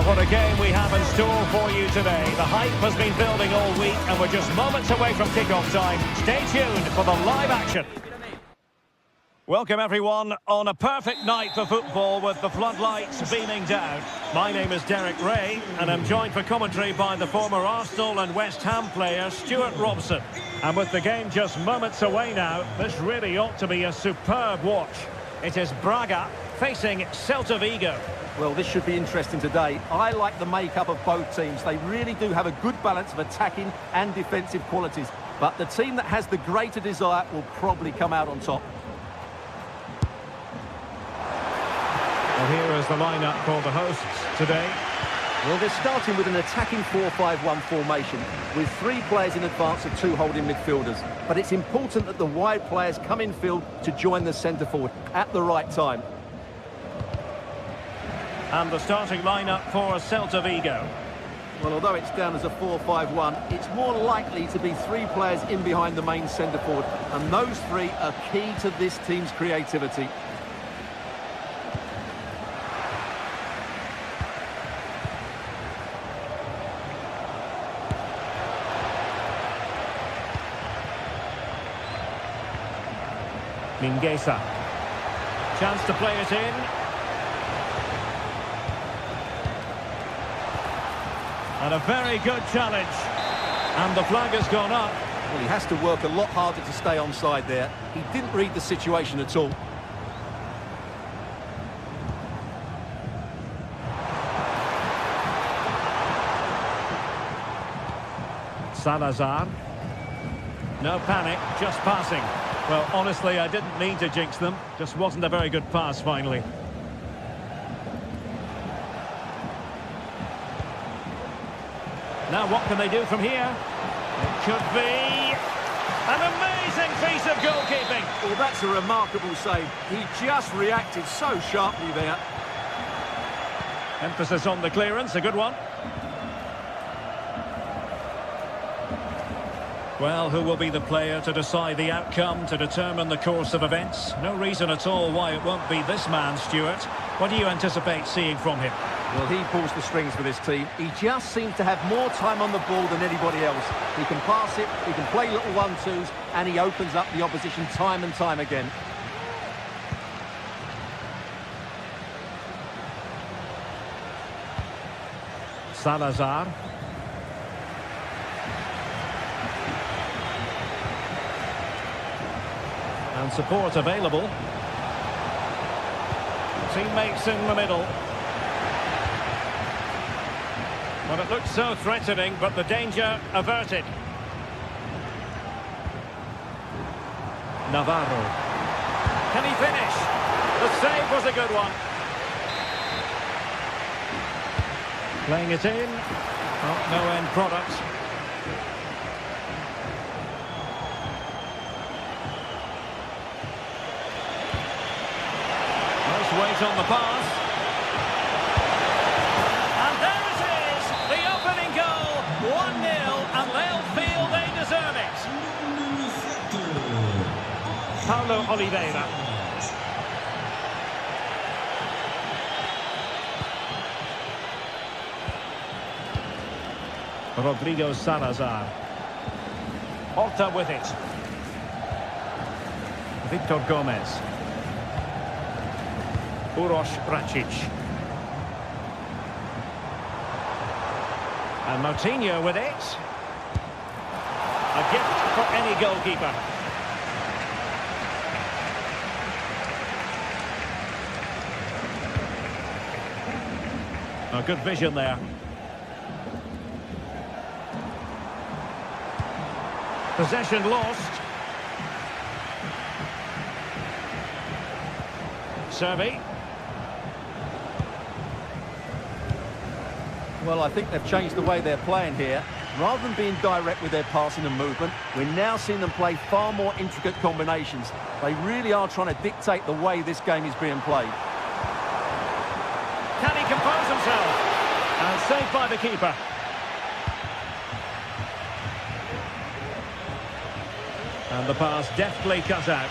what a game we have in store for you today. The hype has been building all week and we're just moments away from kickoff time. Stay tuned for the live action. Welcome everyone on a perfect night for football with the floodlights beaming down. My name is Derek Ray and I'm joined for commentary by the former Arsenal and West Ham player Stuart Robson. And with the game just moments away now, this really ought to be a superb watch. It is Braga facing Celta Vigo. Well, this should be interesting today. I like the makeup of both teams. They really do have a good balance of attacking and defensive qualities. But the team that has the greater desire will probably come out on top. Well, here is the lineup for the hosts today. Well, they're starting with an attacking 4-5-1 formation with 3 players in advance of 2 holding midfielders. But it's important that the wide players come in field to join the centre forward at the right time. And the starting lineup for Celta Vigo. Well, although it's down as a 4-5-1, it's more likely to be 3 players in behind the main centre forward. And those 3 are key to this team's creativity. Mingueza. Chance to play it in. And a very good challenge. And the flag has gone up. Well, he has to work a lot harder to stay onside there. He didn't read the situation at all. Salazar. No panic, just passing. Well, honestly, I didn't mean to jinx them. Just wasn't a very good pass, finally. Now, what can they do from here? It could be an amazing piece of goalkeeping. Well, that's a remarkable save. He just reacted so sharply there. Emphasis on the clearance, a good one. Well, who will be the player to decide the outcome, to determine the course of events? No reason at all why it won't be this man, Stuart. What do you anticipate seeing from him? Well, he pulls the strings for this team. He just seems to have more time on the ball than anybody else. He can pass it, he can play little 1-2s, and he opens up the opposition time and time again. Salazar. And support available. Teammates in the middle. Well, it looks so threatening, but the danger averted. Navarro. Can he finish? The save was a good one. Playing it in. Oh, no end product. Weight on the pass. And there it is, the opening goal, 1-0, and they'll feel they deserve it. Paulo Oliveira. Rodrigo Salazar. Horta with it. Victor Gomez. Uroš Račić. And Moutinho with it. A gift for any goalkeeper. A good vision there. Possession lost. Servi. Well, I think they've changed the way they're playing here. Rather than being direct with their passing and movement, we're now seeing them play far more intricate combinations. They really are trying to dictate the way this game is being played. Can he compose himself? And saved by the keeper. And the pass deftly cut out.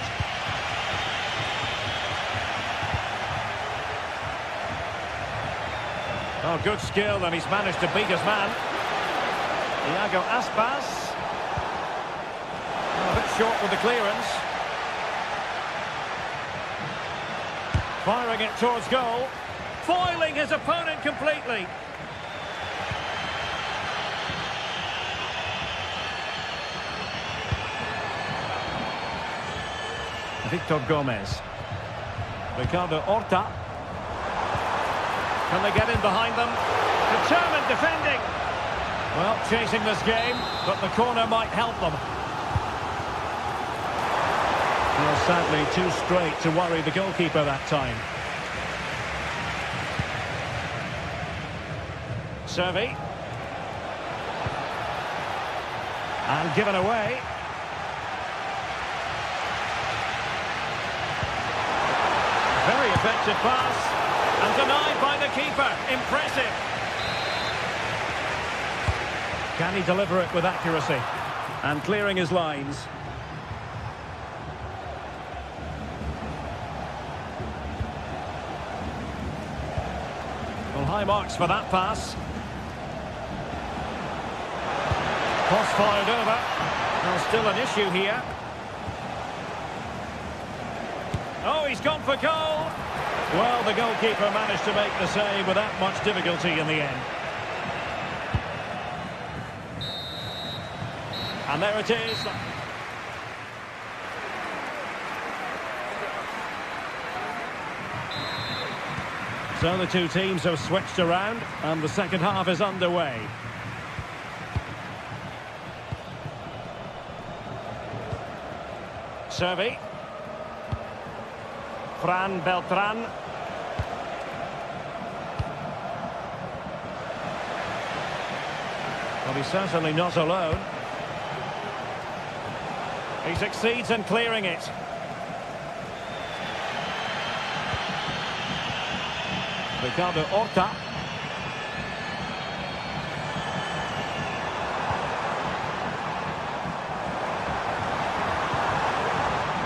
Oh, good skill, and he's managed to beat his man. Iago Aspas. Oh, a bit short with the clearance. Firing it towards goal. Foiling his opponent completely. Victor Gomez. Ricardo Horta. Can they get in behind them? Determined defending. Well, chasing this game, but the corner might help them. Well, sadly, too straight to worry the goalkeeper that time. Servi. And given away. Very effective pass. And denied by the keeper. Impressive. Can he deliver it with accuracy? And clearing his lines. Well, high marks for that pass. Cross fired over. Well, still an issue here. Oh, he's gone for goal. Well, the goalkeeper managed to make the save without much difficulty in the end. And there it is. So the two teams have switched around, and the second half is underway. Servi. Fran Beltran. Well, he's certainly not alone. He succeeds in clearing it. Ricardo Horta.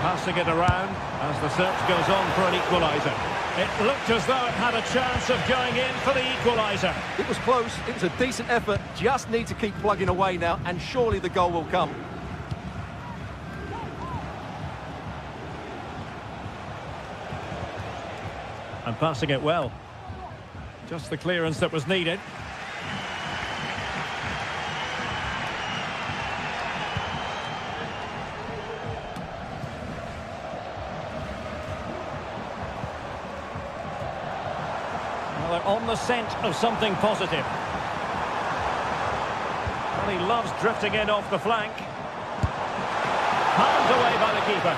Passing it around as the search goes on for an equaliser. It looked as though it had a chance of going in for the equaliser. It was close, it was a decent effort, just need to keep plugging away now, and surely the goal will come. And passing it well. Just the clearance that was needed. Well, they're on the scent of something positive. Well, he loves drifting in off the flank. Palmed away by the keeper.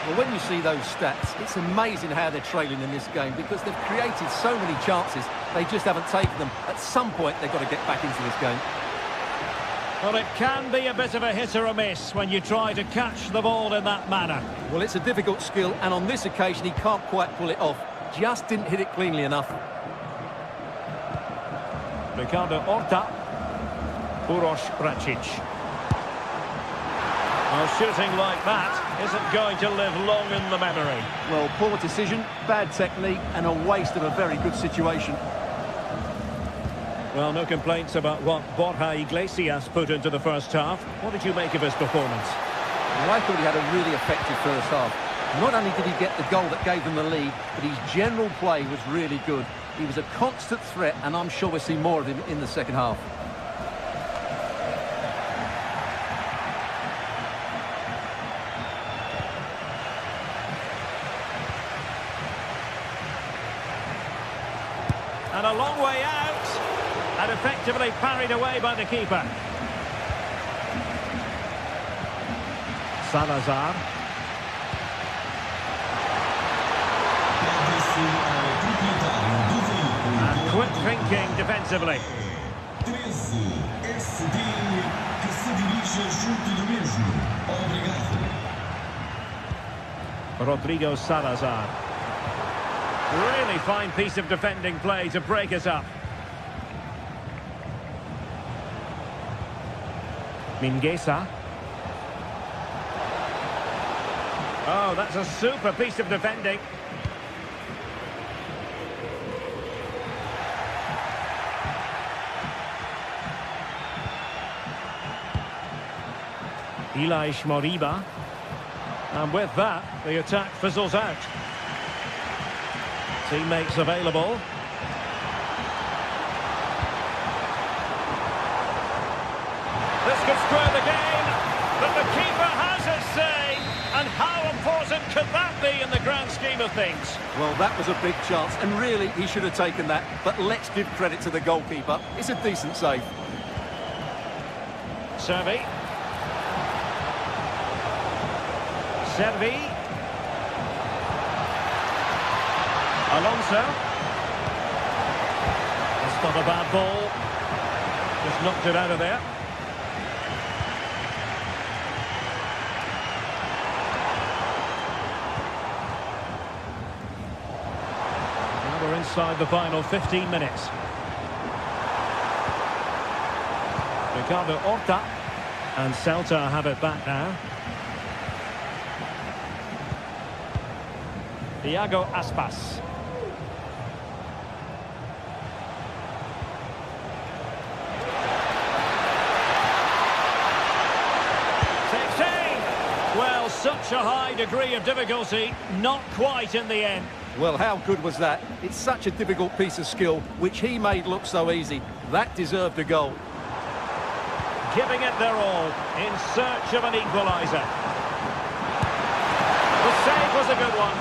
Well, when you see those stats, it's amazing how they're trailing in this game because they've created so many chances, they just haven't taken them. At some point, they've got to get back into this game. Well, it can be a bit of a hit or a miss when you try to catch the ball in that manner. Well, it's a difficult skill, and on this occasion, he can't quite pull it off. Just didn't hit it cleanly enough. Ricardo Horta. Uroš Račić. Well, shooting like that isn't going to live long in the memory. Well, poor decision, bad technique, and a waste of a very good situation. Well, no complaints about what Borja Iglesias put into the first half. What did you make of his performance? Well, I thought he had a really effective first half. Not only did he get the goal that gave them the lead, but his general play was really good. He was a constant threat, and I'm sure we'll see more of him in the second half. And a long way out, and effectively parried away by the keeper. Salazar. And quick thinking defensively. Rodrigo Salazar. Really fine piece of defending play to break us up. Mingueza. Oh, that's a super piece of defending. Moriba. And with that, the attack fizzles out. Teammates available. This could square the game, but the keeper has his say. And how important could that be in the grand scheme of things? Well, that was a big chance, and really, he should have taken that. But let's give credit to the goalkeeper. It's a decent save. Servi. Alonso. That's not a bad ball. Just knocked it out of there. Now we're inside the final 15 minutes. Ricardo Horta. And Celta have it back now. Iago Aspas. Well, such a high degree of difficulty, not quite in the end. Well, how good was that? It's such a difficult piece of skill, which he made look so easy. That deserved a goal. Giving it their all, in search of an equaliser. The save was a good one.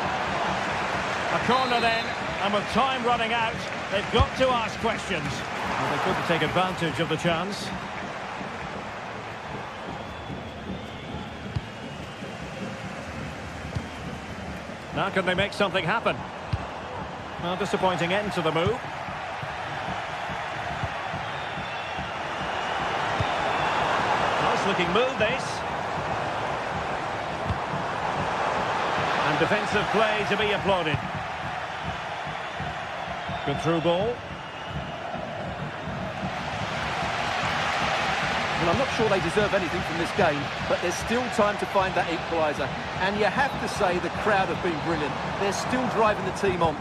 A corner then, and with time running out, they've got to ask questions. Well, they couldn't take advantage of the chance. Now can they make something happen? Well, disappointing end to the move. Nice looking move, this. And defensive play to be applauded. Good through ball. Well, I'm not sure they deserve anything from this game, but there's still time to find that equaliser. And you have to say the crowd have been brilliant. They're still driving the team on.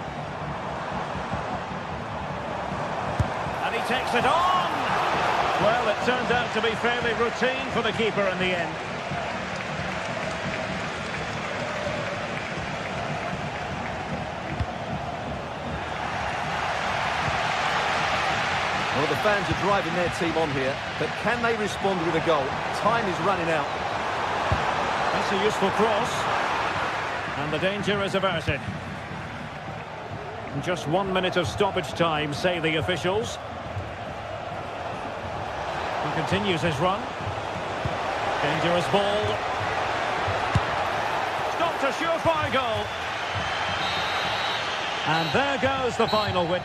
And he takes it on! Well, it turned out to be fairly routine for the keeper in the end. Well, the fans are driving their team on here, but can they respond with a goal? Time is running out. That's a useful cross. And the danger is averted. Just 1 minute of stoppage time, say the officials. He continues his run. Dangerous ball. Stopped a surefire goal. And there goes the final win.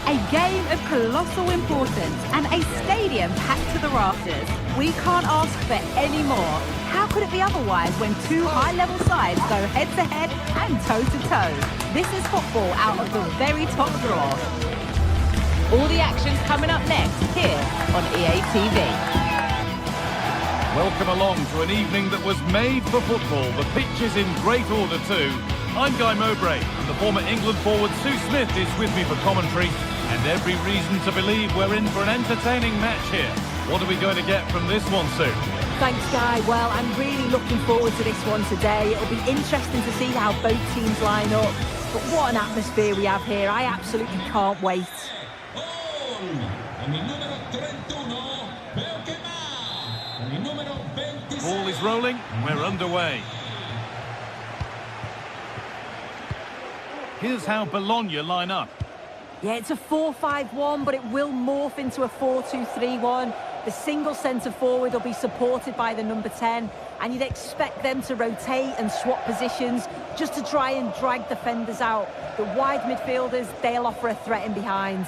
A game of colossal importance and a stadium packed to the rafters. We can't ask for any more. How could it be otherwise when two high-level sides go head-to-head and toe-to-toe? This is football out of the very top draw. All the action's coming up next here on EA TV. Welcome along to an evening that was made for football. The pitch is in great order too. I'm Guy Mowbray, and the former England forward Sue Smith is with me for commentary. And every reason to believe we're in for an entertaining match here. What are we going to get from this one, Sue? Thanks, Guy. Well, I'm really looking forward to this one today. It'll be interesting to see how both teams line up. But what an atmosphere we have here. I absolutely can't wait. Ball is rolling, and we're underway. Here's how Bologna line up. Yeah, it's a 4-5-1, but it will morph into a 4-2-3-1. The single centre forward will be supported by the number 10, and you'd expect them to rotate and swap positions just to try and drag defenders out. The wide midfielders, they'll offer a threat in behind.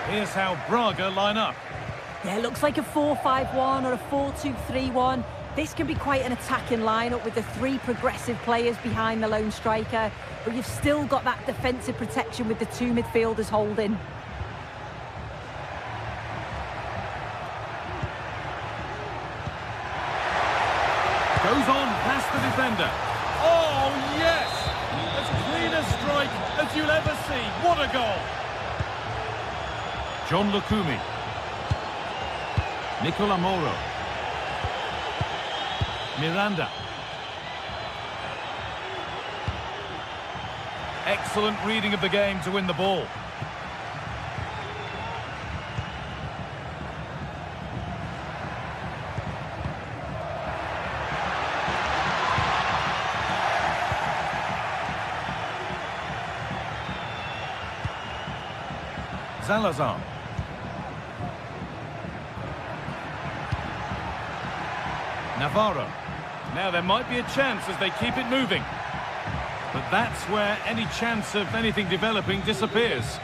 Here's how Braga line up. Yeah, it looks like a 4-5-1 or a 4-2-3-1. This can be quite an attacking lineup with the 3 progressive players behind the lone striker, but you've still got that defensive protection with the 2 midfielders holding. Goes on past the defender. Oh, yes! As clean a strike as you'll ever see. What a goal! John Lukumi. Nicola Moro. Miranda. Excellent reading of the game to win the ball. Salazar. Navarro. Now there might be a chance as they keep it moving. But that's where any chance of anything developing disappears.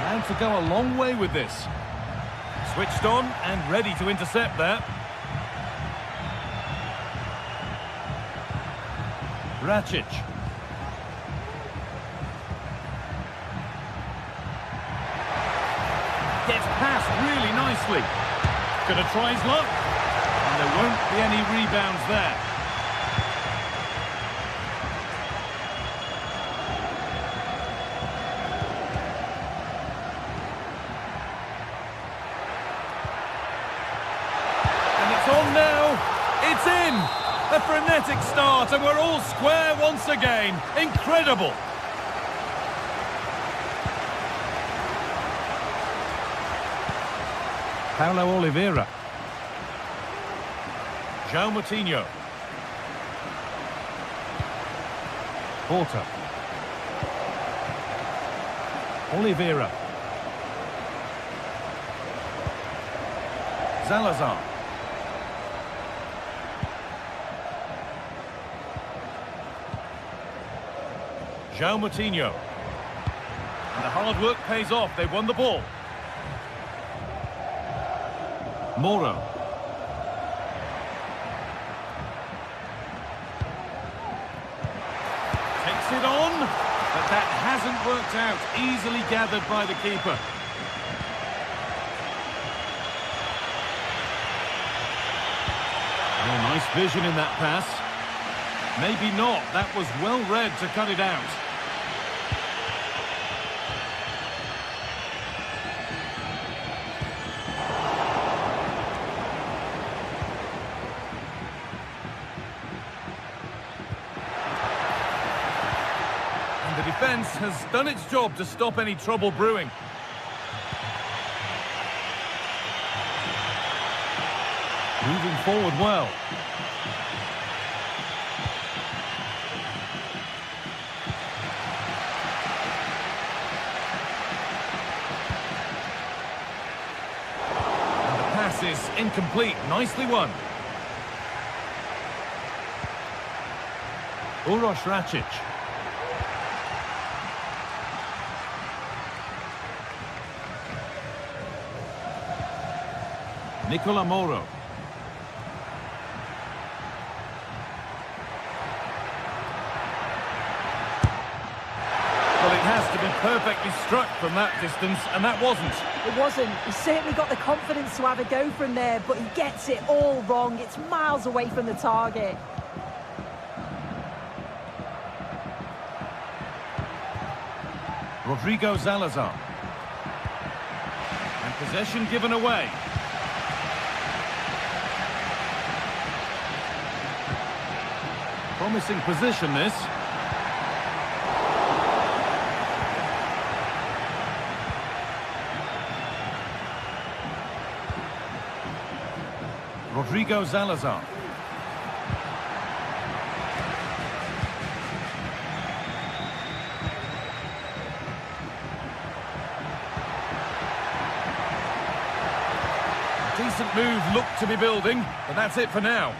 Allowed to go a long way with this. Switched on and ready to intercept there. Racic. Gets past really nicely. Gonna try his luck. And there won't be any rebounds there. And it's on now. It's in. A frenetic start, and we're all square once again. Incredible. Paulo Oliveira. João Moutinho. Porter. Oliveira. Salazar. João Moutinho. And the hard work pays off. They won the ball. Moro. Takes it on. But that hasn't worked out. Easily gathered by the keeper. Oh, nice vision in that pass. Maybe not. That was well read to cut it out. And the defence has done its job to stop any trouble brewing. Moving forward well. Is incomplete. Nicely won. Uroš Racic. Nicola Moro. Well, it has to be perfectly struck from that distance, and that wasn't. It wasn't. He's certainly got the confidence to have a go from there, but he gets it all wrong. It's miles away from the target. Rodrigo Salazar. And possession given away. Promising position, this. Rodrigo Salazar. Decent move looked to be building, but that's it for now.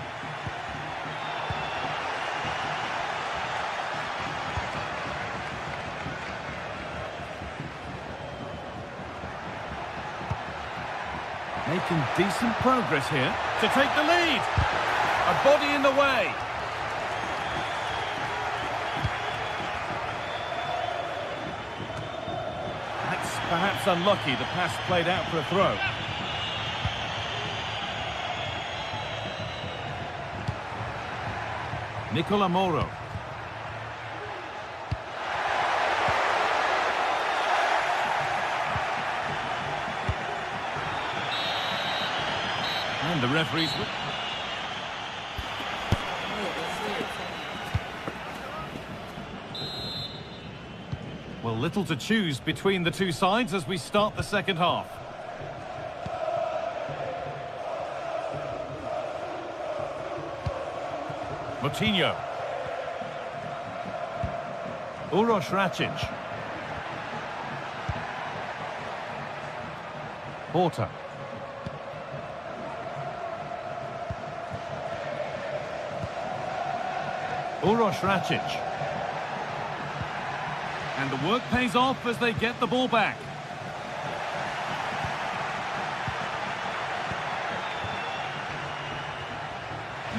Making decent progress here to take the lead. A body in the way. That's perhaps unlucky. The pass played out for a throw. Nicola Moro. And the referee's... Well, little to choose between the two sides as we start the second half. Moutinho. Uroš Račić. Porter. Uroš Račić. And the work pays off as they get the ball back.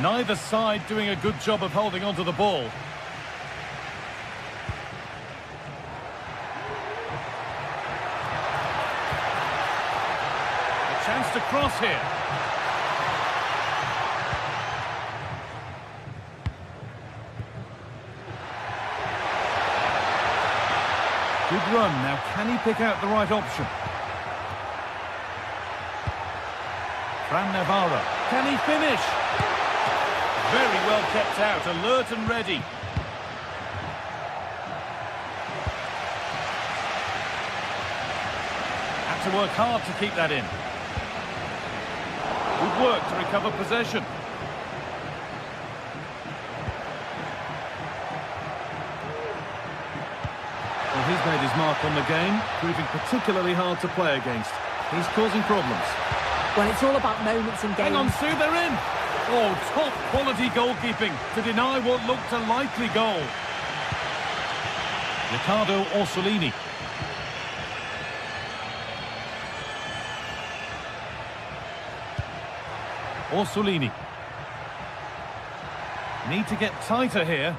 Neither side doing a good job of holding onto the ball. A chance to cross here. Good run. Now, can he pick out the right option? Fran Navarro. Can he finish? Very well kept out, alert and ready. Had to work hard to keep that in. Good work to recover possession. Well, he's made his mark on the game, proving particularly hard to play against. He's causing problems. Well, it's all about moments in games. Hang on, Sue, they're in! Oh, top quality goalkeeping to deny what looked a likely goal. Riccardo Orsolini. Orsolini. Need to get tighter here.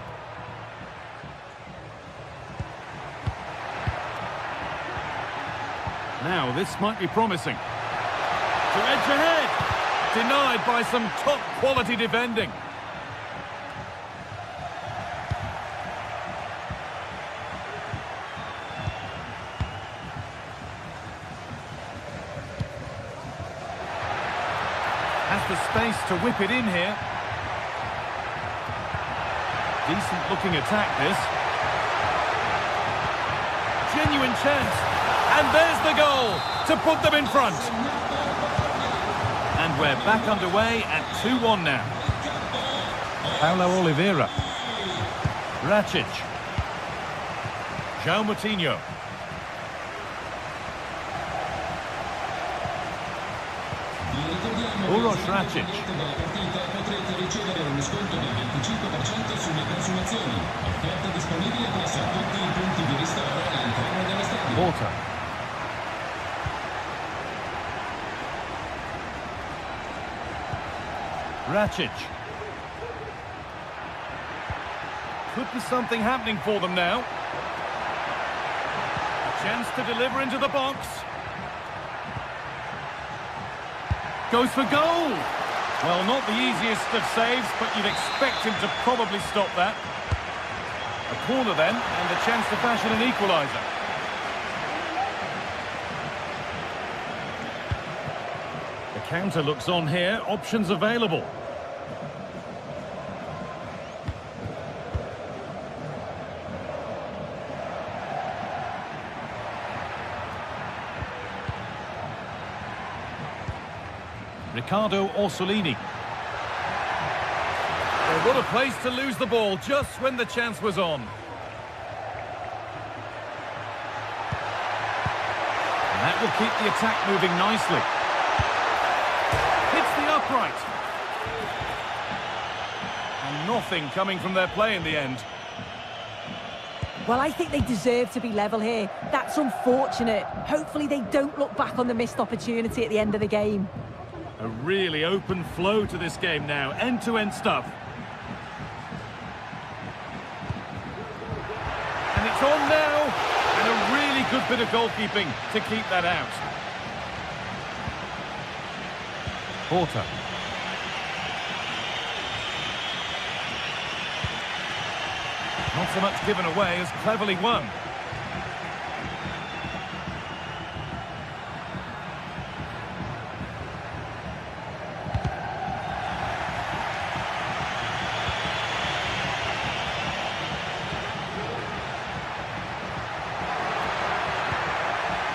Now, this might be promising. To edge ahead. Denied by some top-quality defending. Has the space to whip it in here. Decent-looking attack, this. Genuine chance. And there's the goal to put them in front. And we're back underway at 2-1 now. Paulo Oliveira. Račić. João Moutinho. Uroš Račić. Potrete ricevere uno sconto del 25% sulle consumazioni. Offerta disponibile presso tutti i punti di ristoro all'interno dello stadio. Porter. Račić. Could be something happening for them now. A chance to deliver into the box. Goes for goal. Well, not the easiest of saves, but you'd expect him to probably stop that. A corner then, and a chance to fashion an equaliser. The counter looks on here, options available. Riccardo Orsolini. Well, what a place to lose the ball just when the chance was on. And that will keep the attack moving nicely. Hits the upright. And nothing coming from their play in the end. Well, I think they deserve to be level here. That's unfortunate. Hopefully they don't look back on the missed opportunity at the end of the game. A really open flow to this game now. End-to-end stuff. And it's on now. And a really good bit of goalkeeping to keep that out. Porter. Not so much given away as cleverly won.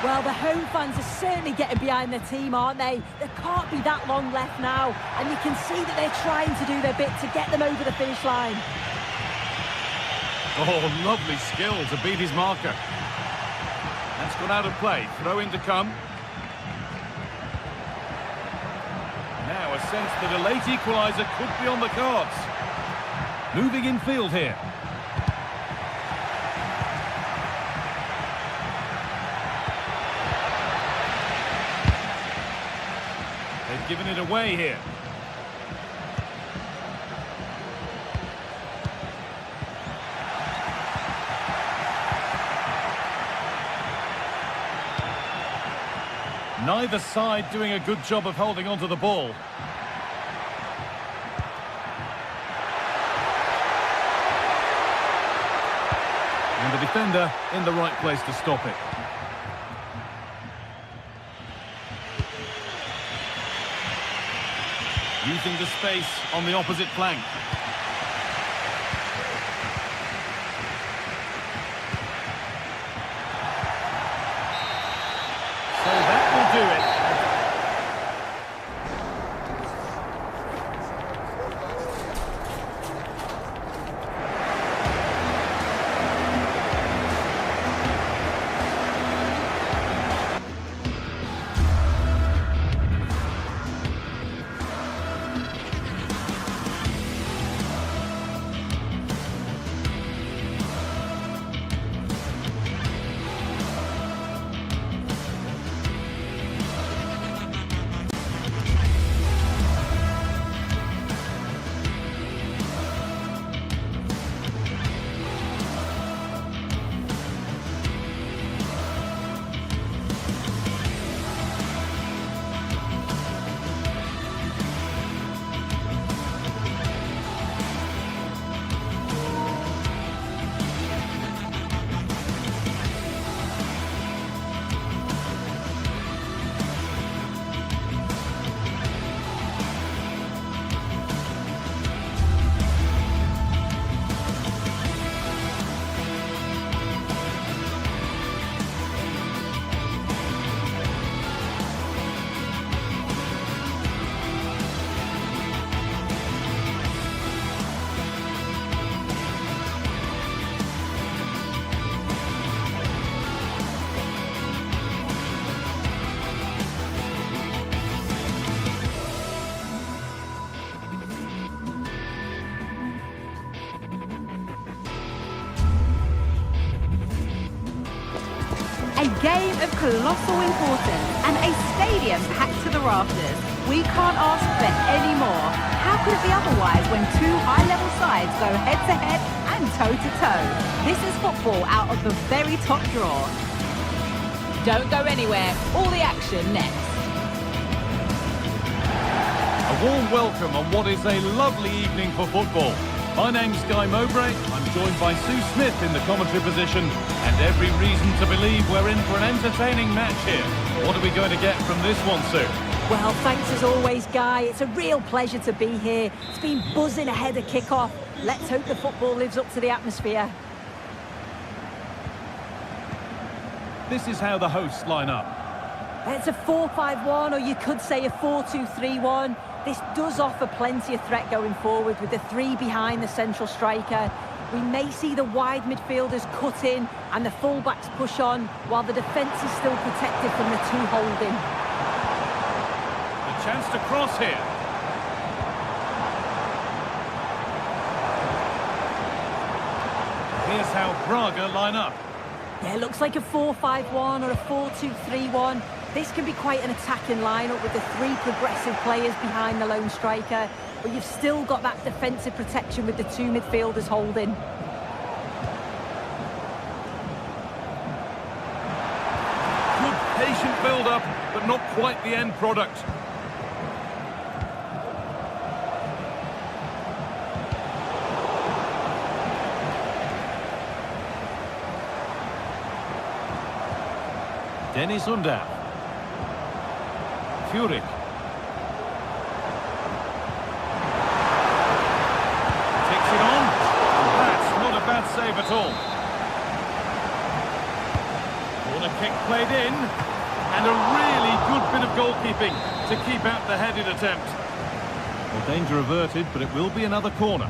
Well, the home fans are certainly getting behind their team, aren't they? There can't be that long left now, and you can see that they're trying to do their bit to get them over the finish line. Oh, lovely skill to beat his marker. That's gone out of play. Throw in to come. Now a sense that a late equaliser could be on the cards. Moving in field here. They've given it away here. Neither side doing a good job of holding onto the ball. And the defender in the right place to stop it. Using the space on the opposite flank. So that will do it. A game of colossal importance and a stadium packed to the rafters. We can't ask for any more. How could it be otherwise when two high-level sides go head-to-head and toe-to-toe? This is football out of the very top draw. Don't go anywhere. All the action next. A warm welcome on what is a lovely evening for football. My name's Guy Mowbray. I'm joined by Sue Smith in the commentary position, and every reason to believe we're in for an entertaining match here. What are we going to get from this one, Sue? Well, thanks as always, Guy. It's a real pleasure to be here. It's been buzzing ahead of kick-off. Let's hope the football lives up to the atmosphere. This is how the hosts line up. It's a 4-5-1, or you could say a 4-2-3-1. This does offer plenty of threat going forward with the three behind the central striker. We may see the wide midfielders cut in and the fullbacks push on, while the defence is still protected from the two holding. A chance to cross here. Here's how Braga line up. Yeah, it looks like a 4-5-1 or a 4-2-3-1. This can be quite an attacking lineup with the three progressive players behind the lone striker, but you've still got that defensive protection with the two midfielders holding. Good patient build-up, but not quite the end product. Dennis Undav. Furyk. Takes it on. That's not a bad save at all. Corner kick played in. And a really good bit of goalkeeping to keep out the headed attempt. Well, danger averted, but it will be another corner.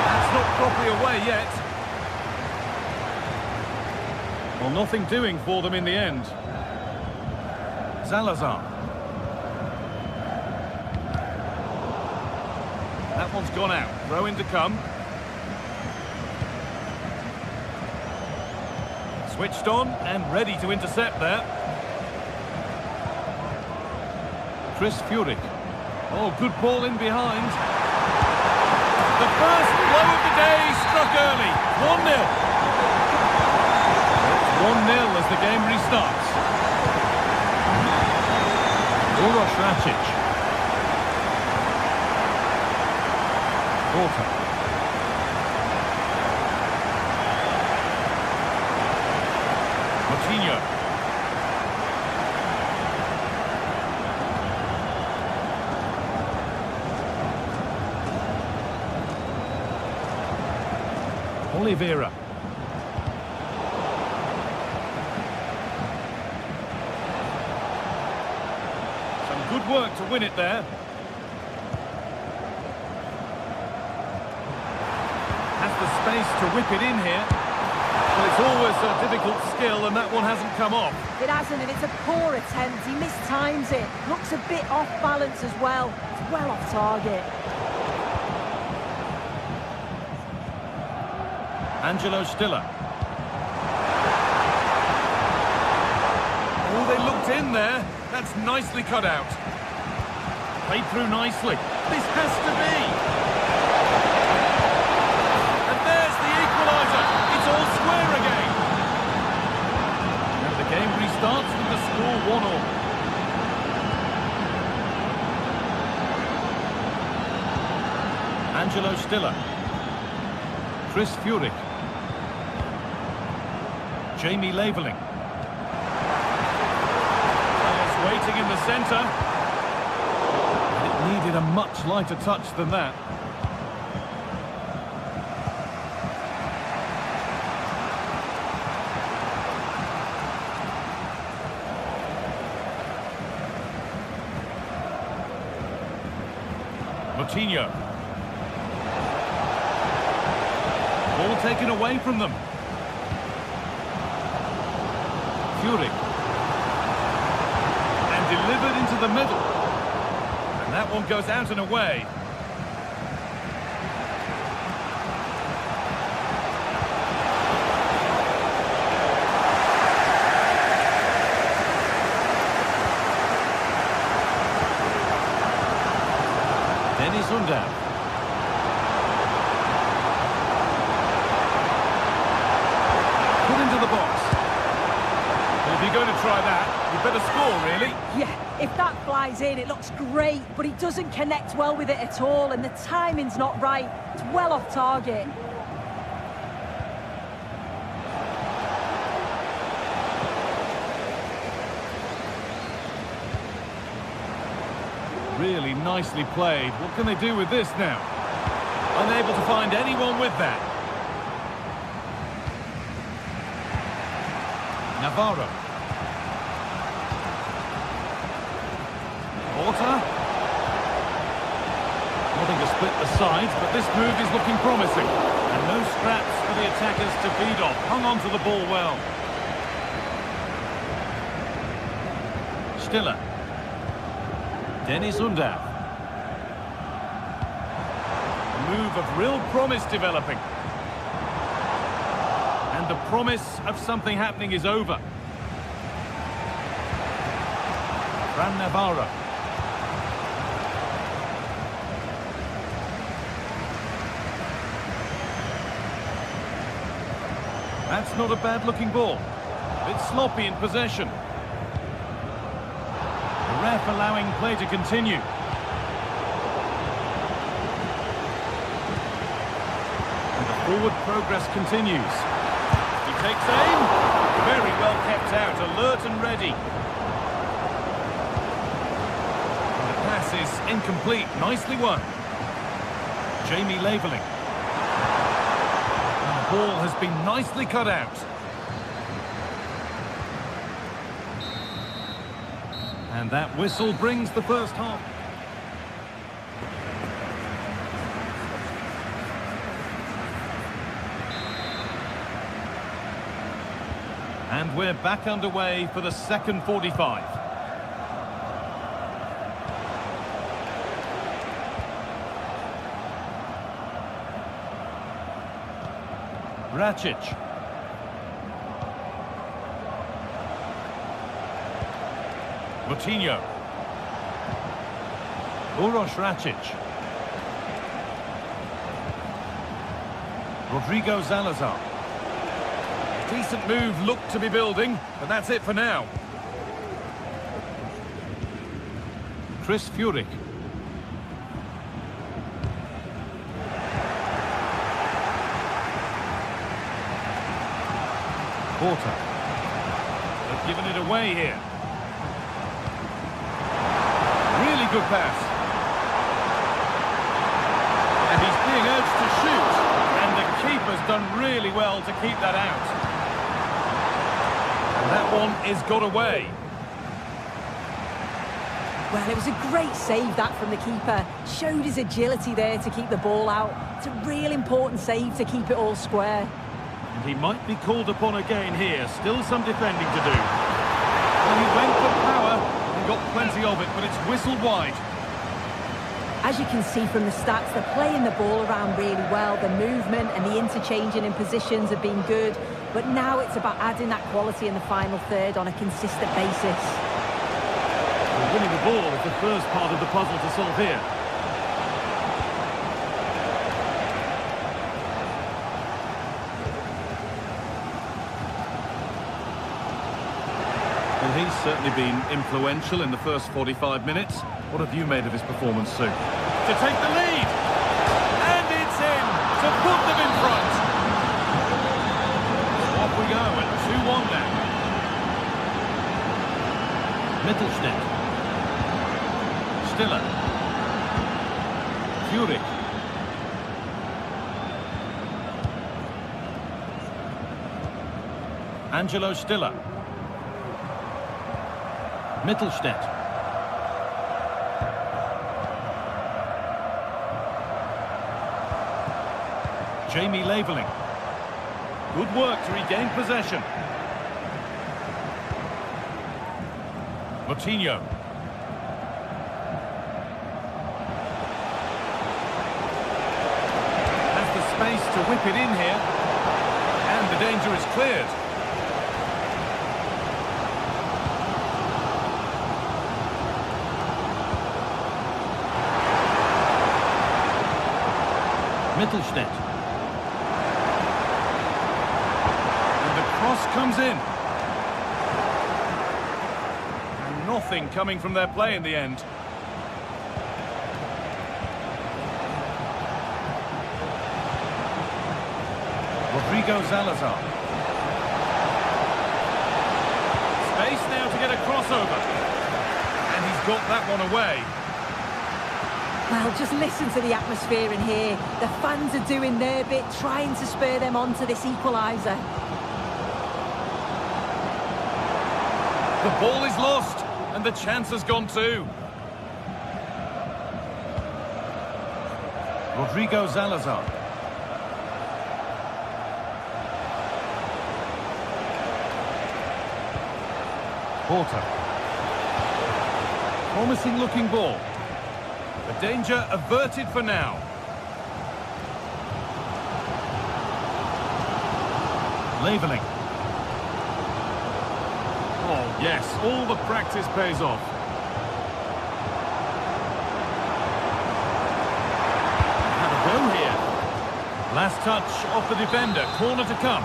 That's not properly away yet. Well, nothing doing for them in the end. Salazar. That one's gone out. Throw in to come. Switched on and ready to intercept there. Chris Furyk. Oh, good ball in behind. The first blow of the day struck early. 1-0. 1-0 as the game restarts. Uroš Račić. Porter. Coutinho. Oliveira. Good work to win it there. Has the space to whip it in here. Well, it's always a difficult skill, and that one hasn't come off. It hasn't, and it's a poor attempt. He mistimes it. Looks a bit off balance as well. It's well off target. Angelo Stiller. Oh, they looked in there. That's nicely cut out. Played through nicely. This has to be. And there's the equaliser. It's all square again. And the game restarts with the score 1-1. Angelo Stiller. Chris Furyk. Jamie Laveling. Waiting in the centre. It needed a much lighter touch than that. Coutinho. Ball taken away from them. Furyk. Delivered into the middle. And that one goes out and away. Dennis Undav. Put into the box. Well, if you're going to try that, you better score, really. Yeah, if that flies in, it looks great, but he doesn't connect well with it at all, and the timing's not right. It's well off target. Really nicely played. What can they do with this now? Unable to find anyone with that. Navarro. Porter. Nothing to split the sides, but this move is looking promising. And no scraps for the attackers to feed off. Hung on to the ball well. Stiller. Dennis Undav. A move of real promise developing. And the promise of something happening is over. Fran Navarro. That's not a bad-looking ball. A bit sloppy in possession. The ref allowing play to continue. And the forward progress continues. He takes aim. Very well kept out, alert and ready. And the pass is incomplete. Nicely won. Jamie Laveling. The ball has been nicely cut out. And that whistle brings the first half. And we're back underway for the second 45. Racic. Moutinho. Uroš Racic. Rodrigo Salazar. Decent move, looked to be building, but that's it for now. Chris Furyk. Porter. They've given it away here. Really good pass. And he's being urged to shoot. And the keeper's done really well to keep that out. And that one is got away. Well, it was a great save, that, from the keeper. Showed his agility there to keep the ball out. It's a real important save to keep it all square. And he might be called upon again here. Still some defending to do. Well, he went for power and got plenty of it, but it's whistled wide. As you can see from the stats, they're playing the ball around really well. The movement and the interchanging in positions have been good. But now it's about adding that quality in the final third on a consistent basis. Well, winning the ball is the first part of the puzzle to solve here. Well, he's certainly been influential in the first 45 minutes. What have you made of his performance, Sue? To take the lead! And it's in! To put them in front! So off we go at 2-1 now. Mittelstädt. Stiller. Furyk. Angelo Stiller. Mittelstädt. Jamie Laveling. Good work to regain possession. Moutinho. Has the space to whip it in here. And the danger is cleared. Mittelstädt. And the cross comes in. And nothing coming from their play in the end. Rodrigo Salazar. Space now to get a crossover. And he's got that one away. Well, just listen to the atmosphere in here. The fans are doing their bit, trying to spur them on to this equaliser. The ball is lost, and the chance has gone too. Rodrigo Salazar. Porter. Promising looking ball. The danger averted for now. Leveling. Oh yes, all the practice pays off. Have a go here. Last touch off the defender, corner to come.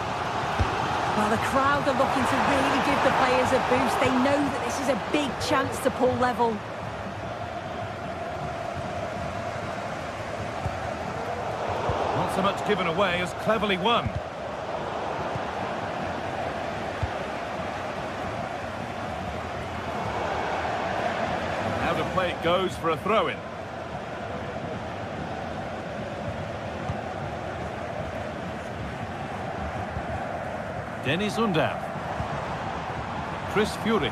Well, the crowd are looking to really give the players a boost. They know that this is a big chance to pull level. Not so much given away as cleverly won. Out of play it goes for a throw-in. Dennis Undav. Chris Furyk.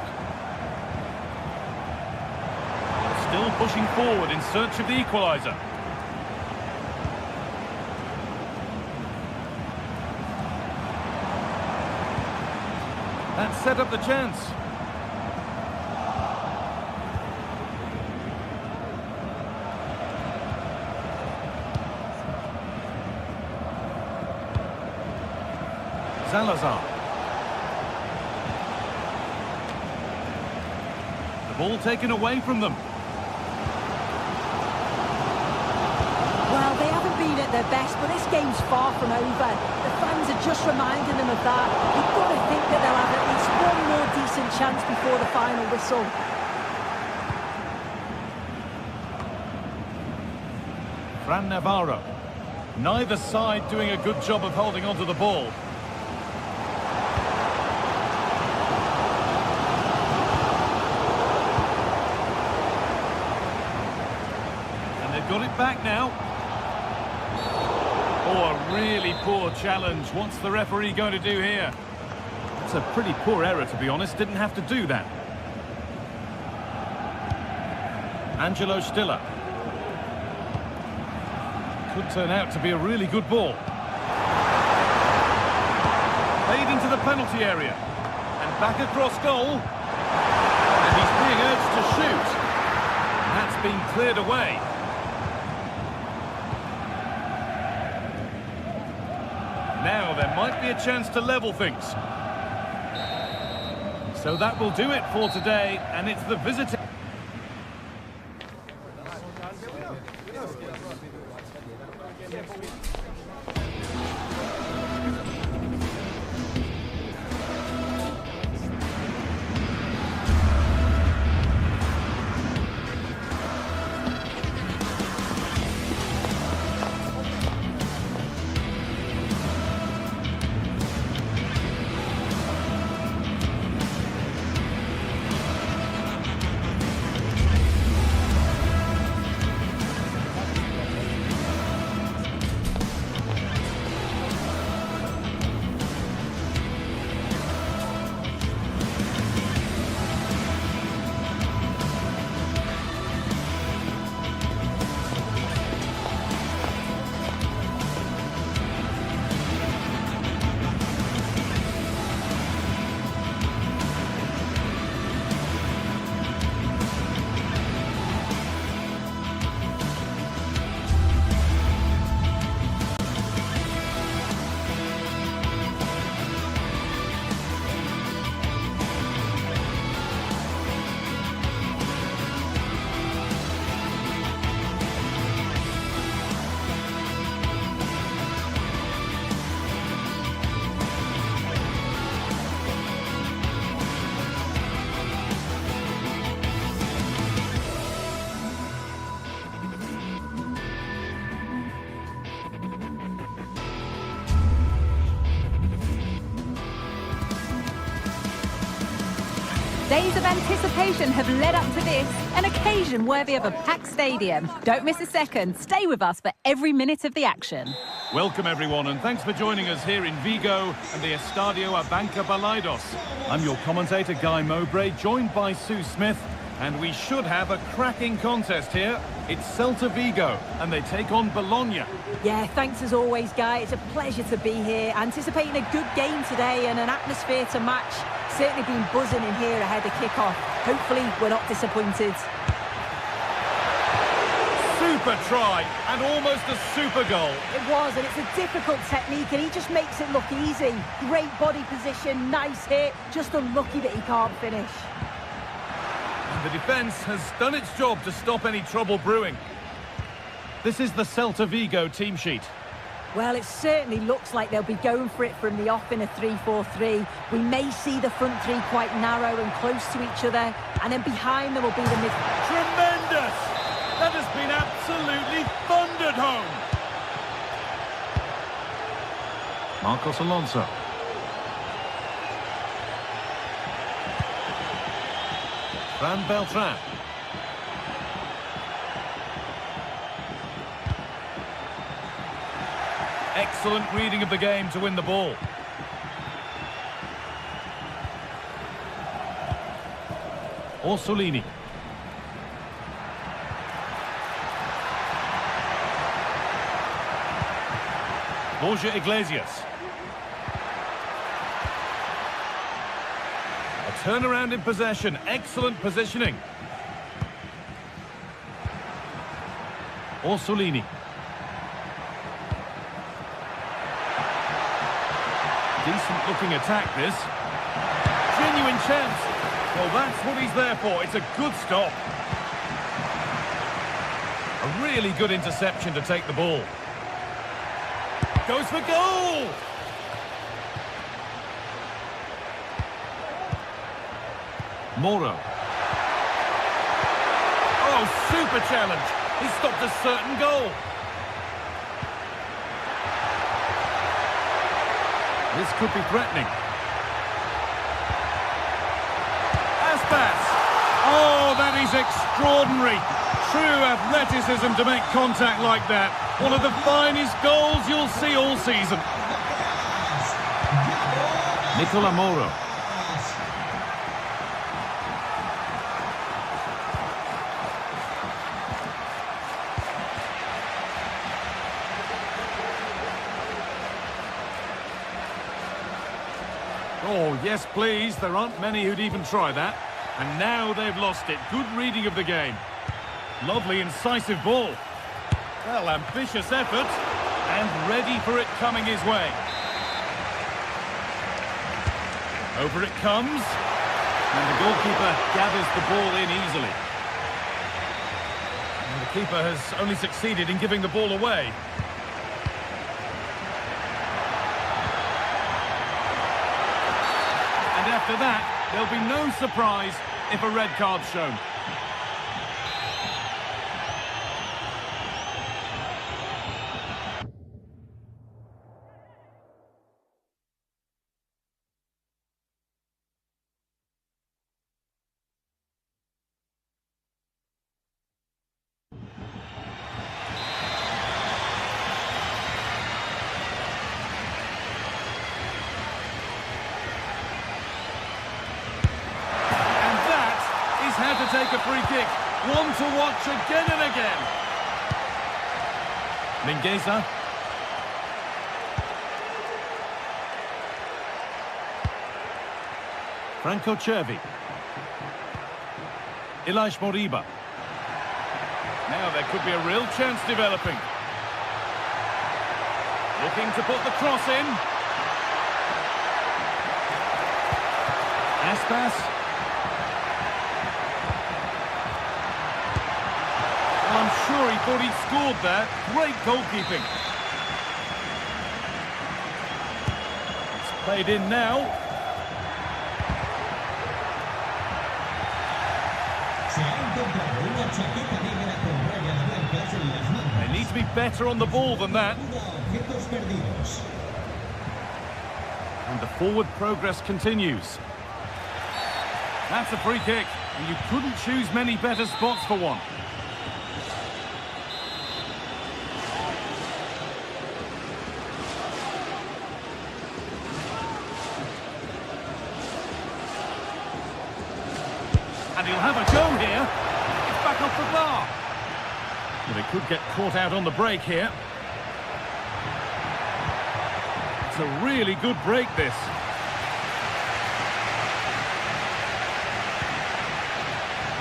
Still pushing forward in search of the equaliser. That set up the chance. Salazar. The ball taken away from them. Well, they haven't been at their best, but this game's far from over. The fans are just reminding them of that. You've got to think that they'll have at least one more decent chance before the final whistle. Fran Navarro. Neither side doing a good job of holding onto the ball. Got it back now. Oh, a really poor challenge. What's the referee going to do here? It's a pretty poor error, to be honest. Didn't have to do that. Angelo Stiller. Could turn out to be a really good ball. Played into the penalty area. And back across goal. And he's being urged to shoot. And that's been cleared away. Now there might be a chance to level things. So that will do it for today, and it's the visitor. Days of anticipation have led up to this, an occasion worthy of a packed stadium. Don't miss a second. Stay with us for every minute of the action. Welcome everyone, and thanks for joining us here in Vigo and the Estadio Abanca Balaidos. I'm your commentator Guy Mowbray, joined by Sue Smith, and we should have a cracking contest here. It's Celta Vigo, and they take on Bologna. Yeah, thanks as always, Guy. It's a pleasure to be here. Anticipating a good game today and an atmosphere to match. Certainly been buzzing in here ahead of kickoff. Hopefully, we're not disappointed. Super try, and almost a super goal. It was, and it's a difficult technique, and he just makes it look easy. Great body position, nice hit. Just unlucky that he can't finish. The defence has done its job to stop any trouble brewing. This is the Celta Vigo team sheet. Well, it certainly looks like they'll be going for it from the off in a 3-4-3. We may see the front three quite narrow and close to each other, and then behind them will be the mid... Tremendous! That has been absolutely thundered home. Marcos Alonso. Fran Beltran. Excellent reading of the game to win the ball. Orsolini. Borja Iglesias. A turnaround in possession. Excellent positioning. Orsolini. Decent looking attack this. Genuine chance. Well, that's what he's there for. It's a good stop. A really good interception to take the ball. Goes for goal! Moro. Oh, super challenge. He stopped a certain goal. This could be threatening. Aspas. Oh, that is extraordinary. True athleticism to make contact like that. One of the finest goals you'll see all season. Nicola Moro. Oh, yes, please. There aren't many who'd even try that. And now they've lost it. Good reading of the game. Lovely, incisive ball. Well, ambitious effort. And ready for it coming his way. Over it comes. And the goalkeeper gathers the ball in easily. And the keeper has only succeeded in giving the ball away. After that, there'll be no surprise if a red card's shown. How to take a free kick. One to watch again and again. Mingueza. Franco Cervi. Ilaix Moriba. Now there could be a real chance developing. Looking to put the cross in. Aspas. I'm sure he thought he'd scored there. Great goalkeeping. It's played in now. They need to be better on the ball than that. And the forward progress continues. That's a free kick, and you couldn't choose many better spots for one. And he'll have a go here. It's back off the bar. But it could get caught out on the break here. It's a really good break, this.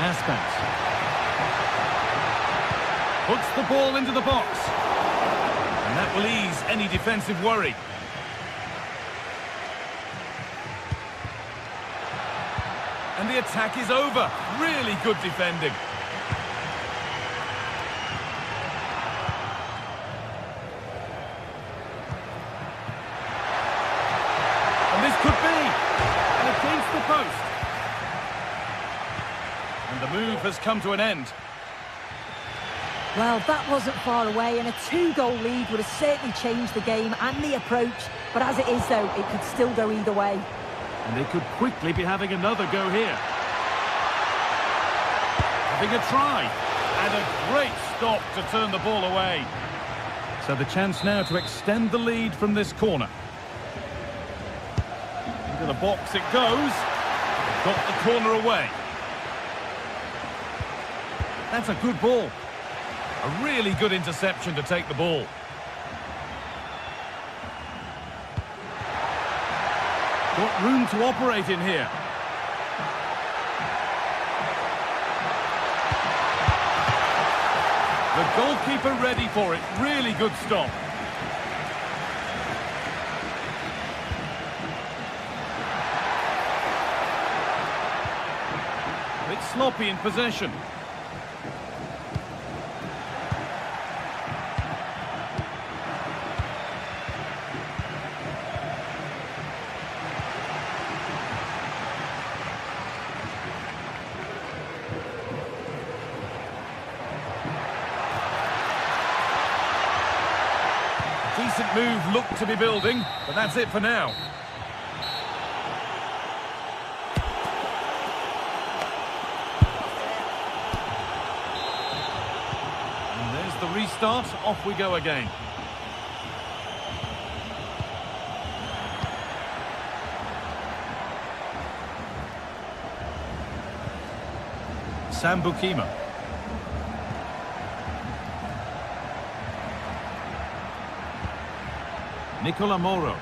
Aspas puts the ball into the box, and that will ease any defensive worry. And the attack is over. Really good defending. And this could be, and against the post. And the move has come to an end. Well, that wasn't far away, and a 2-goal lead would have certainly changed the game and the approach. But as it is, though, it could still go either way. And they could quickly be having another go here. Having a try. And a great stop to turn the ball away. So the chance now to extend the lead from this corner. Into the box it goes. Got the corner away. That's a good ball. A really good interception to take the ball. Got room to operate in here. The goalkeeper ready for it. Really good stop. A bit sloppy in possession. Decent move looked to be building, but that's it for now. And there's the restart. Off we go again. Sambukima. Nicola Moro.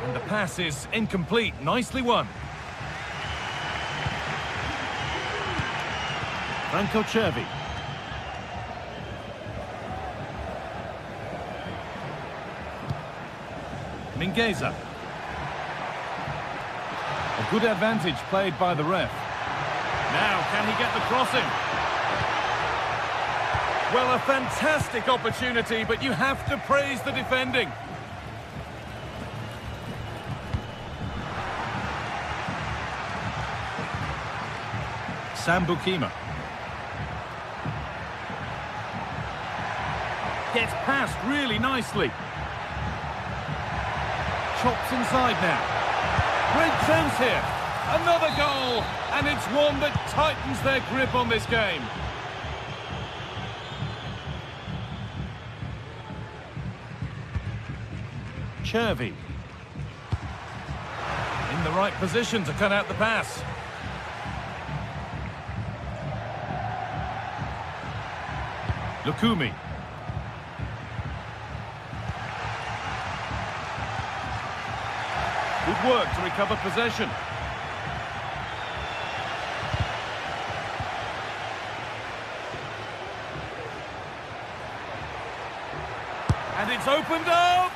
And the pass is incomplete. Nicely won. Franco Cervi. Mingueza. A good advantage played by the ref. Now, can he get the crossing? Well, a fantastic opportunity, but you have to praise the defending. Sambukima. Gets past really nicely. Chops inside now. Great chance here. Another goal, and it's one that tightens their grip on this game. Cervi. In the right position to cut out the pass. Lukumi. Good work to recover possession. And it's opened up!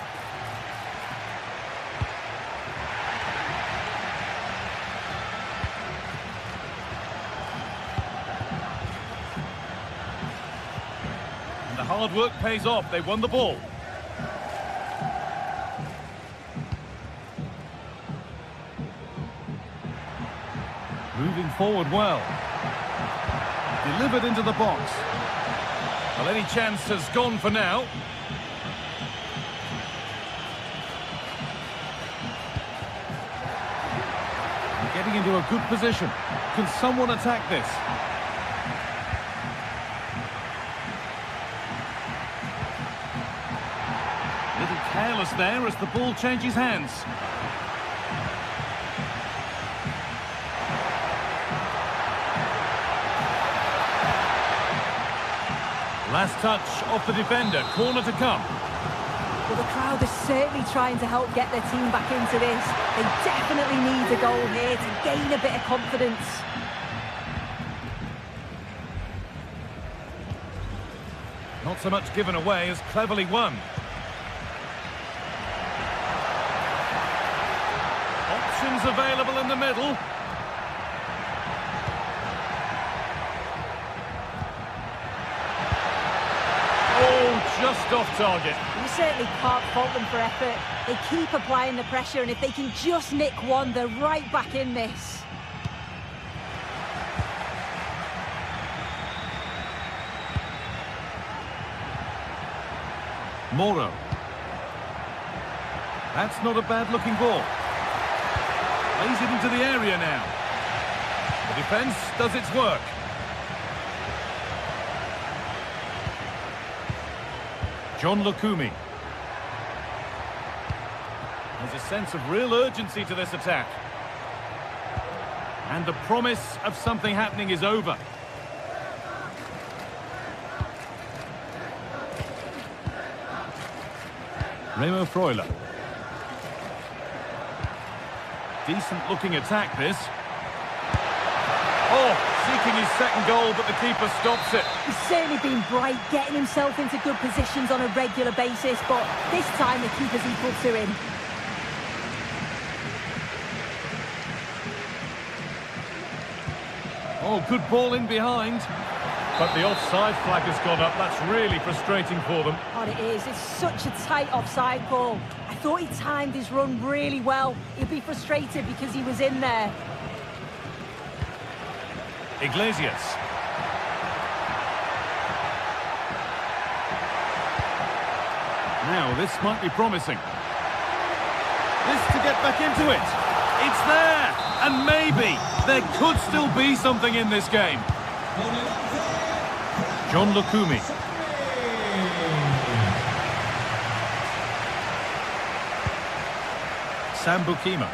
And the hard work pays off. They won the ball. Moving forward well. Delivered into the box. Well, any chance has gone for now. Getting into a good position. Can someone attack this? Little careless there as the ball changes hands. Last touch off the defender, corner to come. Well, the crowd is certainly trying to help get their team back into this. They definitely need a goal here to gain a bit of confidence. Not so much given away as cleverly won. Options available in the middle. Oh, just off target. You certainly can't fault them for effort. They keep applying the pressure, and if they can just nick one, they're right back in this. Moro. That's not a bad-looking ball. Plays it into the area now. The defence does its work. John Lukumi. There's a sense of real urgency to this attack. And the promise of something happening is over. Remo Freuler. Decent looking attack this. Oh, seeking his second goal, but the keeper stops it. He's certainly been bright, getting himself into good positions on a regular basis, but this time the keeper's equal to him. Oh, good ball in behind. But the offside flag has gone up. That's really frustrating for them. Oh, it is. It's such a tight offside goal. I thought he timed his run really well. He'd be frustrated because he was in there. Iglesias. Now, this might be promising. This to get back into it. It's there! And maybe there could still be something in this game. John Lukumi. Sam Bukima.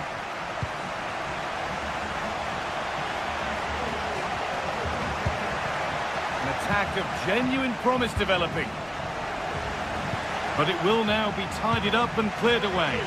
An attack of genuine promise developing. But it will now be tidied up and cleared away.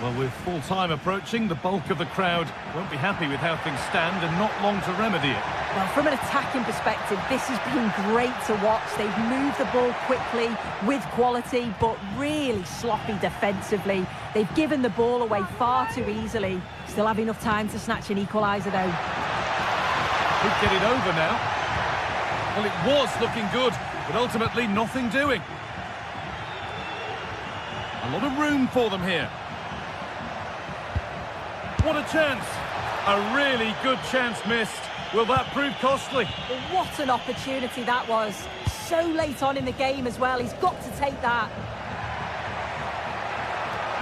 Well, with full time approaching, the bulk of the crowd won't be happy with how things stand and not long to remedy it. Well, from an attacking perspective, this has been great to watch. They've moved the ball quickly, with quality, but really sloppy defensively. They've given the ball away far too easily. Still have enough time to snatch an equaliser, though. Could get it over now. Well, it was looking good, but ultimately nothing doing. A lot of room for them here. What a chance! A really good chance missed. Will that prove costly? Well, what an opportunity that was. So late on in the game as well. He's got to take that.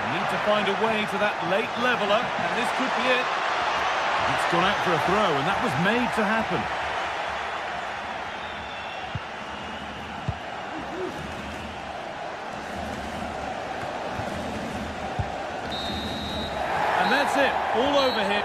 They need to find a way to that late leveller, and this could be it. It's gone out for a throw, and that was made to happen. And that's it, all over here.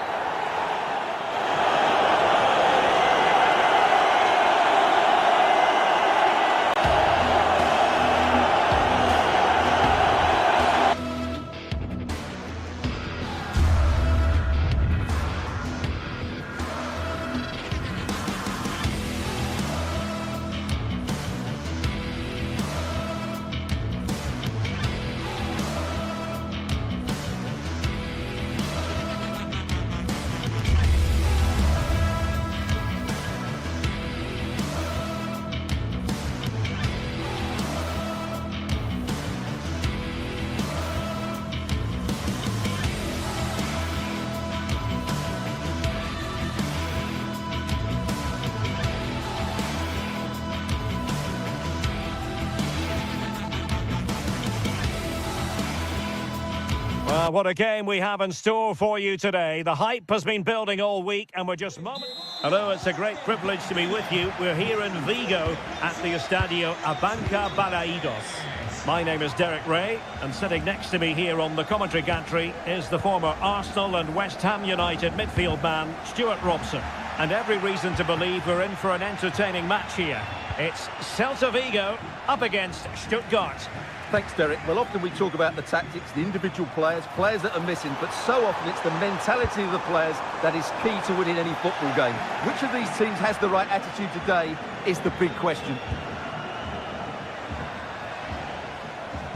What a game we have in store for you today. The hype has been building all week and we're just moments... Hello, it's a great privilege to be with you. We're here in Vigo at the Estadio Abanca Balaidos. My name is Derek Ray, and sitting next to me here on the commentary gantry is the former Arsenal and West Ham United midfield man, Stuart Robson. And every reason to believe we're in for an entertaining match here. It's Celta Vigo up against Stuttgart. Thanks, Derek. Well, often we talk about the tactics, the individual players that are missing, but so often it's the mentality of the players that is key to winning any football game. Which of these teams has the right attitude today is the big question.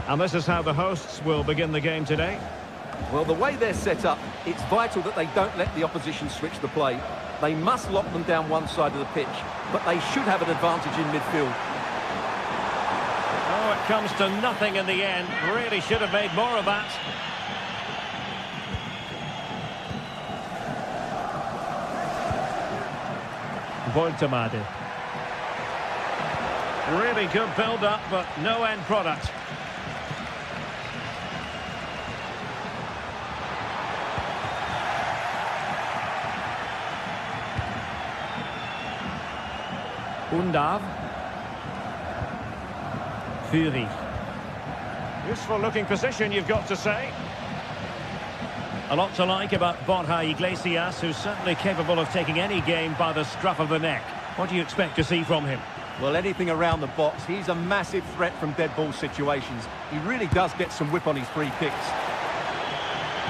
And this is how the hosts will begin the game today. Well, the way they're set up, it's vital that they don't let the opposition switch the play. They must lock them down one side of the pitch, but they should have an advantage in midfield. Oh, it comes to nothing in the end. Really should have made more of that. Voltemade. Really good build-up, but no end product. Undav. Fury. Useful looking position, you've got to say. A lot to like about Borja Iglesias, who's certainly capable of taking any game by the scruff of the neck. What do you expect to see from him? Well, anything around the box. He's a massive threat from dead ball situations. He really does get some whip on his free kicks.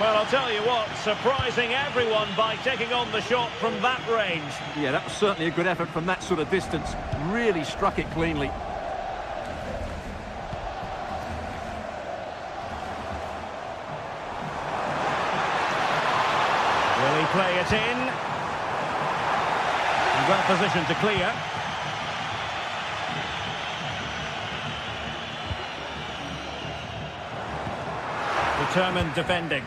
Well, I'll tell you what, surprising everyone by taking on the shot from that range. Yeah, that was certainly a good effort from that sort of distance. Really struck it cleanly. Will he play it in? Well positioned to clear. Determined defending.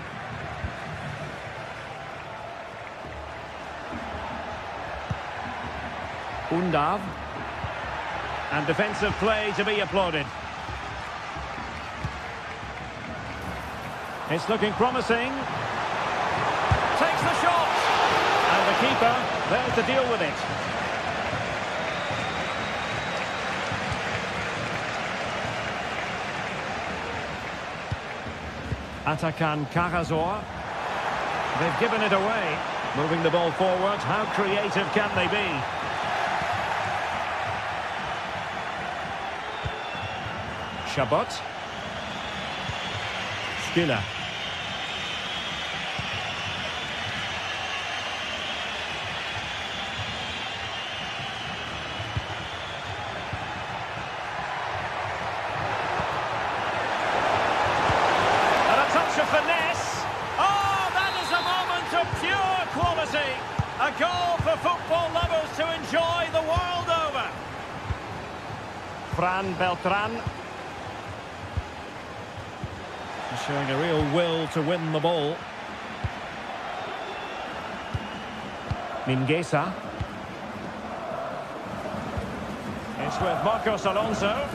Undav. And defensive play to be applauded. It's looking promising. Takes the shot. And the keeper there to deal with it. Atakan Karazor. They've given it away. Moving the ball forward. How creative can they be? Chabot. Stiller. And a touch of finesse. Oh, that is a moment of pure quality. A goal for football lovers to enjoy the world over. Fran Beltran. Showing a real will to win the ball. Mingueza. It's with Marcos Alonso.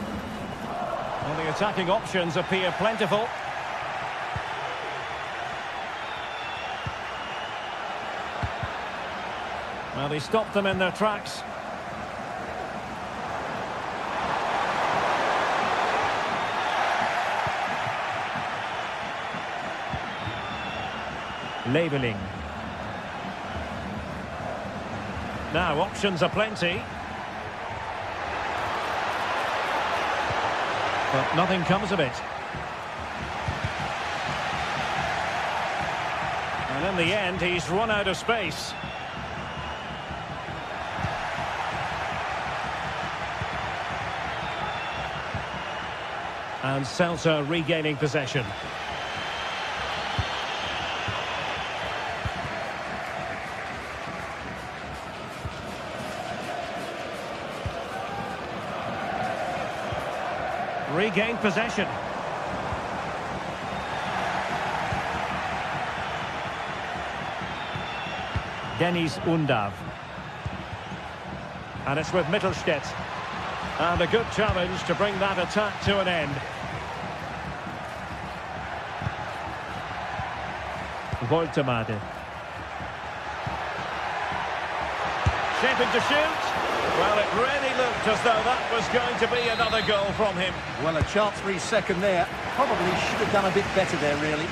Well, the attacking options appear plentiful. Well, he stopped them in their tracks. Labelling. Now, options are plenty. But nothing comes of it. And in the end, he's run out of space. And Celta regaining possession. Regained possession. Denis Undav. And it's with Mittelstädt. And a good challenge to bring that attack to an end. Voltemade. Shaping to shoot. Well, it really looked as though that was going to be another goal from him. Well, a chance for his second there. Probably should have done a bit better there, really.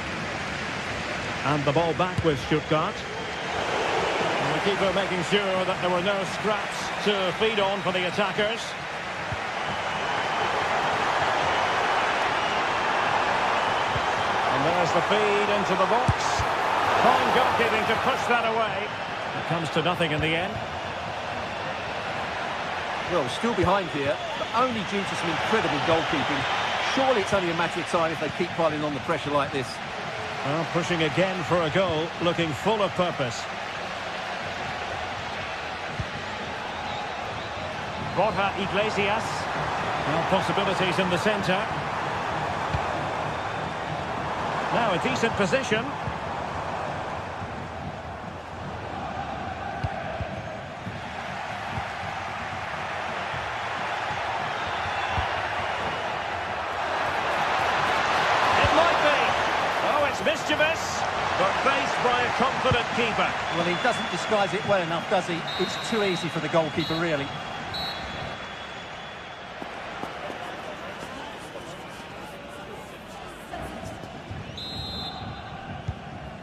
And the ball back with Stuttgart. And the keeper making sure that there were no scraps to feed on for the attackers. And there's the feed into the box. Fine goalkeeping to push that away. It comes to nothing in the end. Well, still behind here, but only due to some incredible goalkeeping. Surely it's only a matter of time if they keep piling on the pressure like this. Well, pushing again for a goal, looking full of purpose. Borja Iglesias. Well, possibilities in the centre. Now a decent position. Mischievous, but faced by a confident keeper. Well, he doesn't disguise it well enough, does he? It's too easy for the goalkeeper, really.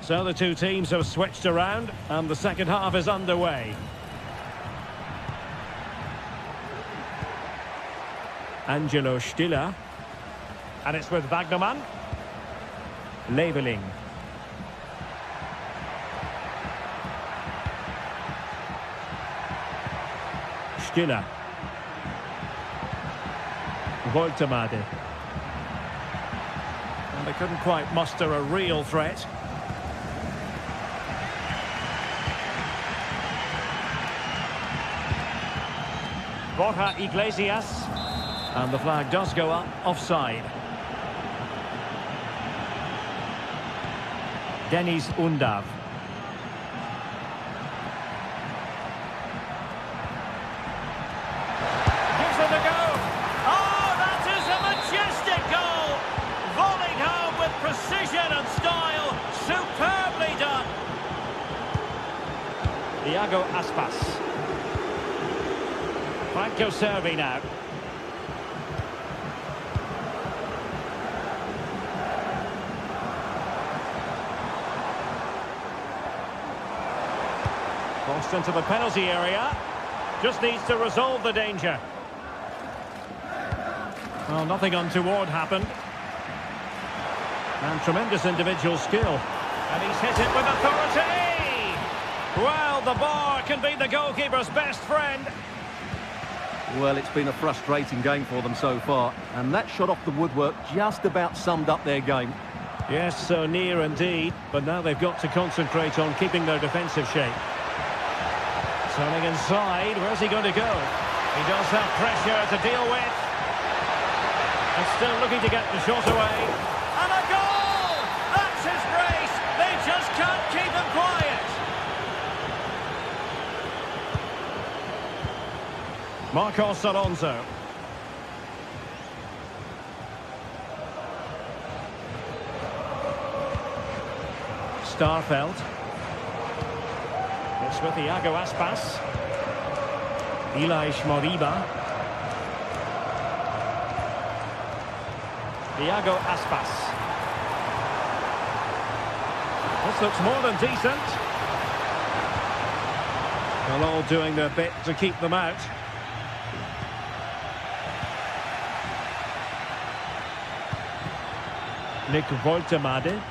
So the two teams have switched around, and the second half is underway. Angelo Stiller. And it's with Wagnerman. Leveling. Stiller. Voltemade. And they couldn't quite muster a real threat. Borja Iglesias. And the flag does go up, offside. Deniz Undav. Gives it a go. Oh, that is a majestic goal. Volleyed home with precision and style. Superbly done. Iago Aspas. Franco Servi now. Crossed into the penalty area. Just needs to resolve the danger. Well, nothing untoward happened. And tremendous individual skill. And he's hit it with authority! Well, the bar can be the goalkeeper's best friend. Well, it's been a frustrating game for them so far. And that shot off the woodwork just about summed up their game. Yes, so near indeed. But now they've got to concentrate on keeping their defensive shape. Turning inside, where's he going to go? He does have pressure to deal with. And still looking to get the shot away. And a goal! That's his brace! They just can't keep him quiet. Marcos Alonso. Starfelt. It's with Iago Aspas. Ilaix Moriba. Iago Aspas. This looks more than decent. They're all doing their bit to keep them out. Nick Voltemade.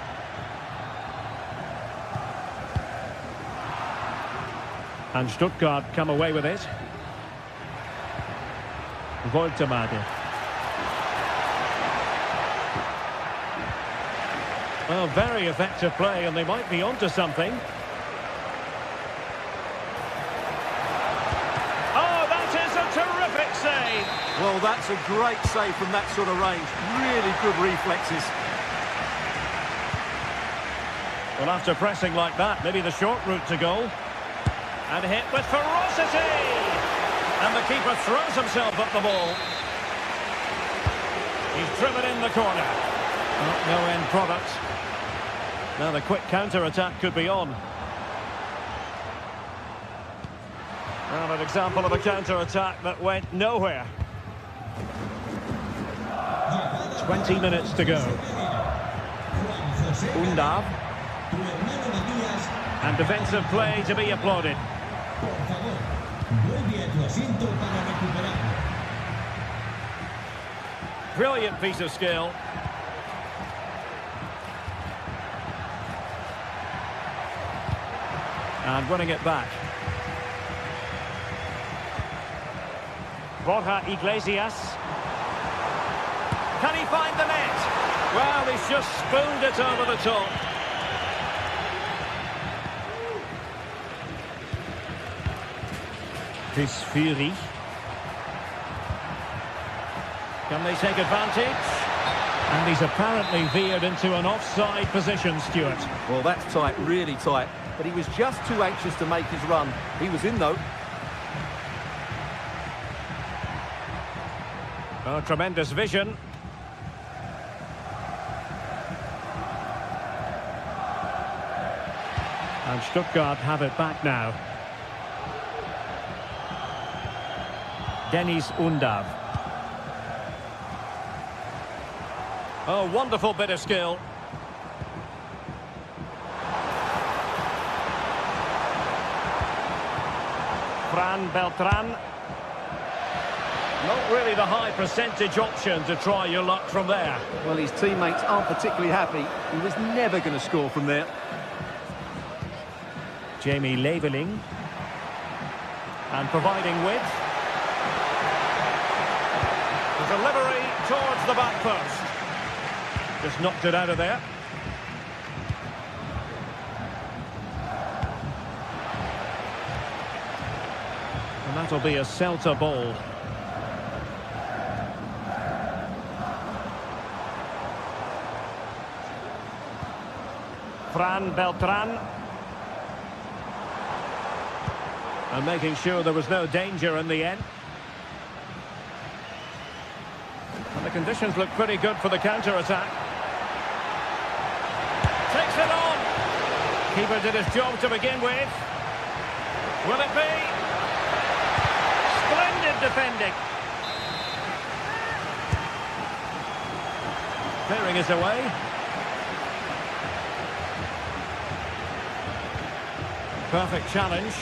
And Stuttgart come away with it. Voltemade. Well, very effective play, and they might be onto something. Oh, that is a terrific save! Well, that's a great save from that sort of range. Really good reflexes. Well, after pressing like that, maybe the short route to goal. And hit with ferocity! And the keeper throws himself at the ball. He's driven in the corner. Oh, no end product. Now the quick counter-attack could be on. And an example of a counter-attack that went nowhere. 20 minutes to go. Undav. And defensive play to be applauded. Brilliant piece of skill. And winning it back. Borja Iglesias. Can he find the net? Well, he's just spooned it over the top. This Fury. Can they take advantage? And he's apparently veered into an offside position, Stuart. Well, that's tight, really tight. But he was just too anxious to make his run. He was in, though. Oh, tremendous vision. And Stuttgart have it back now. Dennis Undav. Oh, wonderful bit of skill. Fran Beltran. Not really the high percentage option to try your luck from there. Well, his teammates aren't particularly happy. He was never going to score from there. Jamie Leveling. And providing width. The delivery towards the back post. Just knocked it out of there. And that'll be a Celta ball. Fran Beltran. And making sure there was no danger in the end. And the conditions look pretty good for the counter-attack. Takes it on. Keeper did his job to begin with. Will it be? Splendid defending. Clearing it away. Perfect challenge.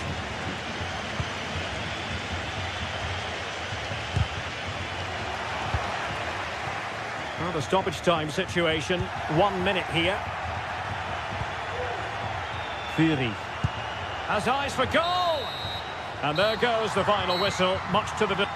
Well, the stoppage time situation. 1 minute here. Fury has eyes for goal. And there goes the final whistle, much to the...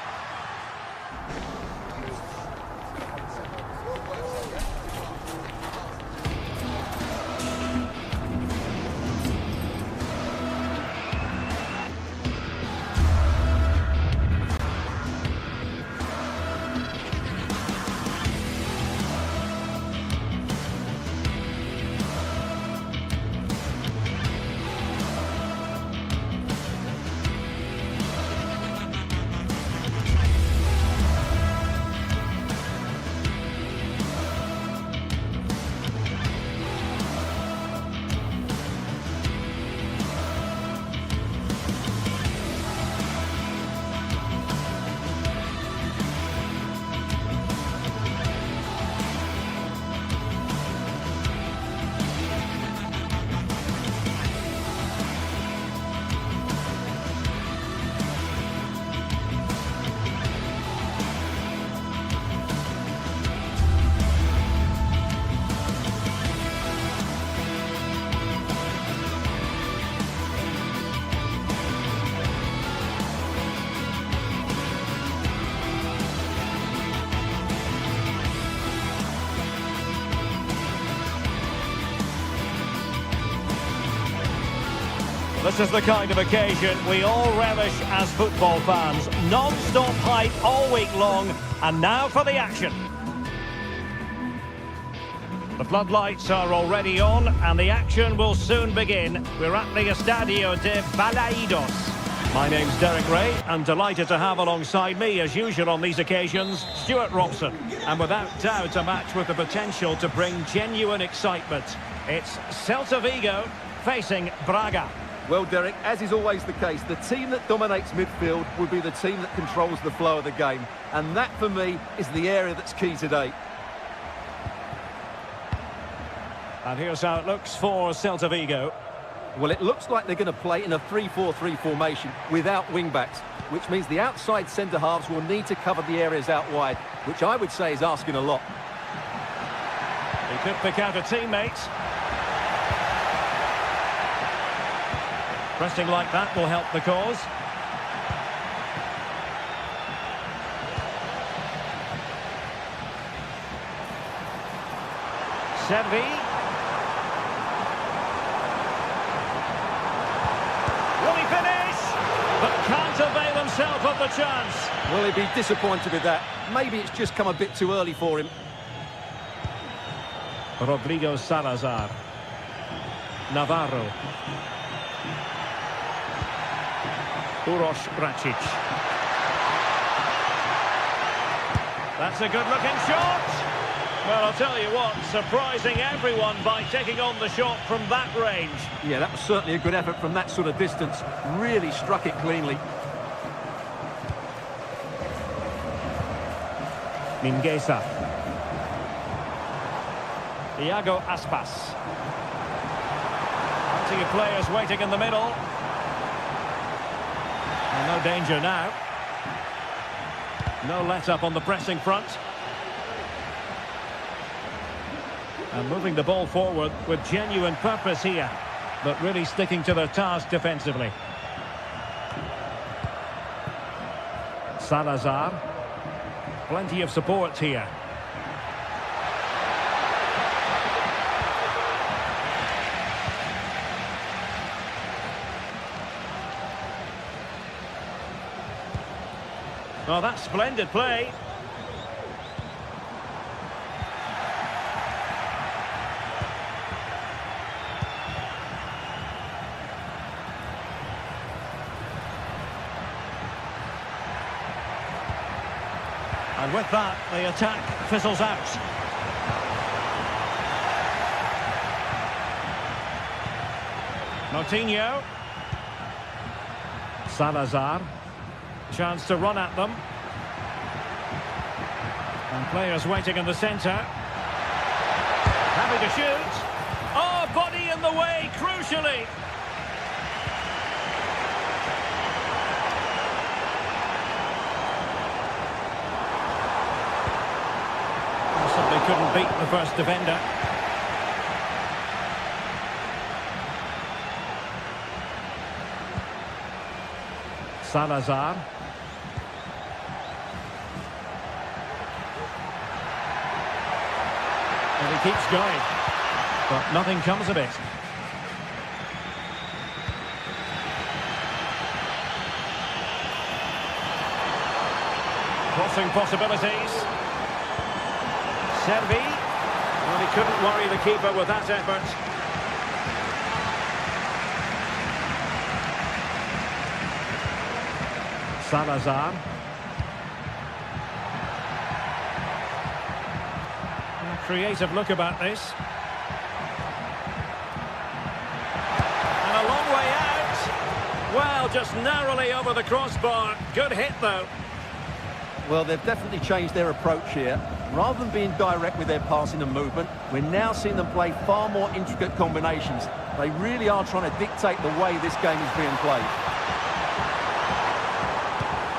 This is the kind of occasion we all relish as football fans. Non-stop hype all week long, and now for the action. The floodlights are already on, and the action will soon begin. We're at the Estadio de Balaidos. My name's Derek Ray, and delighted to have alongside me, as usual on these occasions, Stuart Robson. And without doubt, a match with the potential to bring genuine excitement. It's Celta Vigo facing Braga. Well, Derek, as is always the case, the team that dominates midfield will be the team that controls the flow of the game. And that, for me, is the area that's key today. And here's how it looks for Celta Vigo. Well, it looks like they're going to play in a 3-4-3 formation without wing-backs, which means the outside centre-halves will need to cover the areas out wide, which I would say is asking a lot. He could pick out a teammate. Pressing like that will help the cause. Servi. Will he finish? But can't avail himself of the chance. Will he be disappointed with that? Maybe it's just come a bit too early for him. Rodrigo Salazar. Navarro. Uroš Račić. That's a good-looking shot. Well, I'll tell you what, surprising everyone by taking on the shot from that range. Yeah, that was certainly a good effort from that sort of distance. Really struck it cleanly. Mingueza. Iago Aspas. Plenty of players waiting in the middle. And no danger now. No let-up on the pressing front. And moving the ball forward with genuine purpose here, but really sticking to their task defensively. Salazar. Plenty of support here. Oh, that's splendid play. And with that, the attack fizzles out. Moutinho. Salazar. Chance to run at them. And players waiting in the centre. Happy to shoot. Oh, body in the way, crucially. Simply couldn't beat the first defender. Salazar. And he keeps going, but nothing comes of it. Crossing possibilities. Servi. Well, he couldn't worry the keeper with that effort. Salazar. Creative look about this. And a long way out. Well, just narrowly over the crossbar. Good hit, though. Well, they've definitely changed their approach here. Rather than being direct with their passing and movement, we're now seeing them play far more intricate combinations. They really are trying to dictate the way this game is being played.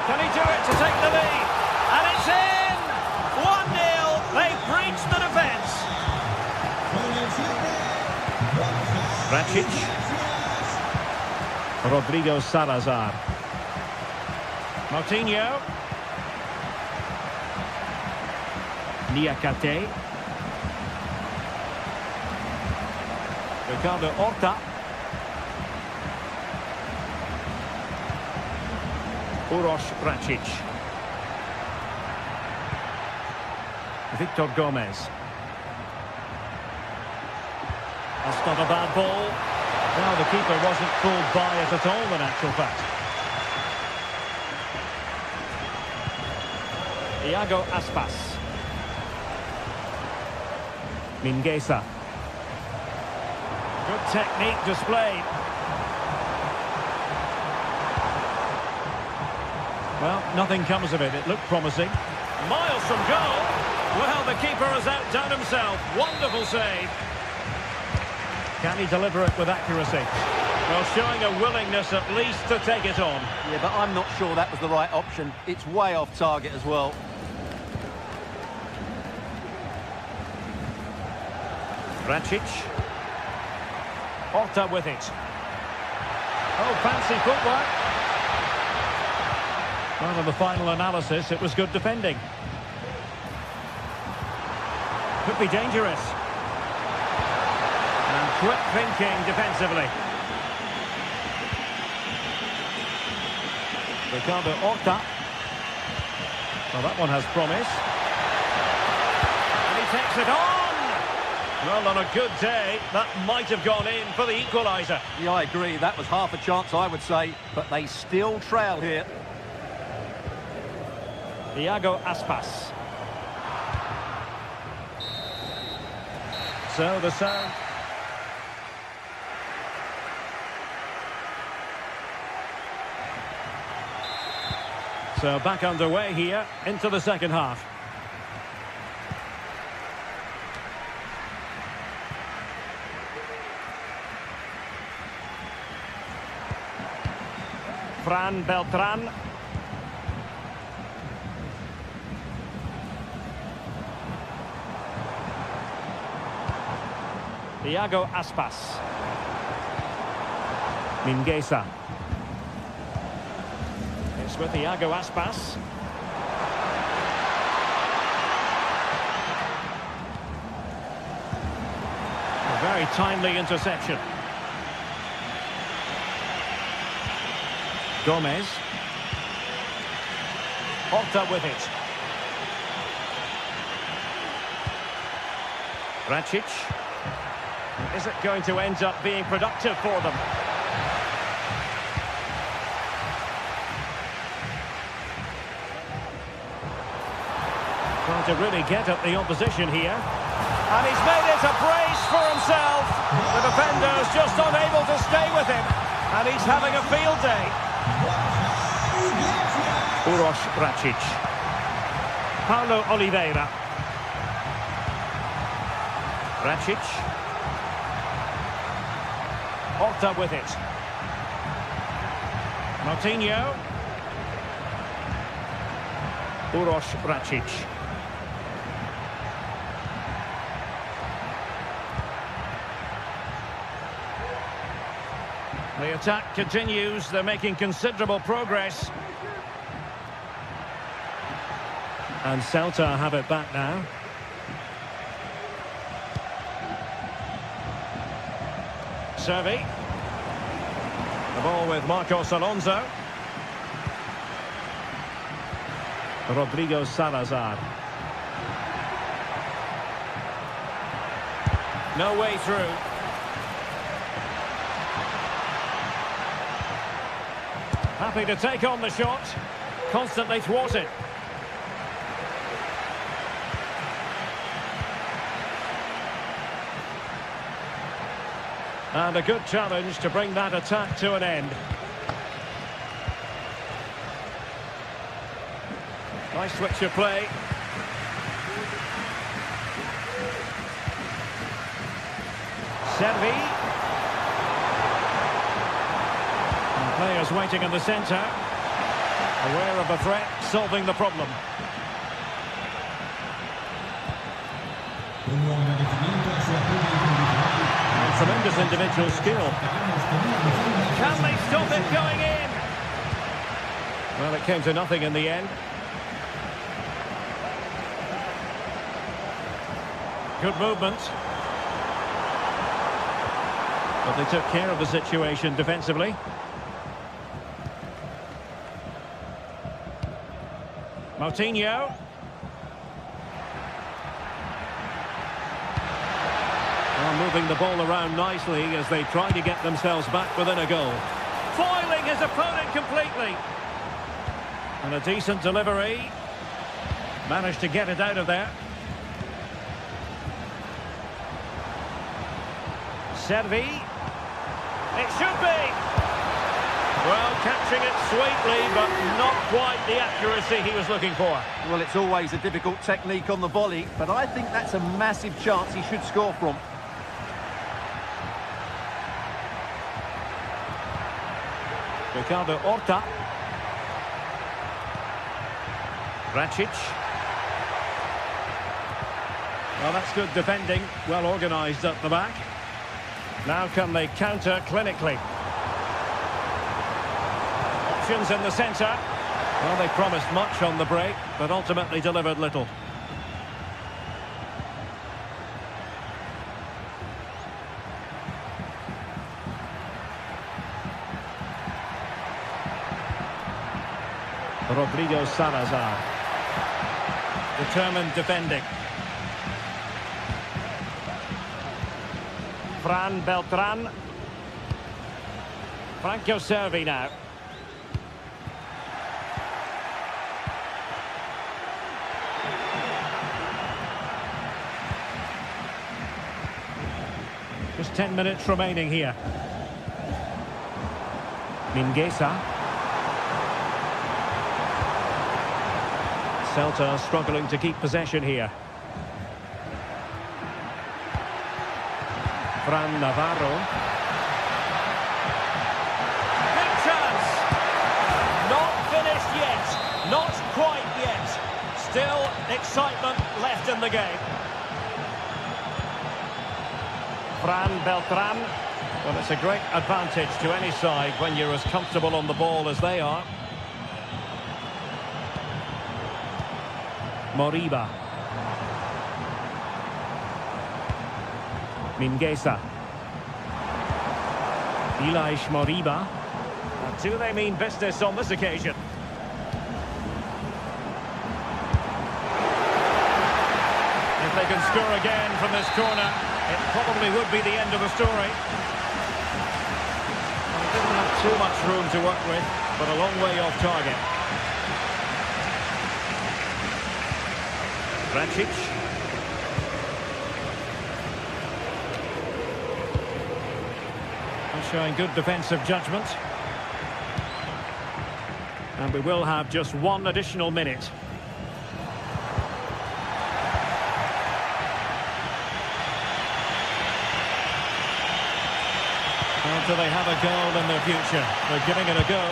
Can he do it to take the lead? And it's in! 1-0. They've breached the defence. Račić. Rodrigo Salazar. Moutinho. Niakate. Ricardo Horta. Uroš Račić. Victor Gomez. That's not a bad ball. Well, the keeper wasn't fooled by it at all, in actual fact. Iago Aspas. Mingueza. Good technique displayed. Well, nothing comes of it. It looked promising. Miles from goal. Well, the keeper has outdone himself. Wonderful save. Can he deliver it with accuracy? Well, showing a willingness at least to take it on. Yeah, but I'm not sure that was the right option. It's way off target as well. Racic. Horta with it. Oh, fancy footwork. Well, in the final analysis, it was good defending. Could be dangerous. And quick thinking defensively. Ricardo Horta. Well, that one has promise. And he takes it on. Well, on a good day, that might have gone in for the equaliser. Yeah, I agree. That was half a chance, I would say. But they still trail here. Iago Aspas. So the sound. So back underway here into the second half. Fran Beltran. Iago Aspas. Mingueza. It's with Iago Aspas. A very timely interception. Gomez. Horta with it. Racic. Is it going to end up being productive for them? Trying to really get at the opposition here. And he's made it a brace for himself. The defender's just unable to stay with him. And he's having a field day. Uros Racic. Paulo Oliveira. Racic. Horta with it. Moutinho. Uros Racic. The attack continues. They're making considerable progress. And Celta have it back now. Servi. The ball with Marcos Alonso. Rodrigo Salazar. No way through. Happy to take on the shot. Constantly thwarted. And a good challenge to bring that attack to an end. Nice switch of play. Servi. And players waiting in the centre. Aware of the threat, solving the problem. Tremendous individual skill. Can they stop it going in? Well, it came to nothing in the end. Good movement. But they took care of the situation defensively. Moutinho. Moving the ball around nicely as they try to get themselves back within a goal. Foiling his opponent completely. And a decent delivery. Managed to get it out of there. Servi. It should be. Well, catching it sweetly, but not quite the accuracy he was looking for. Well, it's always a difficult technique on the volley, but I think that's a massive chance he should score from. Ricardo Horta. Racic. Well, that's good defending. Well organised at the back. Now can they counter clinically? Options in the centre. Well, they promised much on the break, but ultimately delivered little. Rodrigo Salazar. Determined defending. Fran Beltran. Franco Servi now. Just 10 minutes remaining here. Mingueza. Celta struggling to keep possession here. Fran Navarro. Big chance! Not finished yet. Not quite yet. Still excitement left in the game. Fran Beltran. Well, it's a great advantage to any side when you're as comfortable on the ball as they are. Moriba. Mingueza. Elish Moriba. And do they mean business on this occasion? If they can score again from this corner, it probably would be the end of the story. Well, they didn't have too much room to work with, but a long way off target. Racic. Showing good defensive judgment. And we will have just one additional minute. Or do they have a goal in their future? They're giving it a go.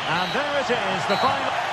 And there it is, the final.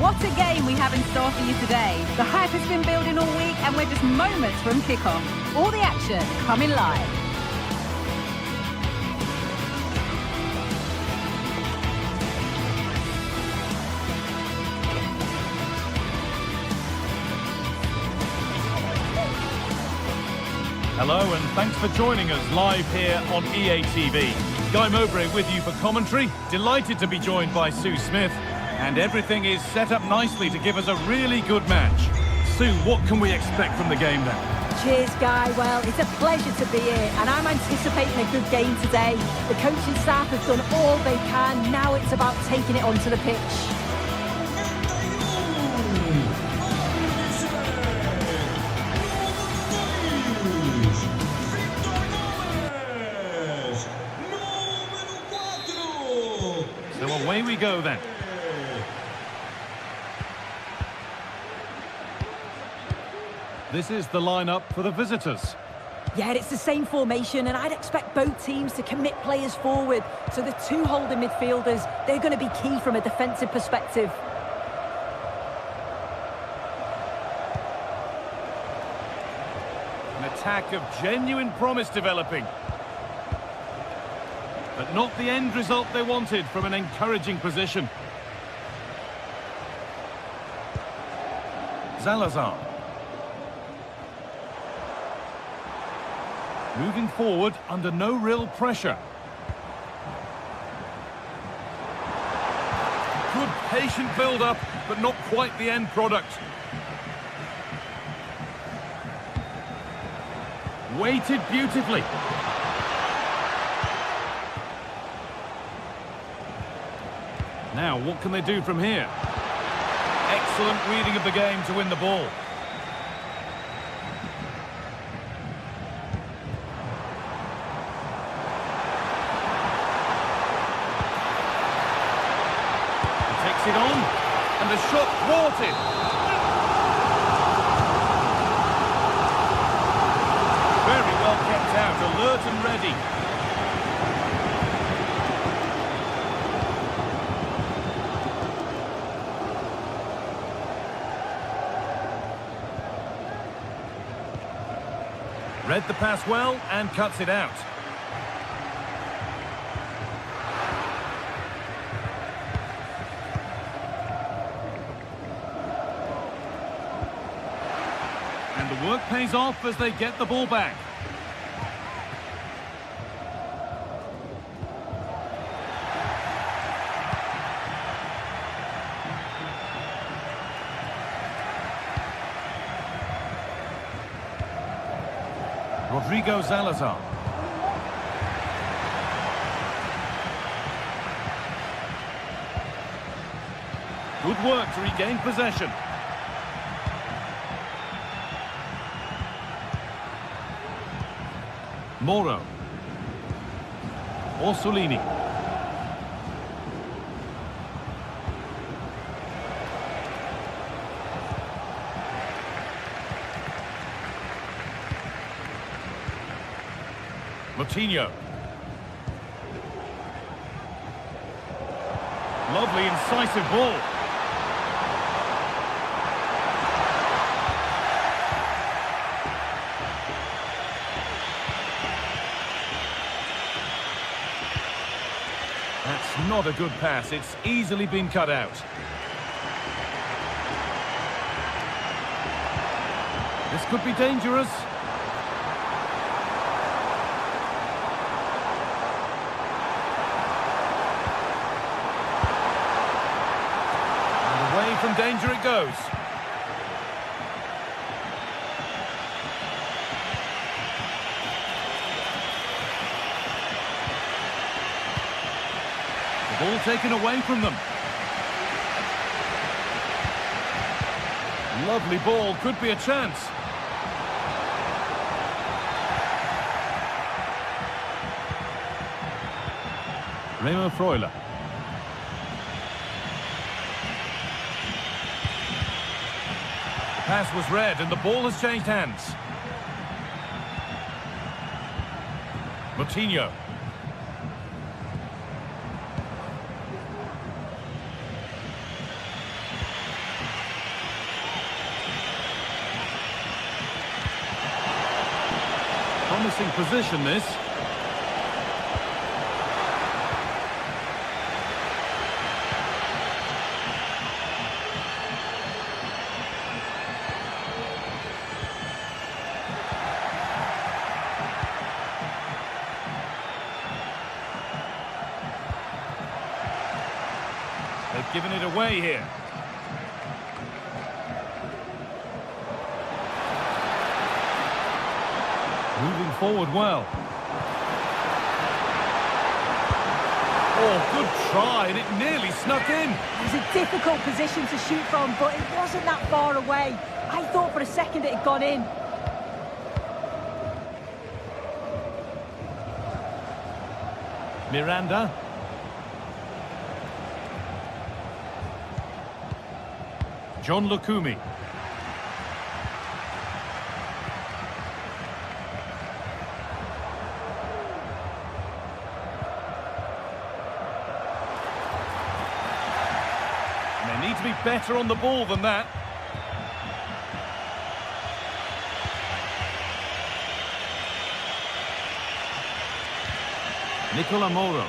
What a game we have in store for you today. The hype has been building all week and we're just moments from kickoff. All the action coming live. Hello and thanks for joining us live here on EA TV. Guy Mowbray with you for commentary. Delighted to be joined by Sue Smith. And everything is set up nicely to give us a really good match. Sue, what can we expect from the game then? Cheers, Guy. Well, it's a pleasure to be here, and I'm anticipating a good game today. The coaching staff have done all they can. Now it's about taking it onto the pitch. So away we go then. This is the lineup for the visitors. Yeah, it's the same formation, and I'd expect both teams to commit players forward. So the two holding midfielders, they're going to be key from a defensive perspective. An attack of genuine promise developing. But not the end result they wanted from an encouraging position. Salazar. Moving forward under no real pressure. Good patient build-up, but not quite the end product. Weighted beautifully. Now, what can they do from here? Excellent reading of the game to win the ball. He takes it on, and the shot thwarted. Very well kept out, alert and ready. Read the pass well and cuts it out. And the work pays off as they get the ball back. Rodrigo Salazar. Good work to regain possession. Moro. Orsolini. Coutinho. Lovely, incisive ball. That's not a good pass. It's easily been cut out. This could be dangerous. From danger it goes. The ball taken away from them. Lovely ball, could be a chance. Remo Freuler. Pass was read and the ball has changed hands. Coutinho. Promising position this. They've given it away here. Moving forward well. Oh, good try, and it nearly snuck in. It was a difficult position to shoot from, but it wasn't that far away. I thought for a second it had gone in. Miranda. John Lukumi. need to be better on the ball than that. Nicola Moro.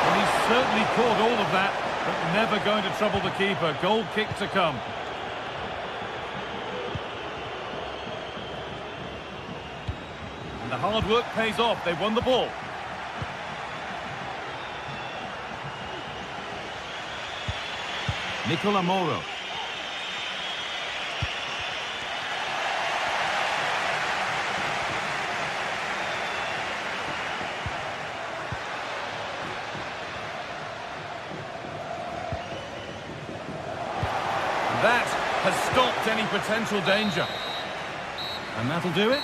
Well, he's certainly caught all of that, but never going to trouble the keeper. Goal kick to come. And the hard work pays off. They won the ball. Nicola Moro. That has stopped any potential danger. And that'll do it.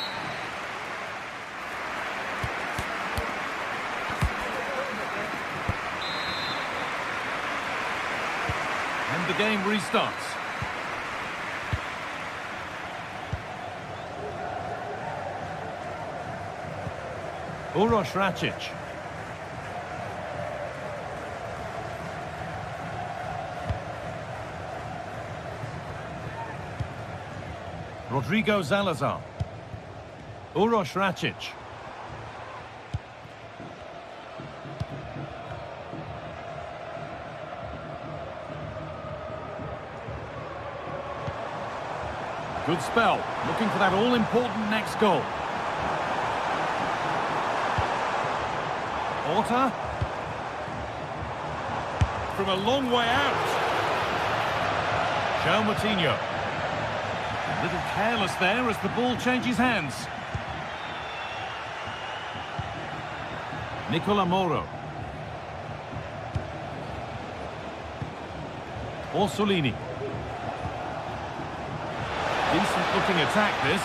And the game restarts. Uroš Račić. Rodrigo Zalazar. Uroš Račić. Good spell. Looking for that all-important next goal. Orta. From a long way out. João Moutinho. A little careless there as the ball changes hands. Nicola Moro. Orsolini. Decent looking attack this.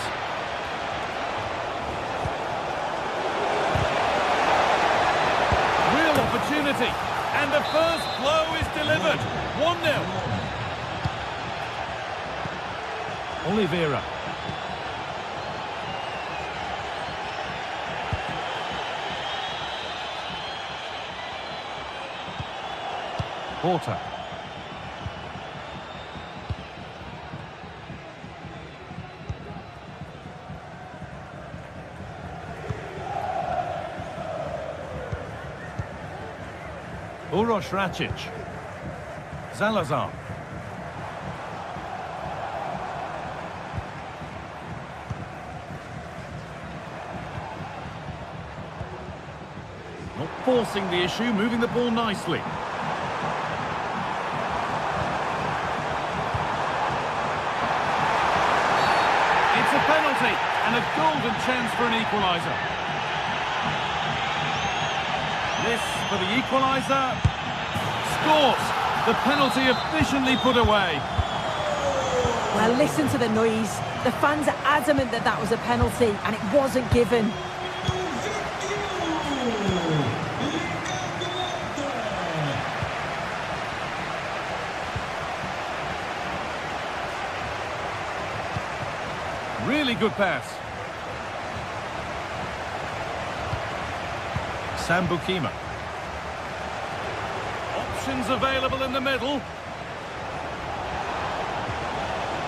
Real opportunity. And the first blow is delivered. 1-0. Oliveira. Porter. Uroš Račić. Zalazar. Not forcing the issue, moving the ball nicely. It's a penalty and a golden chance for an equaliser. This for the equaliser. Scores! The penalty efficiently put away. Well, listen to the noise. The fans are adamant that that was a penalty, and it wasn't given. Really good pass. Sambukima. Options available in the middle.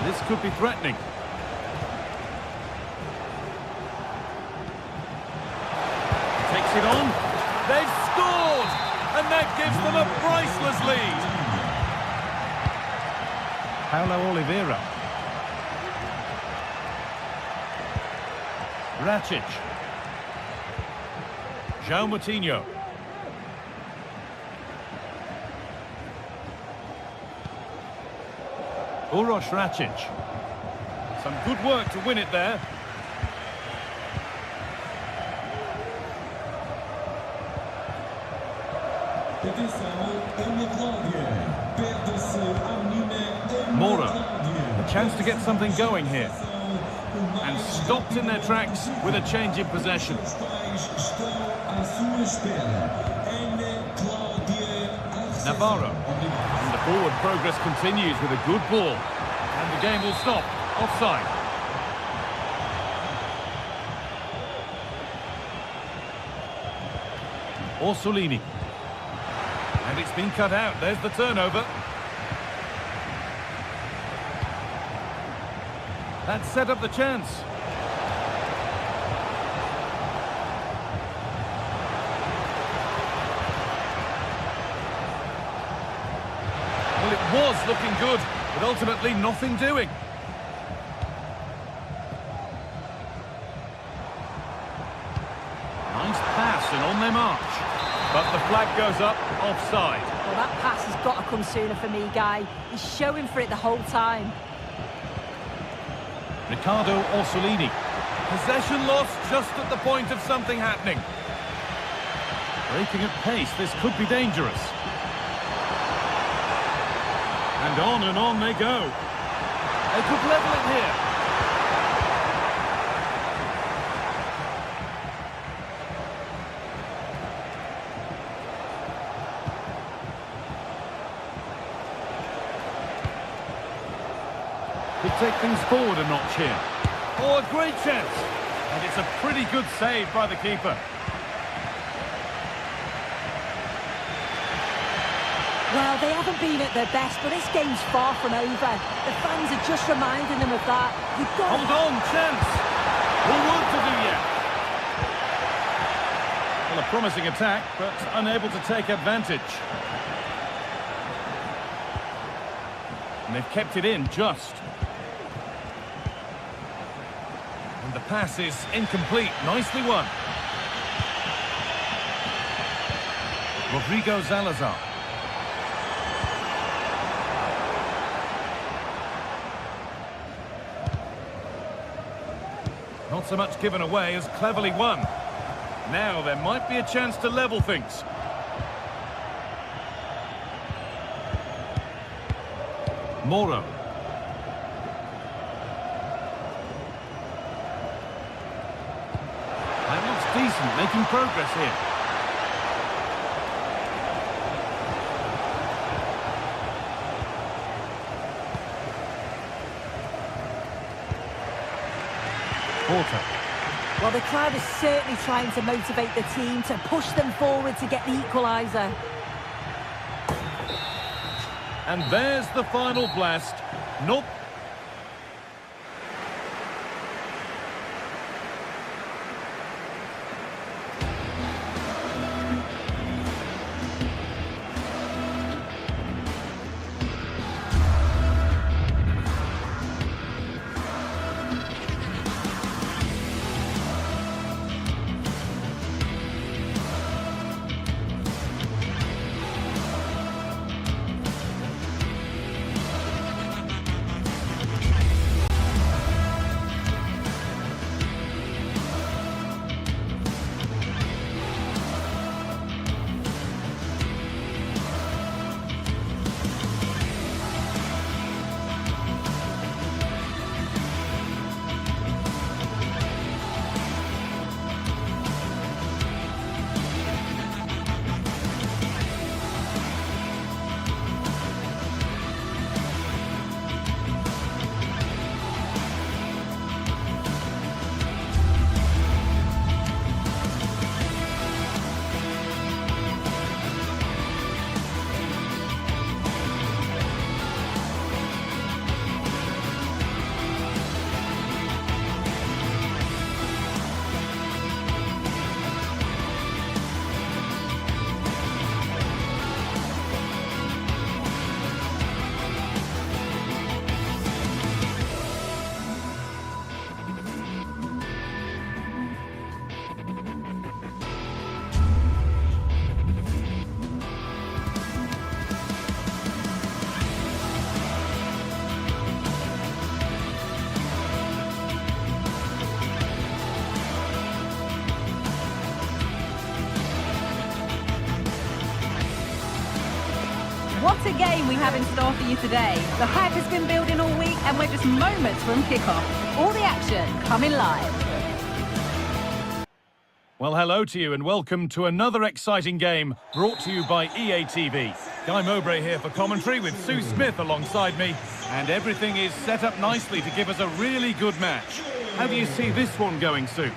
This could be threatening. Takes it on. They've scored! And that gives them a priceless lead. Paulo Oliveira. Račić. João Moutinho. Uroš Račić. Some good work to win it there. Moro. A chance to get something going here. And stopped in their tracks with a change in possession. Navarro. And the forward progress continues with a good ball. And the game will stop. Offside. Orsolini. And it's been cut out. There's the turnover. That set up the chance. Well, it was looking good, but ultimately nothing doing. Nice pass and on their march. But the flag goes up, offside. Well, that pass has got to come sooner for me, Guy. He's showing for it the whole time. Ricardo Orsolini. Possession lost just at the point of something happening. Breaking at pace, this could be dangerous. And on they go. They could level it here. Could take things forward a notch here. Oh, a great chance. And it's a pretty good save by the keeper. Well, they haven't been at their best, but this game's far from over. The fans are just reminding them of that. You've got Hold on, chance. More work to do yet. Well, a promising attack, but unable to take advantage. And they've kept it in just. And the pass is incomplete. Nicely won. Rodrigo Salazar. Not so much given away as cleverly won. Now there might be a chance to level things. Moro. That looks decent, making progress here. Porter. Well, the crowd is certainly trying to motivate the team to push them forward to get the equaliser. And there's the final blast. Nope. What a game we have in store for you today. The hype has been building all week and we're just moments from kickoff. All the action coming live. Well, hello to you and welcome to another exciting game brought to you by EA TV. Guy Mowbray here for commentary with Sue Smith alongside me, and everything is set up nicely to give us a really good match. How do you see this one going, Sue?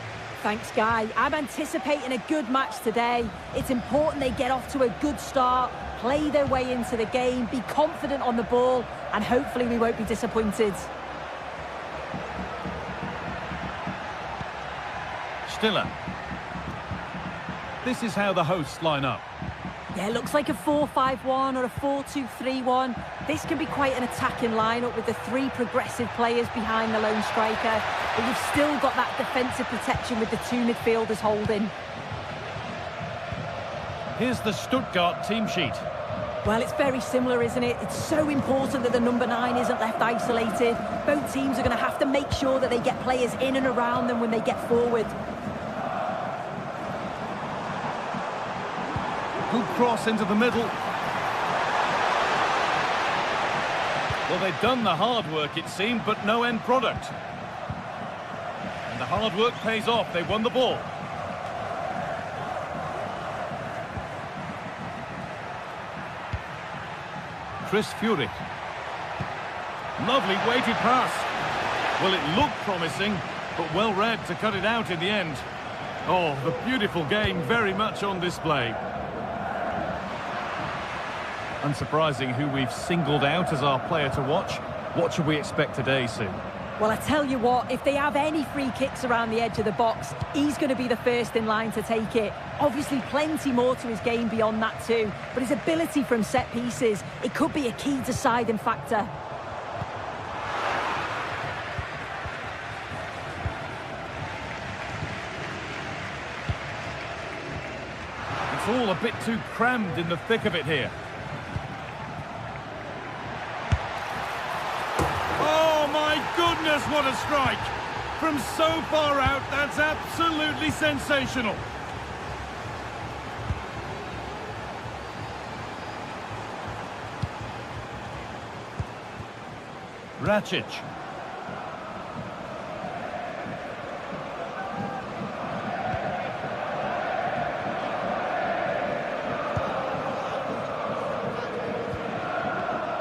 Thanks, Guy. I'm anticipating a good match today. It's important they get off to a good start, play their way into the game, be confident on the ball, and hopefully we won't be disappointed. Stiller. This is how the hosts line up. Yeah, it looks like a 4-5-1 or a 4-2-3-1. This can be quite an attacking lineup with the three progressive players behind the lone striker. But you've still got that defensive protection with the two midfielders holding. Here's the Stuttgart team sheet. Well, it's very similar, isn't it? It's so important that the number 9 isn't left isolated. Both teams are going to have to make sure that they get players in and around them when they get forward. Good cross into the middle. Well, they've done the hard work, it seemed, but no end product. And the hard work pays off. They won the ball. Chris Furyk. Lovely weighted pass. Well, it looked promising, but well read to cut it out in the end. Oh, the beautiful game very much on display. Unsurprising who we've singled out as our player to watch. What should we expect today, Sue? Well, I tell you what, if they have any free kicks around the edge of the box, he's going to be the first in line to take it. Obviously, plenty more to his game beyond that too, but his ability from set pieces, it could be a key deciding factor. It's all a bit too crammed in the thick of it here. Goodness, what a strike! From so far out, that's absolutely sensational. Racic.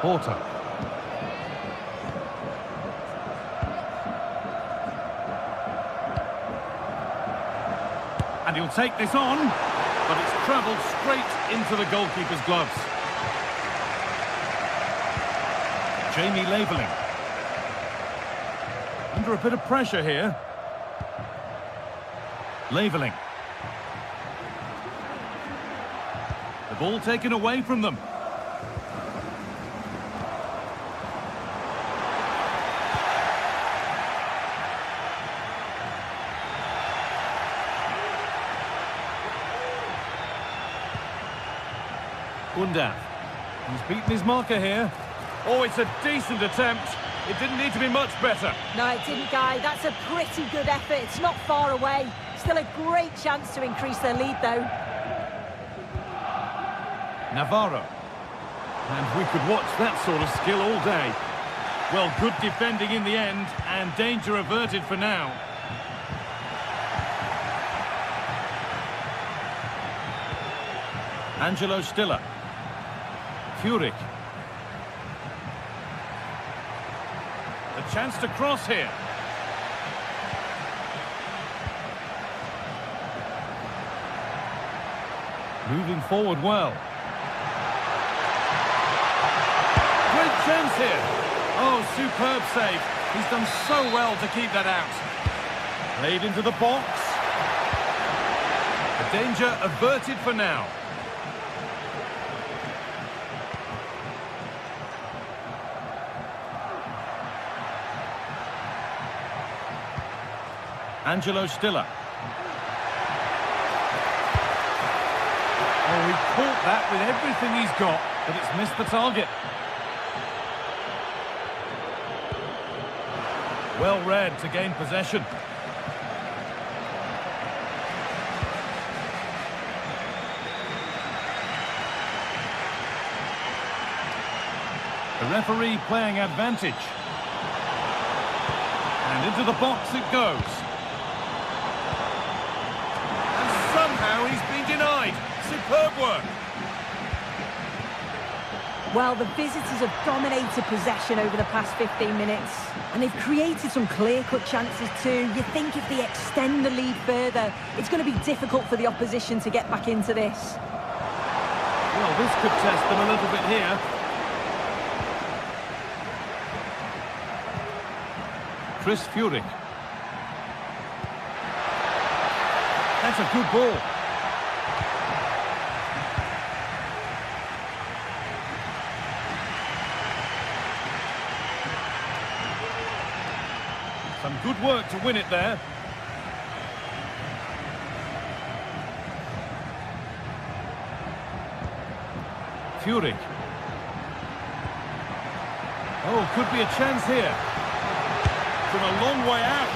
Porter. And he'll take this on, but it's travelled straight into the goalkeeper's gloves. Jamie Labeling. Under a bit of pressure here. Labeling. The ball taken away from them. Buildup. He's beaten his marker here. Oh, it's a decent attempt. It didn't need to be much better. No, it didn't, Guy. That's a pretty good effort. It's not far away. Still a great chance to increase their lead, though. Navarro. And we could watch that sort of skill all day. Well, good defending in the end, and danger averted for now. Angelo Stiller. Furyk. A chance to cross here. Moving forward well. Great chance here. Oh, superb save. He's done so well to keep that out. Played into the box. The danger averted for now. Angelo Stiller. Oh, he caught that with everything he's got, but it's missed the target. Well read to gain possession. The referee playing advantage. And into the box it goes. He's been denied. Superb work. Well, the visitors have dominated possession over the past 15 minutes, and they've created some clear-cut chances too. You think if they extend the lead further, it's going to be difficult for the opposition to get back into this. Well, this could test them a little bit here. Chris Furyk. That's a good ball. Some good work to win it there. Furyk. Oh, could be a chance here. From a long way out.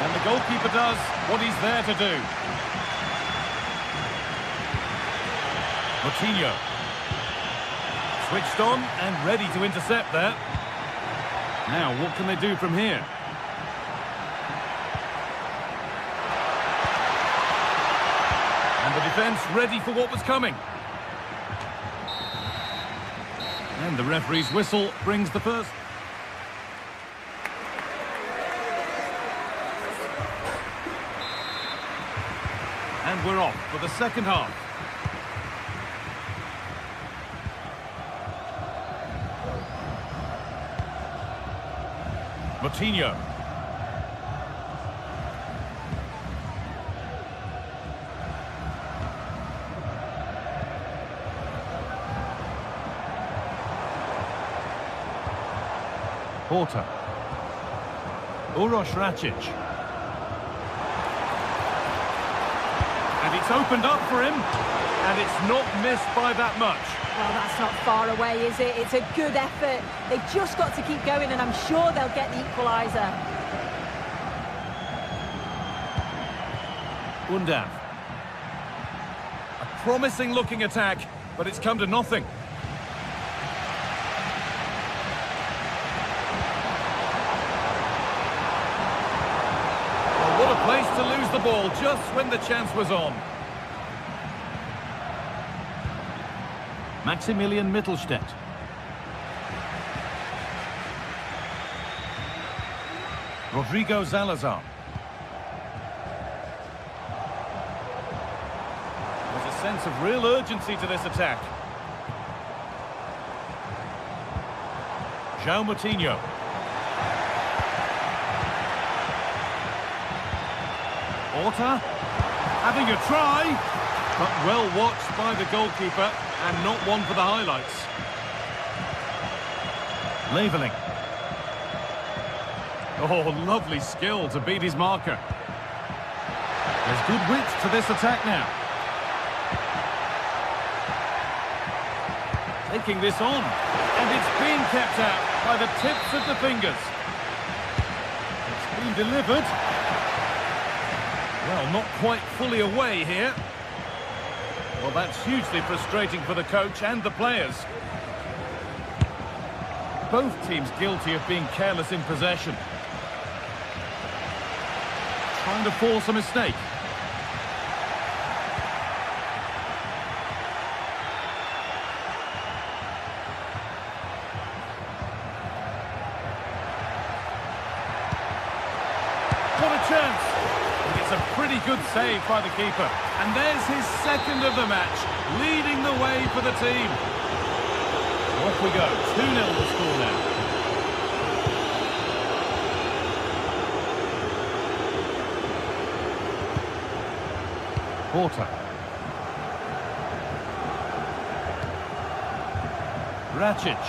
And the goalkeeper does what he's there to do. Coutinho. Switched on and ready to intercept there. Now, what can they do from here? And the defence ready for what was coming. And the referee's whistle brings the first. And we're off for the second half. Coutinho. Porter. Uroš Račić. And it's opened up for him. And it's not missed by that much. Well, that's not far away, is it? It's a good effort. They've just got to keep going, and I'm sure they'll get the equaliser. Buildup. A promising-looking attack, but it's come to nothing. Well, what a place to lose the ball just when the chance was on. Maximilian Mittelstädt. Rodrigo Salazar. There's a sense of real urgency to this attack. João Moutinho. Porter. Having a try, but well watched by the goalkeeper. And not one for the highlights. Leveling. Oh, lovely skill to beat his marker. There's good width to this attack now. Taking this on. And it's being kept out by the tips of the fingers. It's been delivered. Well, not quite fully away here. Well, that's hugely frustrating for the coach and the players. Both teams guilty of being careless in possession. Trying to force a mistake. What a chance! It's a pretty good save by the keeper. And there's his second of the match, leading the way for the team. Off we go, 2-0 the score now. Porter. Račić.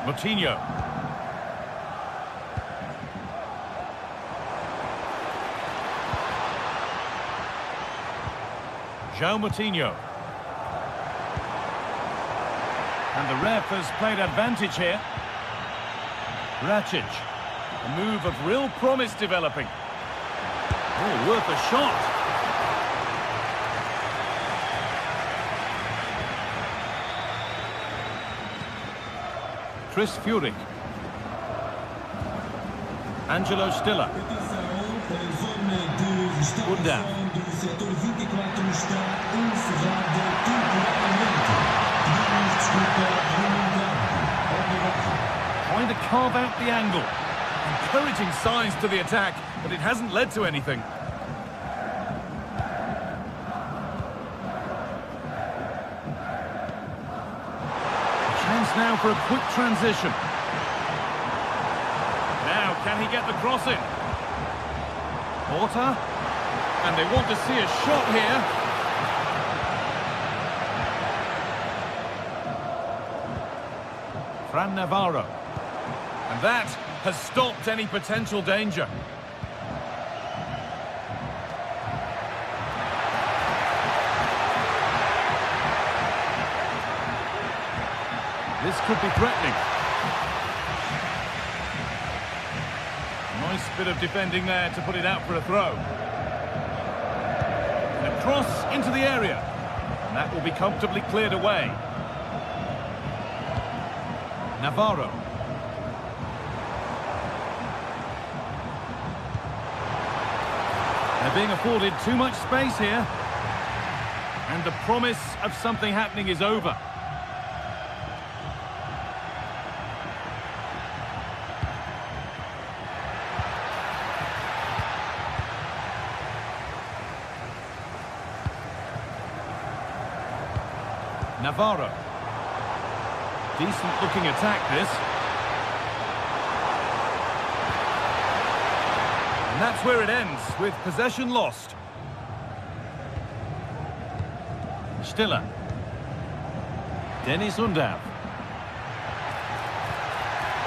Moutinho. João Moutinho. And the ref has played advantage here. Račić. A move of real promise developing. Oh, worth a shot. Chris Furyk. Angelo Stiller. Buildup. Trying to carve out the angle. Encouraging signs to the attack, but it hasn't led to anything. Chance now for a quick transition. Now, can he get the cross in? Porter. And they want to see a shot here. Fran Navarro. And that has stopped any potential danger. This could be threatening. Nice bit of defending there to put it out for a throw. And a cross into the area. And that will be comfortably cleared away. Navarro. They're being afforded too much space here. And the promise of something happening is over. Navarro. Decent looking attack this. And that's where it ends, with possession lost. Stiller. Dennis Undav.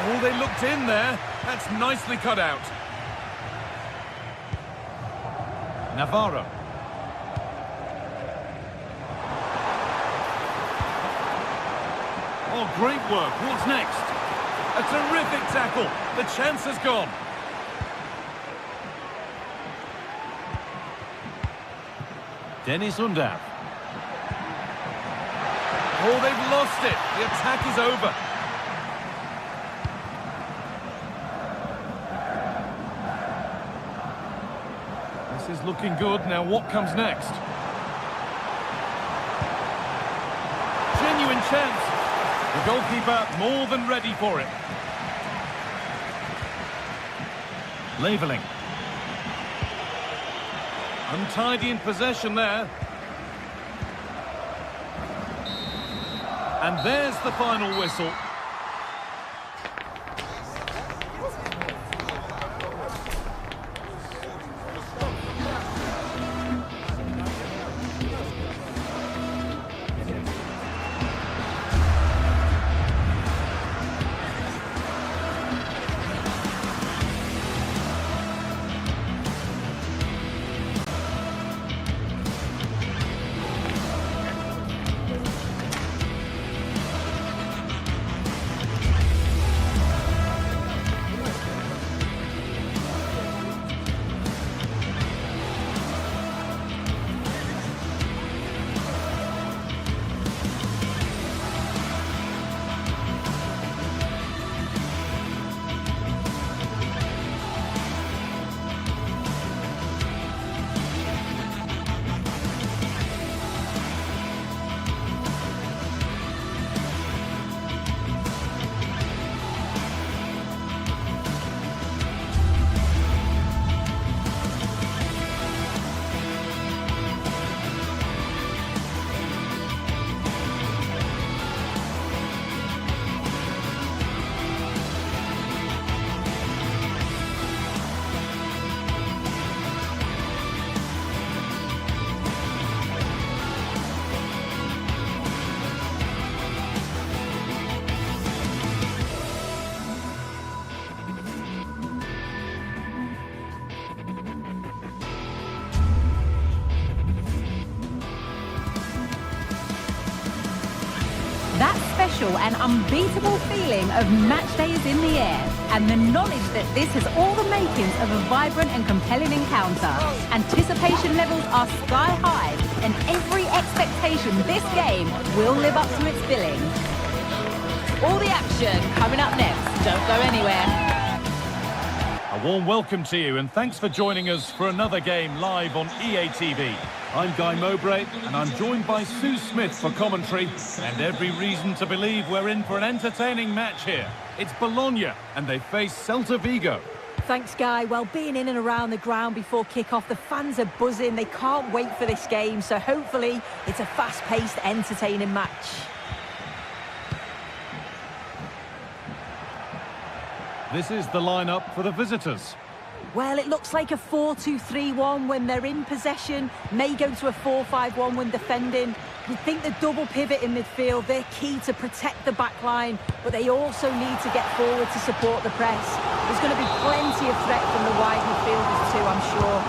Oh, they looked in there. That's nicely cut out. Navarro. Oh, great work. What's next? A terrific tackle. The chance has gone. Dennis Undav. Oh, they've lost it. The attack is over. This is looking good. Now what comes next? Genuine chance. The goalkeeper more than ready for it. Leveling. Untidy in possession there. And there's the final whistle. That special and unbeatable feeling of match day is in the air, and the knowledge that this has all the makings of a vibrant and compelling encounter. Anticipation levels are sky high, and every expectation this game will live up to its billing. All the action coming up next. Don't go anywhere. A warm welcome to you, and thanks for joining us for another game live on EA TV. I'm Guy Mowbray, and I'm joined by Sue Smith for commentary, and every reason to believe we're in for an entertaining match here. It's Bologna, and they face Celta Vigo. Thanks, Guy. Well, being in and around the ground before kick-off, the fans are buzzing. They can't wait for this game, so hopefully it's a fast-paced, entertaining match. This is the lineup for the visitors. Well, it looks like a 4-2-3-1 when they're in possession, may go to a 4-5-1 when defending. You think the double pivot in midfield, they're key to protect the back line, but they also need to get forward to support the press. There's going to be plenty of threat from the wide midfielders too, I'm sure.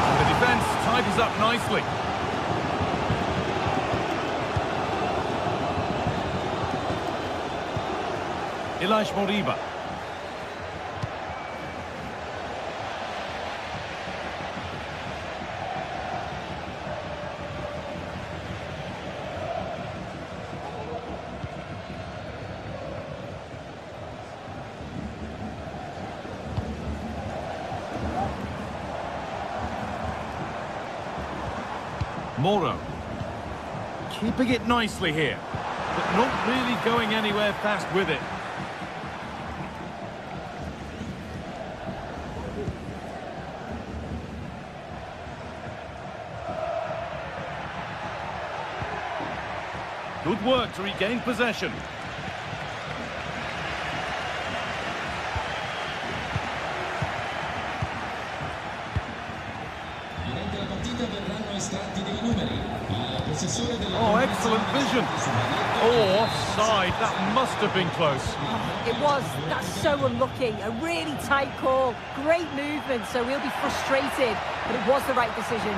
And the defence tidies up nicely. Ilaix Moriba. Moro. Keeping it nicely here, but not really going anywhere fast with it. Good work to regain possession. Durante la partita verranno estratti dei numeri. Il possessore della Oh, excellent vision. Oh, offside. That must have been close. It was. That's so unlucky. A really tight call. Great movement, so we'll be frustrated, but it was the right decision.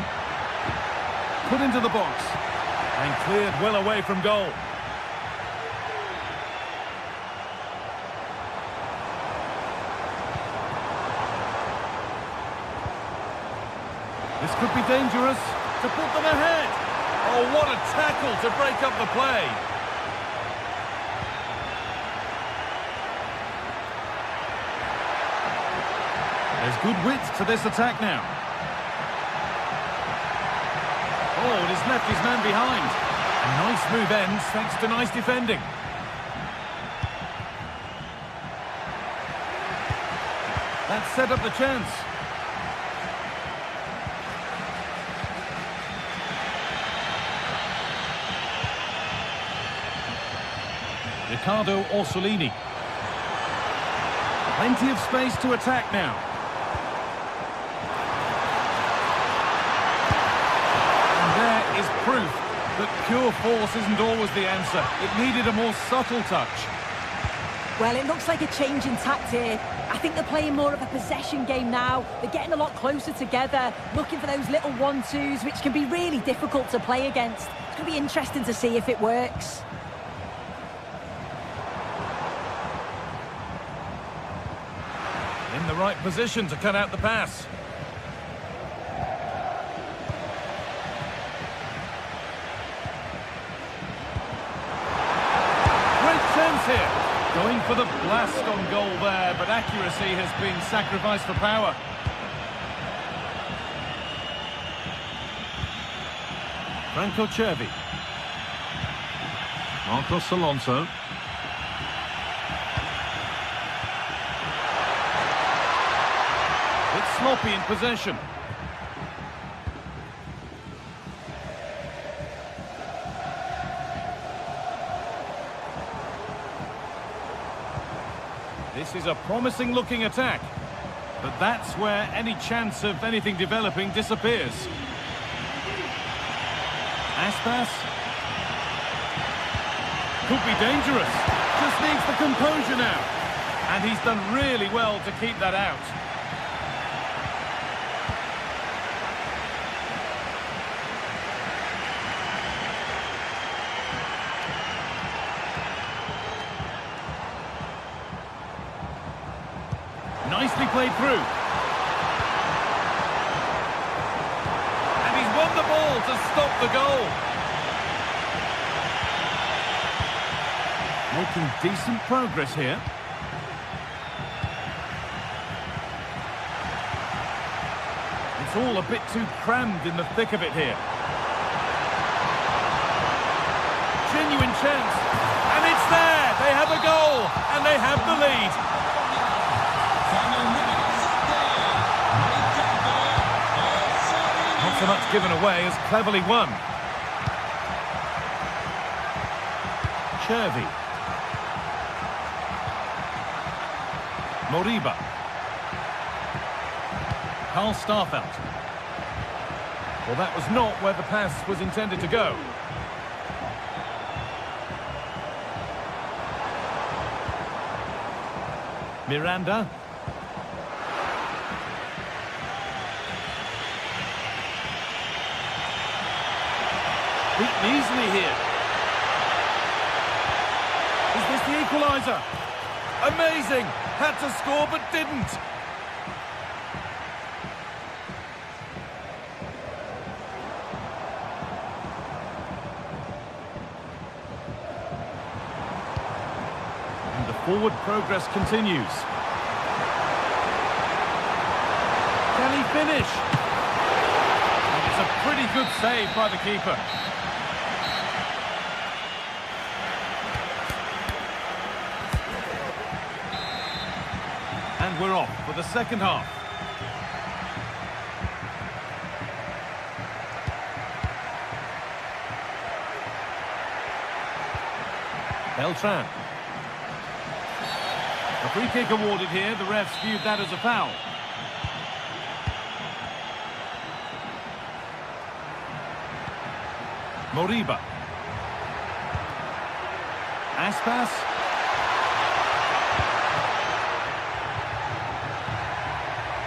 Put into the box. And cleared well away from goal. This could be dangerous to put them ahead. Oh, what a tackle to break up the play. There's good width to this attack now. Oh, and he's left his man behind. A nice move ends thanks to nice defending. That set up the chance. Riccardo Orsolini. Plenty of space to attack now. Is proof that pure force isn't always the answer. It needed a more subtle touch. Well, it looks like a change in tact here. I think they're playing more of a possession game now. They're getting a lot closer together, looking for those little 1-2s, which can be really difficult to play against. It's going to be interesting to see if it works. In the right position to cut out the pass. Here. Going for the blast on goal there, but accuracy has been sacrificed for power. Franco Cervi. Marcos Alonso. It's sloppy in possession. This is a promising-looking attack, but that's where any chance of anything developing disappears. Aspas. Could be dangerous. Just needs the composure now. And he's done really well to keep that out. Nicely played through. And he's won the ball to stop the goal. Making decent progress here. It's all a bit too crammed in the thick of it here. Genuine chance. And it's It's there! They have a goal, and they have the lead. Not so much given away as cleverly won. Chervi. Moriba. Karl Starfelt. Well, that was not where the pass was intended to go. Miranda. Beaten easily here. Is this the equaliser? Amazing! Had to score but didn't. And the forward progress continues. Can he finish? And it's a pretty good save by the keeper. And we're off for the second half. Beltran. A free kick awarded here. The refs viewed that as a foul. Moriba. Aspas.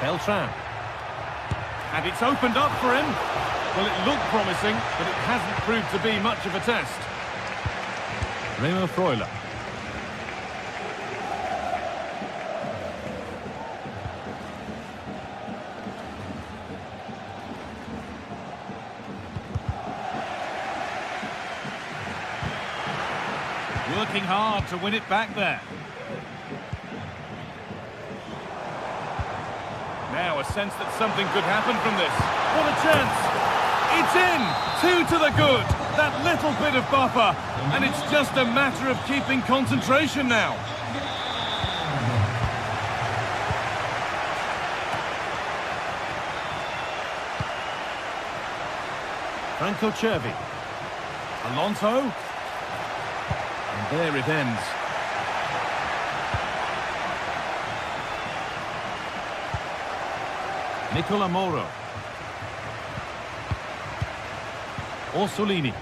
Beltran. And it's opened up for him. Well, it looked promising, but it hasn't proved to be much of a test. Remo Freuler. Working hard to win it back there. Now a sense that something could happen from this. What a chance! It's in! 2 to the good! That little bit of buffer. And it's just a matter of keeping concentration now. Franco Chervi. Alonso. And there it ends. Nicola Moro. Orsolini.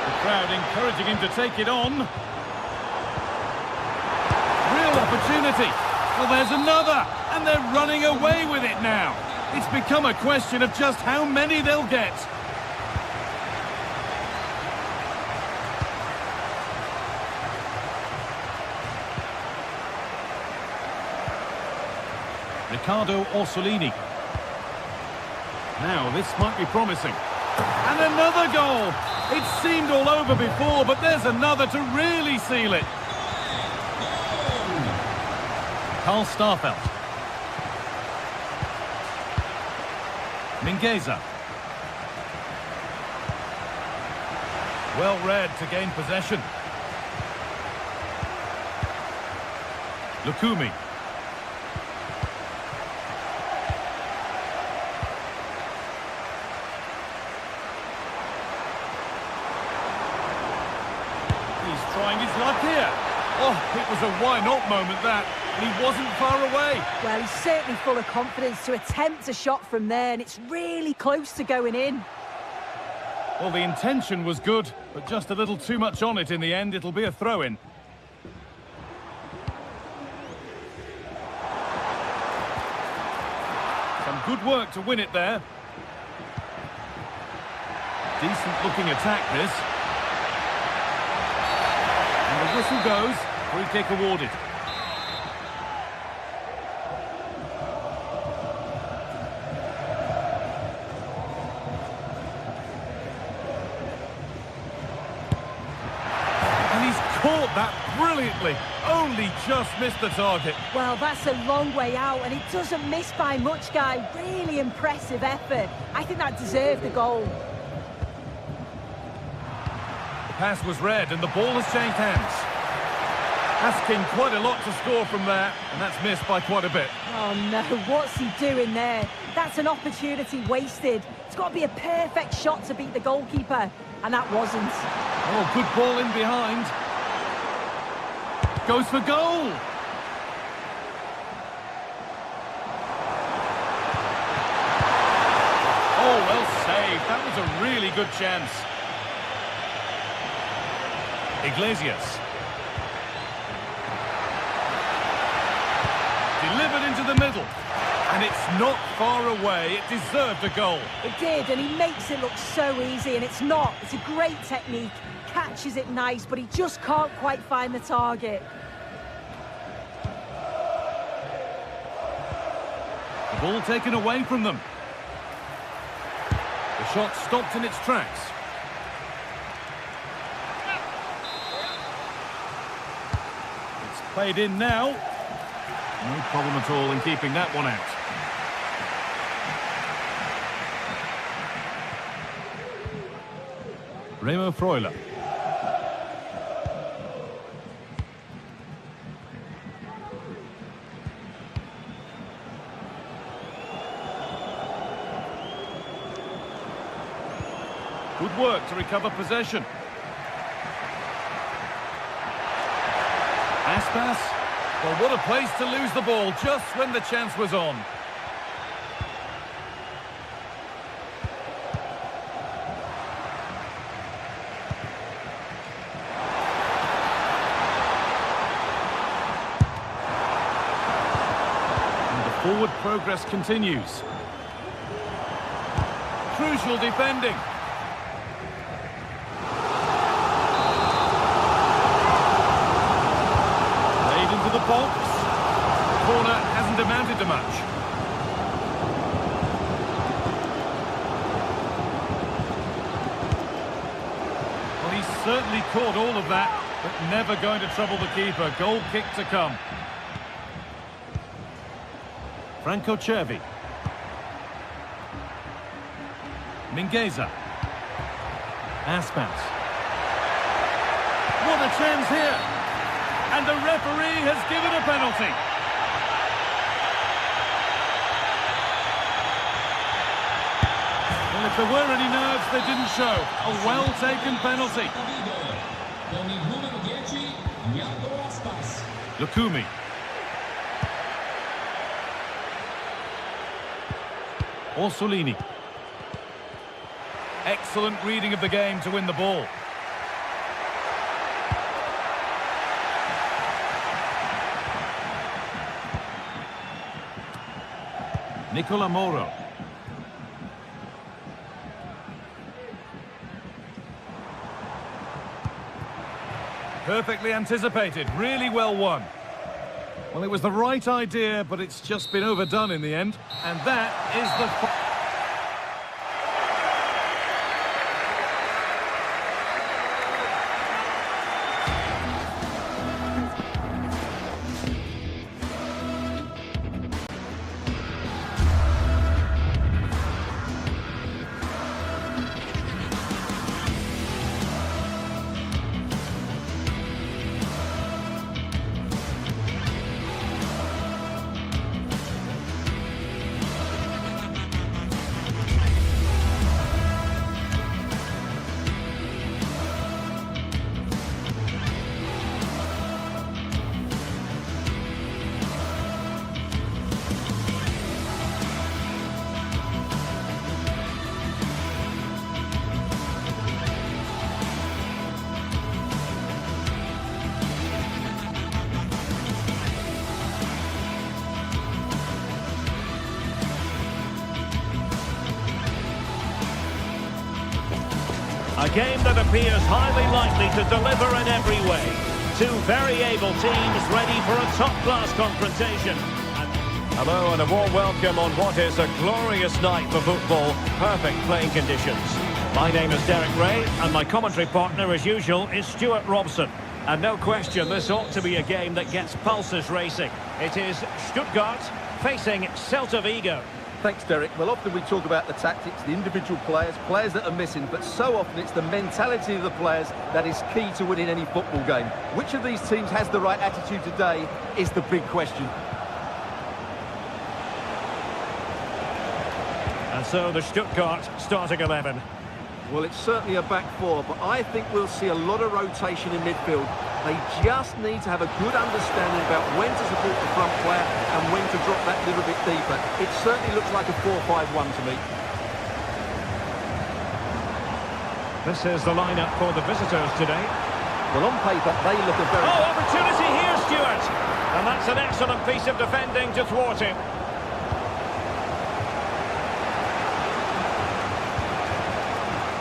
The crowd encouraging him to take it on. Real opportunity. Well, there's another, and they're running away with it now. It's become a question of just how many they'll get. Riccardo Orsolini. Now, this might be promising. And another goal! It seemed all over before, but there's another to really seal it. Karl Starfelt. Mingueza. Well read to gain possession. Lukumi. He's trying his luck here. Oh, it was a why-not moment, that. And he wasn't far away. Well, he's certainly full of confidence to attempt a shot from there, and it's really close to going in. Well, the intention was good, but just a little too much on it in the end. It'll be a throw-in. Some good work to win it there. Decent-looking attack, this. And the whistle goes. Free kick awarded. Caught caught that brilliantly. Only just missed the target. Well, that's a long way out, and it doesn't miss by much, Guy. Really impressive effort. I think that deserved the goal. The pass was read, and the ball has changed hands. Asking quite a lot to score from there, and that's missed by quite a bit. Oh, no, what's he doing there? That's an opportunity wasted. It's got to be a perfect shot to beat the goalkeeper, and that wasn't. Oh, good ball in behind. Goes for goal. Oh, well saved. That was a really good chance. Iglesias. Delivered into the middle. And it's not far away. It deserved a goal. It did, and he makes it look so easy, and it's not. It's a great technique. Catches it nice, but he just can't quite find the target. The ball taken away from them. The shot stopped in its tracks. It's played in now. No problem at all in keeping that one out. Remo Freuler. Good work to recover possession. Aspas. Well, what a place to lose the ball just when the chance was on. And the forward progress continues. Crucial defending. The box. Corner hasn't amounted to much. Well, he's certainly caught all of that, but never going to trouble the keeper. Goal kick to come. Franco Cervi. Mingueza. Aspas. What a chance here! And the referee has given a penalty. Well, if there were any nerves, they didn't show. A well-taken penalty. Lukumi. Orsolini. Excellent reading of the game to win the ball. Nicola Moro. Perfectly anticipated, really well won. Well, it was the right idea, but it's just been overdone in the end. And that is the... A game that appears highly likely to deliver in every way. Two very able teams ready for a top-class confrontation. Hello and a warm welcome on what is a glorious night for football. Perfect playing conditions. My name is Derek Ray and my commentary partner as usual is Stuart Robson. And no question, this ought to be a game that gets pulses racing. It is Stuttgart facing Celta Vigo. Thanks, Derek. Well, often we talk about the tactics, the individual players that are missing, but so often it's the mentality of the players that is key to winning any football game. Which of these teams has the right attitude today is the big question. And so the Stuttgart starting 11. Well, it's certainly a back four, but I think we'll see a lot of rotation in midfield. They just need to have a good understanding about when to support the front player and when to drop that little bit deeper. It certainly looks like a 4-5-1 to me. This is the lineup for the visitors today. Well, on paper, they look a very... Oh, opportunity here, Stuart! And that's an excellent piece of defending to thwart him.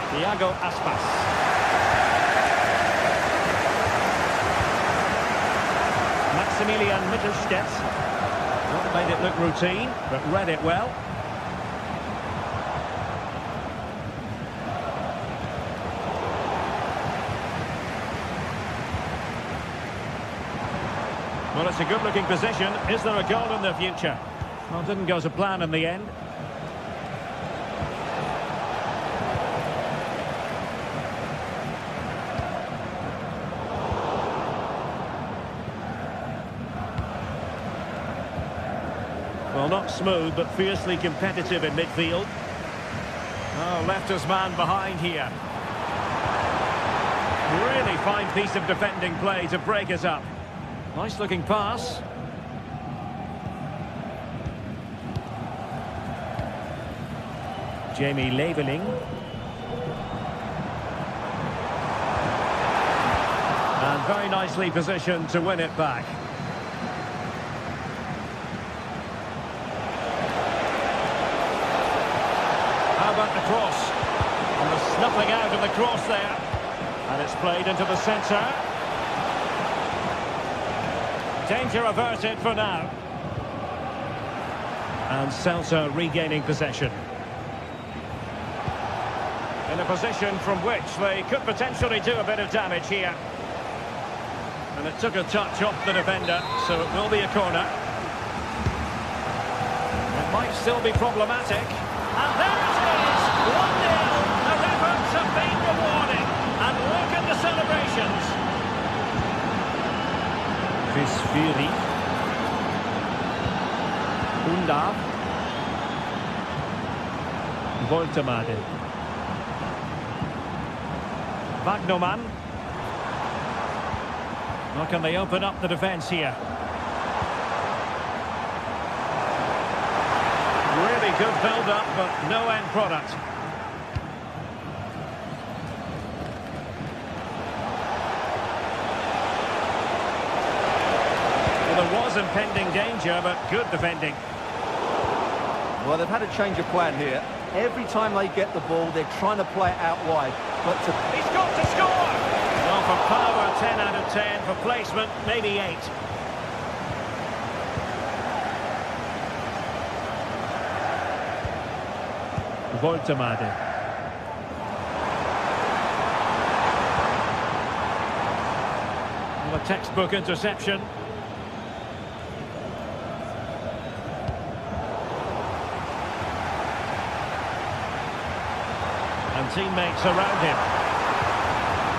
Thiago Aspas. Maximilian Mittelstädt. Not made it look routine, but read it well. Well, it's a good-looking position. Is there a goal in the future? Well, didn't go to plan in the end. Well, not smooth, but fiercely competitive in midfield. Oh, left his man behind here. Really fine piece of defending play to break it up. Nice looking pass. Jamie Leveling. And very nicely positioned to win it back. How about the cross? And the snuffing out of the cross there. And it's played into the centre. Danger averted for now. And Celta regaining possession. In a position from which they could potentially do a bit of damage here. And it took a touch off the defender, so it will be a corner. It might still be problematic. And there it is! 1-0! Their efforts have been rewarded. And look at the celebrations. Chris Fury. Undav. Voltemade. Wagnerman. How can they open up the defence here? Really good build-up, but no end product. There was impending danger, but good defending. Well, they've had a change of plan here. Every time they get the ball, they're trying to play it out wide. But he's got to score! Well, for power, 10 out of 10. For placement, maybe 8. Voltemade. Well, a textbook interception. And teammates around him.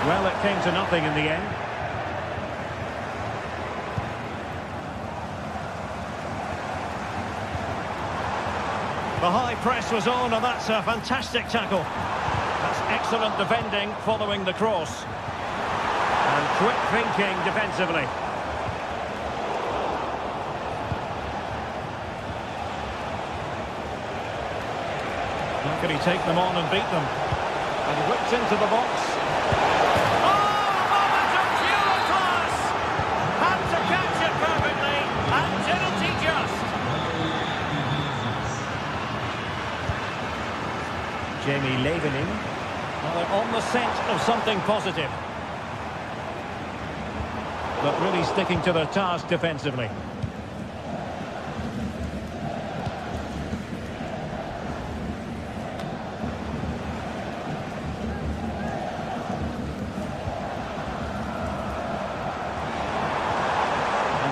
Well, it came to nothing in the end. The high press was on, and that's a fantastic tackle. That's excellent defending following the cross. And quick thinking defensively. How can he take them on and beat them? And whipped into the box. Oh, moment of pure class! Had to catch it perfectly, and didn't he just? Jamie Leveling. Well, they're on the scent of something positive. But really sticking to their task defensively.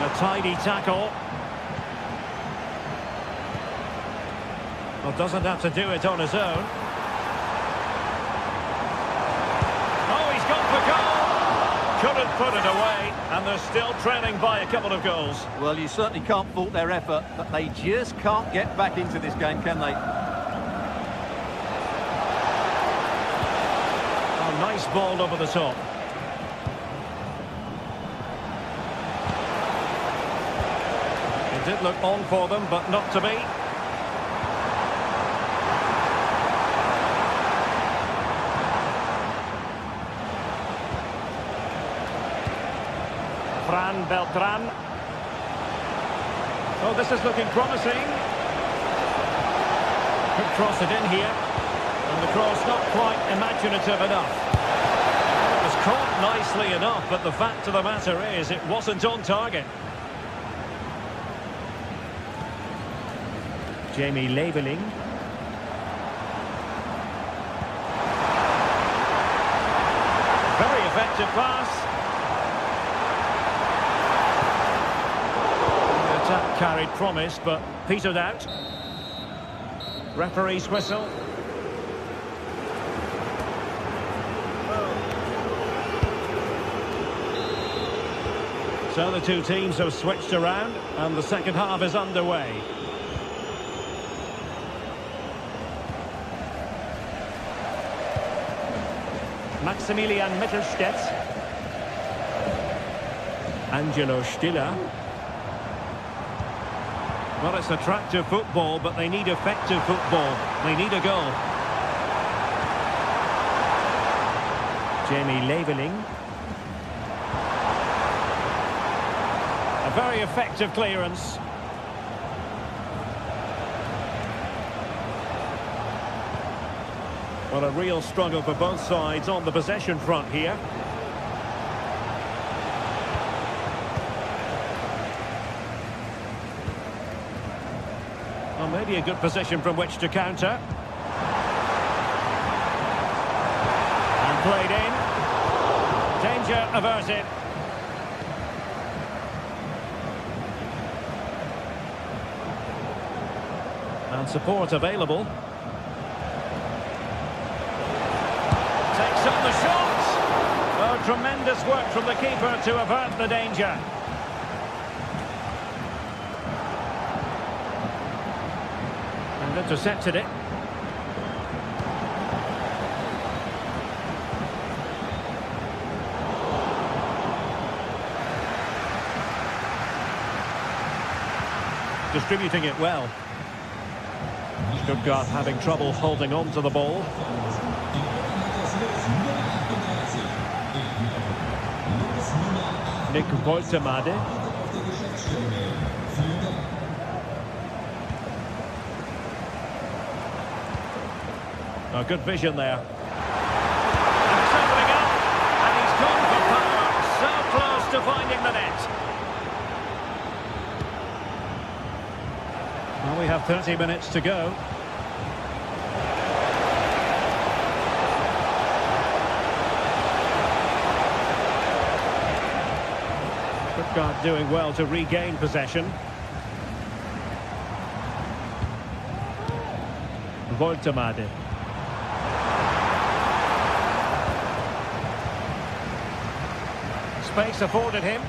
A tidy tackle. Well, doesn't have to do it on his own. Oh, he's gone for goal! Couldn't put it away, and they're still trailing by a couple of goals. Well, you certainly can't fault their effort, but they just can't get back into this game, can they? Oh, nice ball over the top. It did look on for them, but not to be. Beltran. Oh, this is looking promising. Could cross it in here. And the cross not quite imaginative enough. It was caught nicely enough, but the fact of the matter is it wasn't on target. Jamie Labeling. Very effective pass. Attack carried promise, but petered out. Referee's whistle. So the two teams have switched around, and the second half is underway. Maximilian Mittelstädt. Angelo Stiller. Well, it's attractive football, but they need effective football. They need a goal. Jamie Labeling. A very effective clearance. Well, a real struggle for both sides on the possession front here. Well, maybe a good position from which to counter. And played in. Danger averted. And support available. Takes up the shot. Oh, tremendous work from the keeper to avert the danger. And intercepted it. Distributing it well. Stuttgart having trouble holding on to the ball. Nick Woltemade. Oh, good vision there. And it's opening up. And he's gone for power. So close to finding the net. Well, we have 30 minutes to go. Stuttgart doing well to regain possession. Woltemade. Space afforded him.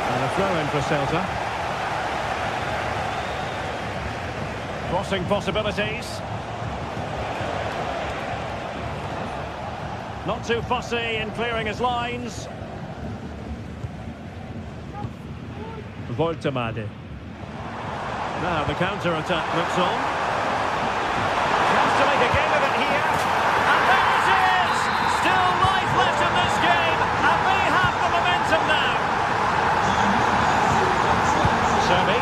And a throw in for Celta. Crossing possibilities. Not too fussy in clearing his lines. Woltemade. Now the counter-attack looks on. Chance to make a game of it here. And there it is! Still life left in this game. And they have the momentum now. Serbi.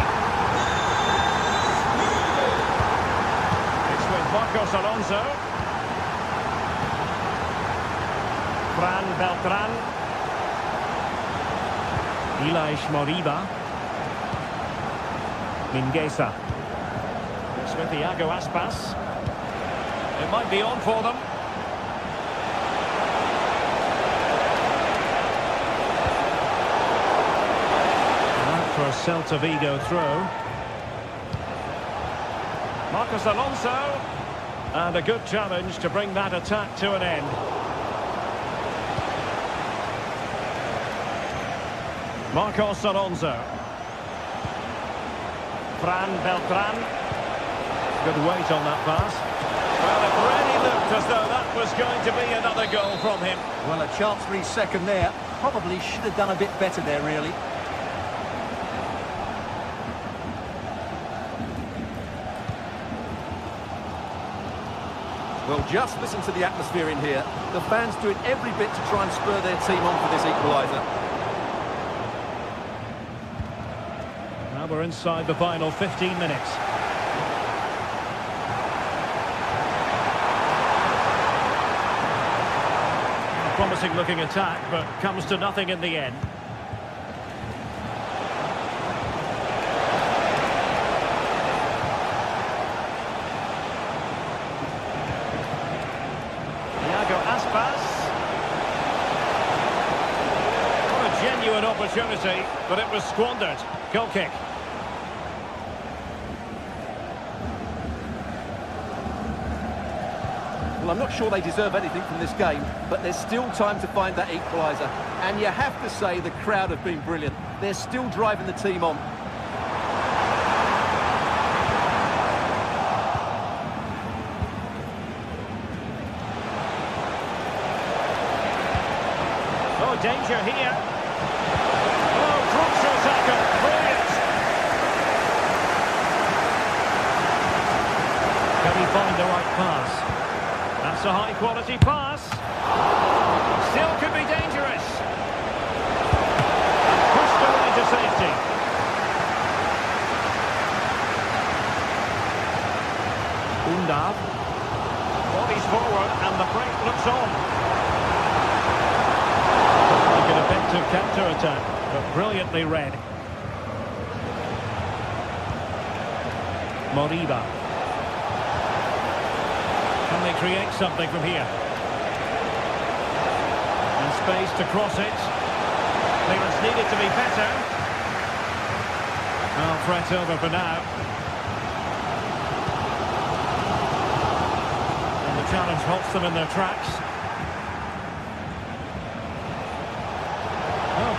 It's with Marcos Alonso. Fran Beltran. Ilaix Moriba. Mingueza. It's with Iago Aspas. It might be on for them. Celta Vigo throw. Marcos Alonso. And a good challenge to bring that attack to an end. Marcos Alonso. Fran Beltran. Good weight on that pass. Well, it really looked as though that was going to be another goal from him. Well, a chance for his second there. Probably should have done a bit better there, really. Well, just listen to the atmosphere in here. The fans doing every bit to try and spur their team on for this equaliser. Now we're inside the final 15 minutes. A promising looking attack, but comes to nothing in the end. Genuine opportunity, but it was squandered. Goal kick. Well, I'm not sure they deserve anything from this game, but there's still time to find that equaliser. And you have to say the crowd have been brilliant. They're still driving the team on. Oh, danger here. Crucial tackle, brilliant. Can he find the right pass? That's a high-quality pass. Still could be dangerous. Pushed away to safety. Buildup. Bodies forward and the break looks on. Like an effective counter-attack. But brilliantly read. Moriba. Can they create something from here? And space to cross it. Clearance needed to be better. Well, threat over for now. And the challenge halts them in their tracks.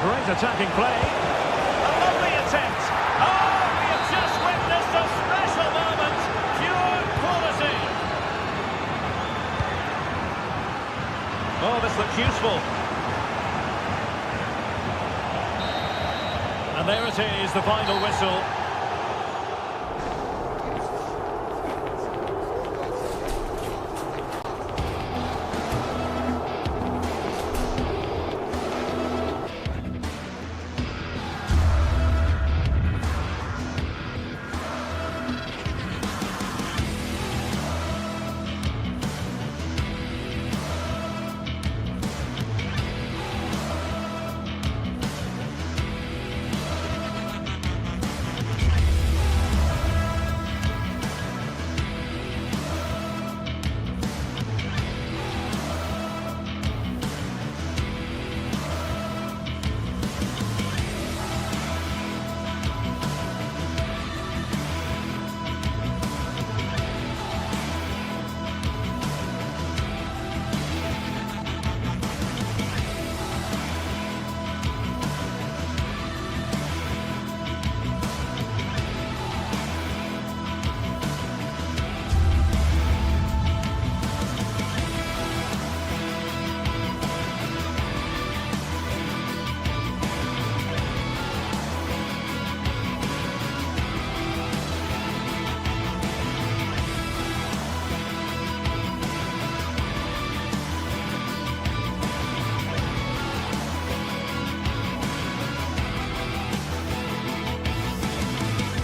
Great attacking play. A lovely attempt. Oh, we have just witnessed a special moment. Pure quality. Oh, this looks useful. And there it is, the final whistle.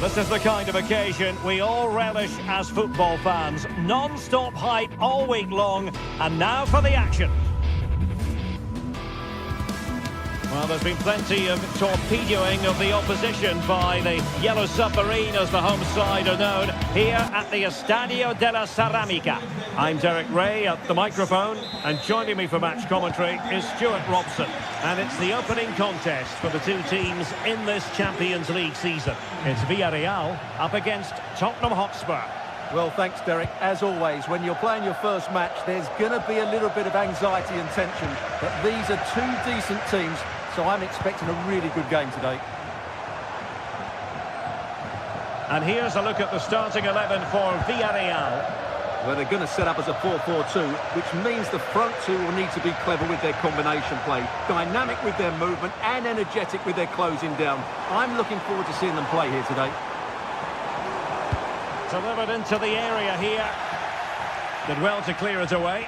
This is the kind of occasion we all relish as football fans. Non-stop hype all week long, and now for the action. Well, there's been plenty of torpedoing of the opposition by the Yellow Submarine, as the home side are known, here at the Estadio della Ceramica. I'm Derek Ray at the microphone, and joining me for match commentary is Stuart Robson. And it's the opening contest for the two teams in this Champions League season. It's Villarreal up against Tottenham Hotspur. Well, thanks, Derek. As always, when you're playing your first match, there's going to be a little bit of anxiety and tension. But these are two decent teams, so I'm expecting a really good game today. And here's a look at the starting 11 for Villarreal. Well, they're going to set up as a 4-4-2, which means the front two will need to be clever with their combination play, dynamic with their movement and energetic with their closing down. I'm looking forward to seeing them play here today. Delivered into the area here. Did well to clear it away.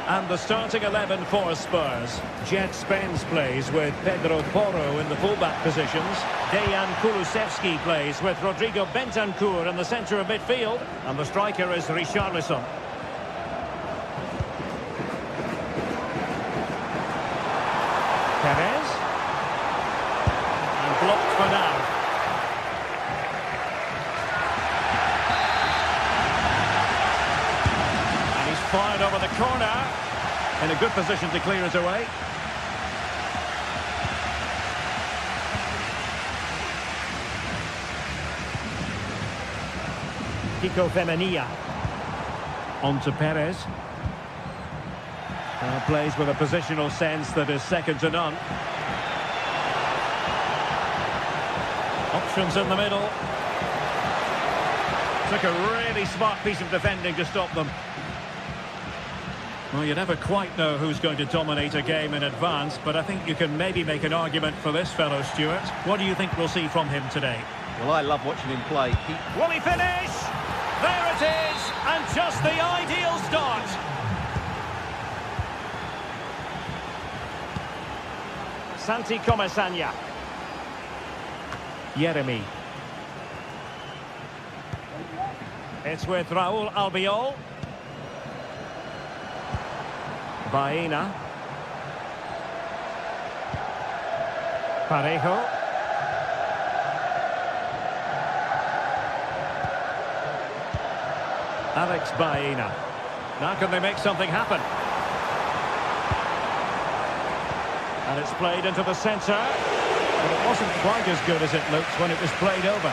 And the starting 11 for Spurs. Jet Spence plays with Pedro Porro in the fullback positions. Dejan Kulusevski plays with Rodrigo Bentancur in the centre of midfield. And the striker is Richarlison. Perez. And blocked for now. Fired over the corner, in a good position to clear it away. Kiko Femenia. On to Perez. Plays with a positional sense that is second to none. Options in the middle. Took a really smart piece of defending to stop them. Well, you never quite know who's going to dominate a game in advance, but I think you can maybe make an argument for this fellow, Stuart. What do you think we'll see from him today? Well, I love watching him play. Will he finish? There it is, and just the ideal start. Santi Comesaña. Yeremi. It's with Raúl Albiol. Baena. Parejo. Alex Baena. Now can they make something happen? And it's played into the centre. But it wasn't quite as good as it looked when it was played over.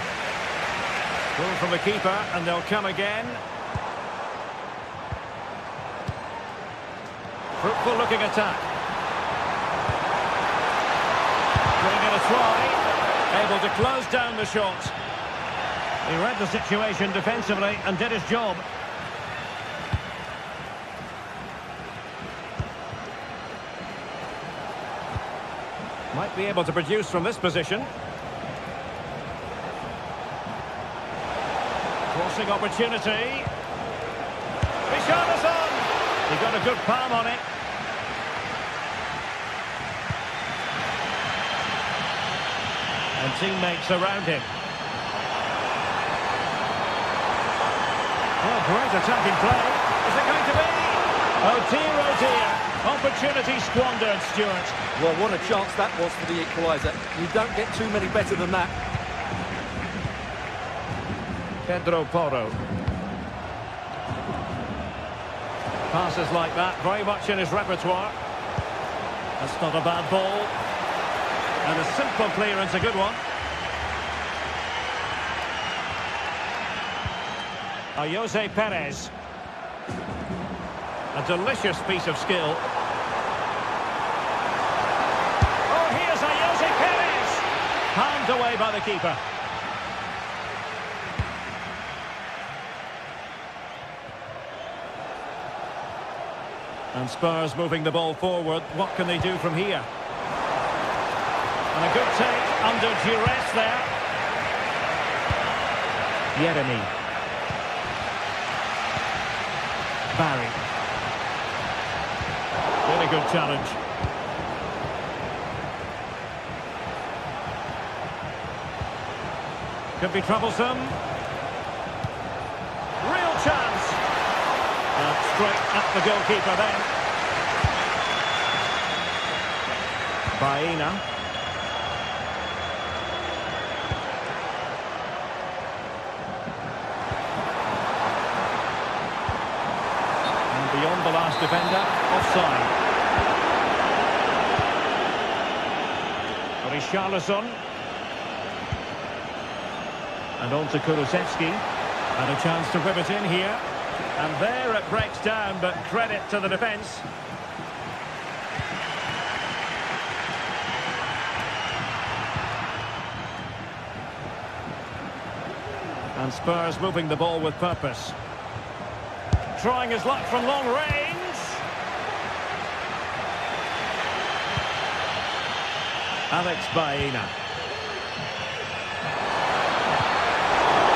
Goal from the keeper, and they'll come again. Fruitful looking attack. Giving it a try. Able to close down the shot. He read the situation defensively and did his job. Might be able to produce from this position. Crossing opportunity. Richarlison! He got a good palm on it. And teammates around him. Oh, great attacking play. Is it going to be? Oh dear. Opportunity squandered, Stuart. Well, what a chance that was for the equaliser. You don't get too many better than that. Pedro Porro. Passes like that, very much in his repertoire. That's not a bad ball. And a simple clearance, a good one. Jose Perez. A delicious piece of skill. Oh, here's Jose Perez! Palmed away by the keeper. And Spurs moving the ball forward. What can they do from here? And a good take under duress there. Yeremi. Barry. Really good challenge. Could be troublesome. Real chance. Straight at the goalkeeper then. Baena. And beyond the last defender, offside. Richarlison. And on to Kulusevski. And a chance to whip it in here. And there it breaks down, but credit to the defence. And Spurs moving the ball with purpose. Trying his luck from long range. Alex Baena.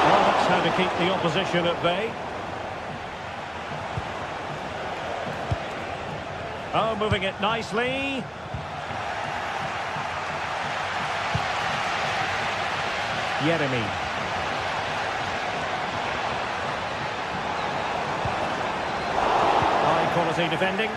Well, that's how to keep the opposition at bay. Oh, moving it nicely. Yeremy. High quality defending.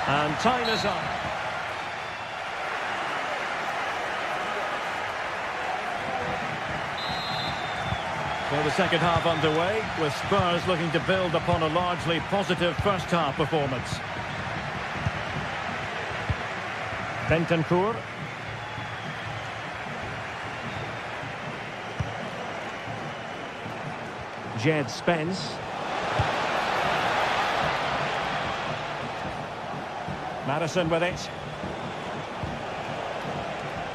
And time is up. So the second half underway, with Spurs looking to build upon a largely positive first half performance. Bentancur. Jed Spence. Madison with it.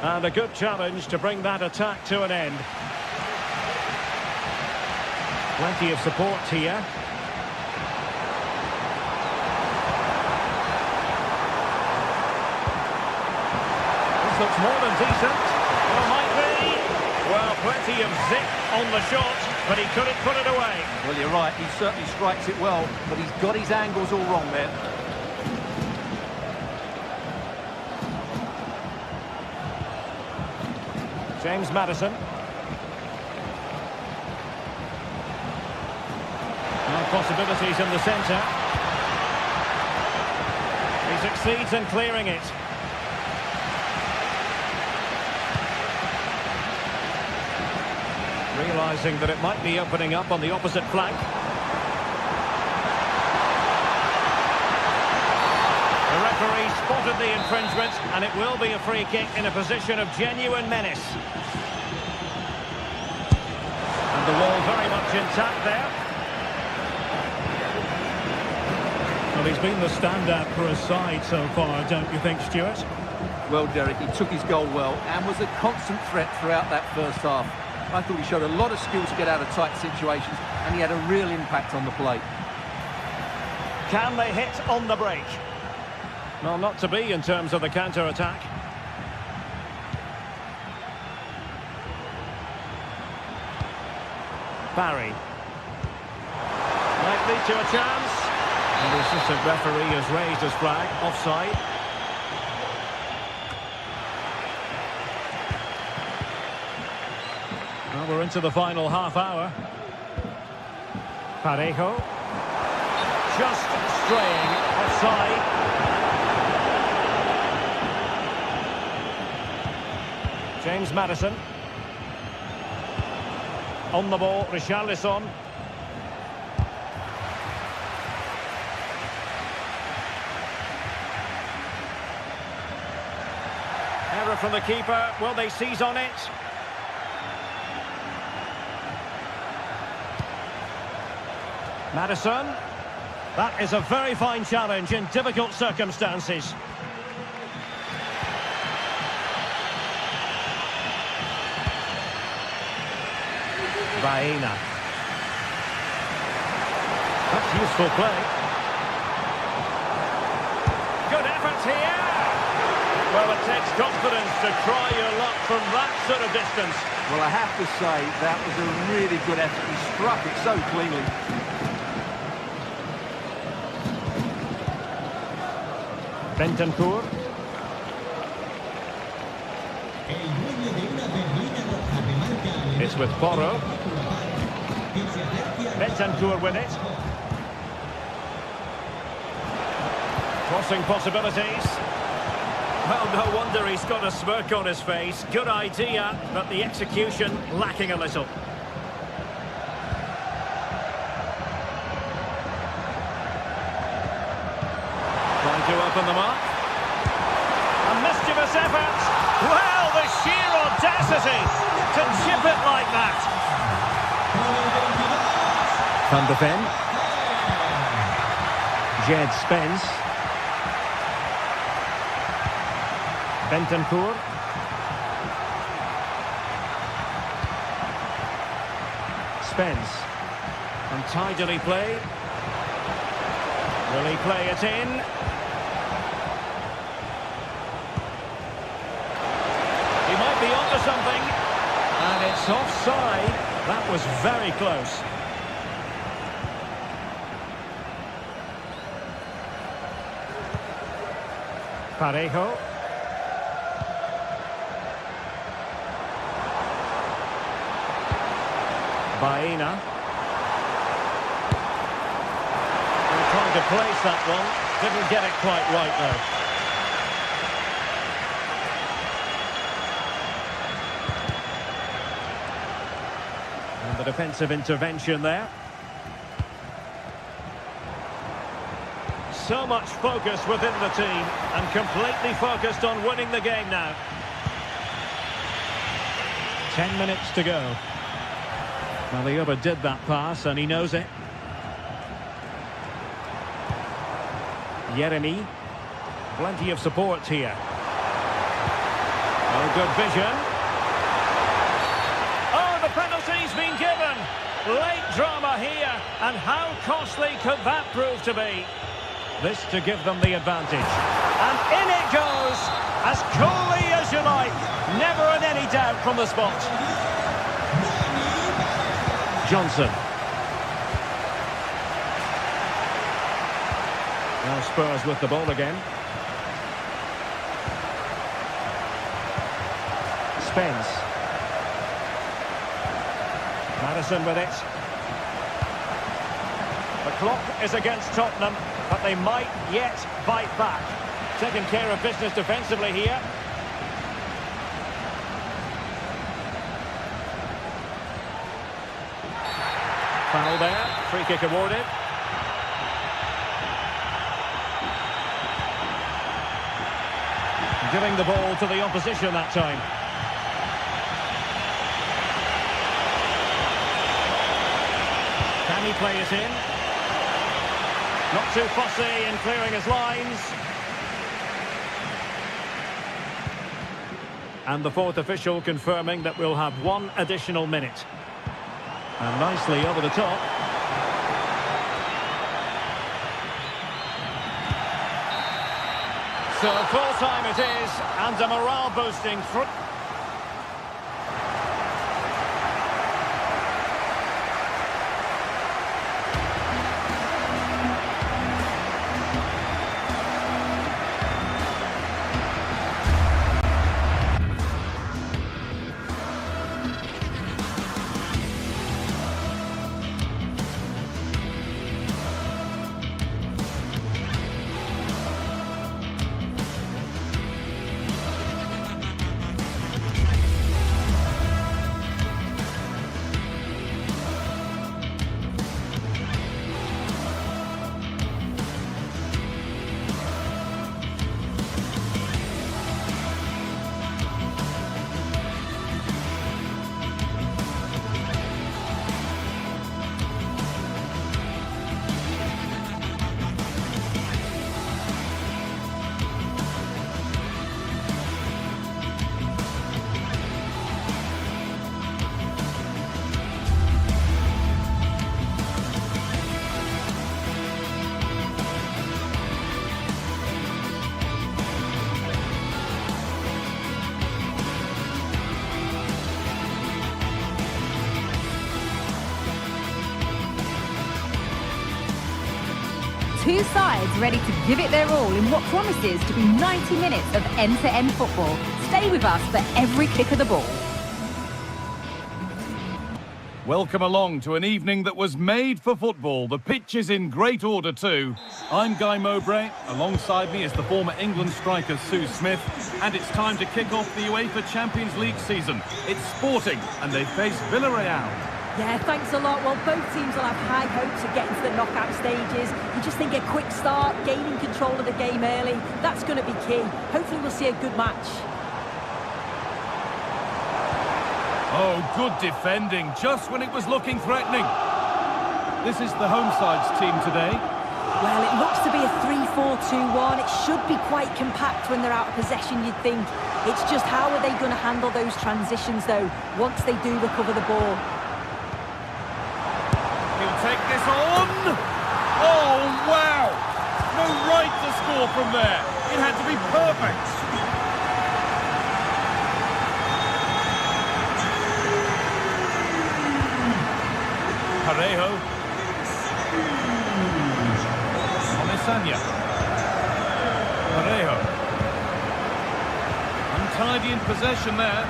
And a good challenge to bring that attack to an end. Plenty of support here. This looks more than decent. Well, might be. Well, plenty of zip on the shot, but he couldn't put it away. Well, you're right. He certainly strikes it well, but he's got his angles all wrong there. James Maddison. No possibilities in the centre. He succeeds in clearing it. Realising that it might be opening up on the opposite flank. The referee spotted the infringement, and it will be a free kick in a position of genuine menace. And the wall very much intact there. Well, he's been the standout for his side so far, don't you think, Stuart? Well, Derek, he took his goal well and was a constant threat throughout that first half. I thought he showed a lot of skill to get out of tight situations, and he had a real impact on the plate. Can they hit on the break? Well, not to be in terms of the counter-attack. Barry. Might lead to a chance. And the assistant referee has raised his flag. Offside. Well, we're into the final half hour. Parejo. Just straying offside. James Maddison. On the ball, Richarlison. Error from the keeper. Will they seize on it? Maddison. That is a very fine challenge in difficult circumstances. Baena. That's useful play. Good effort here. Well, it takes confidence to try your luck from that sort of distance. Well, I have to say, that was a really good effort. He struck it so cleanly. Bentancur. plays with Porro. Bentancur with it. Crossing possibilities. Well, no wonder he's got a smirk on his face. Good idea, but the execution lacking a little. Trying to open them up. A mischievous effort. Well, the sheer audacity to chip it like that. Van de Ven. Jed Spence. Bentancur. Spence. Untidily played. Will he play it in? He might be onto something. And it's offside. That was very close. Parejo. Baena. Trying to place that one. Didn't get it quite right though. And the defensive intervention there. So much focus within the team and completely focused on winning the game now. 10 minutes to go. Well, he overdid that pass and he knows it. Yeremy. Plenty of support here. Oh, good vision. Oh, the penalty's been given. Late drama here. And how costly could that prove to be? This to give them the advantage. And in it goes, as coolly as you like. Never in any doubt from the spot. Johnson. Now Spurs with the ball again. Spence. Madison with it. The clock is against Tottenham, but they might yet bite back. Taking care of business defensively here. Foul there, free kick awarded. Giving the ball to the opposition that time. Can he play it in? Not too fussy in clearing his lines. And the fourth official confirming that we'll have one additional minute. And nicely over the top. So full time it is, and a morale boosting through. Two sides ready to give it their all in what promises to be 90 minutes of end-to-end football. Stay with us for every kick of the ball. Welcome along to an evening that was made for football. The pitch is in great order too. I'm Guy Mowbray. Alongside me is the former England striker Sue Smith. And it's time to kick off the UEFA Champions League season. It's Sporting and they face Villarreal. Yeah, thanks a lot. Well, both teams will have high hopes of getting to the knockout stages. You just think a quick start, gaining control of the game early, that's going to be key. Hopefully we'll see a good match. Oh, good defending, just when it was looking threatening. This is the home side's team today. Well, it looks to be a 3-4-2-1. It should be quite compact when they're out of possession, you'd think. It's just how are they going to handle those transitions, though, once they do recover the ball. He'll take this on. Oh, wow! No right to score from there. It had to be perfect. Parejo. Comesaña. Parejo. Untidy in possession there.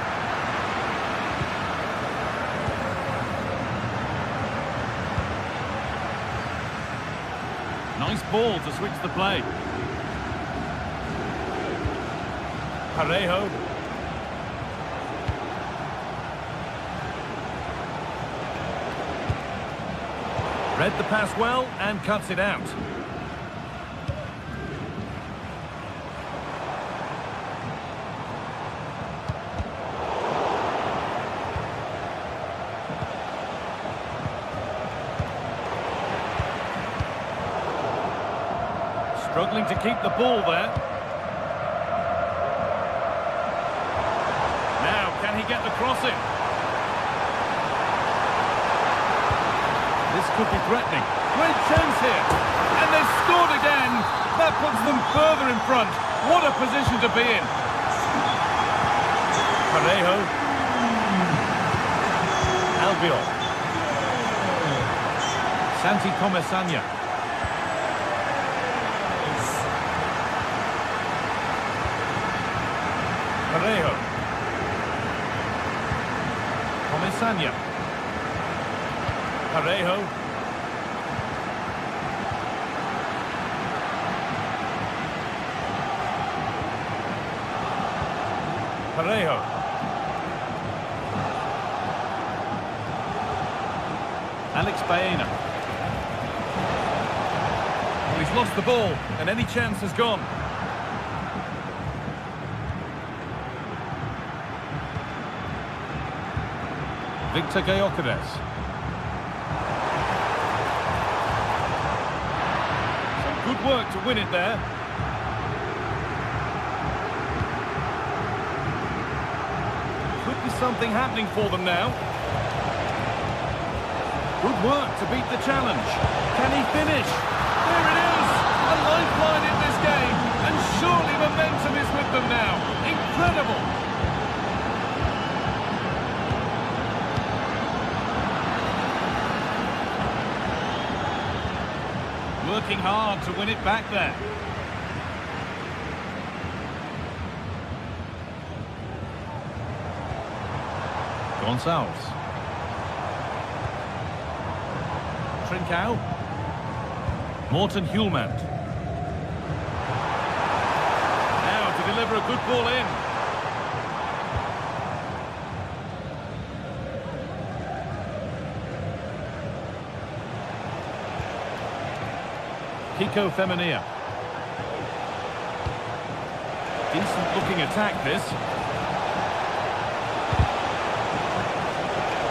Nice ball to switch the play. Parejo. Read the pass well and cuts it out. Struggling to keep the ball there. Now, can he get the cross in? This could be threatening. Great chance here. And they've scored again. That puts them further in front. What a position to be in. Parejo. Albiol. Santi Comesaña. Parejo. Comesaña. Parejo. Parejo. Alex Baena. Well, he's lost the ball, and any chance has gone. Victor Gyökeres. Good work to win it there. Could be something happening for them now. Good work to beat the challenge. Can he finish? There it is! A lifeline in this game. And surely momentum is with them now. Incredible! Working hard to win it back there. Gonçalves. Trincao. Morten Hjulmand. Now to deliver a good ball in. Kiko Femenia. Decent looking attack this.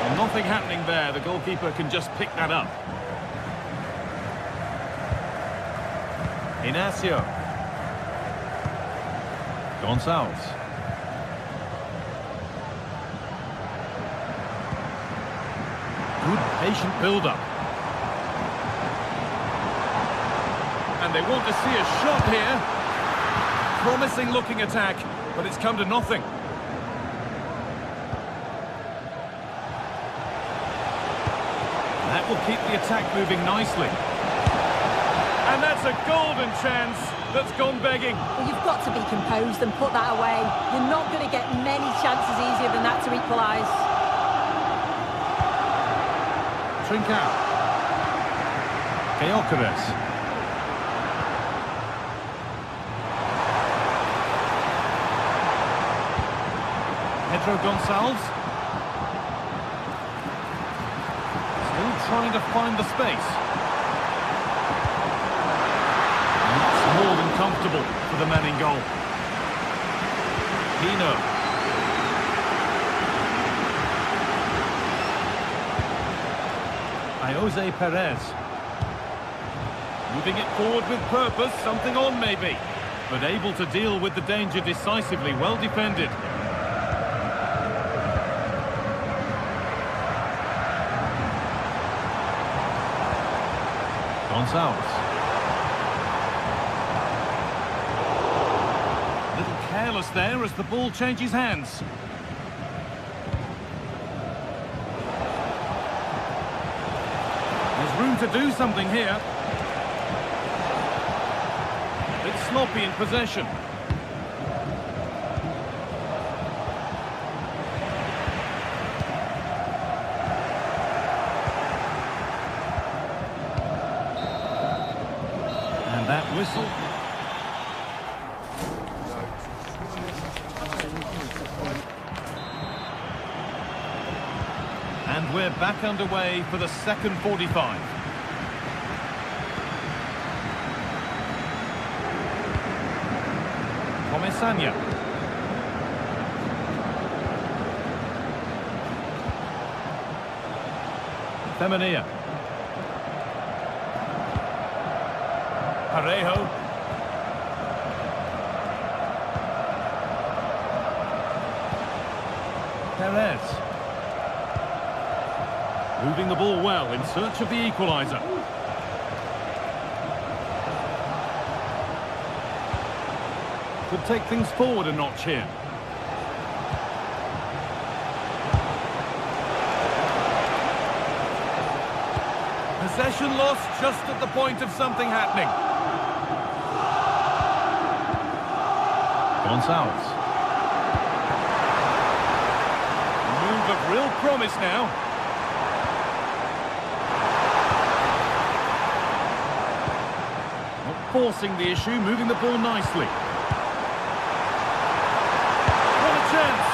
Well, nothing happening there. The goalkeeper can just pick that up. Inacio. Gonçalves. Good patient build-up. And they want to see a shot here. Promising looking attack, but it's come to nothing. That will keep the attack moving nicely. And that's a golden chance that's gone begging. Well, you've got to be composed and put that away. You're not going to get many chances easier than that to equalise. Trincao. Gyökeres. Pedro Gonçalves. Still trying to find the space. That's more than comfortable for the man in goal. Pino. Jose Perez. Moving it forward with purpose, something on maybe. But able to deal with the danger decisively, well defended. Gonçalves. A little careless there as the ball changes hands. There's room to do something here. A bit sloppy in possession. And that whistle. And we're back underway for the second 45. Comesaña. Femenia. Parejo. Perez. Moving the ball well in search of the equaliser. Could take things forward a notch here. Possession lost just at the point of something happening. Gonçalves. Move of real promise now. Not forcing the issue, moving the ball nicely. What a chance!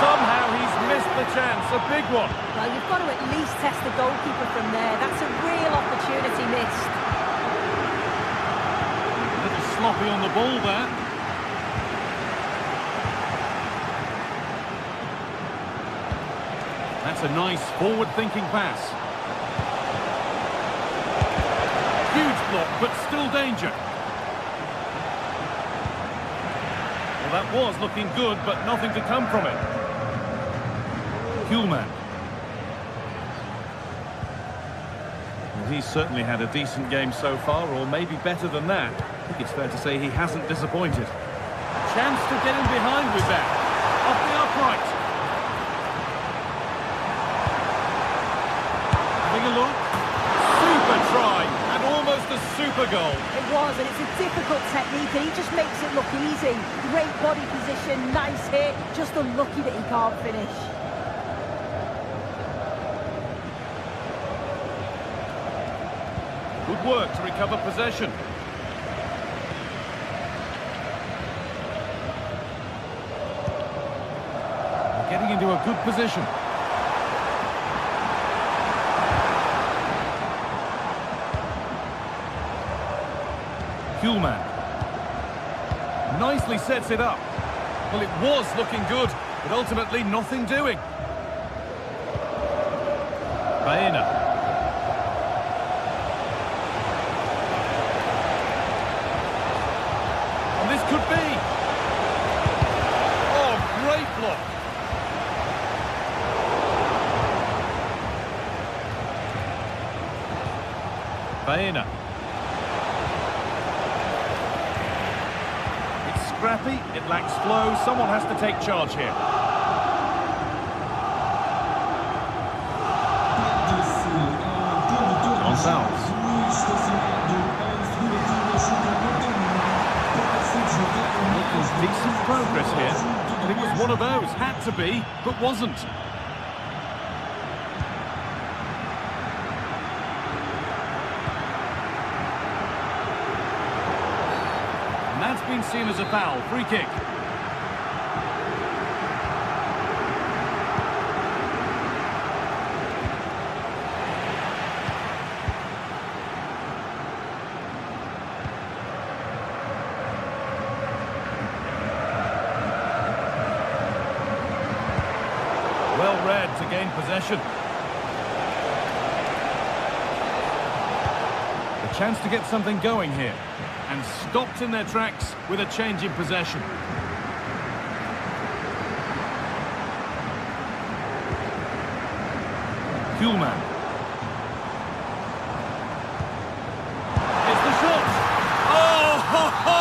Somehow he's missed the chance, a big one. Well, you've got to at least test the goalkeeper from there. That's a real opportunity missed. A little sloppy on the ball there. That's a nice forward-thinking pass. Huge block, but still danger. Well, that was looking good, but nothing to come from it. Kuhlman. Well, he's certainly had a decent game so far, or maybe better than that. I think it's fair to say he hasn't disappointed. Chance to get in behind with that. Off the upright. Having a look. Super try, and almost a super goal. It was, and it's a difficult technique, and he just makes it look easy. Great body position, nice hit, just unlucky that he can't finish. Good work to recover possession. Getting into a good position. Kuhlman. Nicely sets it up. Well, it was looking good, but ultimately nothing doing. Baena. And this could be. Oh, great block. Baena. It's scrappy, it lacks flow, someone has to take charge here. Gonçalves. Decent progress here, but it was one of those, had to be, but wasn't. That's been seen as a foul. Free kick. Well read to gain possession. A chance to get something going here. And stopped in their tracks with a change in possession. Kuhlmann. It's the shot! Oh, ho, ho!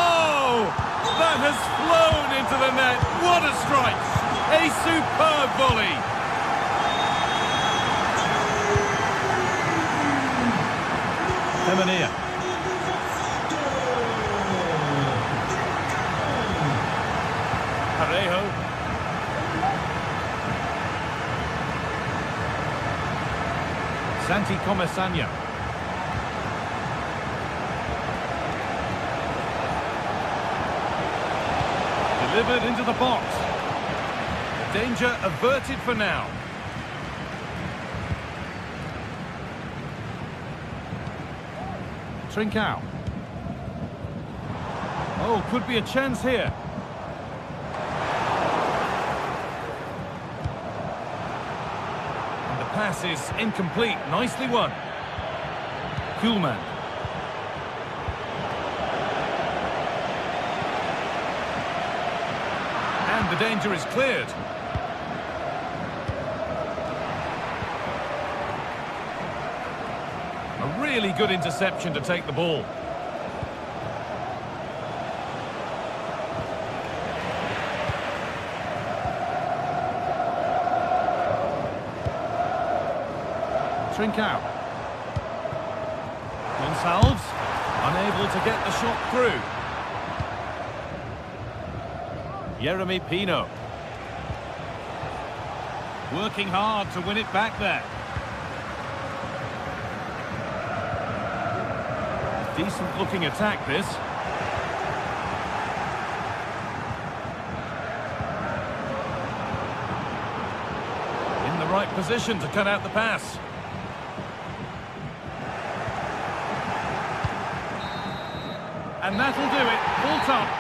That has flown into the net. What a strike! A superb volley. Femenia. Parejo. Santi Comesaña. Delivered into the box. Danger averted for now. Trincao. Oh, could be a chance here. And the pass is incomplete. Nicely won. Kuhlmann. And the danger is cleared. A really good interception to take the ball. Trincao. Gonçalves, unable to get the shot through. Yeremy Pino. Working hard to win it back there. Decent looking attack, this. In the right position to cut out the pass. And that'll do it. Full top.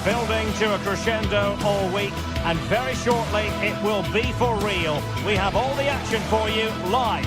Building to a crescendo all week, and very shortly it will be for real. We have all the action for you live.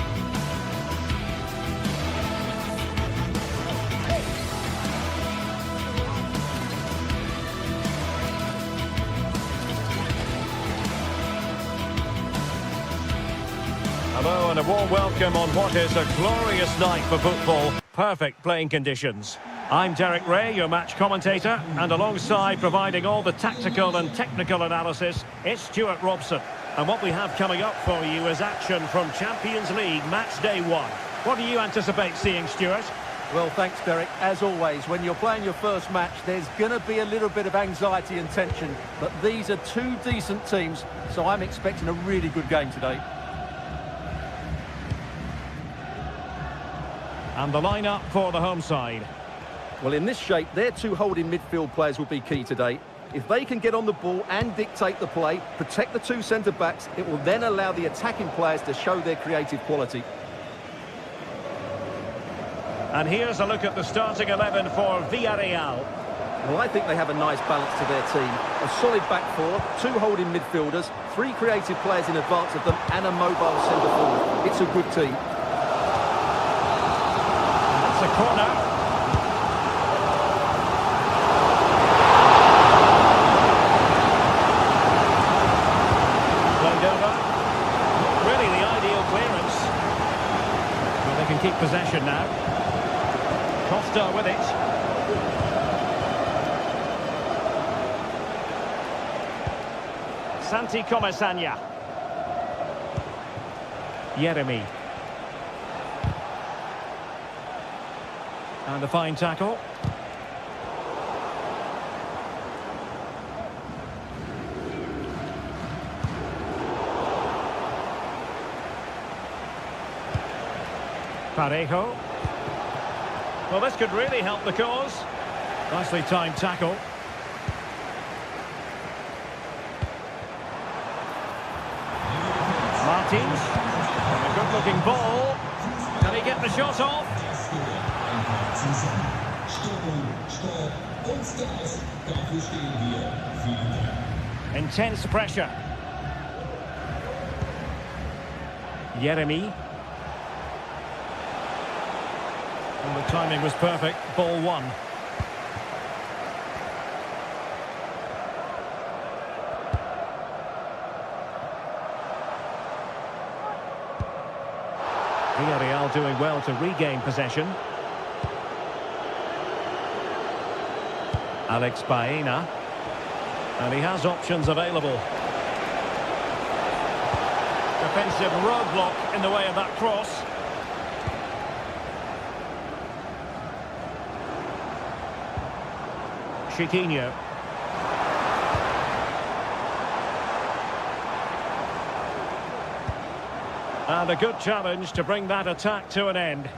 Hello and a warm welcome on what is a glorious night for football. Perfect playing conditions. I'm Derek Ray, your match commentator, and alongside providing all the tactical and technical analysis, it's Stuart Robson. And what we have coming up for you is action from Champions League match day 1. What do you anticipate seeing, Stuart? Well, thanks, Derek. As always, when you're playing your first match, there's going to be a little bit of anxiety and tension. But these are two decent teams, so I'm expecting a really good game today. And the lineup for the home side. Well, in this shape, their two holding midfield players will be key today. If they can get on the ball and dictate the play, protect the two centre-backs, it will then allow the attacking players to show their creative quality. And here's a look at the starting 11 for Villarreal. Well, I think they have a nice balance to their team. A solid back four, two holding midfielders, three creative players in advance of them, and a mobile centre-forward. It's a good team. That's a corner. Keep possession now. Costa with it. Santi Comesaña. Yeremy. And a fine tackle. Parejo. Well, this could really help the cause. Nicely timed tackle. Martins. A good-looking ball. Can he get the shot off? Intense pressure. Yeremy. And the timing was perfect. Ball 1. Villarreal doing well to regain possession. Alex Baena. And he has options available. Defensive roadblock in the way of that cross. Chiquinho. And a good challenge to bring that attack to an end.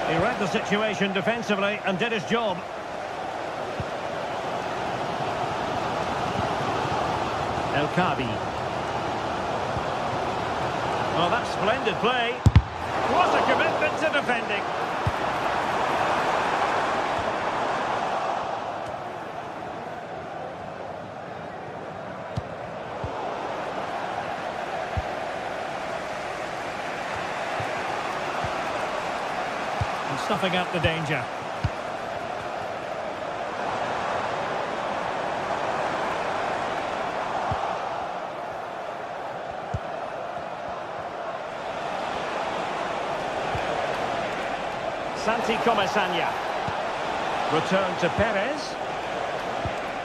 He read the situation defensively and did his job. El Kabi. Oh, that's splendid play. What a commitment to defending. And stuffing out the danger. Santi Comesaña. Return to Perez.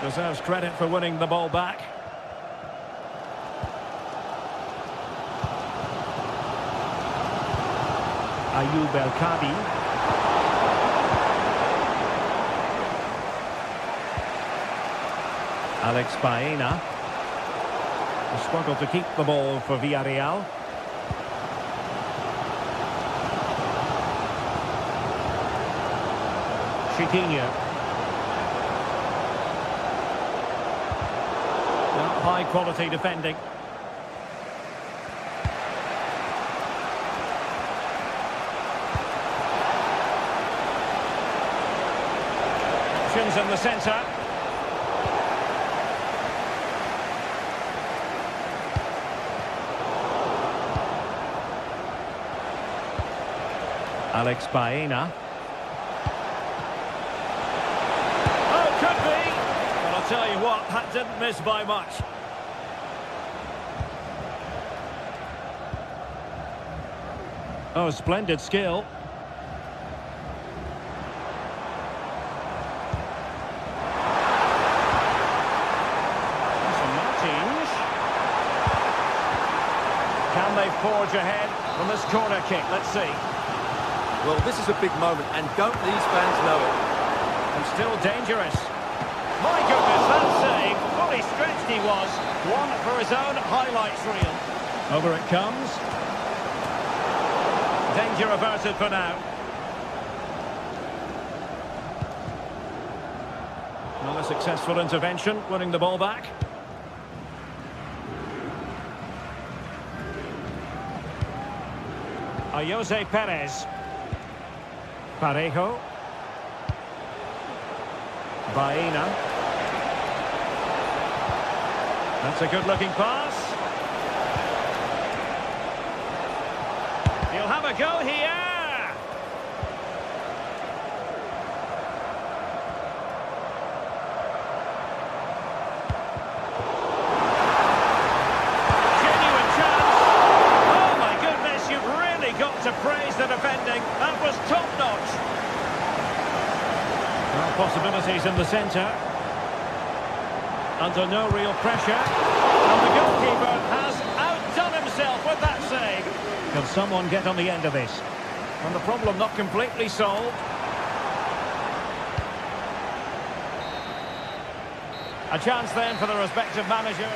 Deserves credit for winning the ball back. Ayoub El Kabi. Alex Baena. A struggle to keep the ball for Villarreal. Chiquinho. High quality defending. Options in the centre. Alex Baena. tell you what, that didn't miss by much. Oh, splendid skill. Can they forge ahead from this corner kick? Let's see. Well, this is a big moment, and don't these fans know it? And still dangerous. My goodness, that save. Fully stretched he was. One for his own highlights reel. Over it comes. Danger averted for now. Well, a successful intervention, winning the ball back. Jose Perez. Parejo. Baena. That's a good-looking pass. He'll have a go here. To praise the defending. That was top-notch. Well, possibilities in the centre. Under no real pressure. And the goalkeeper has outdone himself with that save. Can someone get on the end of this? And the problem not completely solved. A chance then for the respective manager.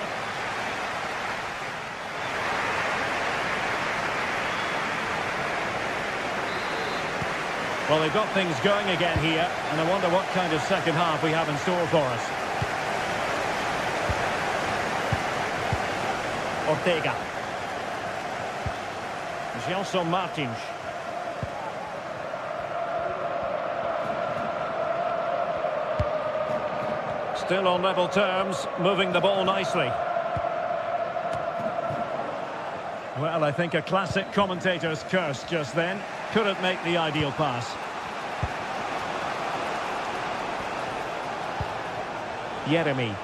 Well, they've got things going again here, and I wonder what kind of second half we have in store for us. Ortega. Gelson Martins. Still on level terms, moving the ball nicely. Well, I think a classic commentator's curse just then. Couldn't make the ideal pass. Yeremy.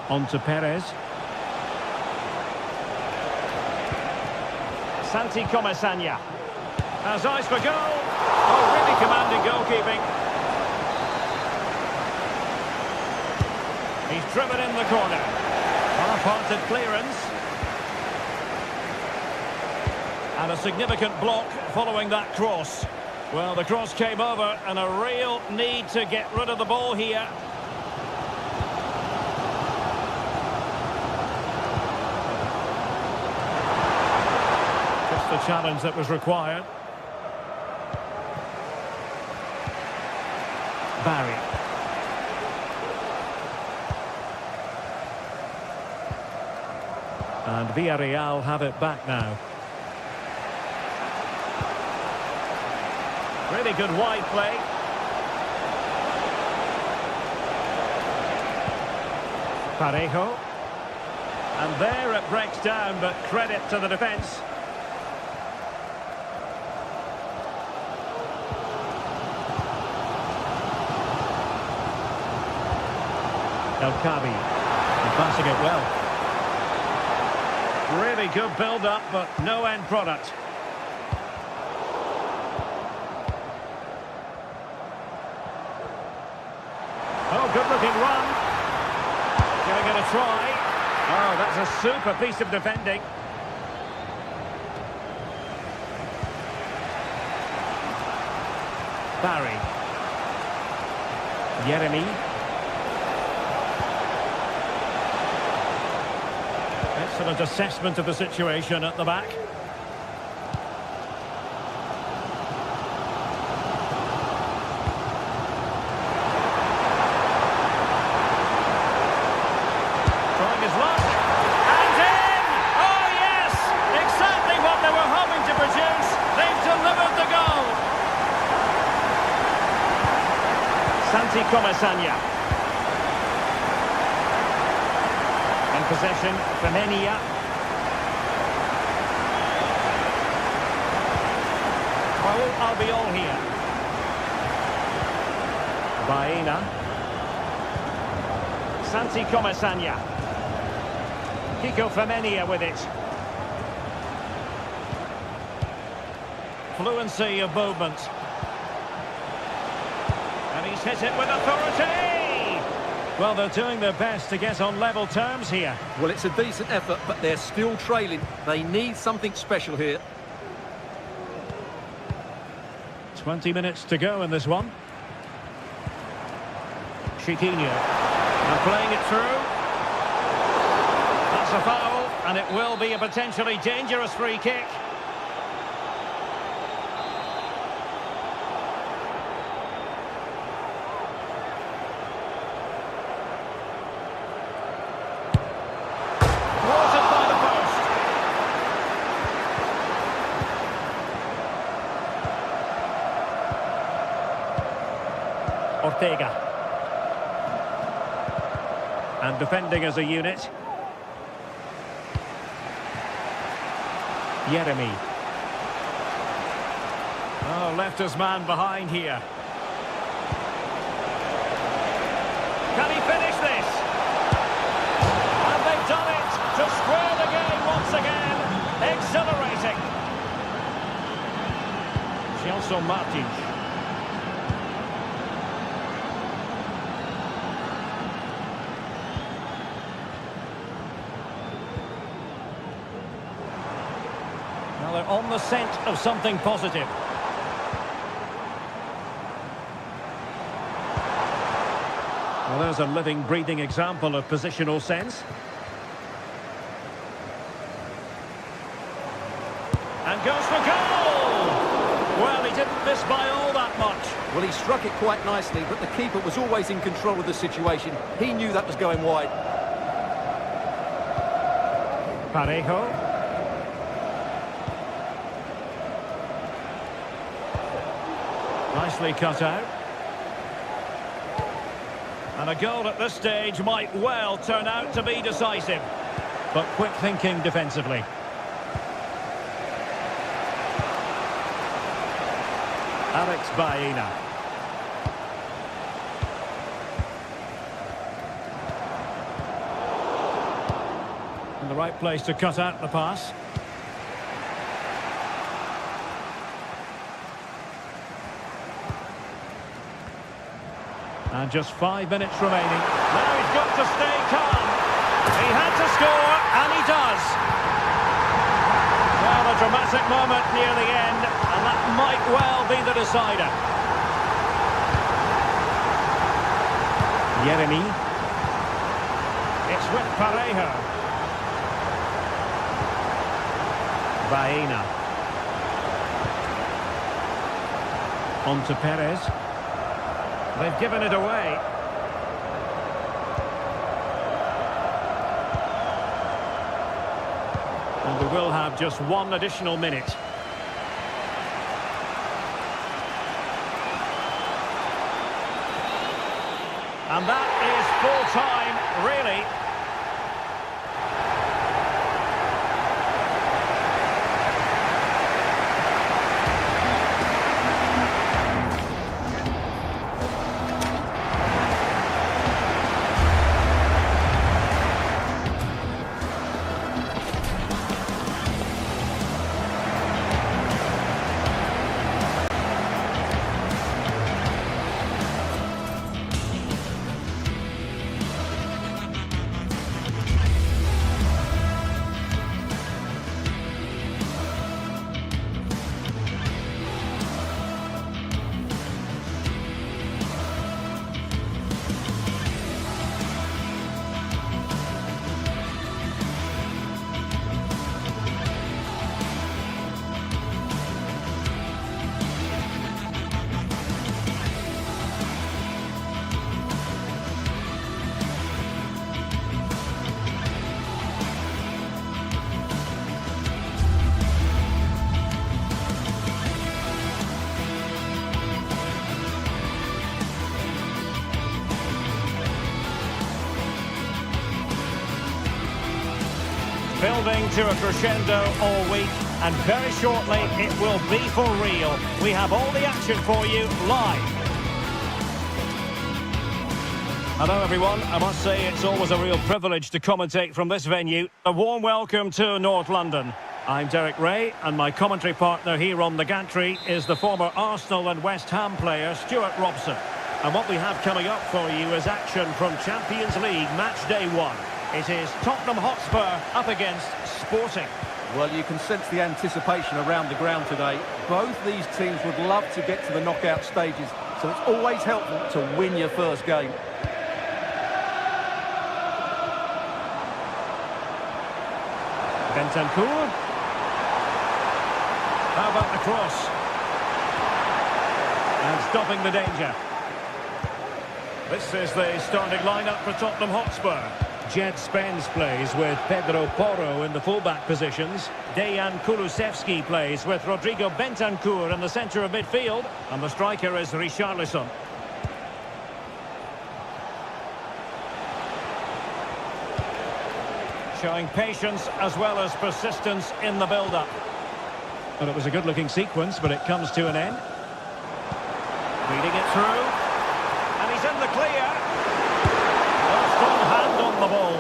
On to Perez. Santi Comesaña. Has eyes for goal. Oh, really commanding goalkeeping. He's driven in the corner. Well-parted clearance. And a significant block following that cross. Well, the cross came over and a real need to get rid of the ball here. Just the challenge that was required. Barry. And Villarreal have it back now. Really good wide play. Parejo. And there it breaks down, but credit to the defence. El Kabi. Passing it well. Really good build-up, but no end product. Oh, good-looking run. Giving it a try. Oh, that's a super piece of defending. Barry. Yeremy. Excellent assessment of the situation at the back. Trying his luck. And in! Oh, yes! Exactly what they were hoping to produce. They've delivered the goal. Santi Comesaña. Possession, Femenia. Raul Albiol here. Baena. Santi Comesaña. Kiko Femenia with it. Fluency of movement. And he's hit it with authority! Well, they're doing their best to get on level terms here. Well, it's a decent effort, but they're still trailing. They need something special here. 20 minutes to go in this one. Chiquinho. And playing it through. That's a foul, and it will be a potentially dangerous free kick. Thwarted by the post. Ortega. And defending as a unit. Jeremy. Oh, left his man behind here. Can he finish this? And they've done it to square the game once again. Exhilarating. Gelson Martins. Now they're on the scent of something positive. Well, there's a living, breathing example of positional sense. And goes for goal! Well, he didn't miss by all that much. Well, he struck it quite nicely, but the keeper was always in control of the situation. He knew that was going wide. Parejo. Nicely cut out. And a goal at this stage might well turn out to be decisive. But quick thinking defensively. Alex Baena. In the right place to cut out the pass. And just 5 minutes remaining. Now he's got to stay calm. He had to score, and he does. Well, a dramatic moment near the end, and that might well be the decider. Jeremy. It's with Parejo. Baena. On to Perez. They've given it away. And we will have just one additional minute. And that is full time, really. Building to a crescendo all week, and very shortly it will be for real. We have all the action for you live. Hello everyone, I must say it's always a real privilege to commentate from this venue. A warm welcome to North London. I'm Derek Ray, and my commentary partner here on the gantry is the former Arsenal and West Ham player Stuart Robson. And what we have coming up for you is action from Champions League match day 1. It is Tottenham Hotspur up against Sporting. Well, you can sense the anticipation around the ground today. Both these teams would love to get to the knockout stages, so it's always helpful to win your first game. Bentancur. How about the cross? And stopping the danger. This is the starting lineup for Tottenham Hotspur. Jed Spence plays with Pedro Porro in the fullback positions. Dejan Kulusevski plays with Rodrigo Bentancur in the centre of midfield. And the striker is Richarlison. Showing patience as well as persistence in the build-up. Well, it was a good-looking sequence, but it comes to an end. Reading it through. And he's in the clear. A strong hand on the ball.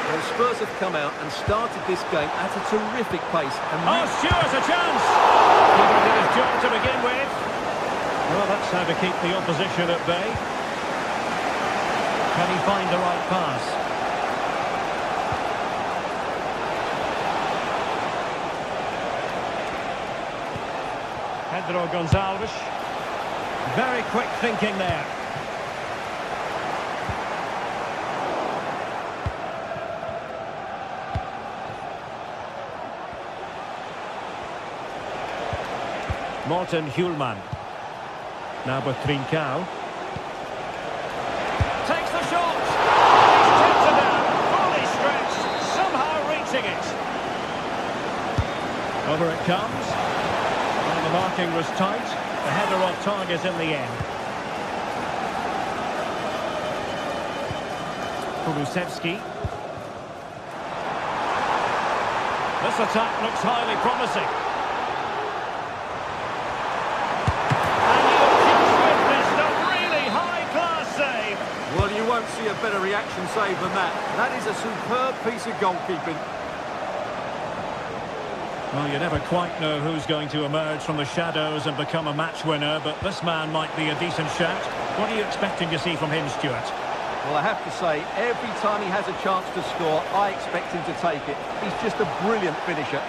Well, Spurs have come out and started this game at a terrific pace. And Stewart, a chance! Keeper did his job to begin with. Well, that's how to keep the opposition at bay. Can he find the right pass? Pedro Gonçalves. Very quick thinking there. Morten Hjulman. Now with Trincao. Takes the shot. He's tipped it down. Fully stretched. Somehow reaching it. Over it comes. Well, the marking was tight. The header off target in the end. Kulusevski. This attack looks highly promising. well, you won't see a better reaction save than that. That is a superb piece of goalkeeping. Well, you never quite know who's going to emerge from the shadows and become a match winner, but this man might be a decent shout. What are you expecting to see from him, Stuart? Well, I have to say, every time he has a chance to score, I expect him to take it. He's just a brilliant finisher.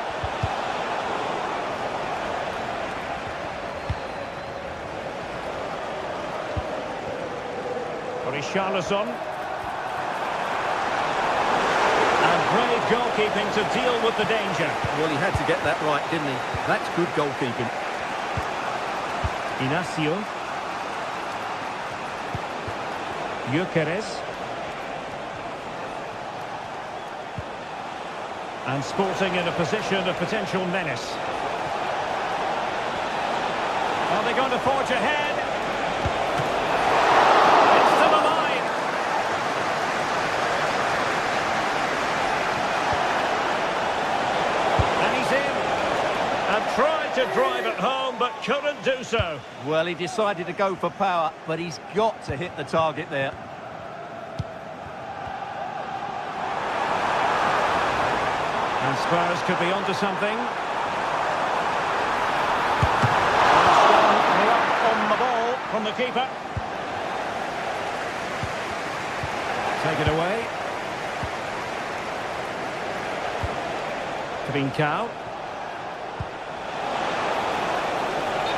Richarlison. And brave goalkeeping to deal with the danger. Well, he had to get that right, didn't he? That's good goalkeeping. Inacio. Gyökeres. And Sporting in a position of potential menace. Are they going to forge ahead? Tried to drive it home, but couldn't do so. Well, he decided to go for power, but he's got to hit the target there. And Spurs could be onto something. On the ball from the keeper. Take it away. Trincao.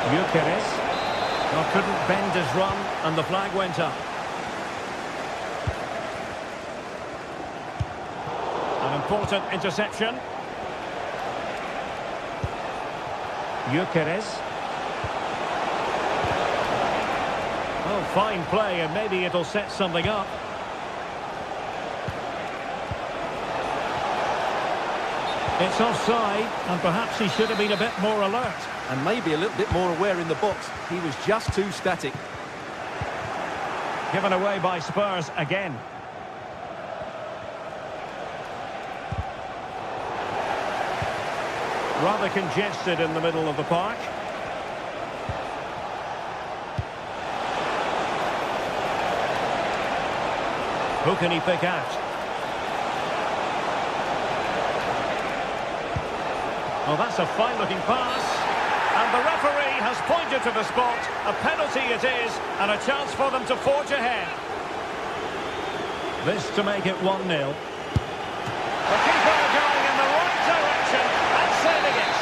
Gyökeres. Well, couldn't bend his run, and the flag went up. An important interception. Gyökeres. Oh, fine play, and maybe it'll set something up. It's offside, and perhaps he should have been a bit more alert. And maybe a little bit more aware in the box. He was just too static. Given away by Spurs again. Rather congested in the middle of the park. Who can he pick out? Well, that's a fine-looking pass. And the referee has pointed to the spot. A penalty it is, and a chance for them to forge ahead. This to make it 1-0. The keeper going in the right direction and saving it.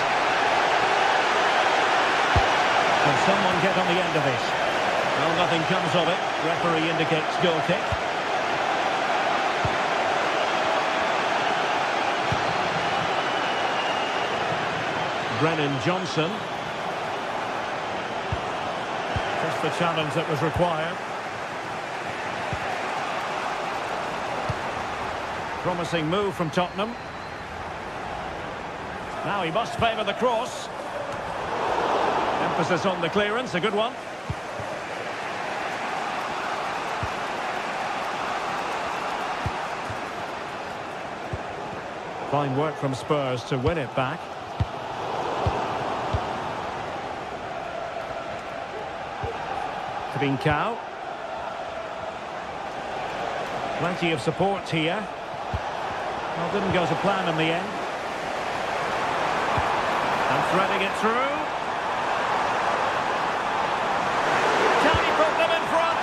Can someone get on the end of this? Well, nothing comes of it. Referee indicates goal kick. Brennan Johnson. Just the challenge that was required. Promising move from Tottenham. Now he must favour the cross. Emphasis on the clearance, a good one. Fine work from Spurs to win it back. Trincao. Plenty of support here. Well, didn't go to plan in the end. And threading it through. Can he put them in front?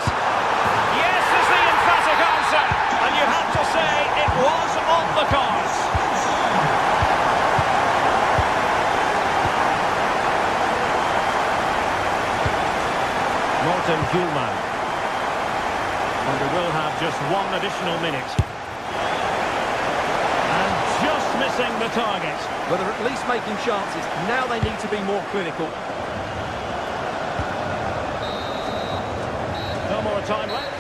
Yes is the emphatic answer. And you have to say it was on the cards. Morten Hjulmand. And we will have just one additional minute. And just missing the target. But they're at least making chances. Now they need to be more clinical. No more time left.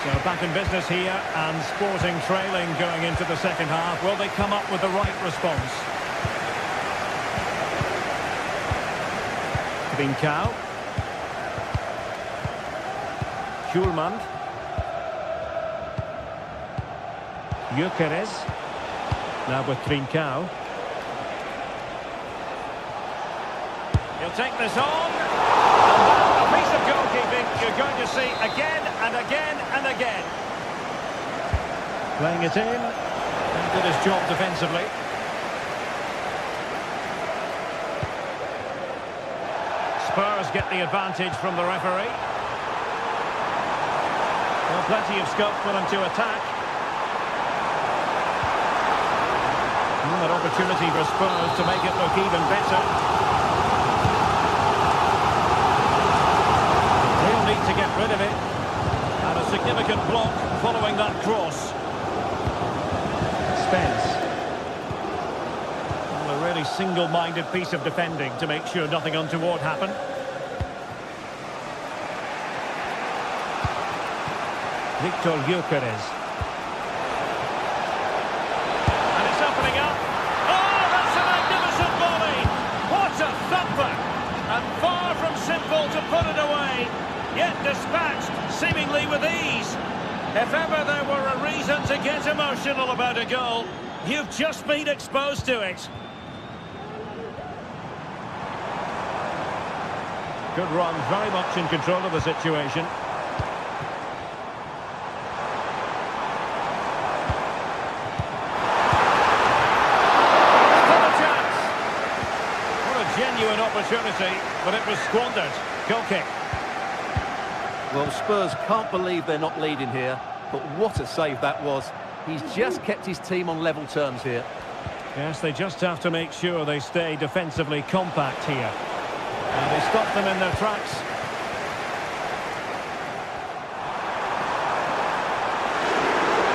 So back in business here, and Sporting trailing going into the second half. Will they come up with the right response? Trincao. Hjulmand. Gyökeres. Now with Trincao. He'll take this on. And that's a piece of goalkeeping you're going to see again and again and again. Playing it in. And did his job defensively. Spurs get the advantage from the referee. Well, plenty of scope for them to attack. An opportunity for Spurs to make it look even better. They'll need to get rid of it. And a significant block following that cross. Spence. Well, a really single-minded piece of defending to make sure nothing untoward happened. Victor Gyökeres. And it's opening up. Oh, that's a magnificent volley! What a thumper! And far from simple to put it away, yet dispatched seemingly with ease. If ever there were a reason to get emotional about a goal, you've just been exposed to it. Good run, very much in control of the situation. Genuine opportunity, but it was squandered. Goal kick. Well, Spurs can't believe they're not leading here, but what a save that was. He's just kept his team on level terms here. Yes, they just have to make sure they stay defensively compact here. And they stop them in their tracks.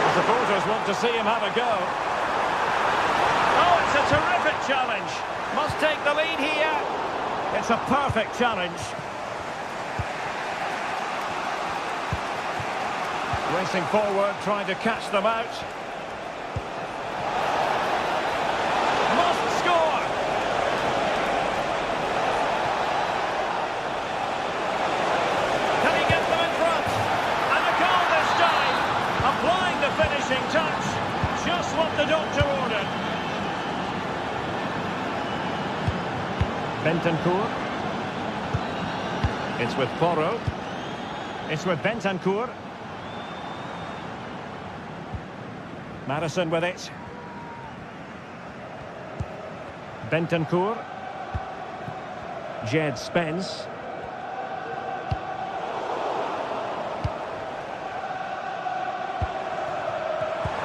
The supporters want to see him have a go. Oh, it's a terrific challenge. Must take the lead here. It's a perfect challenge. Racing forward, trying to catch them out. Must score. Can he get them in front? And a goal this time. Applying the finishing touch. Just what the doctor ordered. Bentancur. It's with Porro. It's with Bentancur. Madison with it. Bentancur. Jed Spence.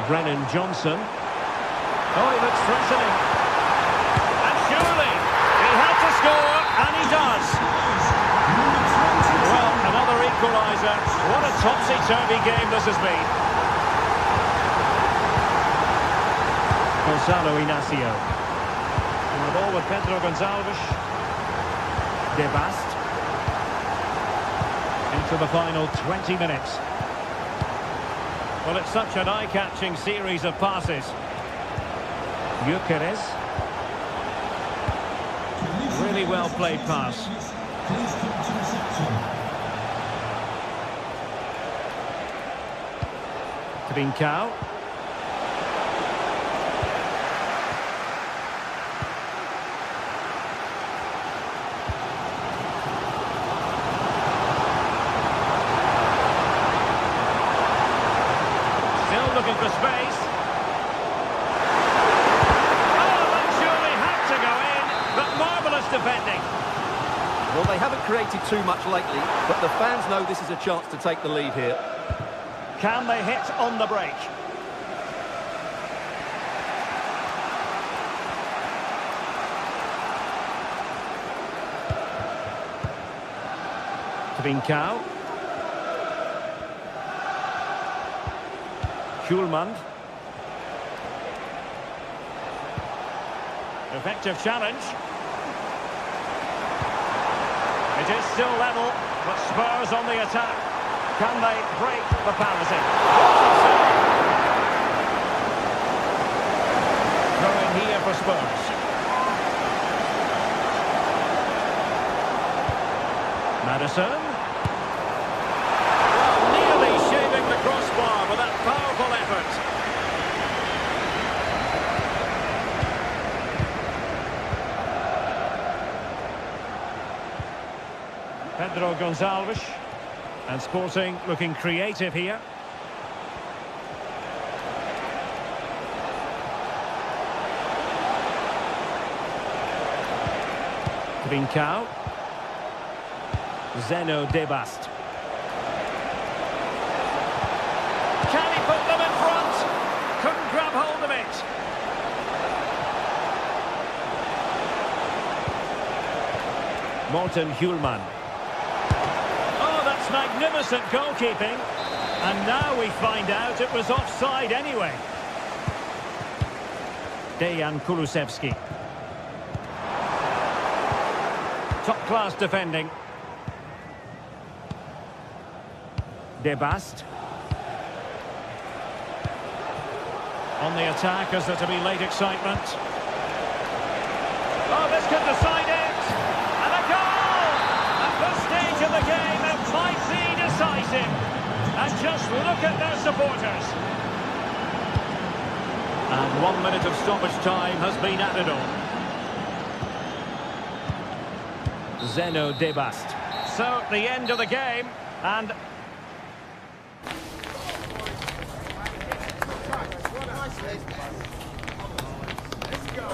Brennan Johnson. Oh, he looks threatening. And surely he had to score, and he does. Well, another equaliser. What a topsy-turvy game this has been. Gonzalo Inacio. And the ball with Pedro Gonçalves. De Bast. Into the final 20 minutes. Well, it's such an eye-catching series of passes. Gyökeres. Really well played pass. Trincao. Looking for space. Oh, that surely had to go in, but marvellous defending. Well, they haven't created too much lately, but the fans know this is a chance to take the lead here. Can they hit on the break? Trincao. Schulman. Effective challenge. It is still level, but Spurs on the attack. Can they break the parity? Throw in here for Spurs. Madison. The crossbar with that powerful effort. Pedro Gonçalves, and Sporting looking creative here. Trincao. Zeno De Bast. Can he put them in front? Couldn't grab hold of it. Morten Hjulman. Oh, that's magnificent goalkeeping. And now we find out it was offside anyway. Dejan Kulusevski. Top-class defending. De Bast. On the attack, as there to be late excitement. Oh, this could decide it! And a goal! At this stage of the game, it might be decisive. And just look at their supporters. And 1 minute of stoppage time has been added on. Zeno De Bast. So, the end of the game, and... Let's go.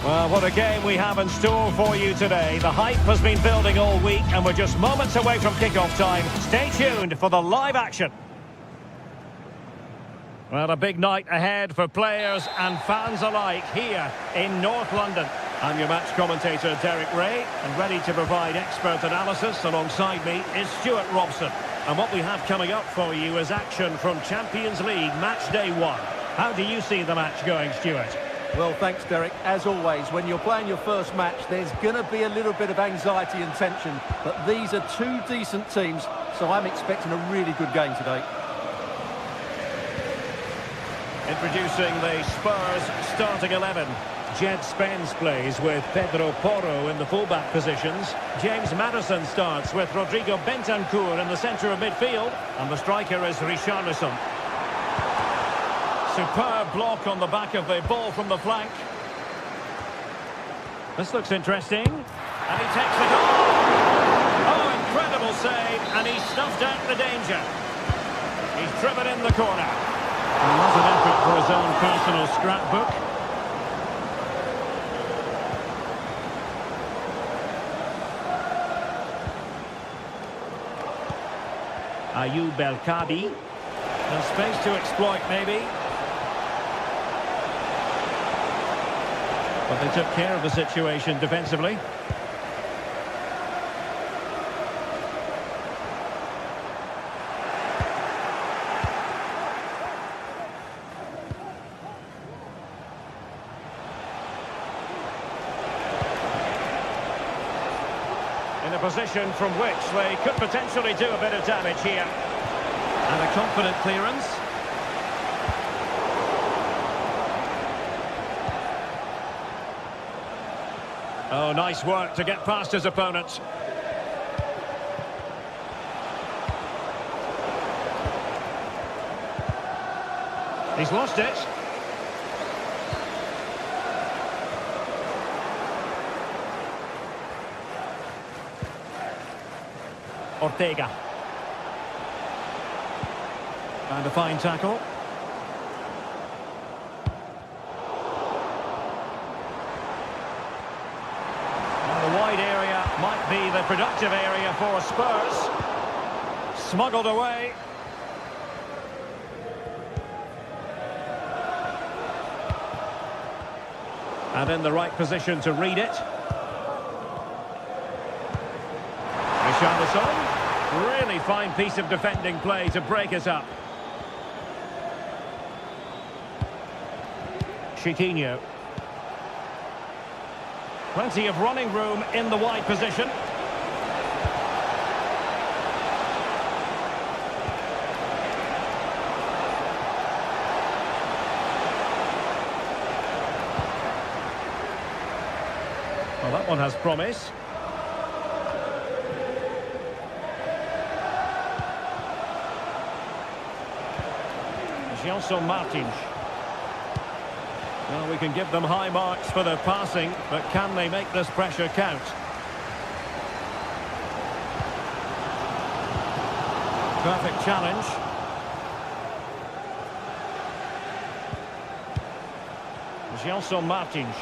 Well, what a game we have in store for you today. The hype has been building all week and we're just moments away from kickoff time. Stay tuned for the live action. Well, a big night ahead for players and fans alike here in North London. I'm your match commentator, Derek Ray, and ready to provide expert analysis alongside me is Stuart Robson. And what we have coming up for you is action from Champions League Match Day 1. How do you see the match going, Stuart? Well, thanks, Derek. As always, when you're playing your first match, there's going to be a little bit of anxiety and tension. But these are two decent teams, so I'm expecting a really good game today. Introducing the Spurs starting 11. Jed Spence plays with Pedro Porro in the fullback positions. James Maddison starts with Rodrigo Bentancur in the centre of midfield. And the striker is Richarlison. Superb block on the back of the ball from the flank. This looks interesting. And he takes the goal. Oh, incredible save. And he stuffed out the danger. He's driven in the corner. And not an effort for his own personal scrapbook. Ayoub El-Kadi. And space to exploit, maybe. But they took care of the situation defensively. In a position from which they could potentially do a bit of damage here. And a confident clearance. Oh, nice work to get past his opponent. He's lost it. Ortega. And a fine tackle. And the wide area might be the productive area for Spurs. Smuggled away. And in the right position to read it. Richarlison. Really fine piece of defending play to break it up. Chiquinho. Plenty of running room in the wide position. Well, that one has promise. Gelson Martins. Well, we can give them high marks for their passing, but can they make this pressure count? Perfect challenge. Gelson Martins.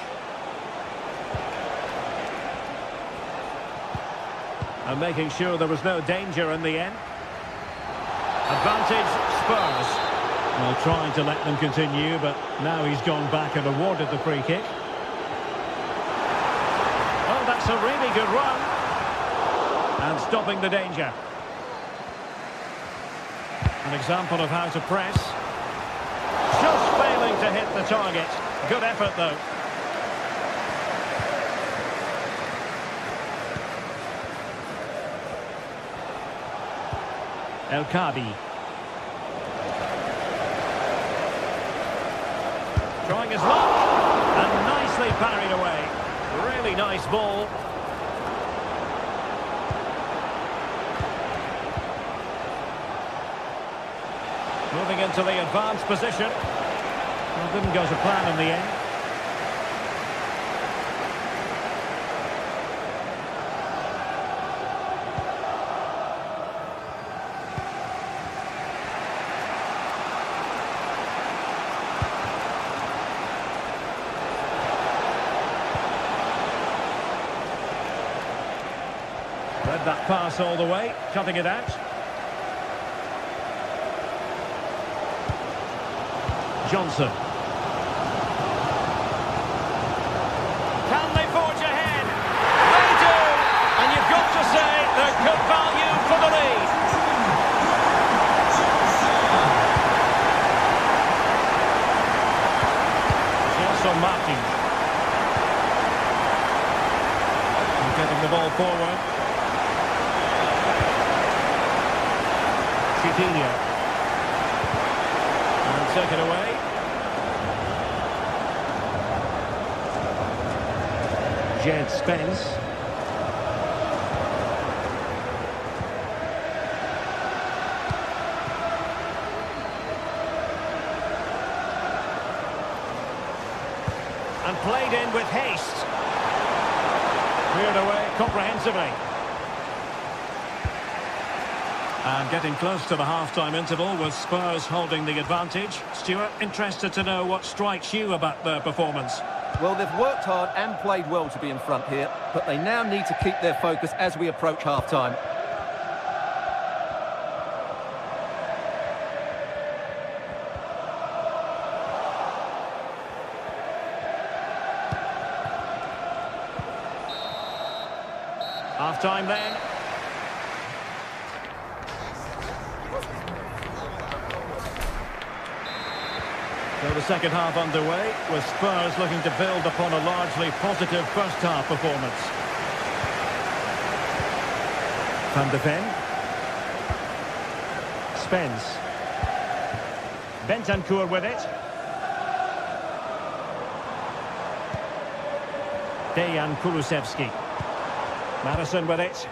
And making sure there was no danger in the end. Advantage Spurs. Well, trying to let them continue, but now he's gone back and awarded the free kick. Oh, that's a really good run. And stopping the danger. An example of how to press. Just failing to hit the target. Good effort, though. El-Kadi. Trying his luck, and nicely parried away. Really nice ball. Moving into the advanced position. Well, didn't go to plan in the end. Read that pass all the way, cutting it out. Johnson. Can they forge ahead? They do! And you've got to say they're good value for the lead. Gelson Martin. Getting the ball forward. Chiquinho. And take it away. Jed Spence. And played in with haste. Cleared away comprehensively. And getting close to the half-time interval with Spurs holding the advantage. Stuart, interested to know what strikes you about their performance. Well, they've worked hard and played well to be in front here, but they now need to keep their focus as we approach half-time. Half-time then. So the second half underway, with Spurs looking to build upon a largely positive first half performance. Van de Ven. Spence. Bentancur with it. Dejan Kulusevski. Madison with it.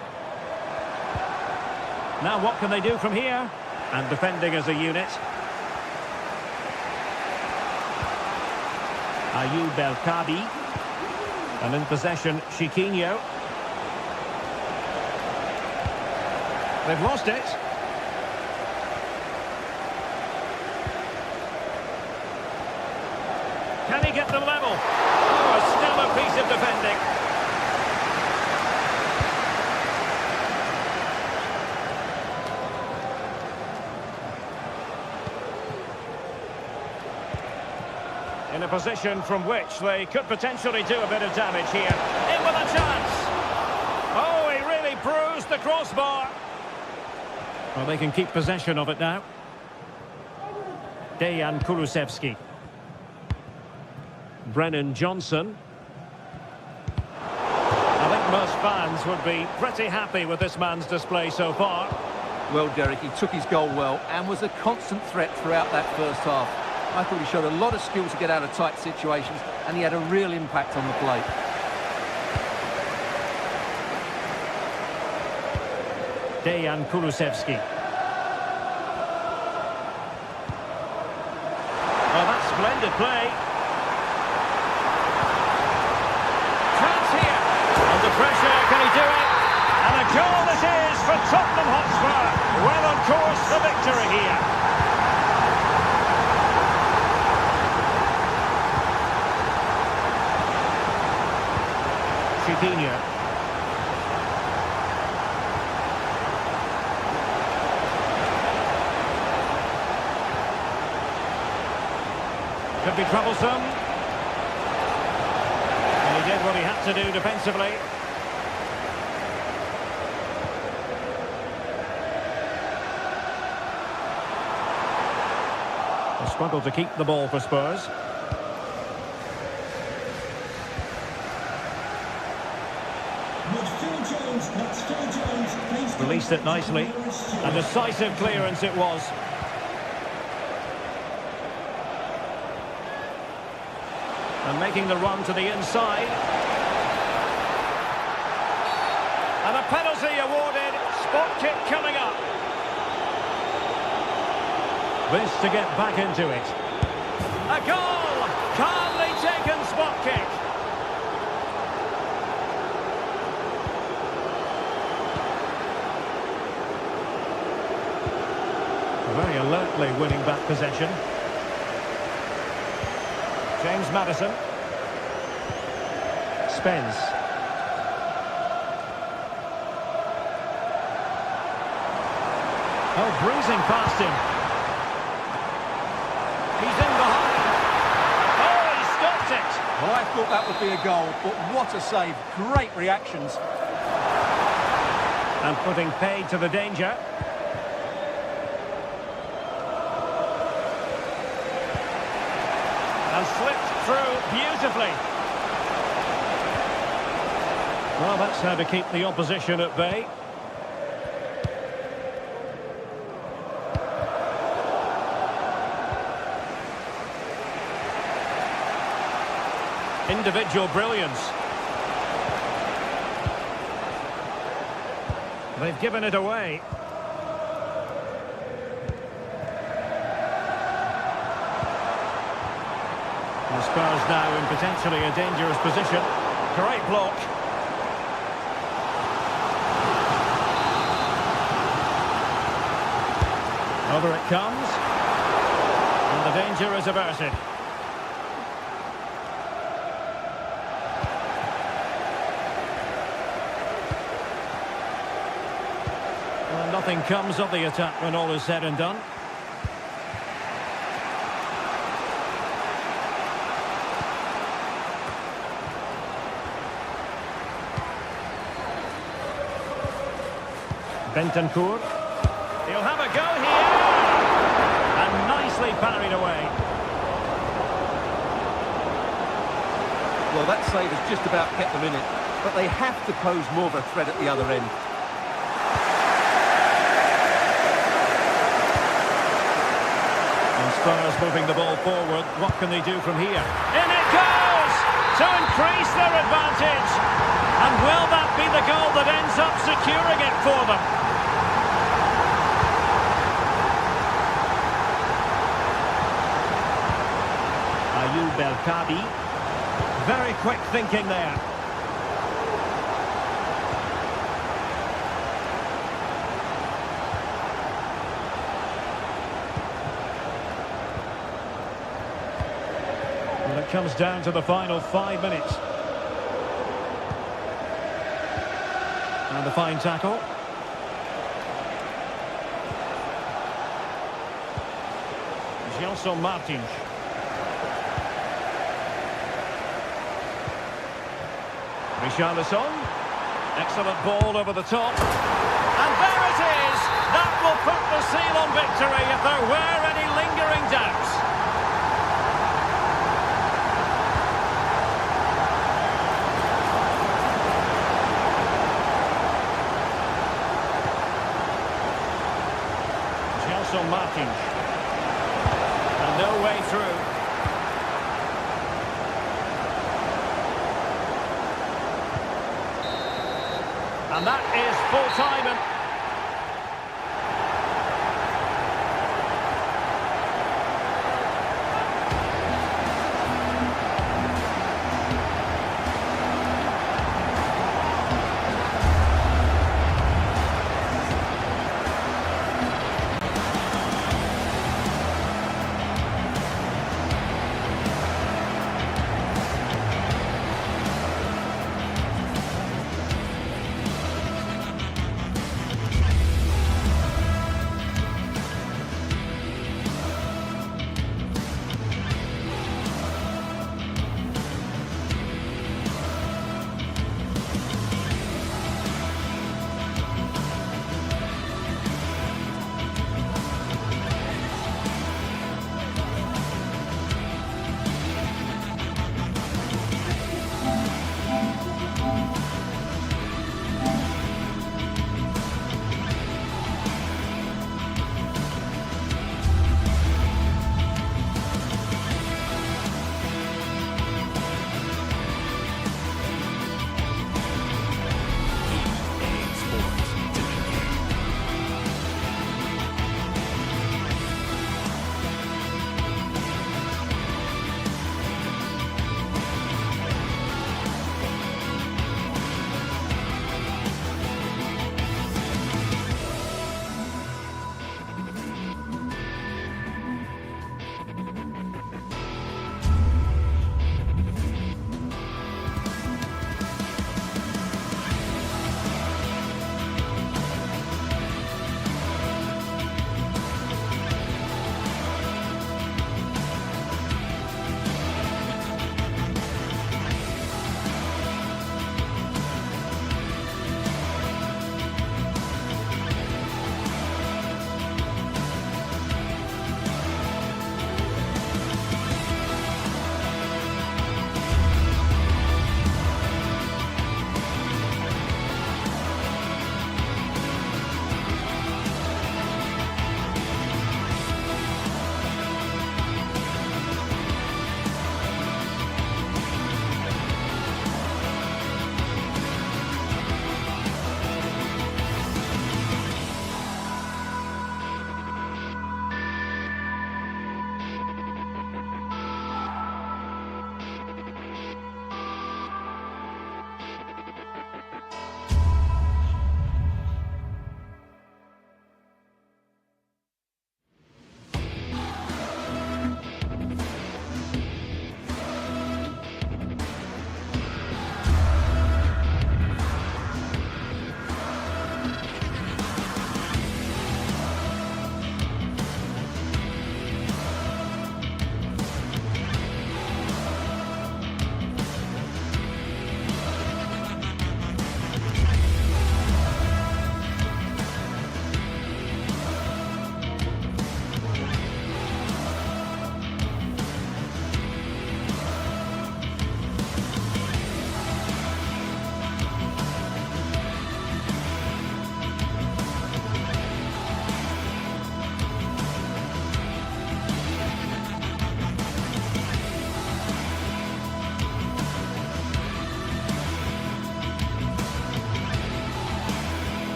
Now what can they do from here? And defending as a unit. Ayoub El Kadi. And in possession, Chiquinho. They've lost it. Can he get them level? Oh, a stellar piece of defending. In a position from which they could potentially do a bit of damage here. In with a chance. Oh, he really bruised the crossbar. Well, they can keep possession of it now. Dejan Kulusevski. Brennan Johnson. I think most fans would be pretty happy with this man's display so far. Well, Derek, he took his goal well and was a constant threat throughout that first half. I thought he showed a lot of skill to get out of tight situations, and he had a real impact on the play. Dejan Kulusevski. Oh, that's splendid play. Chance here. Under pressure, can he do it? And a goal it is for Tottenham Hotspur. Well on course for victory here. Chiquinho. Could be troublesome. And he did what he had to do defensively. They struggled to keep the ball for Spurs. Released it nicely. A decisive clearance it was. And making the run to the inside. And a penalty awarded. Spot kick coming up. This to get back into it. A goal! Calmly taken spot kick. Very alertly winning back possession. James Madison. Spence. Oh, bruising past him. He's in behind. thought that would be a goal, but what a save. Great reactions. And putting paid to the danger. And slipped through beautifully. Well, that's how to keep the opposition at bay. Individual brilliance. They've given it away. The Spurs now in potentially a dangerous position. Great block. Over it comes. And the danger is averted. Well, nothing comes of the attack when all is said and done. Bentancur. He'll have a go here. And nicely parried away. Well, that save has just about kept them in it, but they have to pose more of a threat at the other end. And Spurs moving the ball forward. What can they do from here? In it goes! To increase their advantage. And will that be the goal that ends up securing it for them? Belkabi. Very quick thinking there. And it comes down to the final 5 minutes. And the fine tackle. Gelson Martins. Richarlison, excellent ball over the top, and there it is! That will put the seal on victory if there were any lingering doubts. Gelson Martins, and no way through. And that is full time.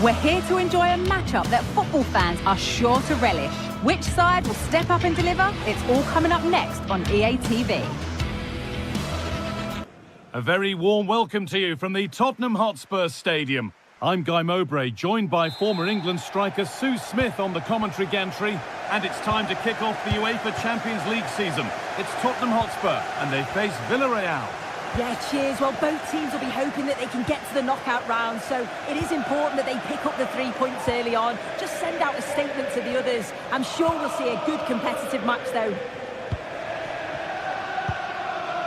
We're here to enjoy a matchup that football fans are sure to relish. Which side will step up and deliver? It's all coming up next on EA TV. A very warm welcome to you from the Tottenham Hotspur Stadium. I'm Guy Mowbray, joined by former England striker Sue Smith on the commentary gantry. And it's time to kick off the UEFA Champions League season. It's Tottenham Hotspur, and they face Villarreal. Yeah, cheers. Well, both teams will be hoping that they can get to the knockout round, so it is important that they pick up the 3 points early on. Just send out a statement to the others. I'm sure we'll see a good competitive match, though.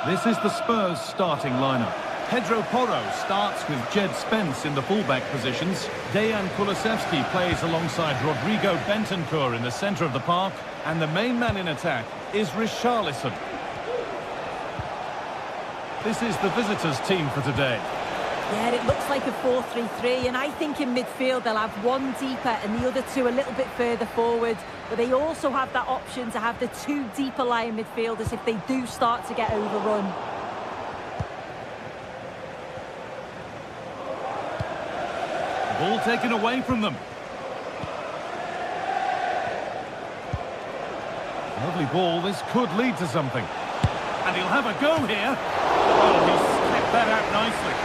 This is the Spurs starting lineup. Pedro Porro starts with Jed Spence in the fullback positions. Dejan Kulusevski plays alongside Rodrigo Bentancur in the centre of the park. And the main man in attack is Richarlison. This is the visitors' team for today. Yeah, it looks like a 4-3-3, and I think in midfield they'll have one deeper and the other two a little bit further forward. But they also have that option to have the 2 deeper lying midfielders if they do start to get overrun. Ball taken away from them. Lovely ball, this could lead to something. And he'll have a go here. Oh, he's kept that out nicely.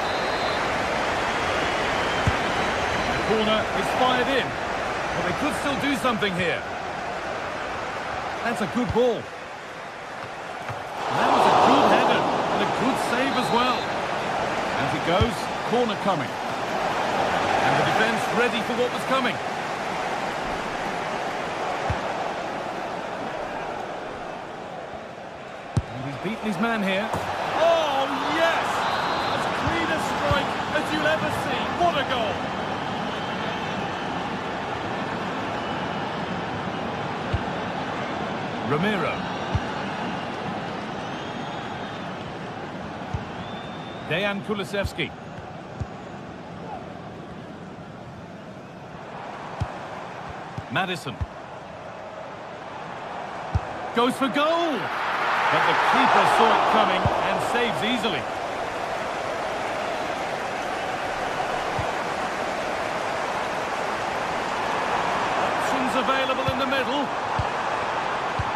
The corner is fired in. Well, they could still do something here. That's a good ball. That was a good header and a good save as well. As it goes, corner coming. And the defence ready for what was coming. And he's beaten his man here. Oh, yes! As clean a strike as you'll ever see. What a goal! Ramiro. Dejan Kulusevski. Maddison. Goes for goal! But the keeper saw it coming and saves easily. Options available in the middle.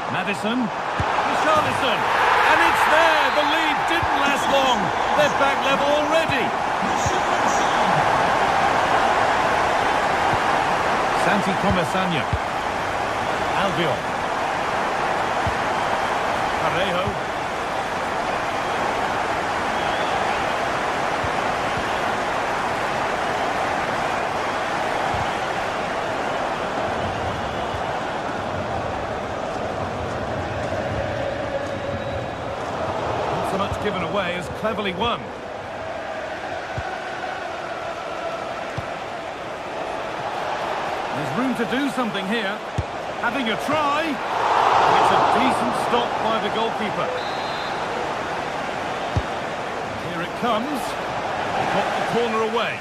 Maddison. Richarlison. And it's there! The lead didn't last long. They're back level already. Santi Comesaña. Albiol. Parejo. Not so much given away as cleverly won. There's room to do something here. Having a try. It's a decent stop by the goalkeeper. Here it comes. Got the corner away.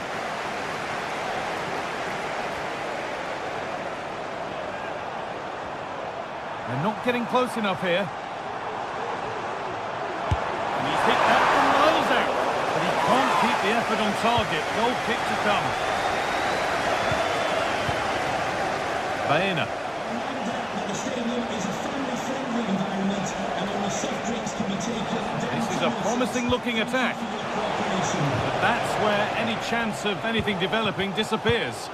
They're not getting close enough here. And he's hit that from miles out. But he can't keep the effort on target. Goal kick to come. Baena. This is a promising looking attack. But that's where any chance of anything developing disappears.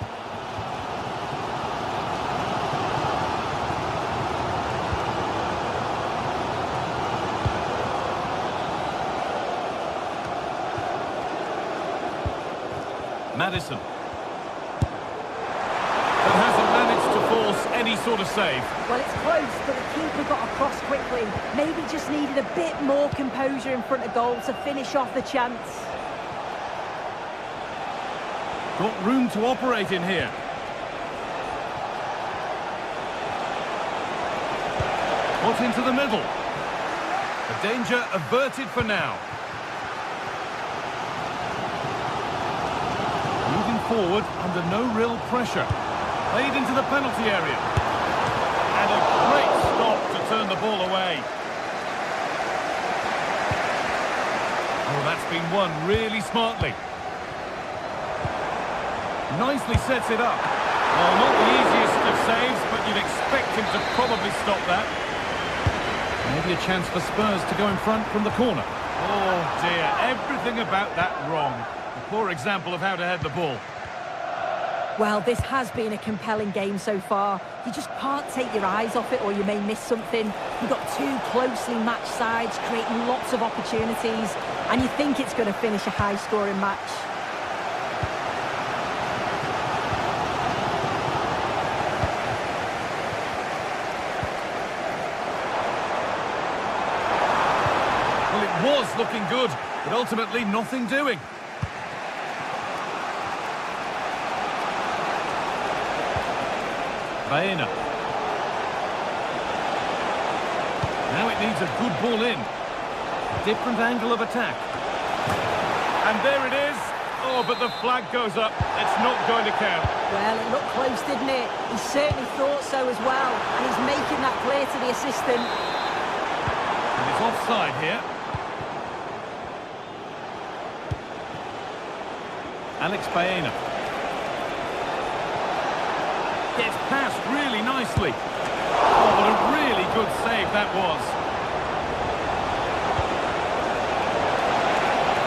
Maddison. But hasn't managed to force any sort of save. Well, it's close, but the keeper got across quickly. Maybe just needed a bit more composure in front of goal to finish off the chance. Got room to operate in here. Put into the middle. The danger averted for now. Moving forward under no real pressure. Played into the penalty area. And a great stop to turn the ball away. Oh, that's been won really smartly. Nicely sets it up. Well, not the easiest of saves, but you'd expect him to probably stop that. Maybe a chance for Spurs to go in front from the corner. Oh dear, everything about that wrong. A poor example of how to head the ball. Well, this has been a compelling game so far. You just can't take your eyes off it or you may miss something. You've got two closely matched sides creating lots of opportunities and you think it's going to finish a high-scoring match. Well, it was looking good, but ultimately nothing doing. Baena. Now it needs a good ball in. Different angle of attack. And there it is. Oh, but the flag goes up. It's not going to count. Well, it looked close, didn't it? He certainly thought so as well. And he's making that clear to the assistant. And it's offside here. Alex Baena. Gets past really nicely. Oh, what a really good save that was.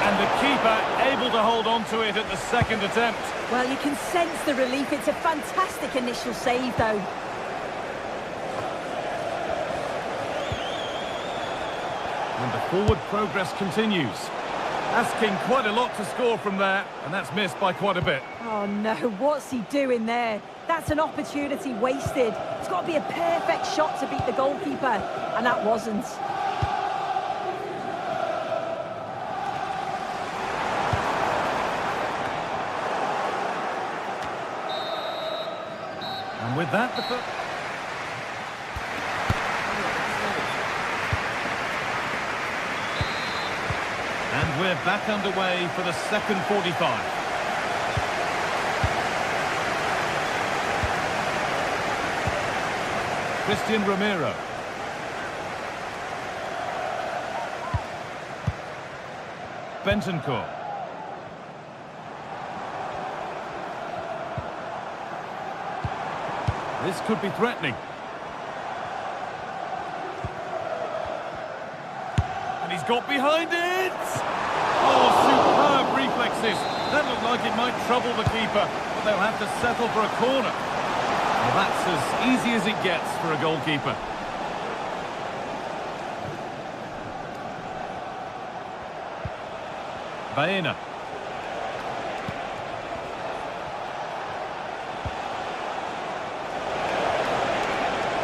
And the keeper able to hold on to it at the second attempt. Well, you can sense the relief. It's a fantastic initial save, though. And the forward progress continues. Asking quite a lot to score from there, and that's missed by quite a bit. Oh, no. What's he doing there? That's an opportunity wasted. It's got to be a perfect shot to beat the goalkeeper, and that wasn't. And with that, and we're back underway for the second 45. Christian Romero. Bentancur. This could be threatening. And he's got behind it! Oh, superb reflexes. That looked like it might trouble the keeper, but they'll have to settle for a corner. Well, that's as easy as it gets for a goalkeeper. Baena.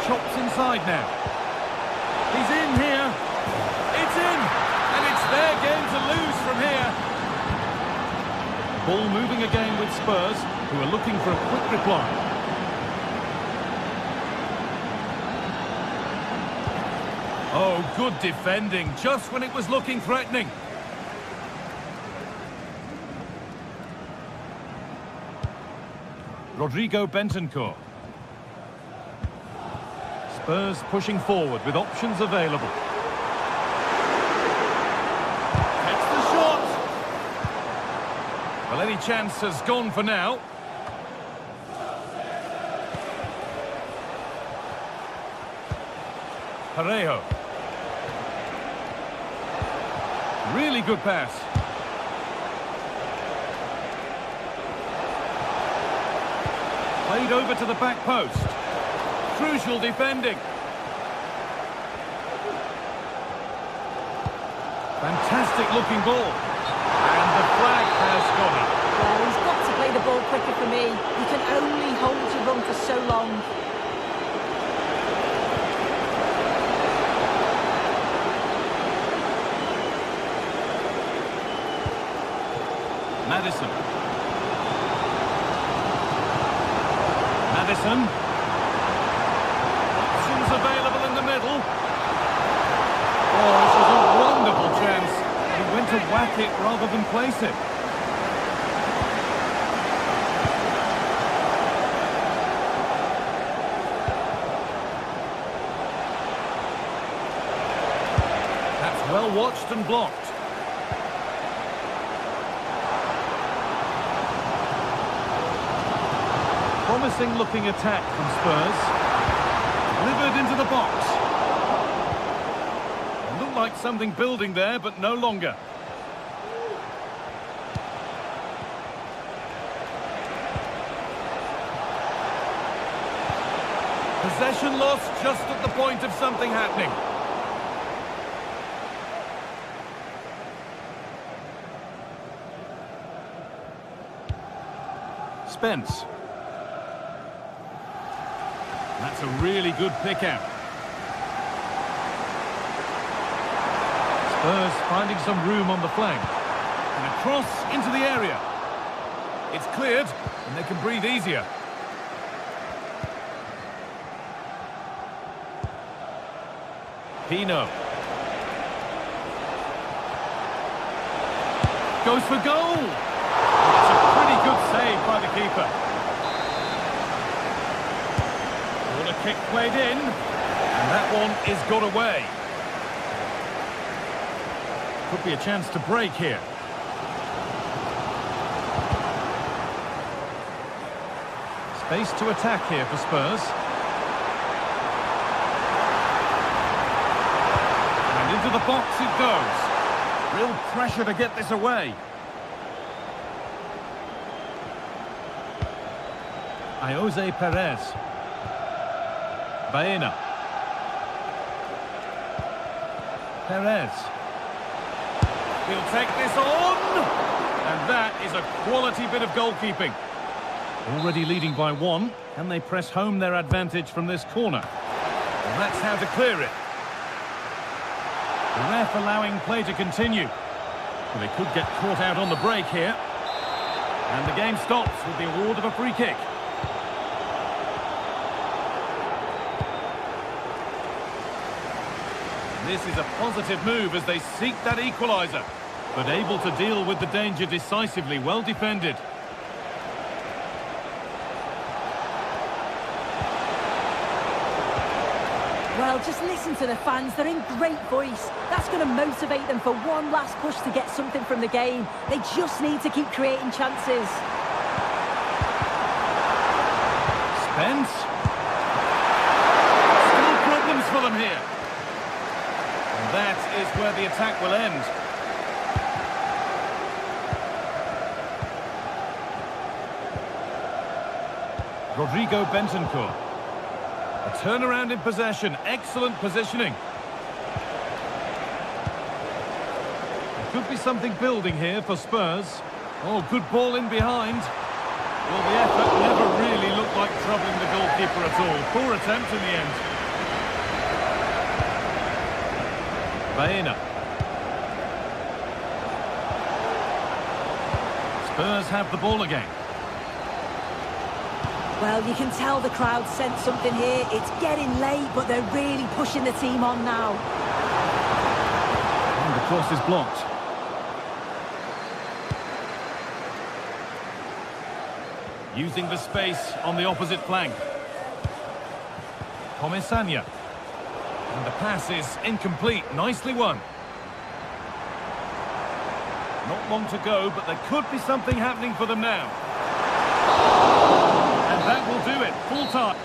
Chops inside now. He's in here. It's in. And it's their game to lose from here. Ball moving again with Spurs, who are looking for a quick reply. Oh, good defending, just when it was looking threatening. Rodrigo Bentancur. Spurs pushing forward with options available. That's the shot! Well, any chance has gone for now. Parejo. Really good pass. Played over to the back post. Crucial defending. Fantastic looking ball. And the flag has gone up. Well, he's got to play the ball quicker for me. You can only hold your run for so long. Madison. Options available in the middle. Oh, this was a wonderful chance. He went to whack it rather than place it. That's well watched and blocked. Promising looking attack from Spurs. Delivered into the box. Looked like something building there, but no longer. Possession lost just at the point of something happening. Spence. That's a really good pick out. Spurs finding some room on the flank. And a cross into the area. It's cleared, and they can breathe easier. Pino. Goes for goal! It's a pretty good save by the keeper. Corner kick played in, and that one is got away. Could be a chance to break here. Space to attack here for Spurs. And into the box it goes. Real pressure to get this away. Jose Perez. Baena. Perez. He'll take this on! And that is a quality bit of goalkeeping. Already leading by 1. Can they press home their advantage from this corner? And that's how to clear it. The ref allowing play to continue. Well, they could get caught out on the break here. And the game stops with the award of a free kick. This is a positive move as they seek that equaliser, but able to deal with the danger decisively. Well defended. Well, just listen to the fans. They're in great voice. That's going to motivate them for one last push to get something from the game. They just need to keep creating chances. Spence. Still problems for them here. And that is where the attack will end. Rodrigo Bentancur. A turnaround in possession. Excellent positioning. There could be something building here for Spurs. Oh, good ball in behind. Well, the effort never really looked like troubling the goalkeeper at all. Poor attempt in the end. Baena. Spurs have the ball again. Well, you can tell the crowd sensed something here. It's getting late, but they're really pushing the team on now. And the cross is blocked. Using the space on the opposite flank. Comesaña. And the pass is incomplete. Nicely won. Not long to go, but there could be something happening for them now. And that will do it. Full time.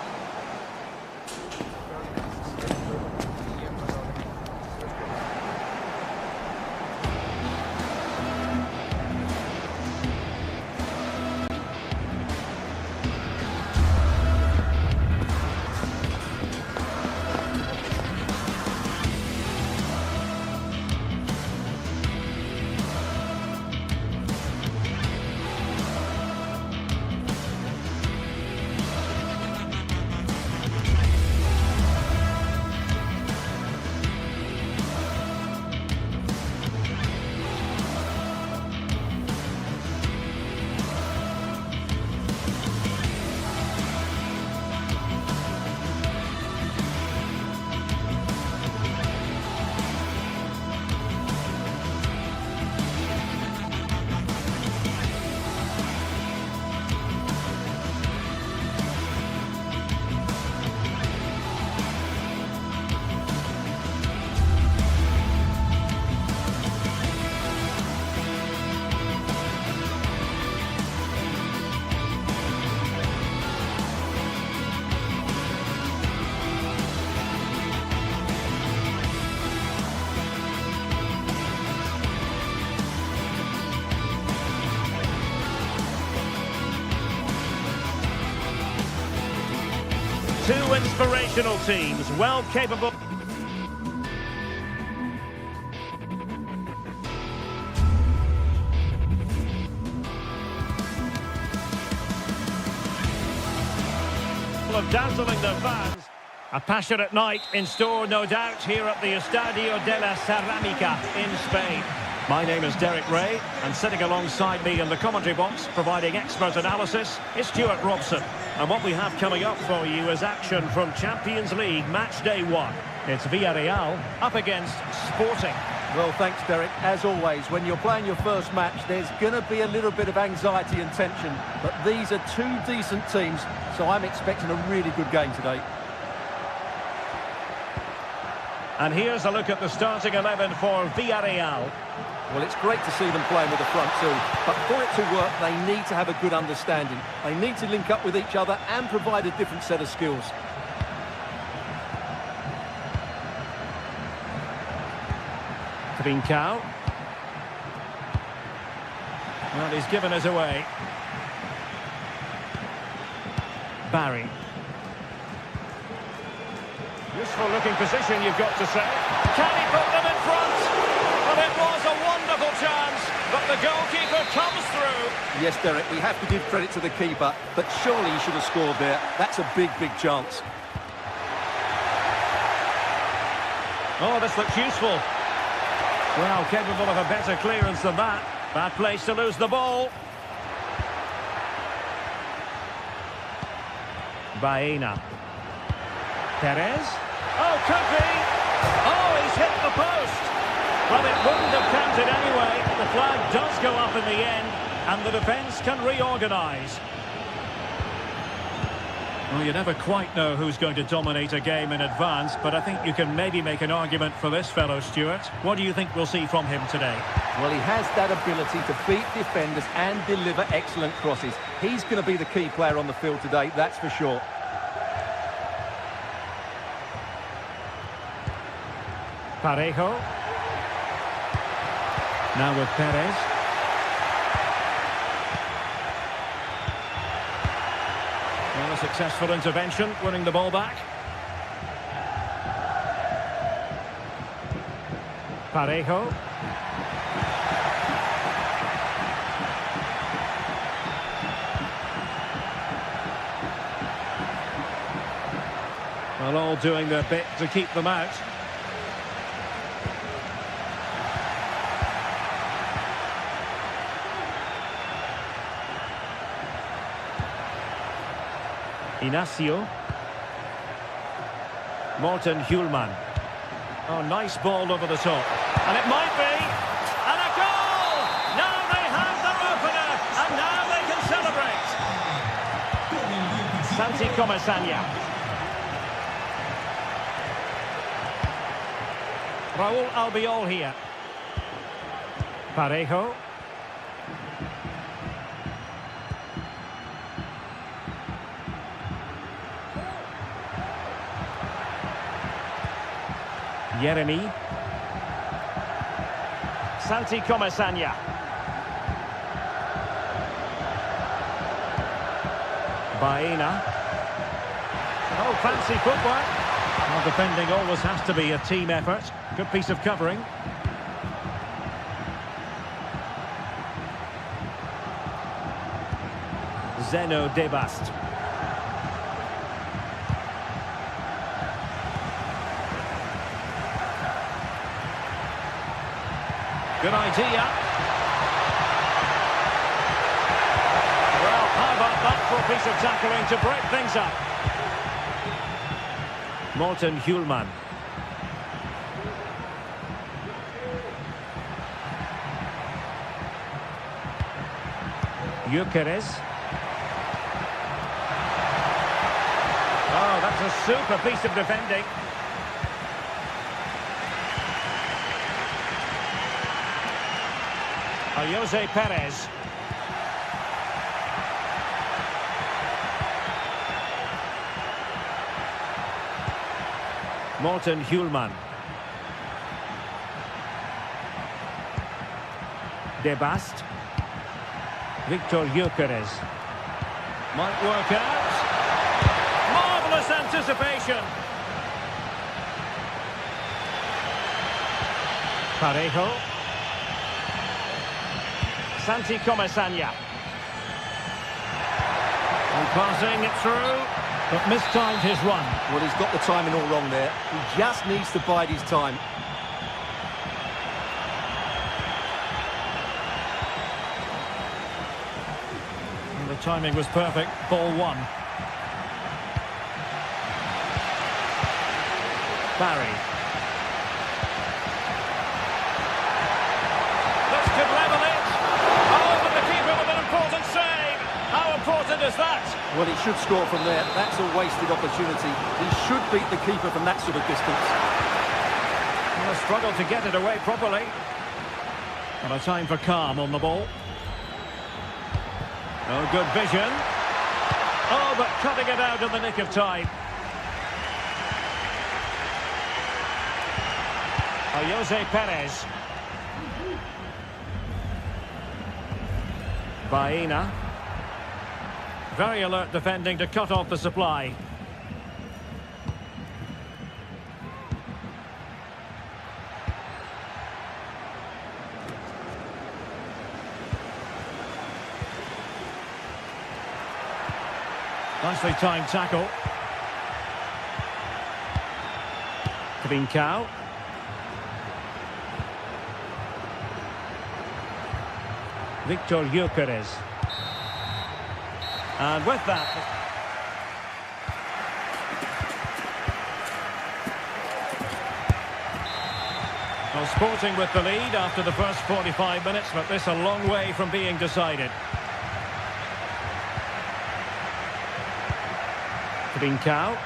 inspirational teams, well capable. Of dazzling their fans. A passionate night in store, no doubt, here at the Estadio de la Ceramica in Spain. My name is Derek Ray, and sitting alongside me in the commentary box, providing expert analysis, is Stuart Robson. And what we have coming up for you is action from Champions League Match Day 1. It's Villarreal up against Sporting. Well, thanks, Derek. As always, when you're playing your first match, there's going to be a little bit of anxiety and tension. But these are two decent teams, so I'm expecting a really good game today. And here's a look at the starting 11 for Villarreal. Well, it's great to see them playing with the front two, but for it to work, they need to have a good understanding. They need to link up with each other and provide a different set of skills. Trincao. Well, he's given us away. Barry. Useful looking position, you've got to say. Can he put them in front? Well, it was a wonderful chance, but the goalkeeper comes through. Yes, Derek, we have to give credit to the keeper, but surely he should have scored there. That's a big, big chance. Oh, this looks useful. Well, capable of a better clearance than that. Bad place to lose the ball. Baena. Perez. Oh, could be. Oh, he's hit the post. Well, it wouldn't have counted anyway. The flag does go up in the end, and the defence can reorganise. Well, you never quite know who's going to dominate a game in advance, but I think you can maybe make an argument for this fellow, Stuart. What do you think we'll see from him today? Well, he has that ability to beat defenders and deliver excellent crosses. He's going to be the key player on the field today, that's for sure. Parejo. Now with Perez. Well, a successful intervention, winning the ball back. Parejo. Well, all doing their bit to keep them out. Inacio. Morten Hjulman. Oh, nice ball over the top. And it might be. And a goal! Now they have their opener. And now they can celebrate. Santi Comesaña. Raúl Albiol here. Parejo. Yeremy. Santi Comesaña. Baena. Oh, fancy footwork. Well, defending always has to be a team effort. Good piece of covering. Zeno Debast. Good idea. Well, how about that for a piece of tackling to break things up? Morten Hjulman. Gyökeres. Oh, that's a super piece of defending. Jose Perez. Morten Hjulman. Debast. Victor Gyökeres. Might work out. Marvellous Breathless anticipation. Parejo. Santi Comasagna. And passing it through, but mistimed his run. Well, he's got the timing all wrong there. He just needs to bide his time. And the timing was perfect. Ball one. Barry. This could level it. Oh, but the keeper with an important save. How important is that? Well, he should score from there. That's a wasted opportunity. He should beat the keeper from that sort of distance. And a struggle to get it away properly. And a time for calm on the ball. Oh, good vision. Oh, but cutting it out in the nick of time. Jose Perez. Baena. Very alert defending to cut off the supply. Nicely timed tackle. Trincao. Victor Gyökeres. And with that... Well, Sporting with the lead after the first 45 minutes, but this a long way from being decided. Trincao.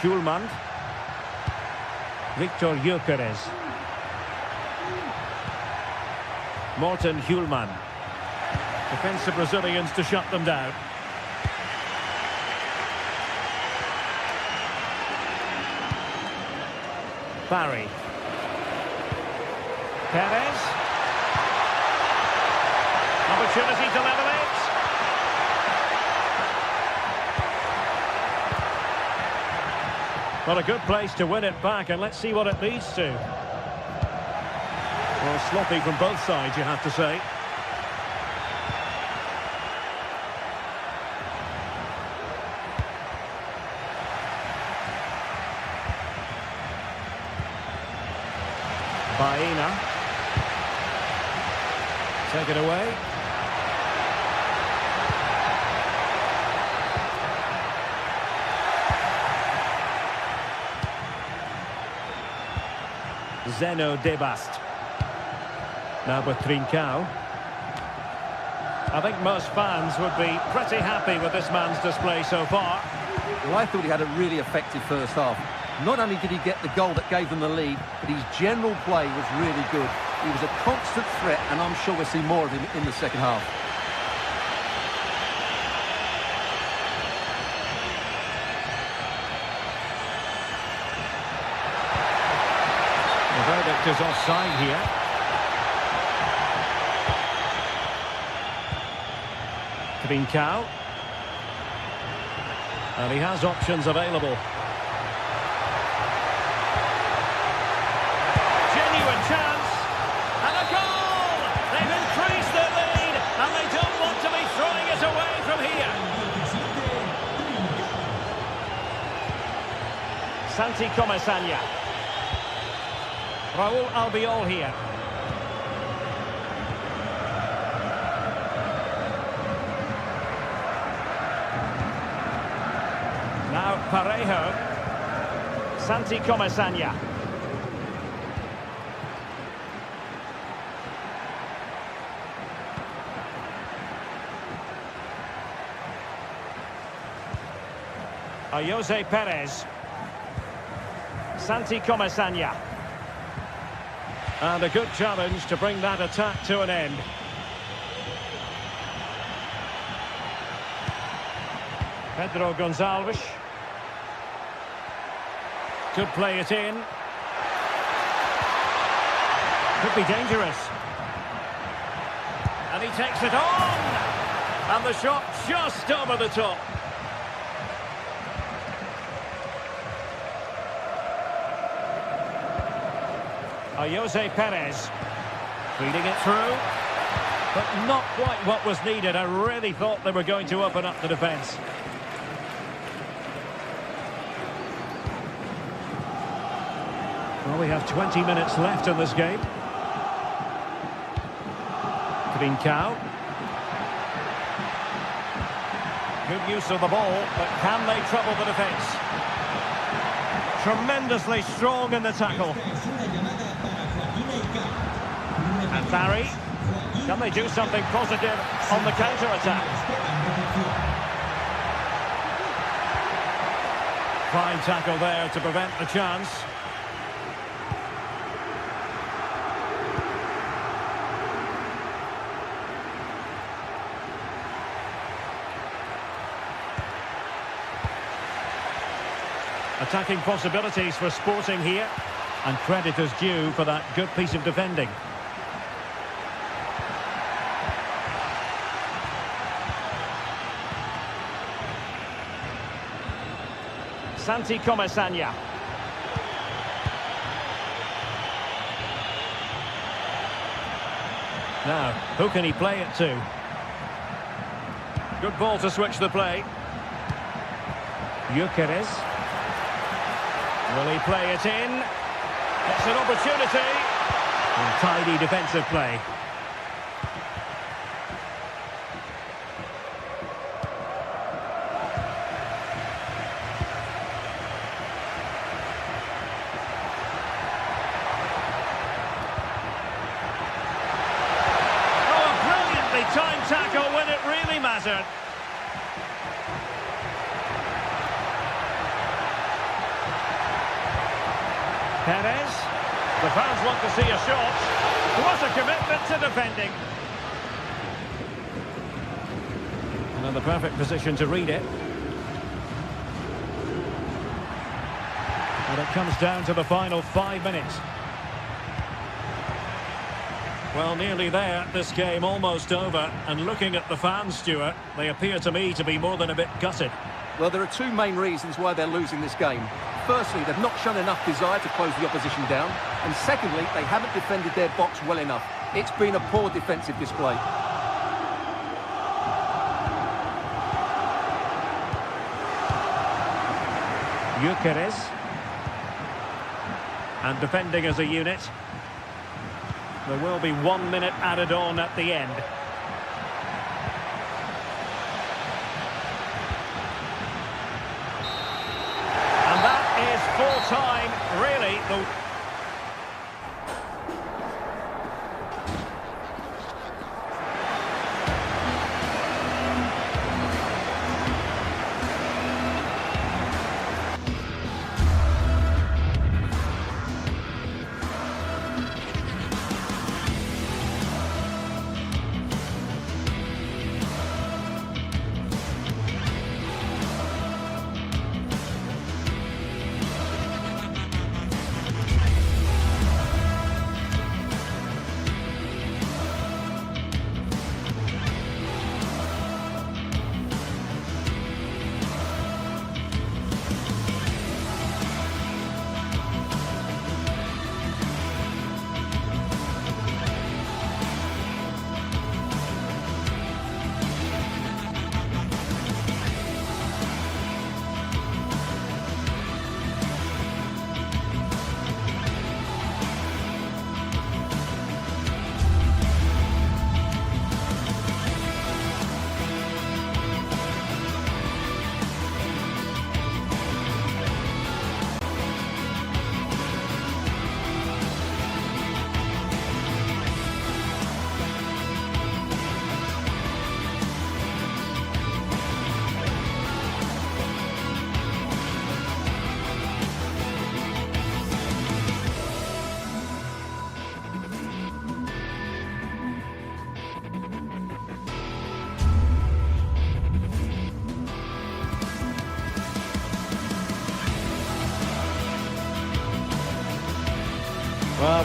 Schulman. Victor Gyökeres. Morten Hjulman. Defensive Brazilians to shut them down. Barry. Perez. Opportunity to level it. Well, a good place to win it back, and let's see what it leads to. Well, sloppy from both sides, you have to say. Baena. Take it away. Zeno Debast. Now with Trincao. I think most fans would be pretty happy with this man's display so far. Well, I thought he had a really effective first half. Not only did he get the goal that gave them the lead, but his general play was really good. He was a constant threat, and I'm sure we'll see more of him in the second half. The verdict is offside here. Trincao. And he has options available. Genuine chance. And a goal! They've increased their lead, and they don't want to be throwing it away from here. Santi Comasagna. Raul Albiol here. Now Parejo. Santi Comasagna. Jose Perez. Santi Comasagna. And a good challenge to bring that attack to an end. Pedro Gonçalves. Could play it in. Could be dangerous. And he takes it on! And the shot just over the top. Jose Perez. Feeding it through. But not quite what was needed. I really thought they were going to open up the defence. Well, we have 20 minutes left in this game. Trincao. Good use of the ball, but can they trouble the defence? Tremendously strong in the tackle. And Barry. Can they do something positive on the counter-attack? Fine tackle there to prevent the chance. Attacking possibilities for Sporting here. And credit is due for that good piece of defending. Santi Comesaña. Now, who can he play it to? Good ball to switch the play. Gyökeres. Will he play it in? It's an opportunity. And tidy defensive play. Time tackle when it really mattered. Perez. The fans want to see a shot. What a commitment to defending. And in the perfect position to read it. And it comes down to the final 5 minutes. Well, nearly there, this game almost over, and looking at the fans, Stuart, they appear to me to be more than a bit gutted. Well, there are two main reasons why they're losing this game. Firstly, they've not shown enough desire to close the opposition down, and secondly, they haven't defended their box well enough. It's been a poor defensive display. Gyökeres. And defending as a unit. There will be 1 minute added on at the end. And that is full time, really.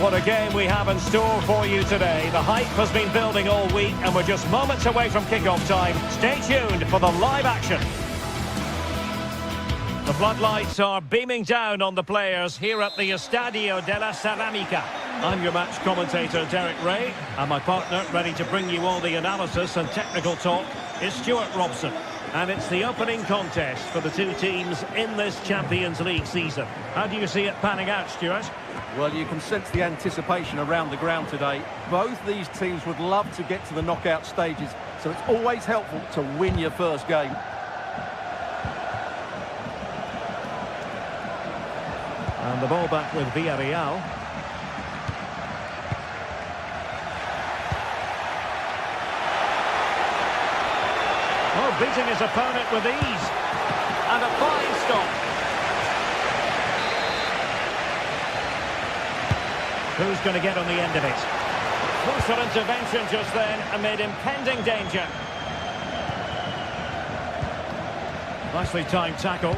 what a game we have in store for you today. The hype has been building all week and we're just moments away from kickoff time. Stay tuned for the live action. The floodlights are beaming down on the players here at the Estadio de la Ceramica. I'm your match commentator, Derek Ray, and my partner, ready to bring you all the analysis and technical talk, is Stuart Robson. And it's the opening contest for the two teams in this Champions League season. How do you see it panning out, Stuart? Well, you can sense the anticipation around the ground today. Both these teams would love to get to the knockout stages, so it's always helpful to win your first game. And the ball back with Villarreal. Oh, beating his opponent with ease. And a fine stop. Who's going to get on the end of it? Crucial intervention just then amid impending danger. Nicely timed tackle.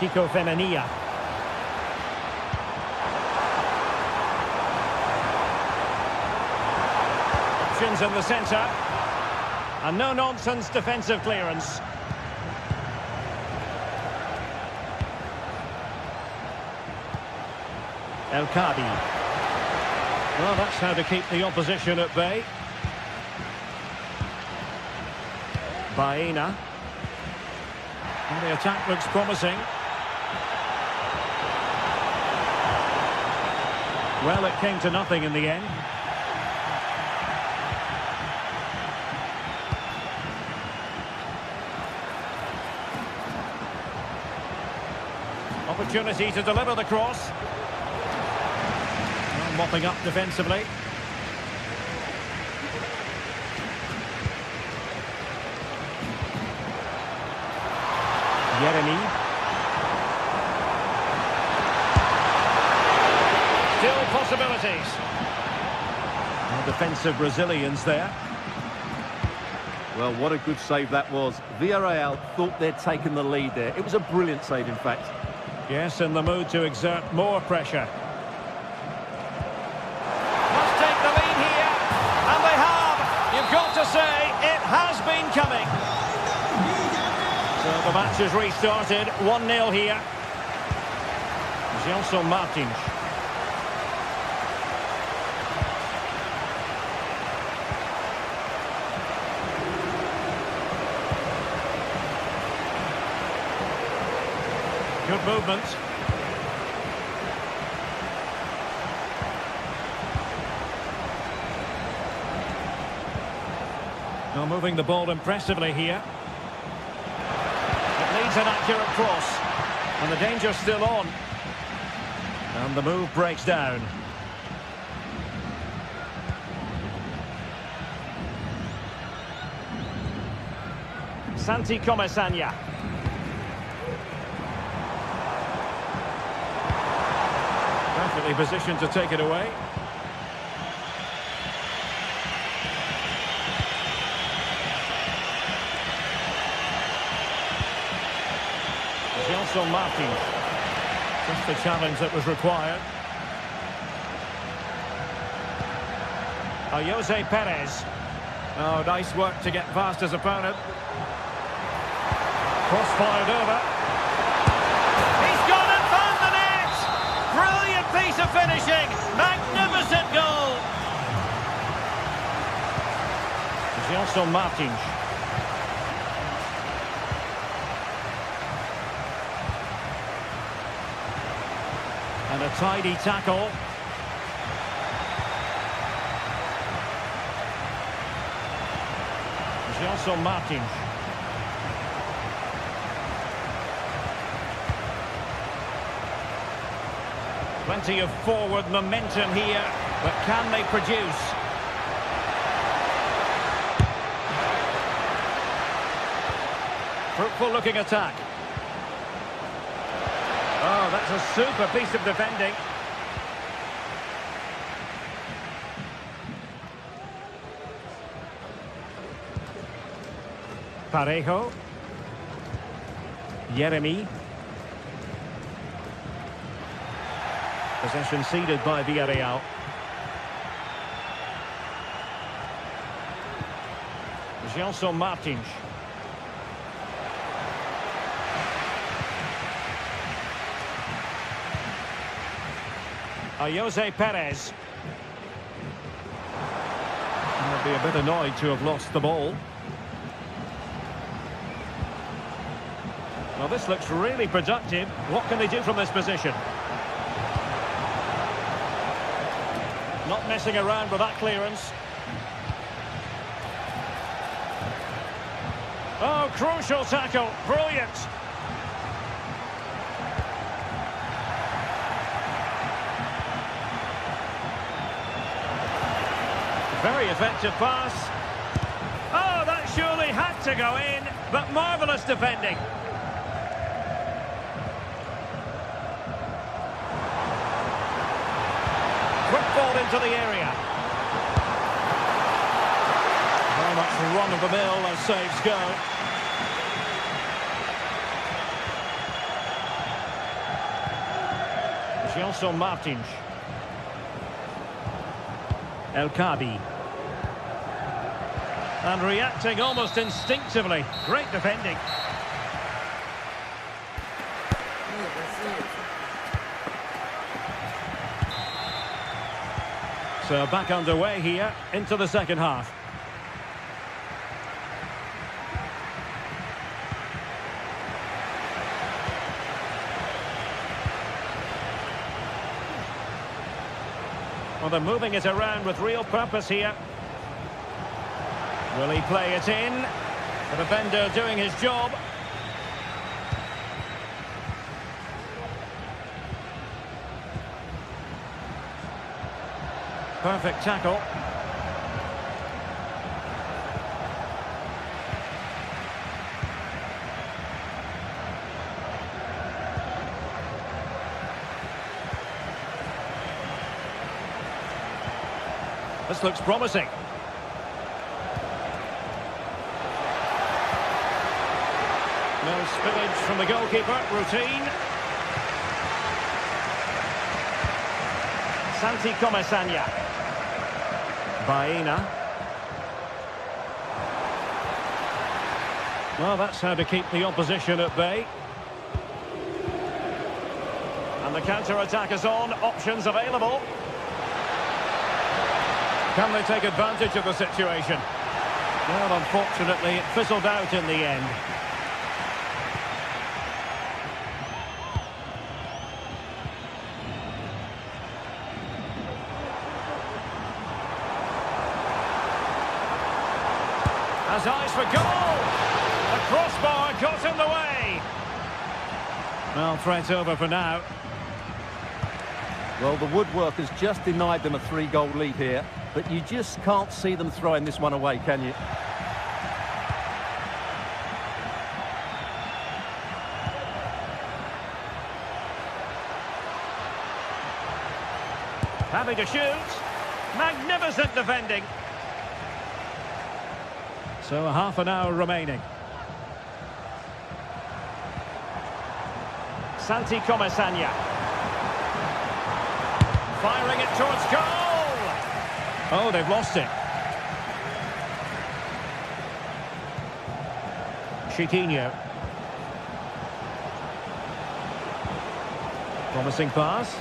Kiko Femenia. Options in the centre. A no-nonsense defensive clearance. El Kadi. Well, that's how to keep the opposition at bay. Baena. And the attack looks promising. Well, it came to nothing in the end. Opportunity to deliver the cross. Well, mopping up defensively. Yeremy. Still possibilities. Well, defensive Brazilians there. Well, what a good save that was. Villarreal thought they'd taken the lead there. It was a brilliant save, in fact. Yes, in the mood to exert more pressure. Must take the lead here. And they have. You've got to say, it has been coming. So the match has restarted. 1-0 here. Gelson Martins. Good movement. Now moving the ball impressively here. It leads an accurate cross. And the danger's still on. And the move breaks down. Santi Comesania. Perfectly positioned to take it away. Gelson Martins. Just the challenge that was required. Jose Perez. Oh, nice work to get past his opponent. Cross fired over. He's gone and found the net! Brilliant piece of finishing! Magnificent goal! Gelson Martins. And a tidy tackle. Gelson Martins. Plenty of forward momentum here, but can they produce? Fruitful looking attack. Oh, that's a super piece of defending. Parejo. Yeremy. Possession ceded by Villarreal. Gelson Martins. Jose Perez. I'd be a bit annoyed to have lost the ball. Well, this looks really productive. What can they do from this position? Not messing around with that clearance. Oh, crucial tackle. Brilliant. Very effective pass. Oh, that surely had to go in, but marvellous defending. Quick ball into the area. Very much run-of-the-mill as saves go. Gelson Martins. El Kabi. And reacting almost instinctively. Great defending. So back underway here into the second half. Well, they're moving it around with real purpose here. Will he play it in? The defender doing his job. Perfect tackle. This looks promising. No spillage from the goalkeeper. Routine. Santi Comesaña. Baena. Well, that's how to keep the opposition at bay. And the counter-attack is on. Options available. Can they take advantage of the situation? Well, unfortunately, it fizzled out in the end. Has eyes for goal! The crossbar got in the way! Well, threat over for now. Well, the woodwork has just denied them a 3-goal lead here, but you just can't see them throwing this one away, can you? Having to shoot. Magnificent defending. So a half an hour remaining. Santi Comesaña. Firing it towards goal. Oh, they've lost it. Chiquinho. Promising pass.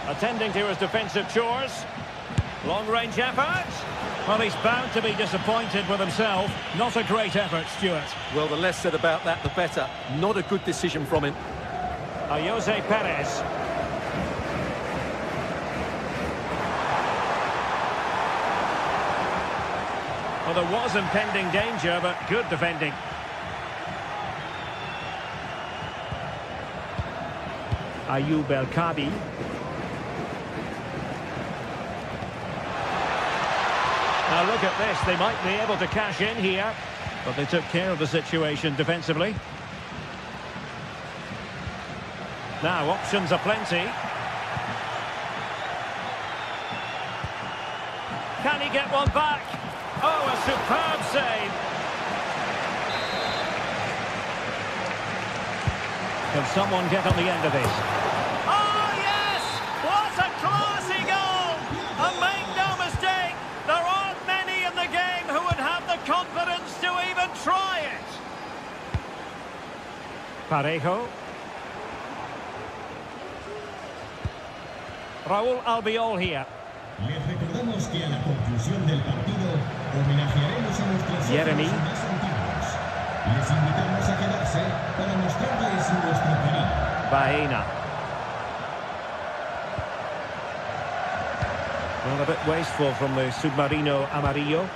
Attending to his defensive chores. Long-range effort. Well, he's bound to be disappointed with himself. Not a great effort, Stuart. Well, the less said about that, the better. Not a good decision from him. Jose Perez. Well, there was impending danger, but good defending. Ayoub El Kabi. Now look at this, they might be able to cash in here, but they took care of the situation defensively. Now options are plenty. Can he get one back? Oh, a superb save. Can someone get on the end of this? Oh yes! What Parejo. Raúl Albiol here. Les recordamos que a la conclusión del partido homenajearemos a nuestros Jeremy. socios más antiguos. Les invitamos a quedarse para mostrarles nuestro cariño. Baena. Well, a bit wasteful from the Submarino Amarillo.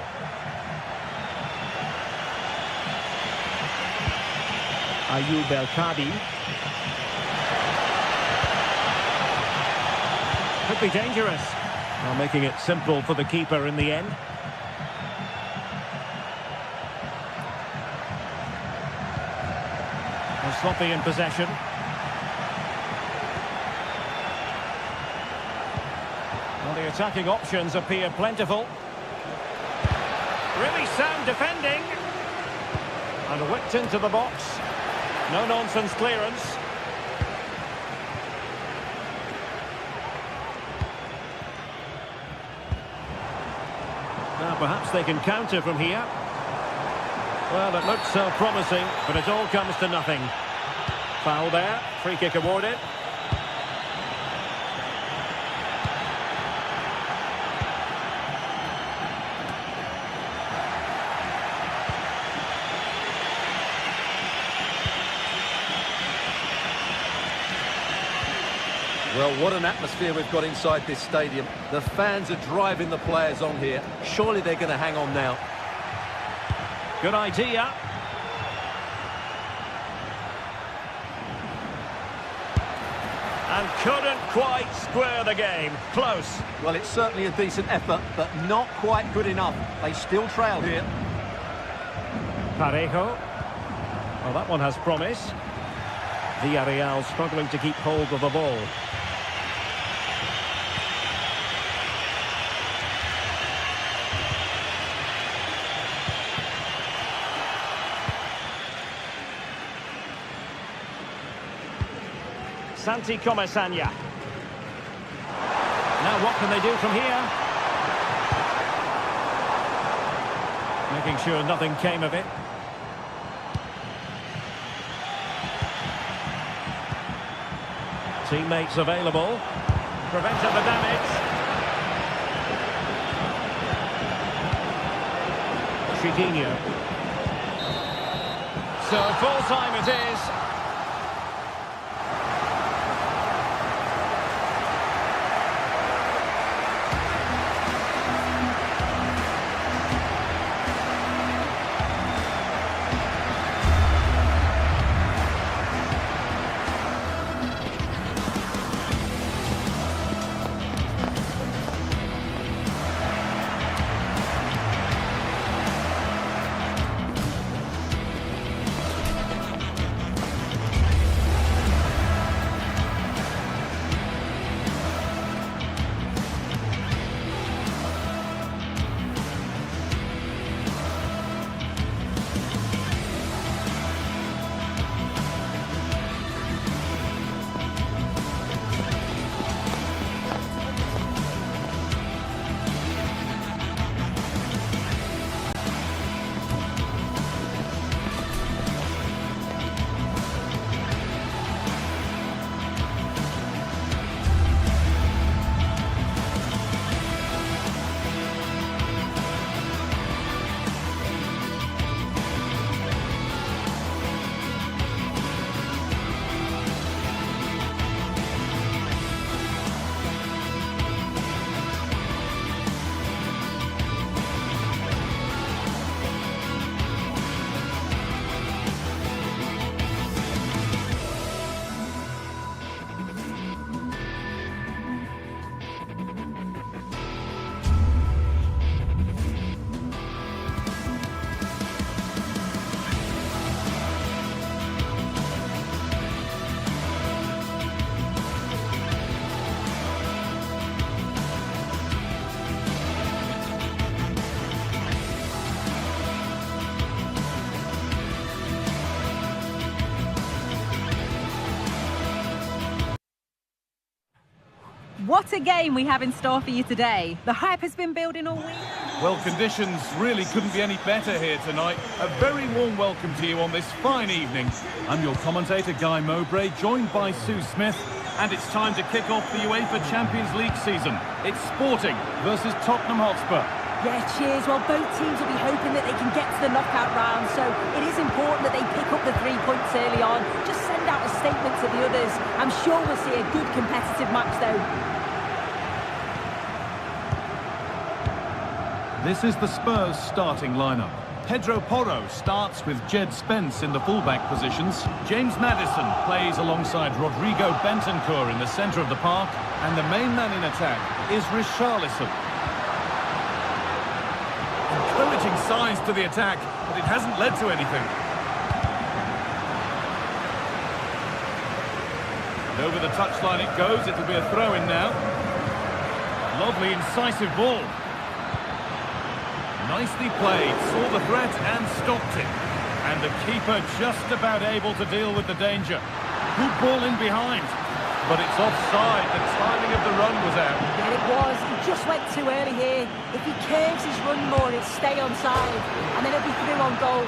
Ayoub El-Kadi. Could be dangerous. Well, making it simple for the keeper in the end. And sloppy in possession. Well, the attacking options appear plentiful. Really sound defending. And whipped into the box. No-nonsense clearance. Now perhaps they can counter from here. Well, it looks so promising, but it all comes to nothing. Foul there, free kick awarded. Well, what an atmosphere we've got inside this stadium. The fans are driving the players on here. Surely they're going to hang on now. Good idea. And couldn't quite square the game. Close. Well, it's certainly a decent effort, but not quite good enough. They still trail here. Parejo. Well, that one has promise. Villarreal struggling to keep hold of the ball. Santi Comesaña. Now what can they do from here? Making sure nothing came of it. Teammates available. Prevented the damage. Chiquinho. So full time it is. What a game we have in store for you today. The hype has been building all week. Well, conditions really couldn't be any better here tonight. A very warm welcome to you on this fine evening. I'm your commentator, Guy Mowbray, joined by Sue Smith, and it's time to kick off the UEFA Champions League season. It's Sporting versus Tottenham Hotspur. Yeah, cheers. Well, both teams will be hoping that they can get to the knockout round, so it is important that they pick up the 3 points early on. Just send out a statement to the others. I'm sure we'll see a good competitive match, though. This is the Spurs starting lineup. Pedro Porro starts with Jed Spence in the fullback positions. James Maddison plays alongside Rodrigo Bentancur in the centre of the park. And the main man in attack is Richarlison. Encouraging signs to the attack, but it hasn't led to anything. And over the touchline it goes. It'll be a throw-in now. Lovely, incisive ball. Nicely played, saw the threat and stopped it. And the keeper just about able to deal with the danger. Good ball in behind, but it's offside. The timing of the run was out. Yeah, it was. He just went too early here. If he curves his run more, it'll stay onside, and then it'll be through on goal.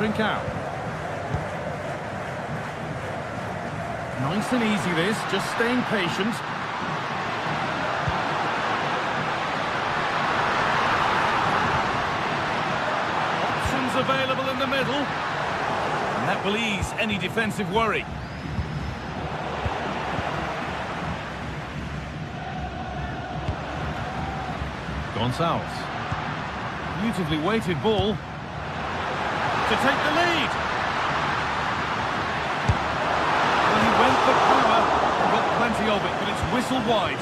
Trincao. Nice and easy this, just staying patient. Options available in the middle. And that will ease any defensive worry. Gonçalves. Beautifully weighted ball. To take the lead. Well, he went for cover and got plenty of it, but it's whistled wide.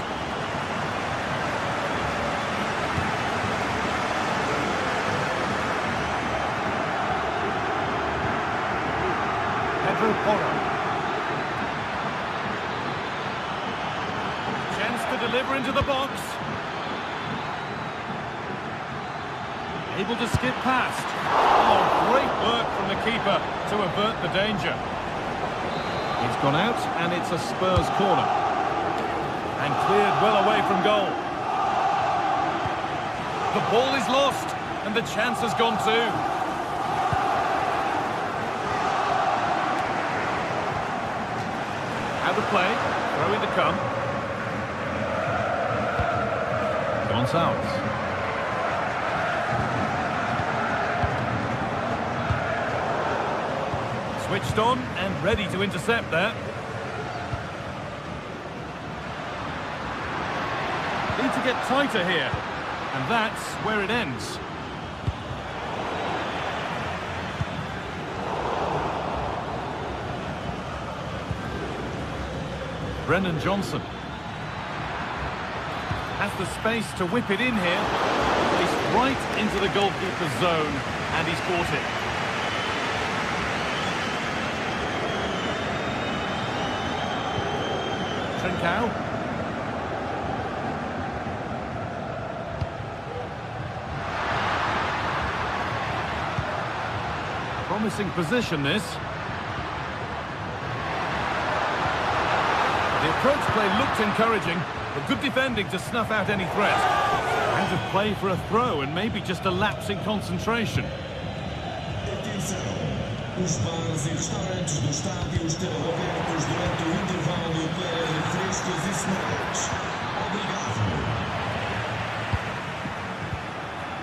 Pedro Porro. Chance to deliver into the box. Able to skip past. Oh, great work from the keeper to avert the danger. It's gone out, and it's a Spurs corner. And cleared well away from goal. The ball is lost, and the chance has gone too. Out of play, throw in to come. Gonçalves. Switched on and ready to intercept there. Need to get tighter here. And that's where it ends. Brennan Johnson. Has the space to whip it in here. Placed right into the goalkeeper's zone. And he's caught it. Trincao. Promising position this. The approach play looked encouraging, but good defending to snuff out any threat. Out of play for a throw and maybe just a lapse in concentration. Os bares e restaurantes do estádio estarão abertos durante o intervalo para refrescos e snacks. Obrigado.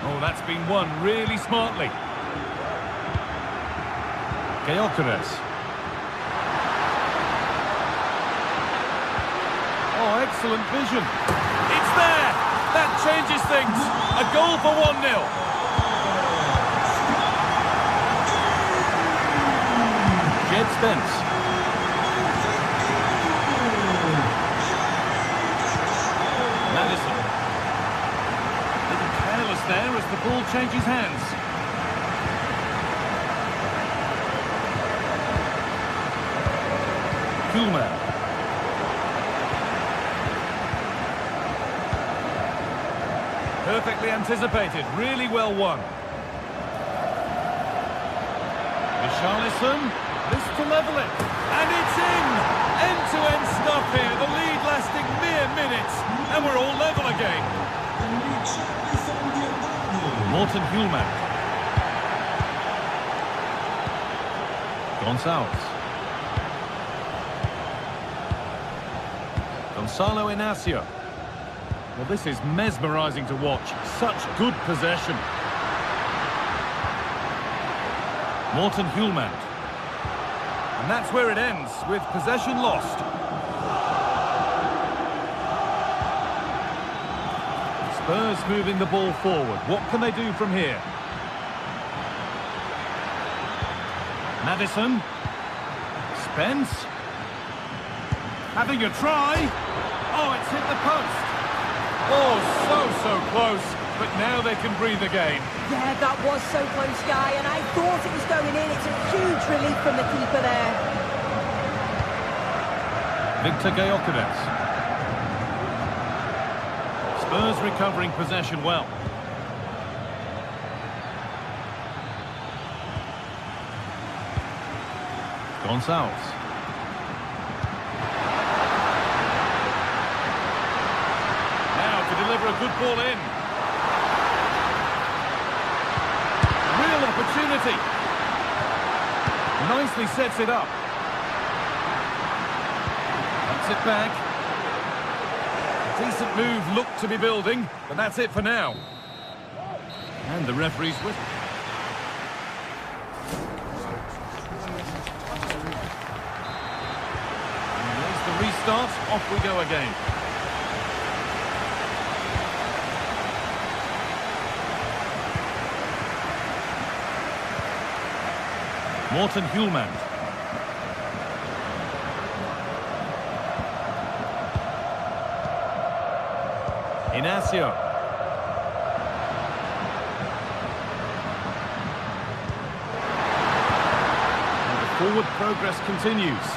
Oh, that's been won really smartly. Gyökeres. Oh, excellent vision. It's there! That changes things. A goal for 1-0. Jed Spence. Maddison. A little careless there as the ball changes hands. Koolman. Perfectly anticipated, really well won. Richarlison, this to level it. And it's in! End-to-end stuff here. The lead lasting mere minutes. And we're all level again. Morten Hjulmand. Gonçalves. Gonçalo Inacio. Well, this is mesmerising to watch. Such good possession. Morten Hjulmand. And that's where it ends, with possession lost. Spurs moving the ball forward. What can they do from here? Maddison. Spence. Having a try. Oh, it's hit the post. Oh, so close. But now they can breathe again. Yeah, that was so close, Guy, and I thought it was going in. It's a huge relief from the keeper there. Victor Gyökeres. Spurs recovering possession well. Gonçalves. Now to deliver a good ball in. Real opportunity. Nicely sets it up. Puts it back. Decent move looked to be building, but that's it for now. And the referee's with. And there's the restart. Off we go again. Morten Hjulmand. Inacio. And the forward progress continues.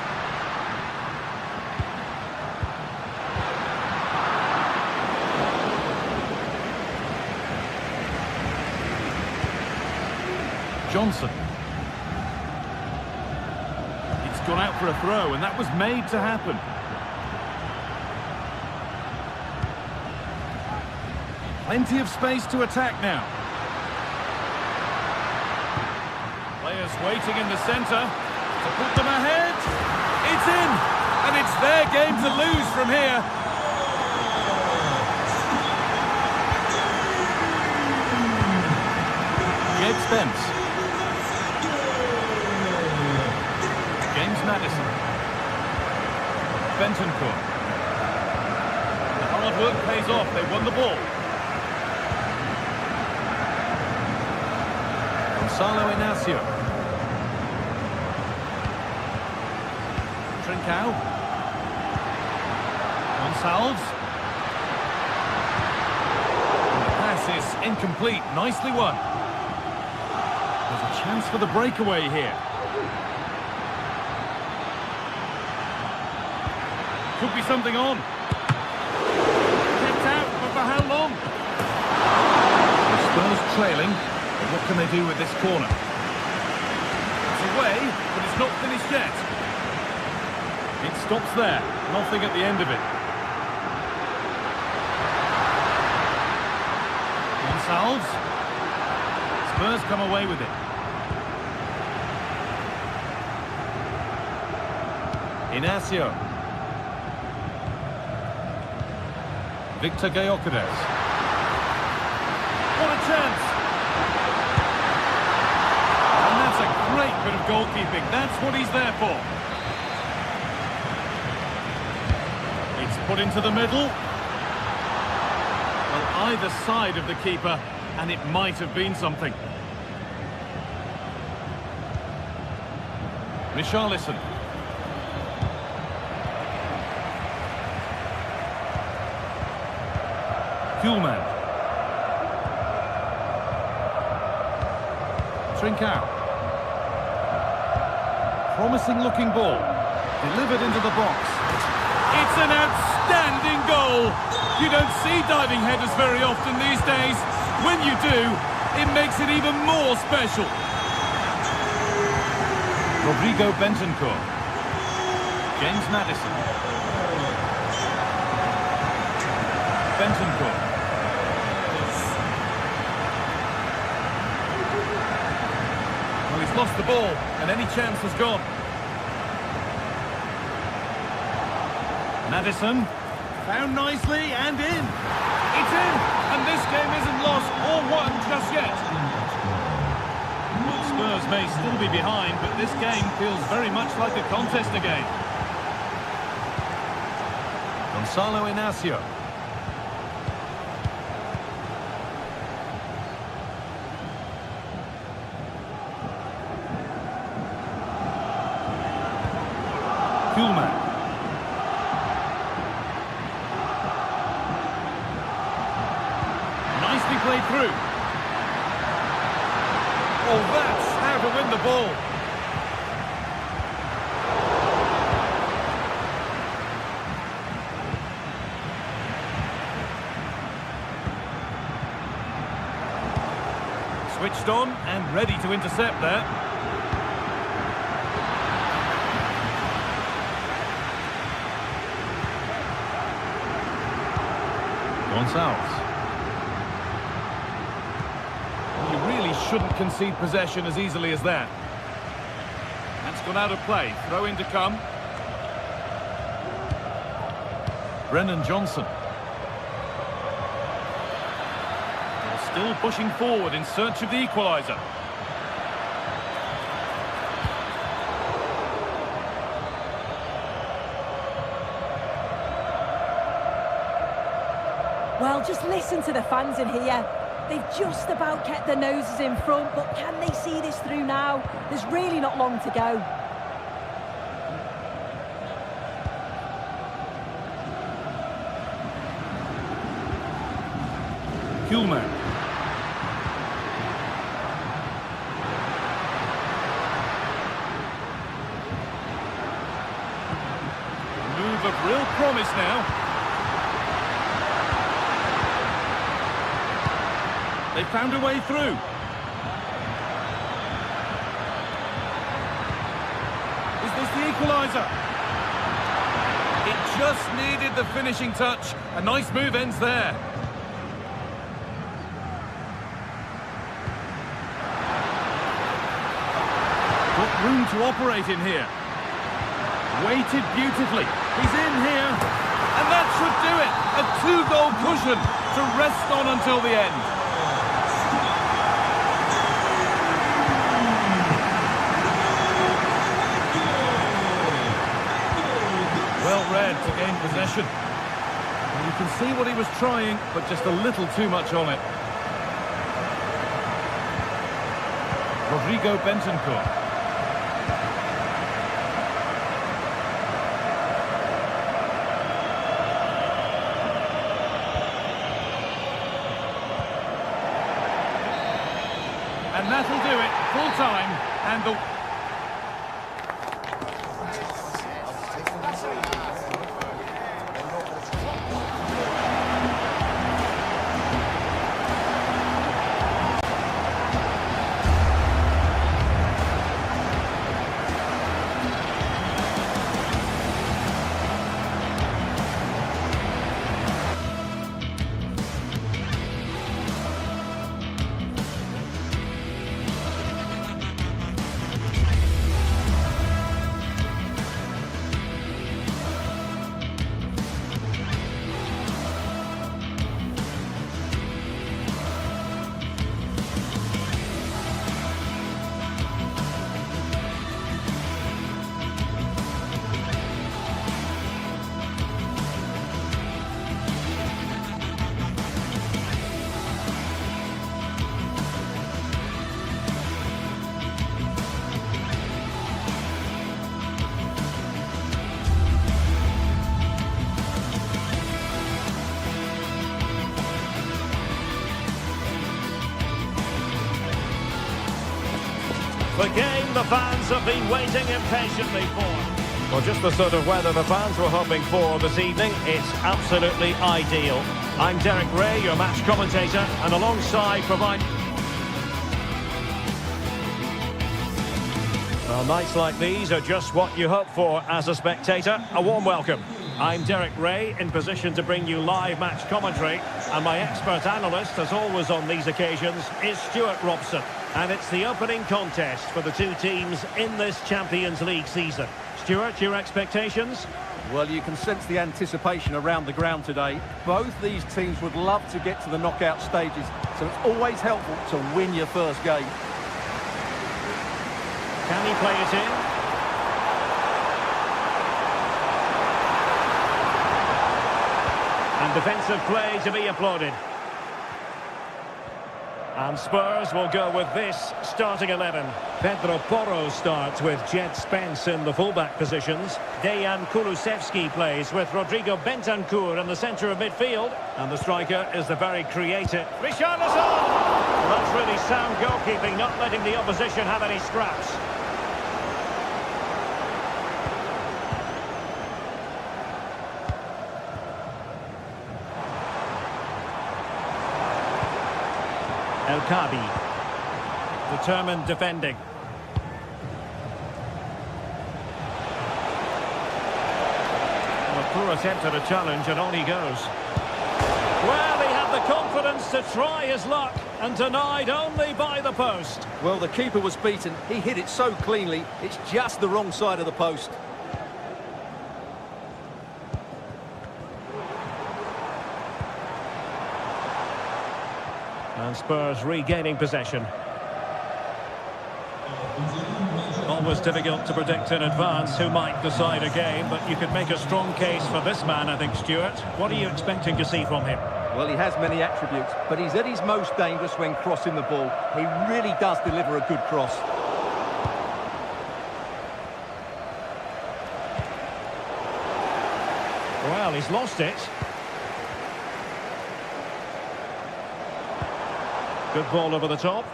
Johnson. It's gone out for a throw, and that was made to happen. Plenty of space to attack now. Players waiting in the centre to put them ahead. It's in, and it's their game to lose from here. Jed Spence. James Maddison. Bentancur. The hard work pays off. They won the ball. Gonçalo Inacio. Trincao. Gonçalves. And the pass is incomplete. Nicely won. There's a chance for the breakaway here. Could be something on. Kept out, but for how long? The Spurs trailing. But what can they do with this corner? It's away, but it's not finished yet. It stops there. Nothing at the end of it. Gonçalves. Spurs come away with it. Inacio. Victor Gyökeres. What a chance! And that's a great bit of goalkeeping. That's what he's there for. It's put into the middle. Well, either side of the keeper, and it might have been something. Richarlison. Hjulmand. Trincao. Promising looking ball. Delivered into the box. It's an outstanding goal. You don't see diving headers very often these days. When you do, it makes it even more special. Rodrigo Bentancur. James Maddison. Bentancur. Well, he's lost the ball, and any chance has gone. Maddison. Found nicely, and in. It's in, and this game isn't lost or won just yet. Well, Spurs may still be behind, but this game feels very much like a contest again. Gonzalo Inacio. Kuhlman. Nicely played through. Oh, that's how to win the ball. Switched on and ready to intercept there. Gonzalez. You really shouldn't concede possession as easily as that. That's gone out of play. Throw in to come. Brennan Johnson. They're still pushing forward in search of the equaliser. Well, just listen to the fans in here. They've just about kept their noses in front, but can they see this through now? There's really not long to go. Kuhlman. Move of real promise now. They found a way through. Is this the equaliser? It just needed the finishing touch. A nice move ends there. Got room to operate in here. Waited beautifully. He's in here. And that should do it. A two-goal cushion to rest on until the end. Well read to gain possession. And you can see what he was trying, but just a little too much on it. Rodrigo Bentancur. And that'll do it, full time, and the... The game the fans have been waiting impatiently for. Well, just the sort of weather the fans were hoping for this evening. It's absolutely ideal. I'm Derek Ray, your match commentator, and alongside Well, nights like these are just what you hope for as a spectator. A warm welcome. I'm Derek Ray, in position to bring you live match commentary, and my expert analyst, as always on these occasions, is Stuart Robson. And it's the opening contest for the two teams in this Champions League season. Stuart, your expectations? Well, you can sense the anticipation around the ground today. Both these teams would love to get to the knockout stages, so it's always helpful to win your first game. Can he play it in? And defensive play to be applauded. And Spurs will go with this starting 11. Pedro Porro starts with Jed Spence in the fullback positions. Dejan Kulusevski plays with Rodrigo Bentancur in the centre of midfield. And the striker is the very creative Richarlison! That's really sound goalkeeping, not letting the opposition have any scraps. El Kabi, determined defending. A poor attempt at a challenge, and on he goes. Well, he had the confidence to try his luck, and denied only by the post. Well, the keeper was beaten. He hit it so cleanly, it's just the wrong side of the post. And Spurs regaining possession. Always difficult to predict in advance who might decide a game, but you could make a strong case for this man, I think, Stuart. What are you expecting to see from him? Well, he has many attributes, but he's at his most dangerous when crossing the ball. He really does deliver a good cross. Well, he's lost it. Good ball over the top.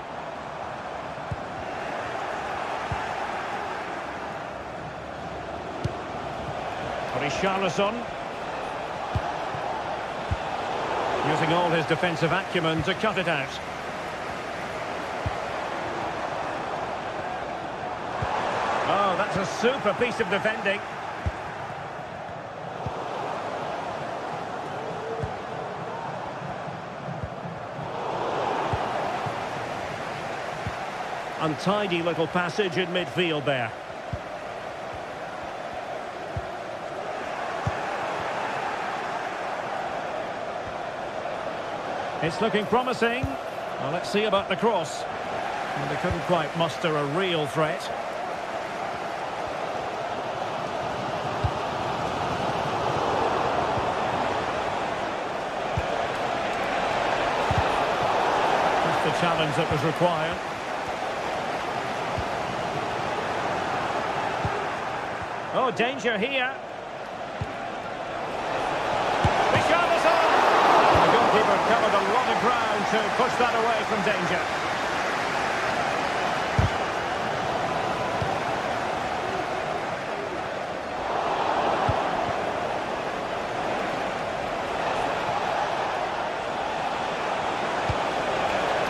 Richarlison. Using all his defensive acumen to cut it out. Oh, that's a super piece of defending. Untidy little passage in midfield there. It's looking promising. Well, let's see about the cross. And they couldn't quite muster a real threat. Just the challenge that was required. Oh, danger here. Richarlison! The goalkeeper covered a lot of ground to push that away from danger.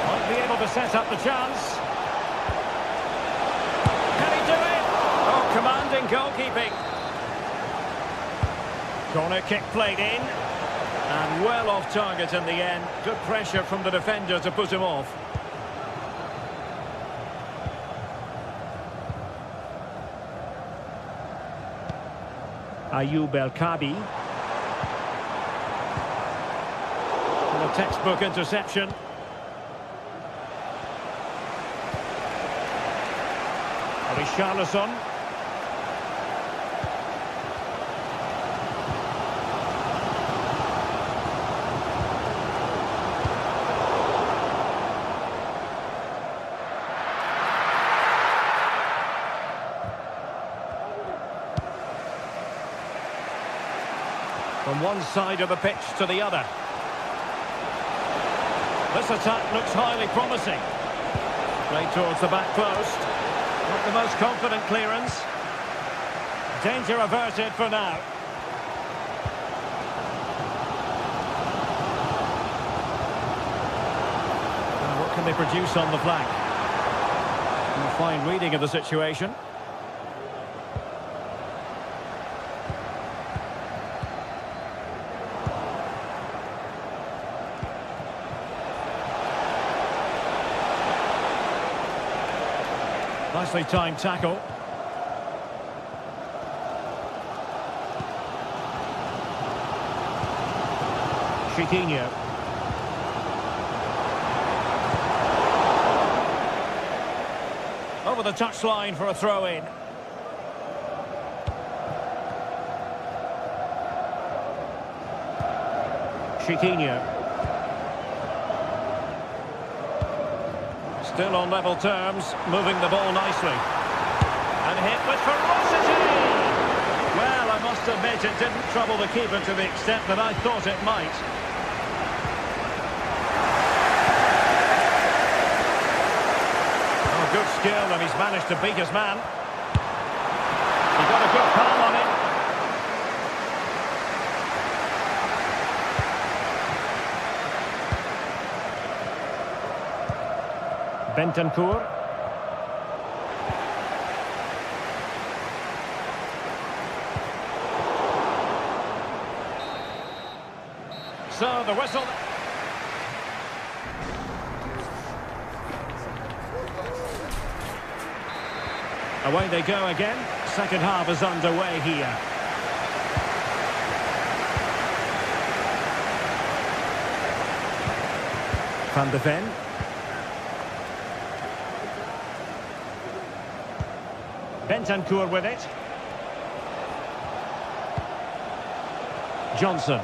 Might be able to set up the chance. Commanding goalkeeping. Corner kick played in. And well off target in the end. Good pressure from the defender to put him off. Ayoub El Kabi. And a textbook interception. Richarlison. From one side of the pitch to the other. This attack looks highly promising. Played towards the back post. Not the most confident clearance. Danger averted for now. Now what can they produce on the flank? A fine reading of the situation. Nicely timed tackle. Chiquinho. Over the touchline for a throw-in. Chiquinho. Still on level terms, moving the ball nicely. And hit with ferocity! Well, I must admit it didn't trouble the keeper to the extent that I thought it might. Oh, good skill, and he's managed to beat his man. He got a good palm on it. Bentancur. So the whistle. Away they go again. Second half is underway here. Van de Ven. Bentancur with it. Johnson.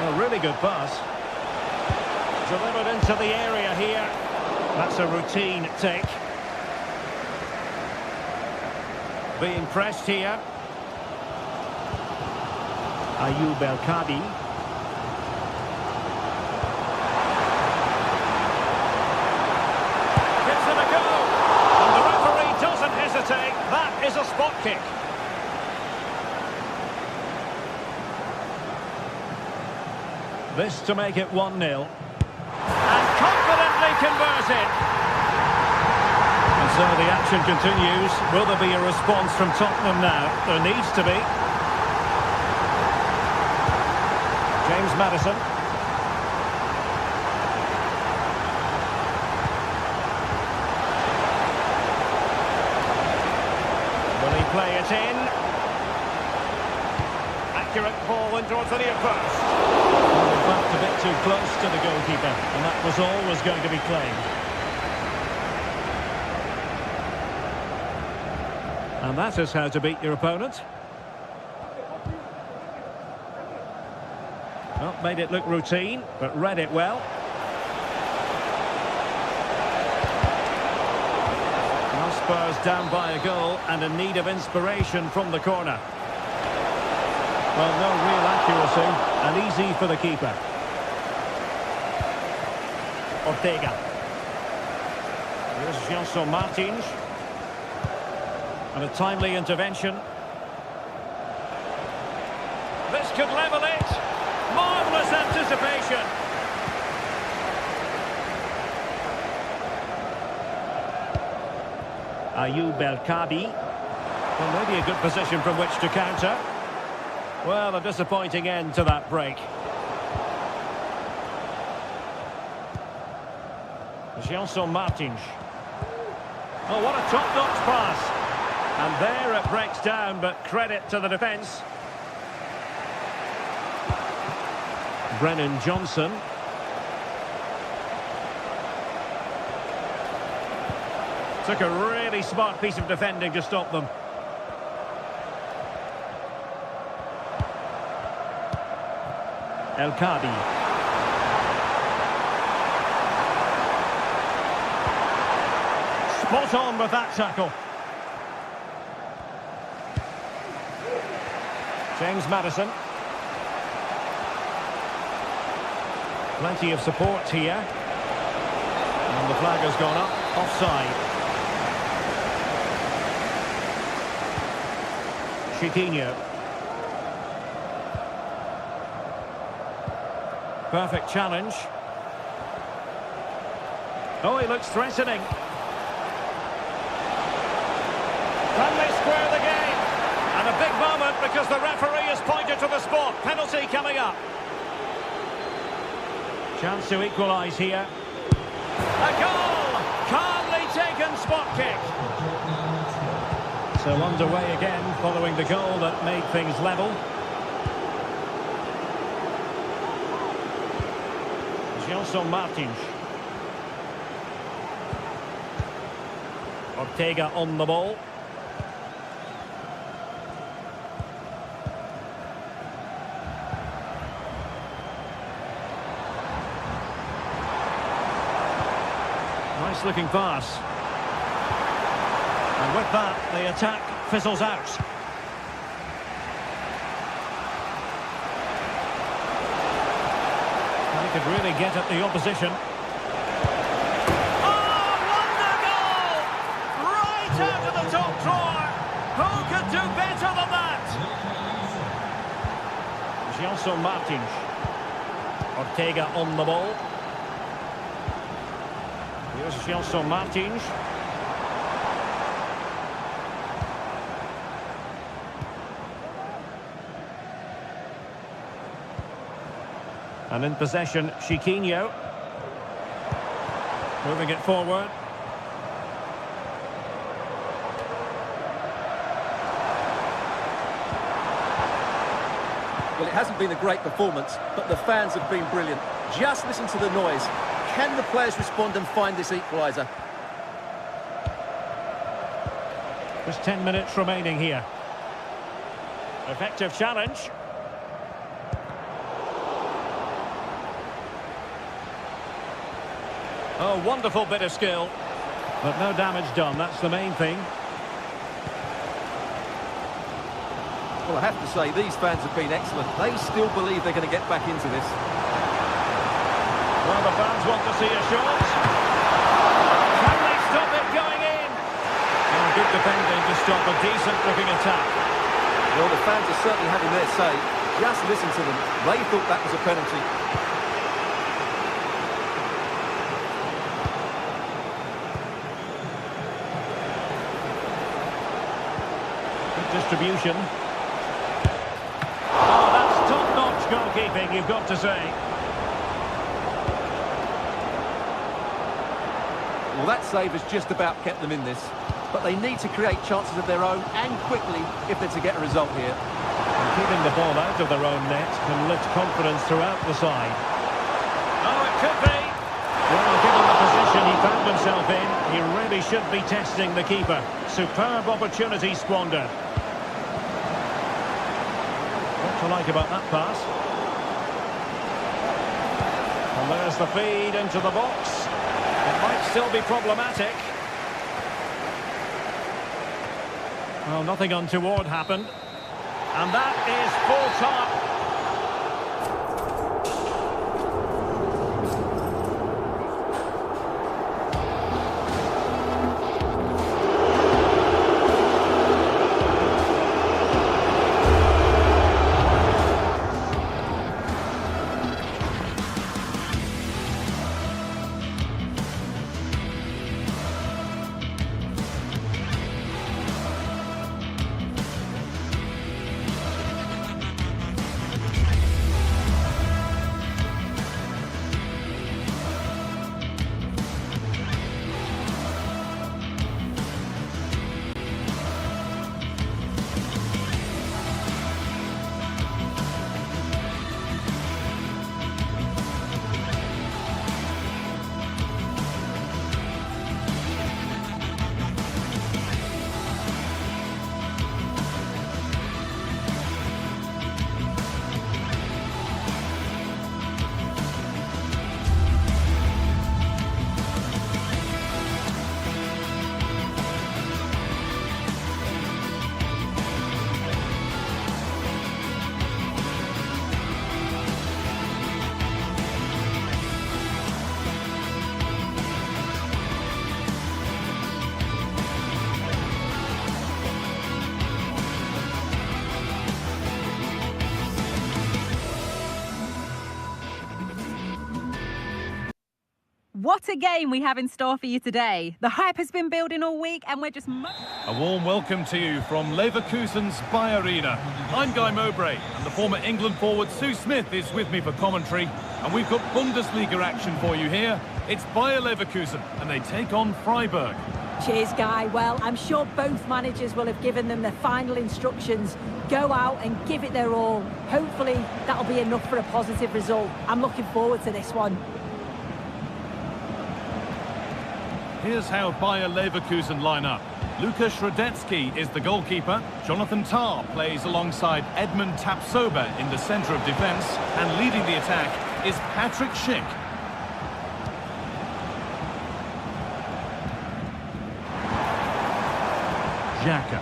A really good pass. Delivered into the area here. That's a routine take. Being pressed here. Ayoub El-Kadi. Gives it a go. And the referee doesn't hesitate. That is a spot kick. This to make it 1-0. And confidently converted. And so the action continues. Will there be a response from Tottenham now? There needs to be. James Maddison. Will he play it in? Accurate ball in towards the near post. In fact, a bit too close to the goalkeeper, and that was always going to be claimed. And that is how to beat your opponent. Well, made it look routine, but read it well. Now Spurs down by a goal and in need of inspiration from the corner. Well, no real accuracy, and easy for the keeper. Ortega. Here's Gelson Martins. And a timely intervention. This could level it. Marvellous anticipation. Ayoub El-Kadi. Well, maybe a good position from which to counter. Well, a disappointing end to that break. Gelson Martins. Oh, what a top-notch pass. And there it breaks down, but credit to the defence. Brennan Johnson. Took a really smart piece of defending to stop them. El-Kadi. Spot on with that tackle. James Maddison. Plenty of support here. And the flag has gone up. Offside. Chiquinho. Perfect challenge. Oh, he looks threatening. Can they square the game? And a big moment because the referee has pointed to the spot. Penalty coming up. Chance to equalise here. A goal! Calmly taken. So underway again following the goal that made things level. Gelson Martins. Ortega on the ball. Nice looking pass. And with that, the attack fizzles out. He could really get at the opposition. Oh, wonder goal! Right out of the top drawer! Who could do better than that? Gelson Martins. Ortega on the ball. Here's Gelson Martins. And in possession, Chiquinho. Moving it forward. Well, it hasn't been a great performance, but the fans have been brilliant. Just listen to the noise. Can the players respond and find this equaliser? There's 10 minutes remaining here. Effective challenge. Oh, wonderful bit of skill. But no damage done, that's the main thing. Well, I have to say, these fans have been excellent. They still believe they're going to get back into this. Well, the fans want to see a shot. Can they stop it going in? And good defending to stop a decent-looking attack. Well, the fans are certainly having their say. Just listen to them. They thought that was a penalty. Distribution. Oh, that's top-notch goalkeeping, you've got to say. Well, that save has just about kept them in this. But they need to create chances of their own, and quickly, if they're to get a result here. And keeping the ball out of their own net can lift confidence throughout the side. Oh, it could be. Well, given the position he found himself in, he really should be testing the keeper. Superb opportunity squandered. What to like about that pass? And there's the feed into the box. It might still be problematic. Well, nothing untoward happened. And that is full time. What a game we have in store for you today. The hype has been building all week and we're just... A warm welcome to you from Leverkusen's Spy Arena. I'm Guy Mowbray and the former England forward Sue Smith is with me for commentary. And we've got Bundesliga action for you here. It's Bayer Leverkusen and they take on Freiburg. Cheers, Guy. Well, I'm sure both managers will have given them their final instructions. Go out and give it their all. Hopefully, that'll be enough for a positive result. I'm looking forward to this one. Here's how Bayer Leverkusen line up. Lukas Radetzky is the goalkeeper. Jonathan Tah plays alongside Edmund Tapsoba in the centre of defence. And leading the attack is Patrick Schick. Xhaka.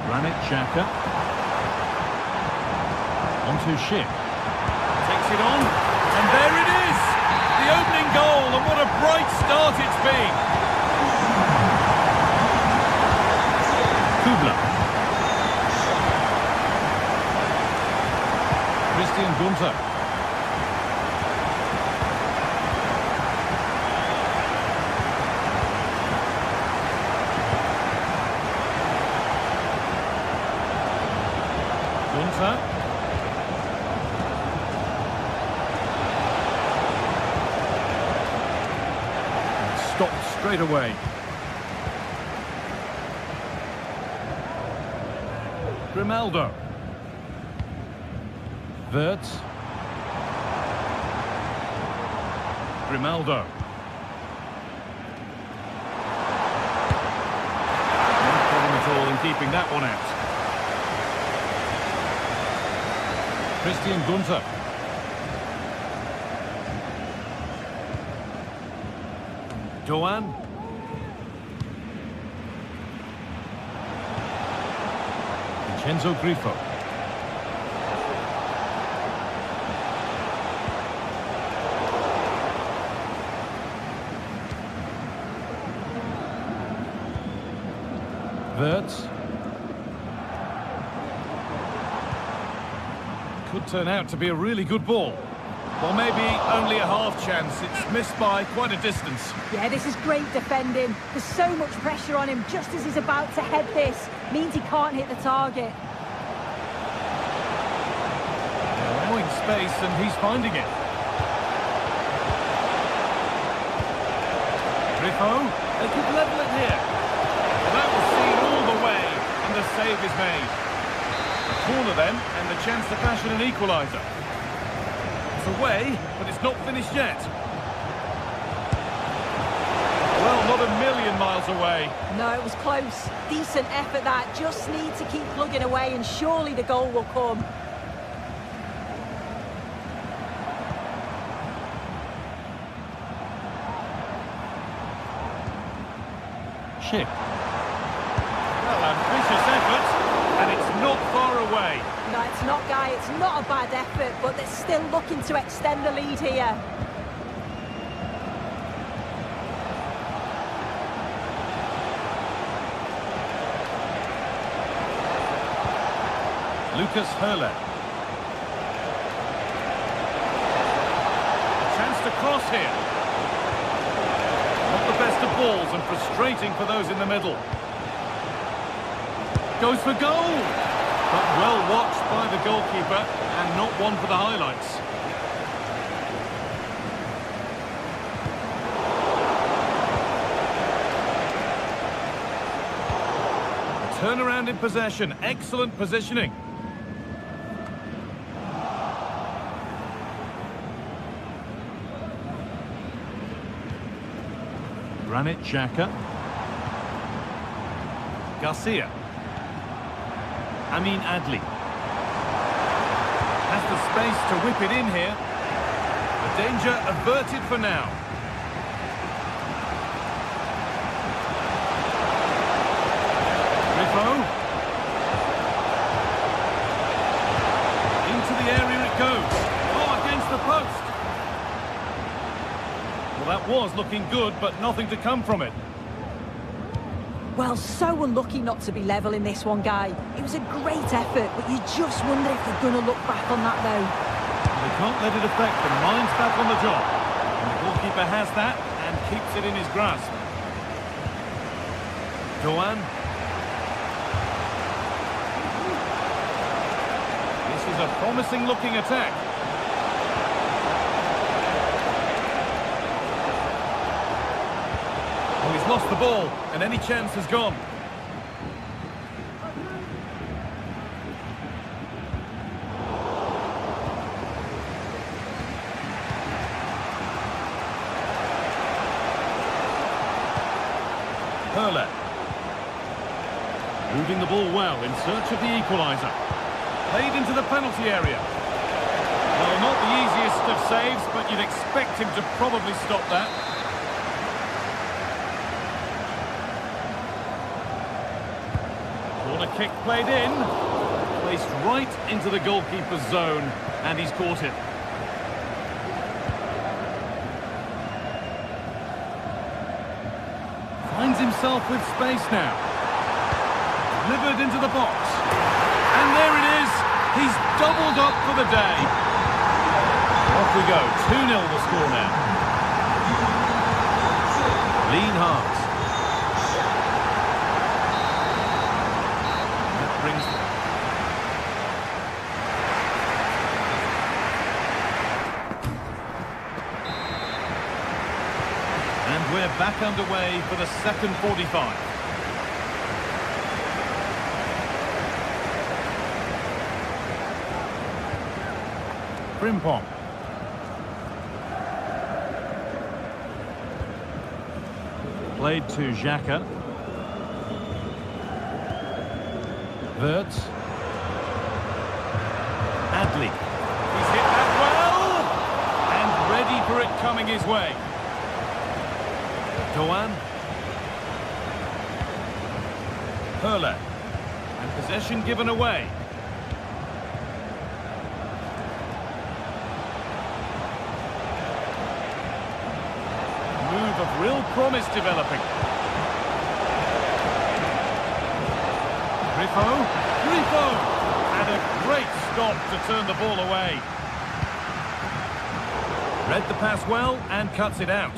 Granit Xhaka. Onto Schick. Takes it on, and there it is! The opening goal, and what a bright start it's been! Kubla. Christian Gunther. Stopped straight away. Grimaldo. Wirtz. Grimaldo. No problem at all in keeping that one out. Christian Gunther. Doan. Vincenzo Grifo. Wirtz. Could turn out to be a really good ball. Well, maybe only a half chance. It's missed by quite a distance. Yeah, this is great defending. There's so much pressure on him just as he's about to head this. Means he can't hit the target. They're allowing space and he's finding it. Grifo, they could level it here. Well, that was seen all the way and the save is made. A corner then and the chance to fashion an equaliser. It's away, but it's not finished yet. Well, not a million miles away. No, it was close. Decent effort that. Just need to keep plugging away and surely the goal will come. Schick. Well, ambitious effort, and it's not far away. No, it's not, Guy. It's not a bad effort, but they're still looking to extend the lead here. Lucas Hurle. A chance to cross here. Not the best of balls and frustrating for those in the middle. Goes for goal! But well watched by the goalkeeper and not one for the highlights. Turnaround in possession, excellent positioning. Granit Xhaka. Garcia. Amin Adli. Has the space to whip it in here. The danger averted for now. Grifo. Into the area it goes. Oh, against the post. Well, that was looking good, but nothing to come from it. Well, so unlucky not to be level in this one, Guy. It was a great effort, but you just wonder if they're going to look back on that, though. They can't let it affect them. Mind's back on the job. And the goalkeeper has that and keeps it in his grasp. Doan. This is a promising-looking attack. Well, he's lost the ball, and any chance has gone. Moving the ball well in search of the equaliser. Played into the penalty area. Well, not the easiest of saves, but you'd expect him to probably stop that. Corner kick played in. Placed right into the goalkeeper's zone, and he's caught it. Finds himself with space now. Delivered into the box. And there it is. He's doubled up for the day. Off we go. 2-0 the score now. Lean hearts. That brings... And we're back underway for the second 45. Frimpong. Played to Xhaka. Wirtz. Adli. He's hit that well! And ready for it coming his way. Doan. Hurler. And possession given away. Of real promise developing. Grifo! And a great stop to turn the ball away. Read the pass well and cuts it out.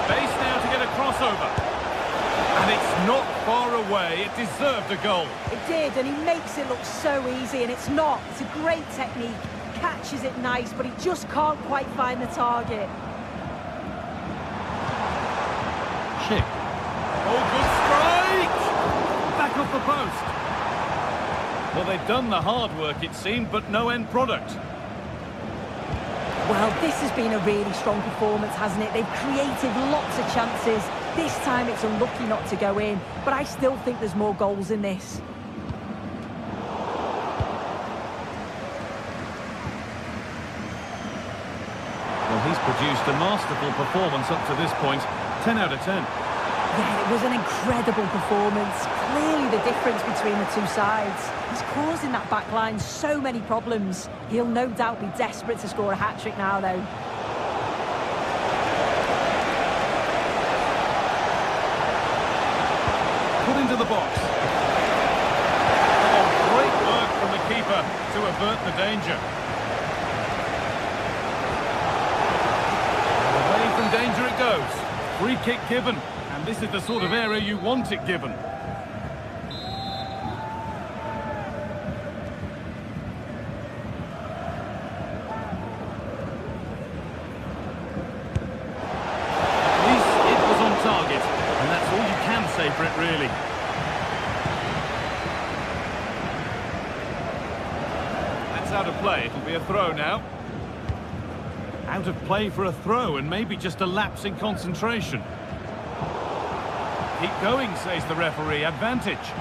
Space now to get a crossover. And it's not far away. It deserved a goal. It did, and he makes it look so easy, and it's not. It's a great technique. Catches it nice, but he just can't quite find the target. Schick. Oh, good strike! Back off the post. Well, they've done the hard work, it seemed, but no end product. Well, this has been a really strong performance, hasn't it? They've created lots of chances. This time it's unlucky not to go in, but I still think there's more goals in this. Well, he's produced a masterful performance up to this point. 10 out of 10. Yeah, it was an incredible performance. Clearly the difference between the two sides. He's causing that back line so many problems. He'll no doubt be desperate to score a hat-trick now, though. Put into the box. Oh, great work from the keeper to avert the danger. Away from danger it goes. Free kick given. And this is the sort of area you want it given. At least it was on target. And that's all you can say for it, really. That's out of play. It'll be a throw now. Out of play for a throw, and maybe just a lapse in concentration. Keep going, says the referee. Advantage.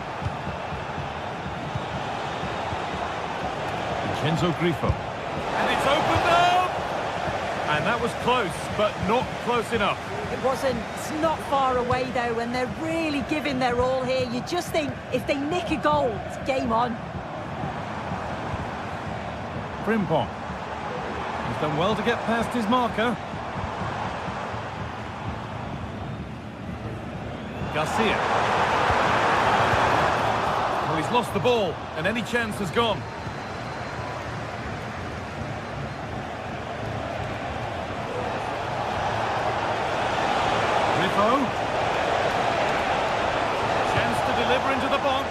Vincenzo Grifo. And it's opened up! And that was close, but not close enough. It wasn't. It's not far away, though, and they're really giving their all here. You just think, if they nick a goal, it's game on. Frimpong. He's done well to get past his marker. Garcia. Well, he's lost the ball, and any chance has gone. Grifo. Chance to deliver into the box.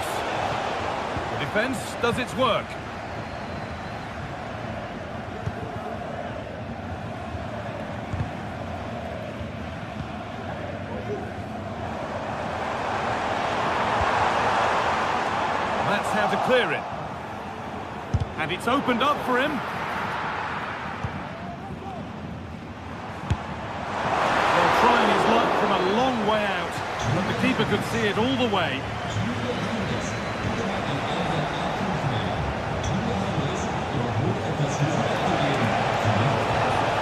The defence does its work. how to clear it. And it's opened up for him. Well, trying his luck from a long way out, but the keeper could see it all the way.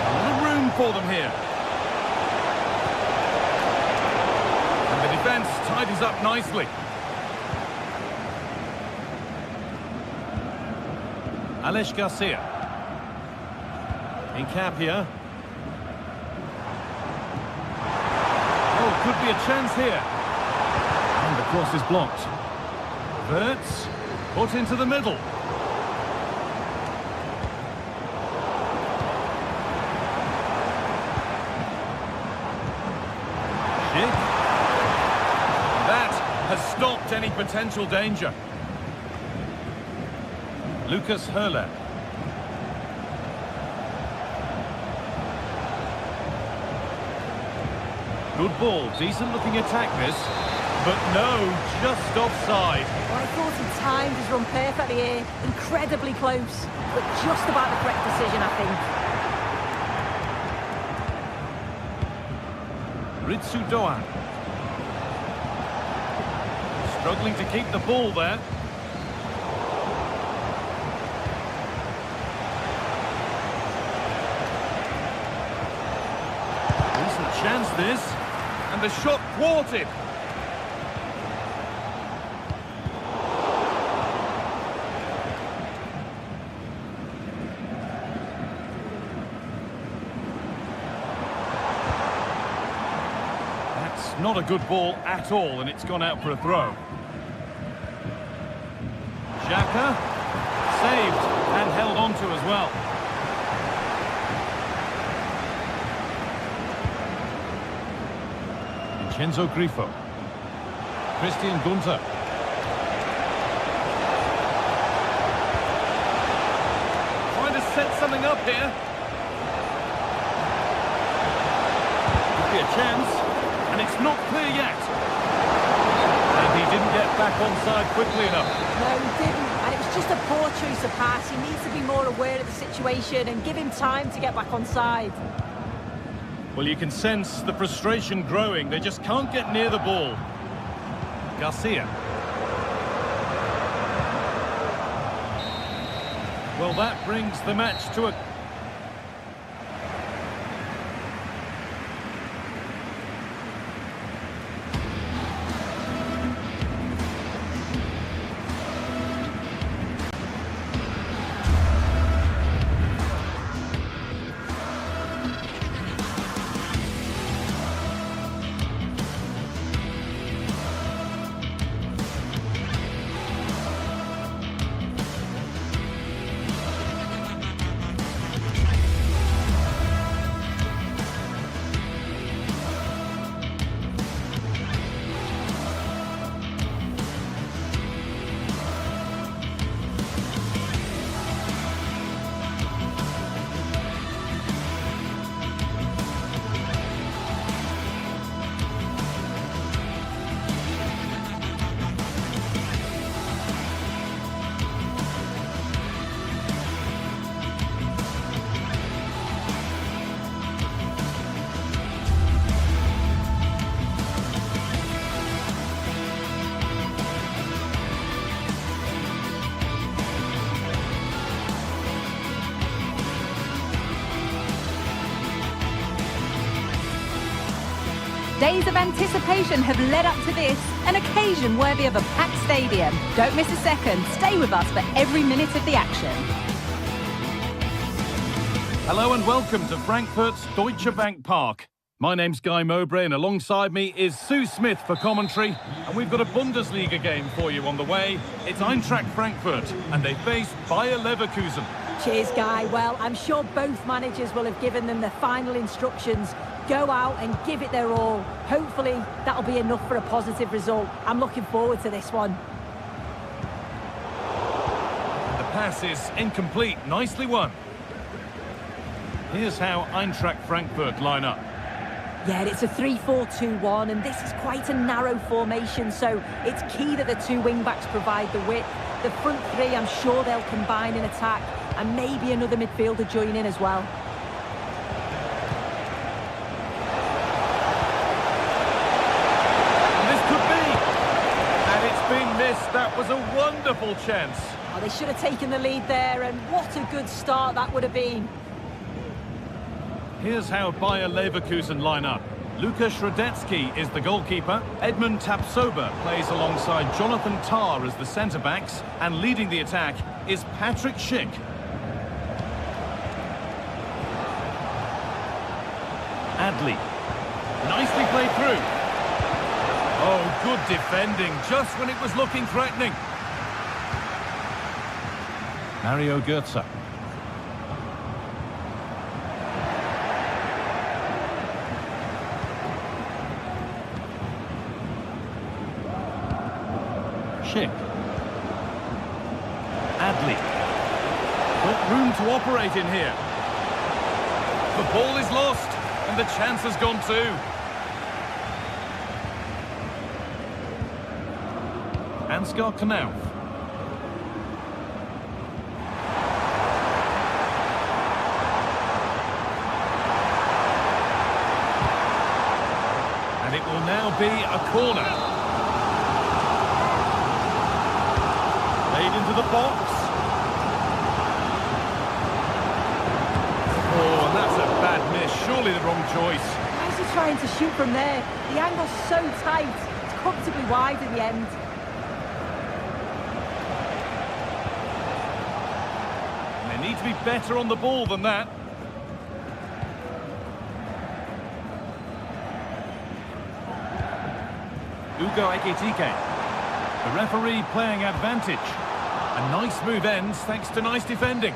A lot of room for them here. And the defence tidies up nicely. Alex Garcia. Incapia. Oh, could be a chance here. And the cross is blocked. Verts, put into the middle. Schick. That has stopped any potential danger. Lucas Herler. Good ball, decent looking attack this, but no, just offside. Well, I thought he timed his run perfectly here, incredibly close, but just about the correct decision, I think. Ritsu Doan. Struggling to keep the ball there. Chance this, and the shot thwarted. That's not a good ball at all, and it's gone out for a throw. Xhaka, saved and held on to as well. Vincenzo Grifo. Christian Gunter. Trying to set something up here. Could be a chance, and it's not clear yet. And he didn't get back onside quickly enough. No, he didn't, and it was just a poor choice of pass. He needs to be more aware of the situation and give him time to get back onside. Well, you can sense the frustration growing. They just can't get near the ball. Garcia. Well, that brings the match to a... Days of anticipation have led up to this, an occasion worthy of a packed stadium. Don't miss a second. Stay with us for every minute of the action. Hello and welcome to Frankfurt's Deutsche Bank Park. My name's Guy Mowbray and alongside me is Sue Smith for commentary. And we've got a Bundesliga game for you on the way. It's Eintracht Frankfurt and they face Bayer Leverkusen. Cheers, Guy. Well, I'm sure both managers will have given them their final instructions. Go out and give it their all. Hopefully, that'll be enough for a positive result. I'm looking forward to this one. The pass is incomplete. Nicely won. Here's how Eintracht Frankfurt line up. Yeah, it's a 3-4-2-1, and this is quite a narrow formation, so it's key that the two wing-backs provide the width. the front three, I'm sure they'll combine in attack, and maybe another midfielder join in as well. And this could be. And it's been missed. That was a wonderful chance. Oh, they should have taken the lead there, and what a good start that would have been. Here's how Bayer Leverkusen line up. Lukas Radetzky is the goalkeeper. Edmund Tapsoba plays alongside Jonathan Tah as the centre-backs. And leading the attack is Patrick Schick. Adli. Nicely played through. Oh, good defending, just when it was looking threatening. Mario Götze. Schick. Adli. Got room to operate in here. The ball is lost, and the chance has gone too. Ansgar Knauf. And it will now be a corner. Played into the box. Oh, and that's a bad miss. Surely the wrong choice. Why is he trying to shoot from there? The angle's so tight. It's comfortably wide in the end. They need to be better on the ball than that. Ugo Ekitike. The referee playing advantage. A nice move ends thanks to nice defending.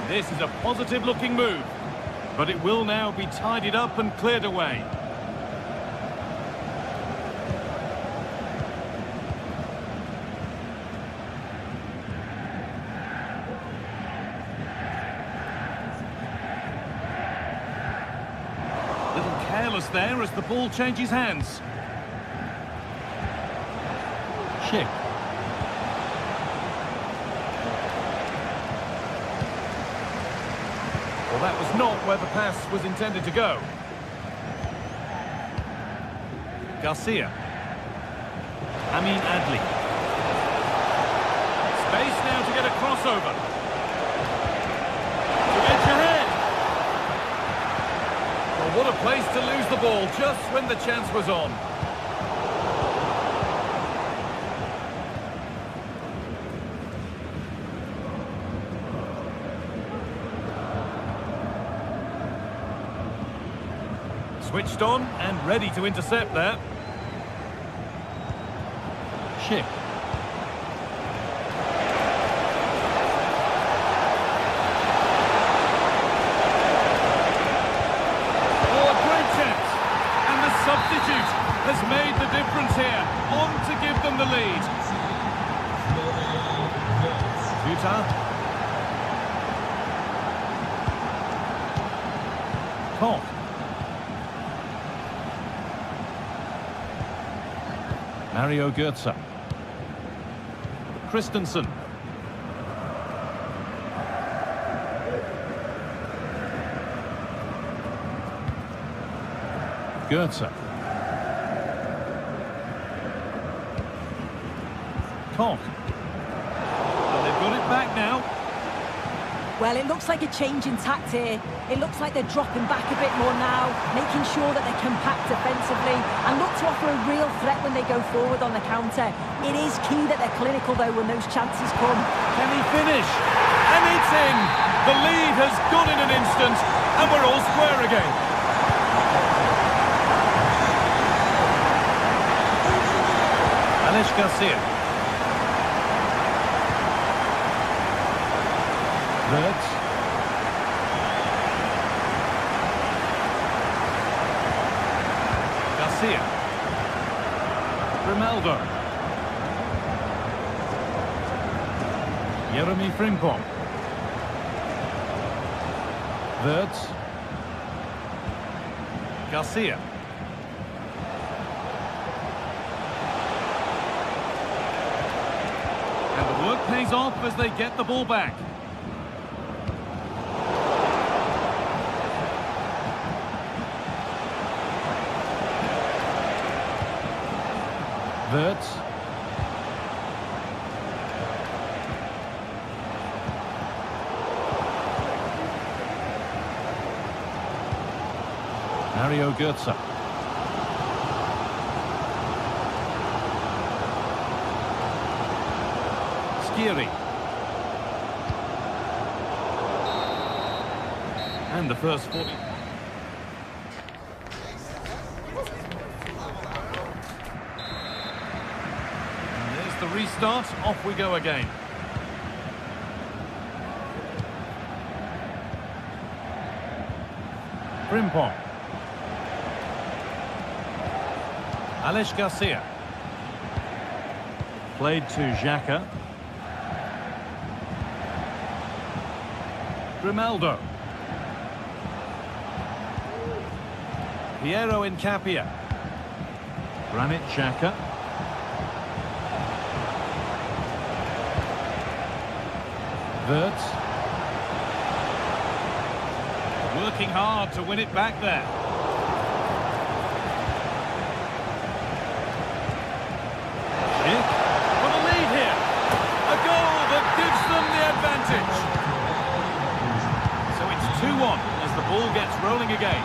This is a positive looking move, but it will now be tidied up and cleared away. Careless there as the ball changes hands. Schick. Well, that was not where the pass was intended to go. Garcia. Amin Adli. Space now to get a crossover. To edge ahead. What a place to lose the ball just when the chance was on. Switched on and ready to intercept there. Schick. Substitute has made the difference here, on to give them the lead. Utah. Koch. Mario Götze. Christensen. Götze. Koch. Well, they've got it back now. Well, it looks like a change in tact here. It looks like they're dropping back a bit more now, making sure that they're compact defensively and look to offer a real threat when they go forward on the counter. It is key that they're clinical, though, when those chances come. Can he finish? And it's in! The lead has gone in an instant, and we're all square again. Alex Garcia. Wirtz. Garcia. Grimaldo. Jeremy Frimpong. Wirtz. Garcia. And the work pays off as they get the ball back. Wirtz. Mario Götze. Skiri. And the first 40. And there's the restart. Off we go again. Frimpong. Alex Garcia. Played to Xhaka. Grimaldo. Piero Incapia. Granit Xhaka. Wirtz. Working hard to win it back there. For the lead here. A goal that gives them the advantage. So it's 2-1 as the ball gets rolling again.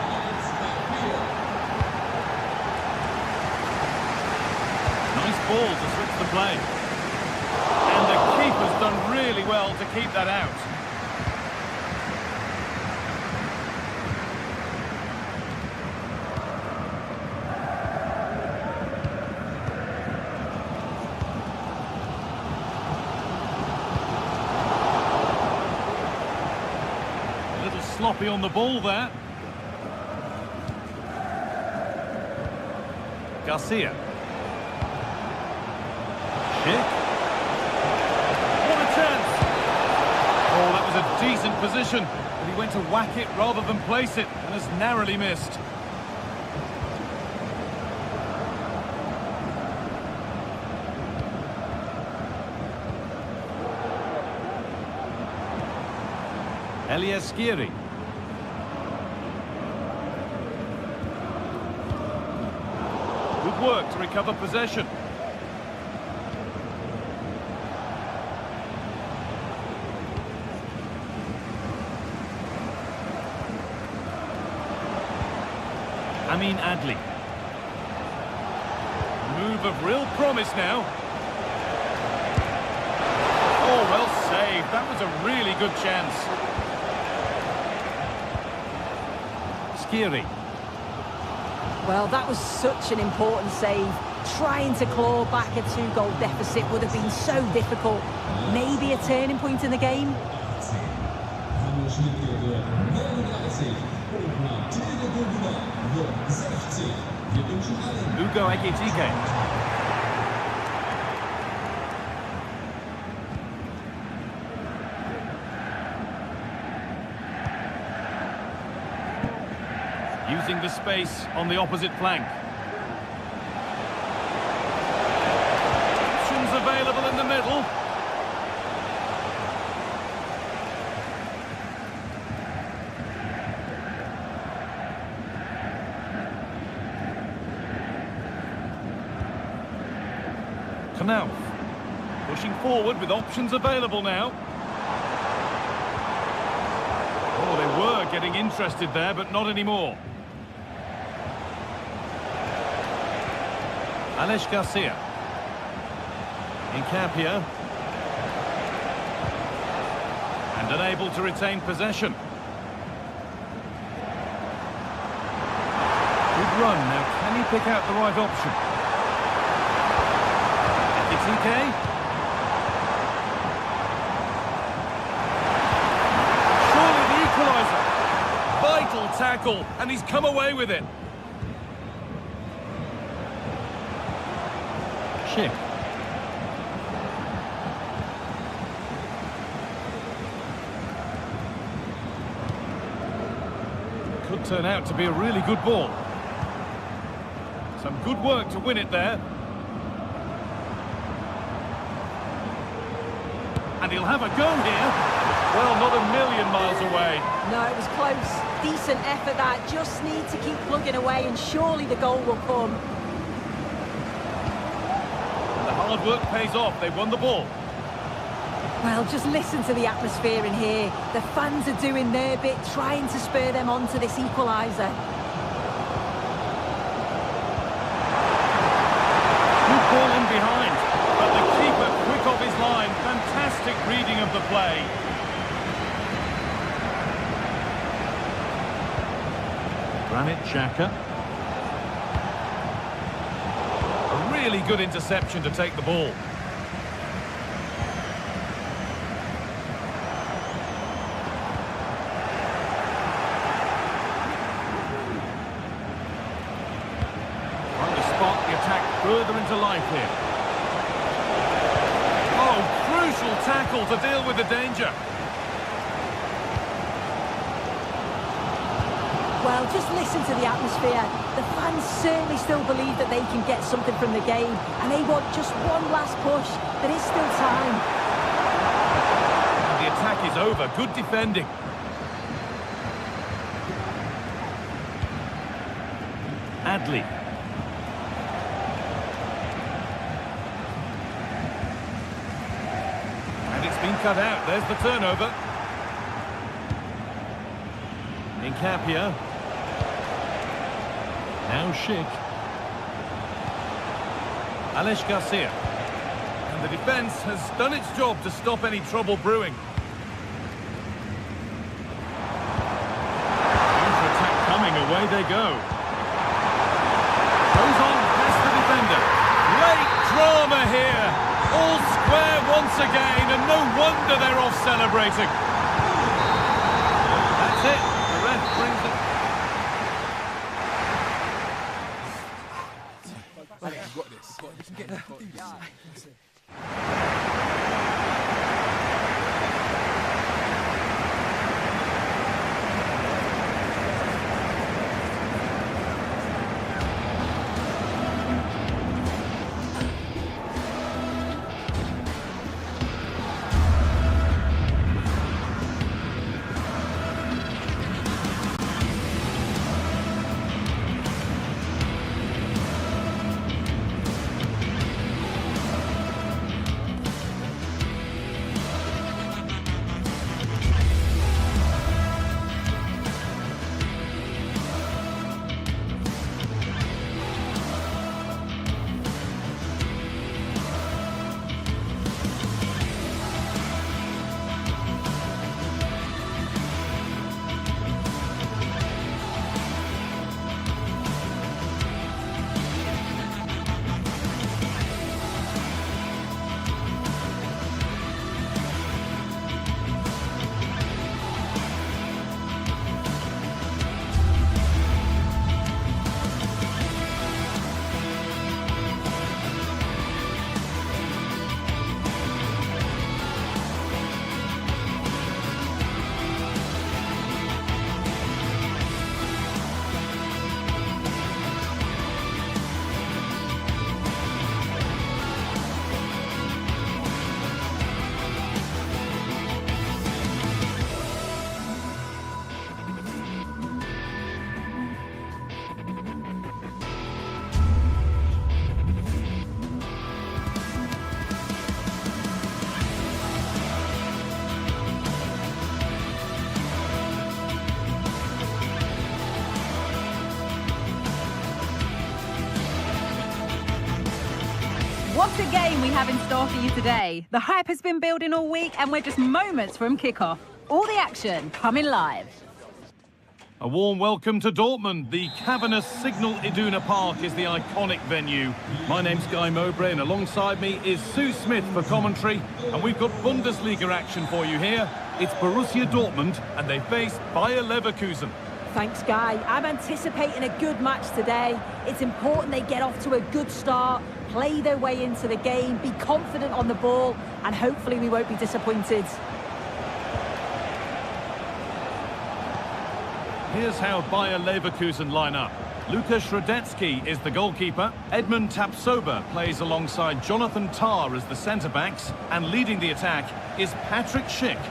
Nice ball to switch the play. And the keeper's done really well to keep that out. Sloppy on the ball there. Garcia. Schick. What a chance! Oh, that was a decent position, but he went to whack it rather than place it, and has narrowly missed. Elias Skiri. Good work to recover possession. Amin Adli. Move of real promise now. Oh, well saved. That was a really good chance. Skiri. Well, that was such an important save. Trying to claw back a 2-goal deficit would have been so difficult. Maybe a turning point in the game. Ugo Ekitike. Using the space on the opposite flank. Options available in the middle. Knauf. Pushing forward with options available now. Oh, they were getting interested there, but not anymore. Alex Garcia. Incapia. And unable to retain possession. Good run. Now, can he pick out the right option? Ekitike. Surely the equaliser. Vital tackle, and he's come away with it. Schick. Could turn out to be a really good ball. Some good work to win it there. And he'll have a go here. Well, not a million miles away. No, it was close. Decent effort that. Just need to keep plugging away and surely the goal will come. The hard work pays off. They won the ball. Well, just listen to the atmosphere in here. The fans are doing their bit, trying to spur them on to this equaliser. Good ball in behind, but the keeper quick off his line. Fantastic reading of the play. Granit Xhaka. A really good interception to take the ball. Further into life here. Oh, crucial tackle to deal with the danger. Well, just listen to the atmosphere. The fans certainly still believe that they can get something from the game, and they want just one last push. There is still time. And the attack is over. Good defending. Adley. Been cut out. There's the turnover. Incapia. Now Schick. Alex Garcia. And the defence has done its job to stop any trouble brewing. Counter-attack coming. Away they go. Goes on past the defender. Great drama here. All square once again, and no wonder they're off celebrating. That's it. The ref brings it. What a game we have in store for you today. The hype has been building all week and we're just moments from kickoff. All the action coming live. A warm welcome to Dortmund. The cavernous Signal Iduna Park is the iconic venue. My name's Guy Mowbray and alongside me is Sue Smith for commentary. And we've got Bundesliga action for you here. It's Borussia Dortmund and they face Bayer Leverkusen. Thanks, Guy. I'm anticipating a good match today. It's important they get off to a good start, play their way into the game, be confident on the ball, and hopefully we won't be disappointed. Here's how Bayer Leverkusen line up. Luka Shradetsky is the goalkeeper. Edmund Tapsoba plays alongside Jonathan Tah as the centre-backs. And leading the attack is Patrick Schick.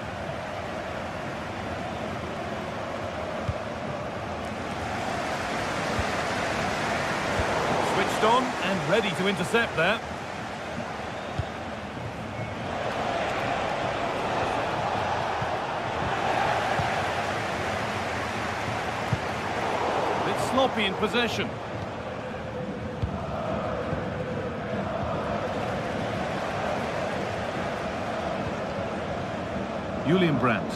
Switched on and ready to intercept there. Sloppy in possession. Julian Brandt.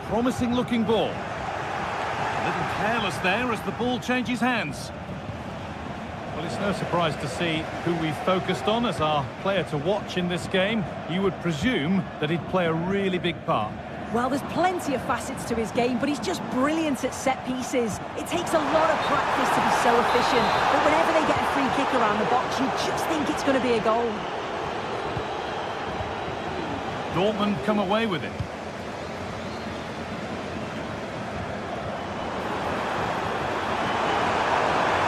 Promising looking ball. A little careless there as the ball changes hands. Well, it's no surprise to see who we've focused on as our player to watch in this game. You would presume that he'd play a really big part. Well, there's plenty of facets to his game, but he's just brilliant at set pieces. It takes a lot of practice to be so efficient, but whenever they get a free kick around the box, you just think it's going to be a goal. Dortmund come away with it.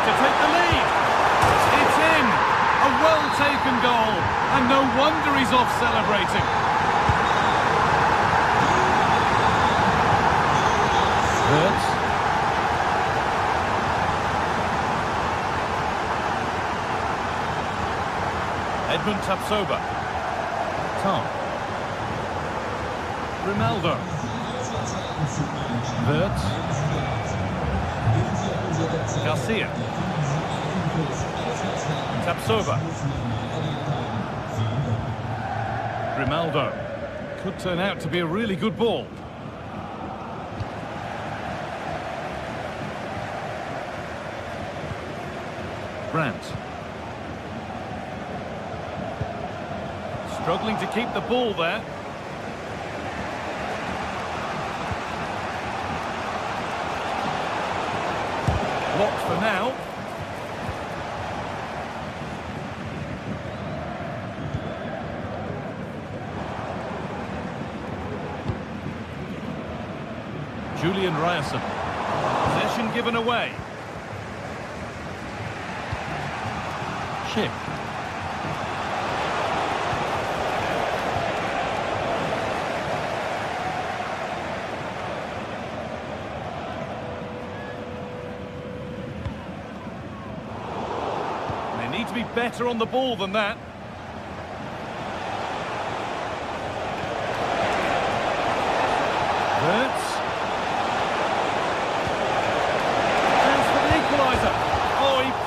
To take the lead. It's in. A well-taken goal. And no wonder he's off celebrating. Hurts. Edmund Tapsoba. Tom. Ronaldo. Hurts. Garcia. Tapsoba. Grimaldo. Could turn out to be a really good ball. Brandt. Struggling to keep the ball there. Blocked for now. Julian Ryerson. Possession given away. Schick. They need to be better on the ball than that. Hurts.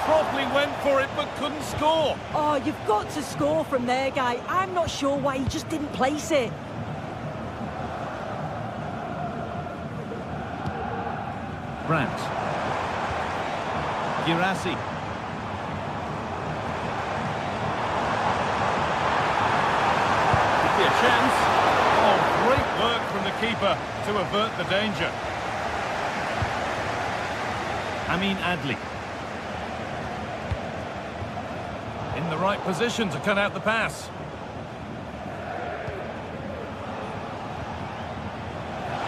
Probably went for it but couldn't score. Oh, you've got to score from there, guy. I'm not sure why he just didn't place it. Brandt. Girassi. Could be a chance. Oh, great work from the keeper to avert the danger. Amin Adli. In the right position to cut out the pass.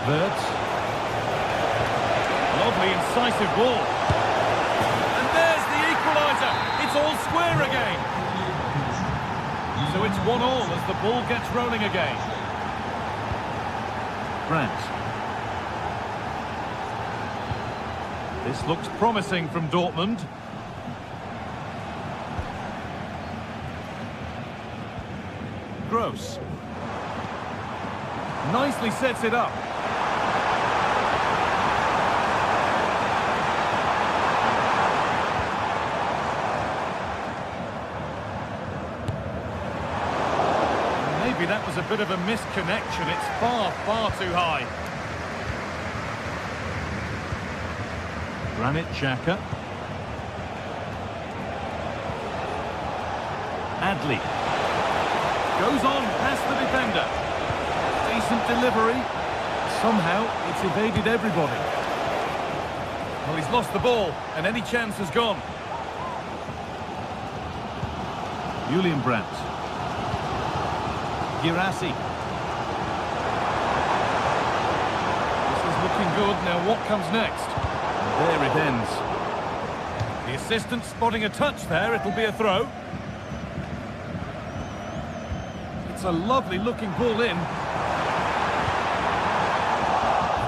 Verts. Lovely incisive ball. And there's the equaliser. It's all square again. So it's 1-1 as the ball gets rolling again. Brandt. This looks promising from Dortmund. Gross. Nicely sets it up. Maybe that was a bit of a misconnection. It's far, far too high. Granit Xhaka. Adli. Goes on past the defender. Decent delivery. Somehow it's evaded everybody. Well, he's lost the ball and any chance has gone. Julian Brandt. Girassi. This is looking good. Now what comes next? And there it ends. The assistant spotting a touch there. It'll be a throw. It's a lovely looking ball in.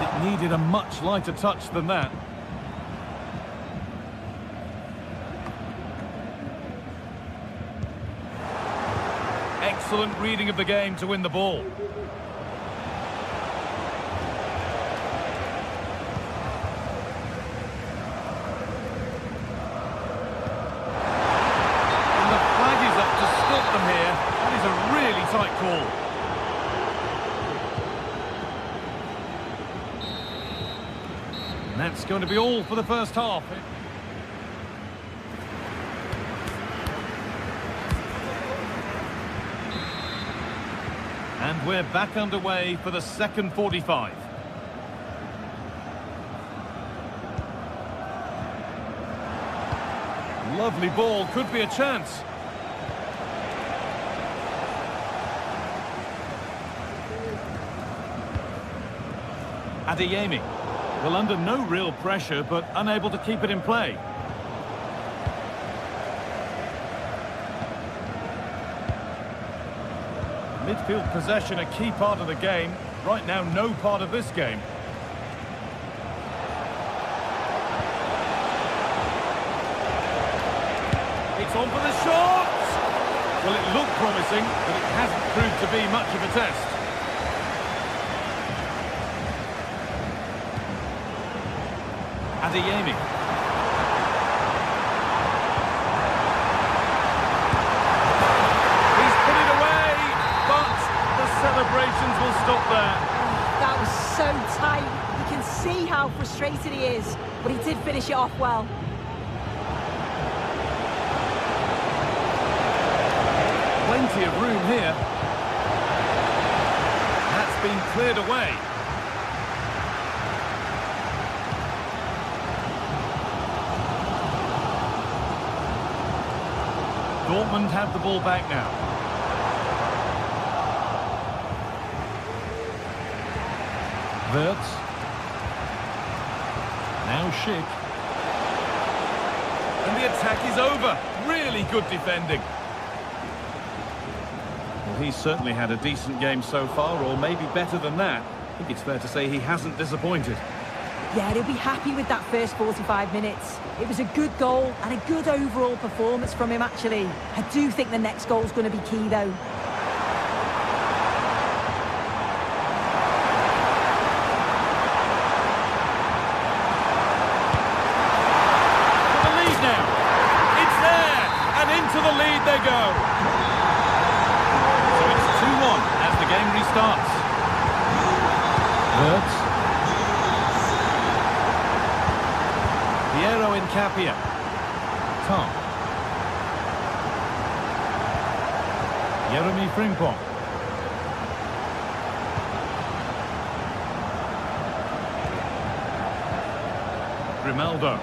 It needed a much lighter touch than that. Excellent reading of the game to win the ball. And the flag is up to stop them here. That is a really tight call. And that's going to be all for the first half. And we're back underway for the second 45. Lovely ball, could be a chance. Adeyemi. Well, under no real pressure, but unable to keep it in play. Midfield possession, a key part of the game. Right now, no part of this game. It's on for the shot! Well, it looked promising, but it hasn't proved to be much of a test. Adeyemi. Celebrations will stop there. That was so tight. You can see how frustrated he is, but he did finish it off well. Plenty of room here. That's been cleared away. Dortmund have the ball back now. Wirtz. Now Schick. And the attack is over. Really good defending. Well, he's certainly had a decent game so far, or maybe better than that. I think it's fair to say he hasn't disappointed. Yeah, he'll be happy with that first 45 minutes. It was a good goal and a good overall performance from him, actually. I do think the next goal's going to be key, though. To the lead they go. So it's 2-1 as the game restarts. Wirtz. Piero Incapia. Tom. Jeremy Frimpong. Grimaldo.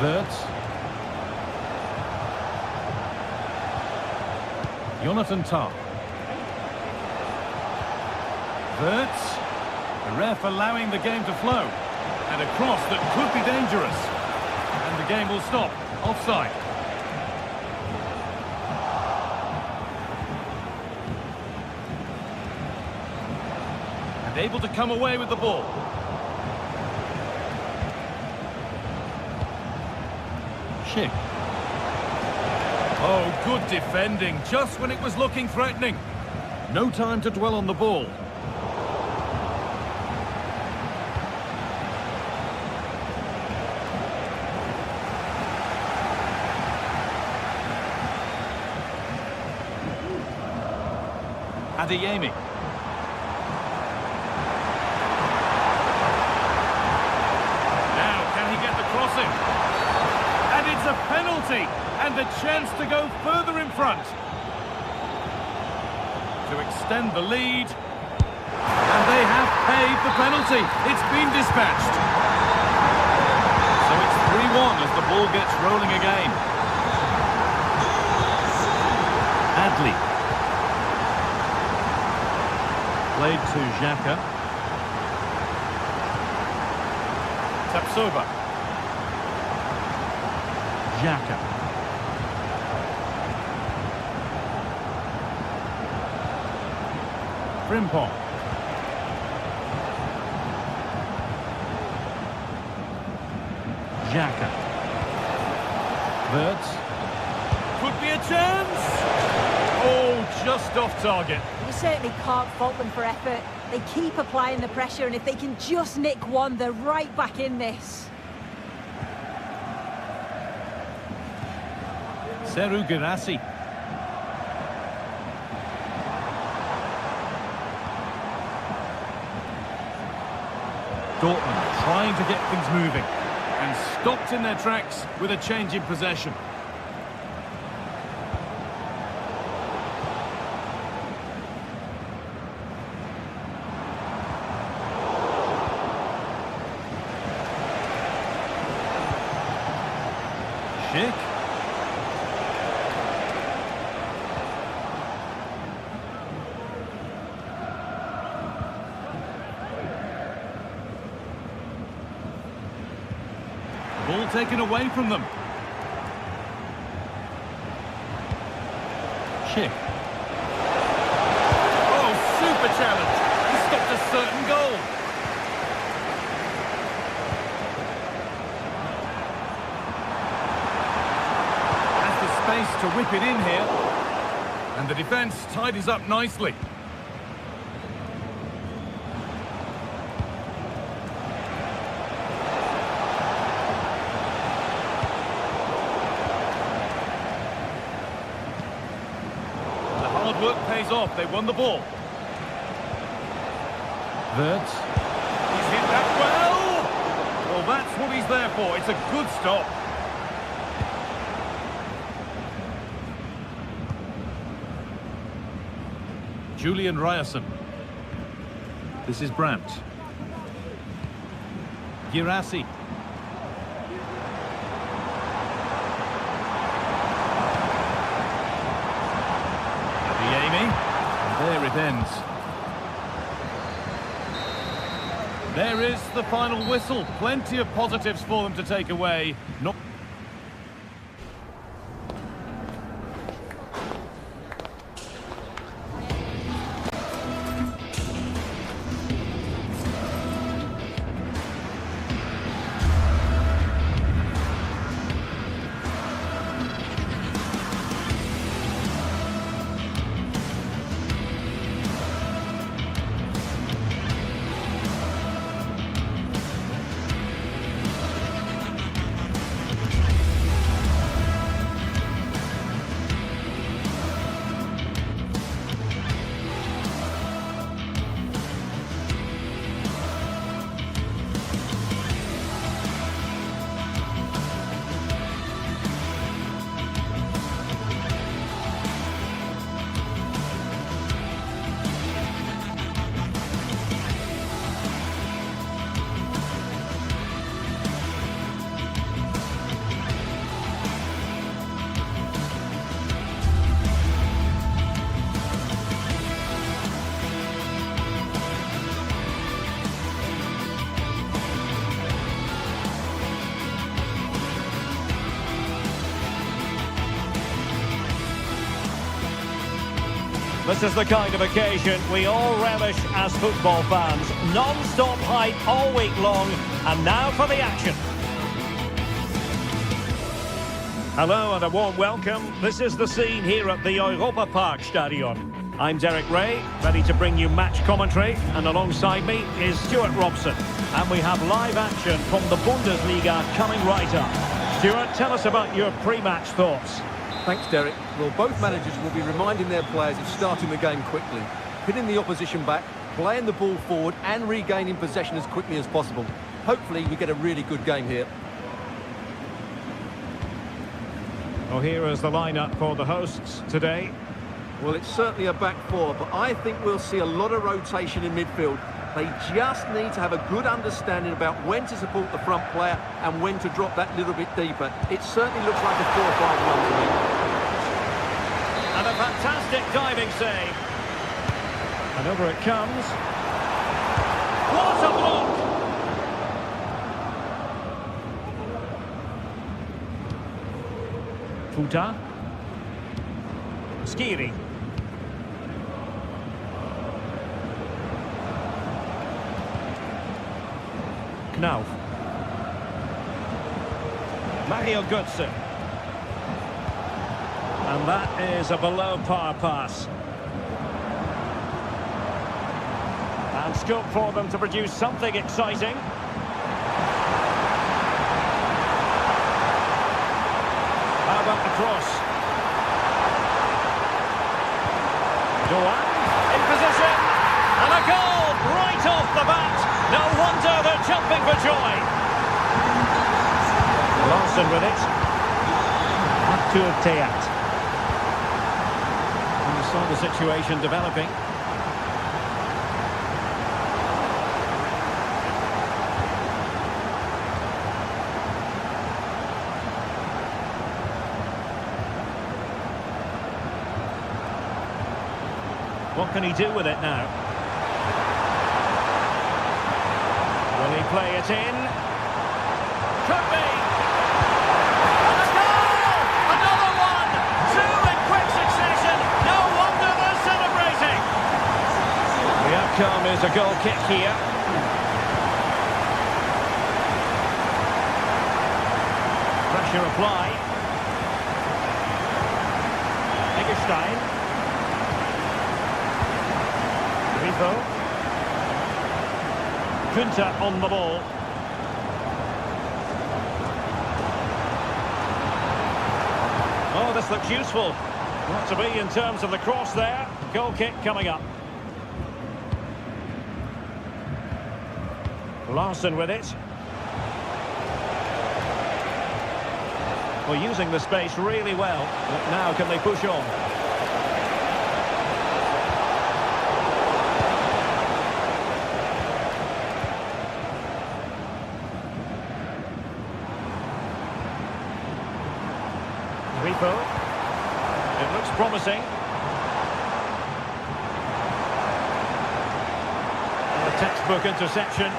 Wirtz. Jonathan Tah. Wirtz. The ref allowing the game to flow. And a cross that could be dangerous. And the game will stop. Offside. And able to come away with the ball. Schick. Oh, good defending, just when it was looking threatening. No time to dwell on the ball. Adeyemi. Now, can he get the crossing? And it's a penalty! And a chance to go further in front. To extend the lead. And they have paid the penalty. It's been dispatched. So it's 3-1 as the ball gets rolling again. Bradley. Played to Xhaka. Tapsova. Xhaka. Frimpong. Xhaka. Wirtz. Could be a chance. Oh, just off target. You certainly can't fault them for effort. They keep applying the pressure, and if they can just nick one, they're right back in this. Seru Girassi. Dortmund trying to get things moving and stopped in their tracks with a change in possession. Schick. Ball taken away from them. Schick. Oh, super challenge. He stopped a certain goal. Has the space to whip it in here. And the defence tidies up nicely. Work pays off. They won the ball. Wirtz. He's hit that well. Well, that's what he's there for. It's a good stop. Julian Ryerson. This is Brandt. Girassi. There it ends. There is the final whistle. Plenty of positives for them to take away. Not This is the kind of occasion we all relish as football fans. Non-stop hype all week long, and now for the action. Hello and a warm welcome. This is the scene here at the Europa Park Stadion. I'm Derek Ray, ready to bring you match commentary, and alongside me is Stuart Robson. And we have live action from the Bundesliga coming right up. Stuart, tell us about your pre-match thoughts. Thanks, Derek. Well, both managers will be reminding their players of starting the game quickly, pinning the opposition back, playing the ball forward and regaining possession as quickly as possible. Hopefully we get a really good game here. Well, here is the lineup for the hosts today. Well, it's certainly a back four, but I think we'll see a lot of rotation in midfield. They just need to have a good understanding about when to support the front player and when to drop that little bit deeper. It certainly looks like a 4-5-1 to me. And a fantastic diving save. And over it comes. What a block! Futa. Skiri. Knauf. Mario Götze. And that is a below-par pass. And scope for them to produce something exciting. How about the cross? Doan in position. And a goal right off the bat. No wonder they're jumping for joy. Larson with it. Artur Teat. And you saw the situation developing. What can he do with it now? Will he play it in? Could be! And a goal! Another one! Two in quick succession! No wonder they're celebrating! The outcome is a goal kick here. Pressure applied. Eggestein. Kunta on the ball. Oh, this looks useful. Not to be in terms of the cross there. Goal kick coming up. Larson with it. Well, using the space really well. But now can they push on? It looks promising. And a textbook interception.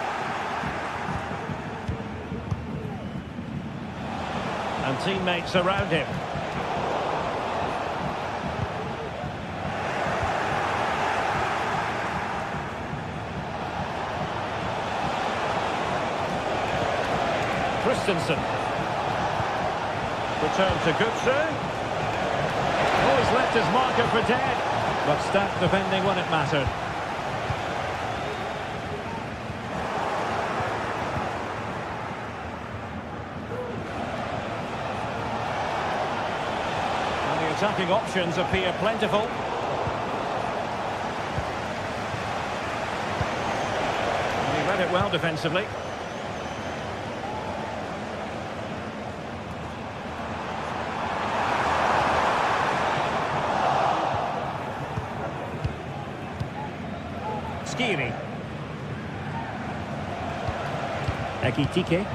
And teammates around him. Christensen. Return to Götze. Oh, he's left his marker for dead. But stout defending when it mattered. And the attacking options appear plentiful. And he read it well defensively. Skiri. Ekitike.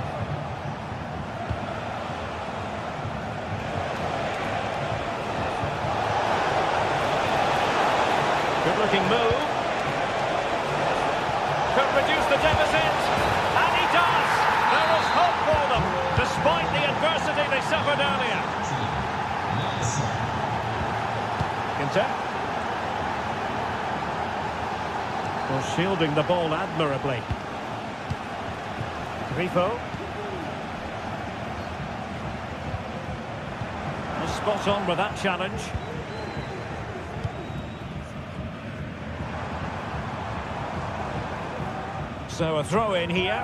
Good-looking move. Could reduce the deficit. And he does. There is hope for them, despite the adversity they suffered earlier. Ginter. Well, shielding the ball admirably. Grifo. Spot on with that challenge. So a throw in here.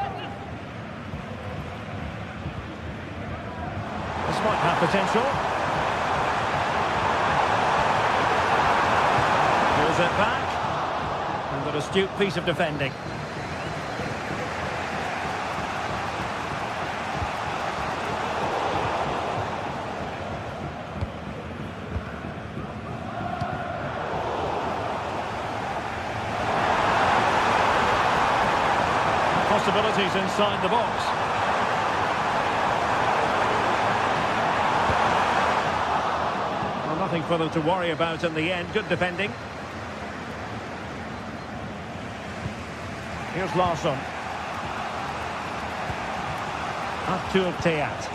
This might have potential. Pulls it back. And an astute piece of defending. Possibilities inside the box. Well, Nothing for them to worry about in the end. Good defending. Here's Larsson. Artur Teat.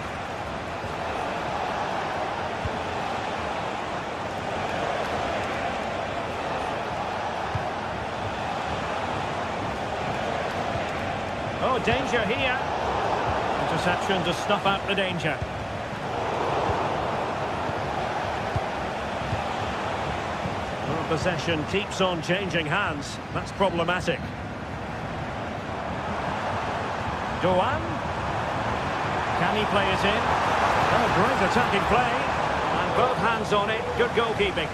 Oh, danger here. Interception to snuff out the danger. Well, possession keeps on changing hands. That's problematic. Doan. Can he play it in? Oh, great attacking play. And both hands on it. Good goalkeeping.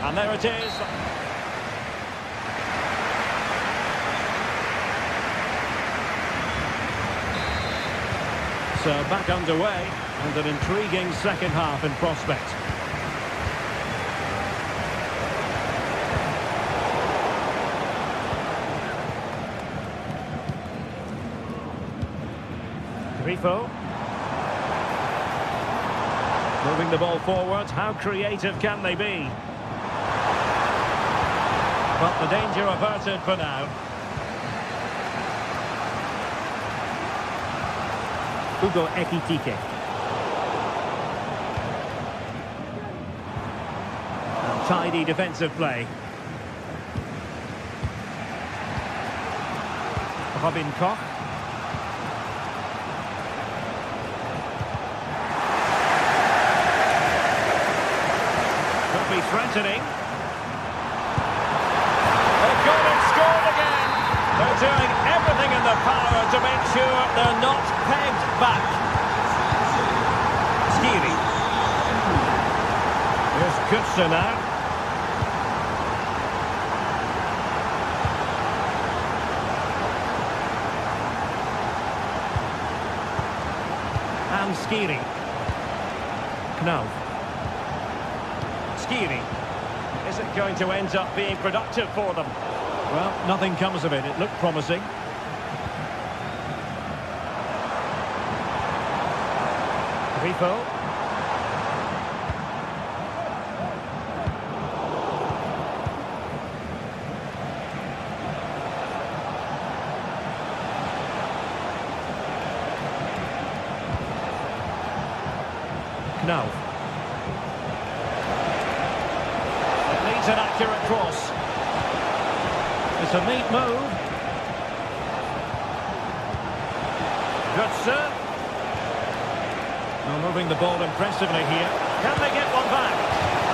And there it is. So back underway, and an intriguing second half in prospect. Grifo. Moving the ball forward, how creative can they be? But the danger averted for now. Hugo Ekitike. And tidy defensive play. Robin Koch. Could be threatening. They've got it, scored again. They're doing everything in their power to make sure they're not pegged back. Skiri. Here's Kutsa now. And Skiri. Knauf. Skiri. Is it going to end up being productive for them? Well, nothing comes of it. It looked promising. Grifo. Knauf. It needs an accurate cross. It's a neat move. Götze. Well, moving the ball impressively here. Can they get one back?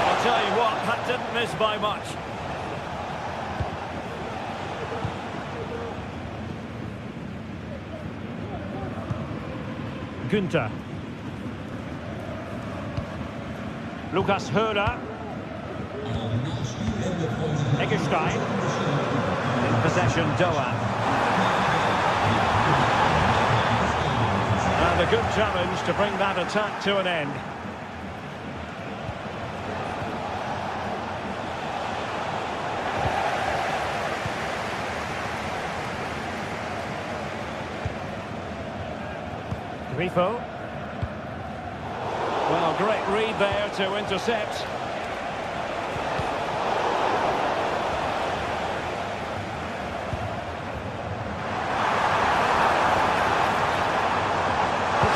I'll tell you what, that didn't miss by much. Günther. Lukas Höhler. Eggestein. In possession, Doan. And a good challenge to bring that attack to an end. Grifo. Well, great read there to intercept.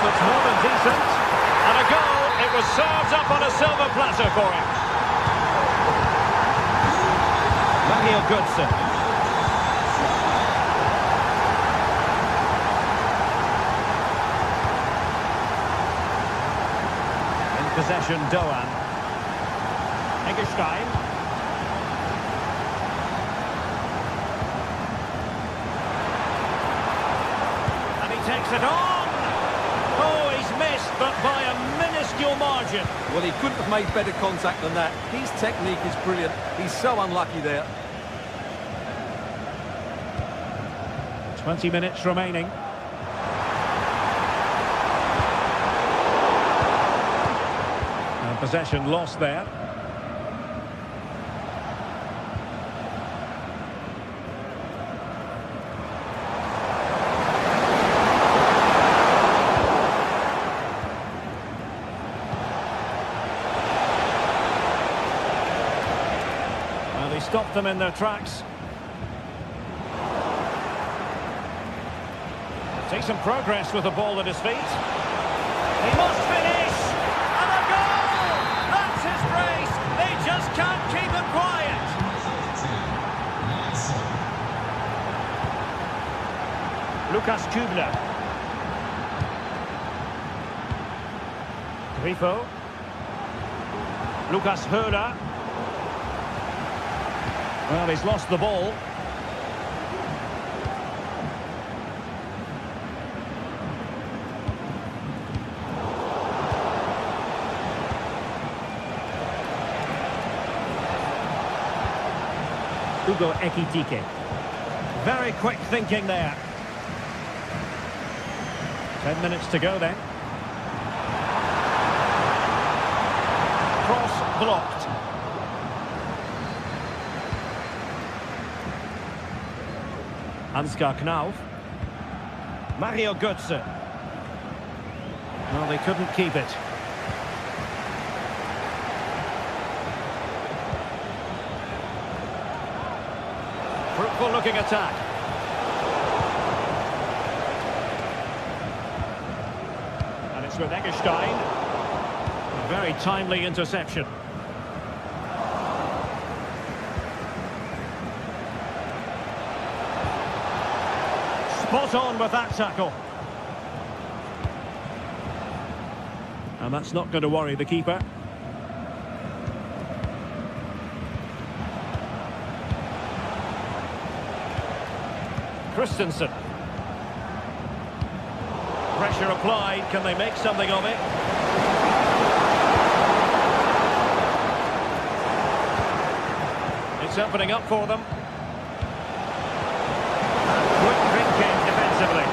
Looks more than decent. And a goal. It was served up on a silver platter for him. Daniel Götze. In possession, Doan. Eggestein. And he takes it on. Oh, he's missed, but by a minuscule margin. Well, he couldn't have made better contact than that. His technique is brilliant. He's so unlucky there. 20 minutes remaining. And possession lost there. stopped them in their tracks. See some progress with the ball at his feet. He must finish! And a goal! That's his brace! They just can't keep him quiet! Lucas Kübler. Grifo. Lucas Höhler. Well, he's lost the ball. Hugo Ekitike. Very quick thinking there. 10 minutes to go then. Cross blocked. Ansgar Knauf. Mario Götze. Well, they couldn't keep it. Fruitful looking attack. And it's with Eggestein. A very timely interception. Spot on with that tackle. And that's not going to worry the keeper. Christensen. Pressure applied. Can they make something of it? It's opening up for them. Quick thinking defensively.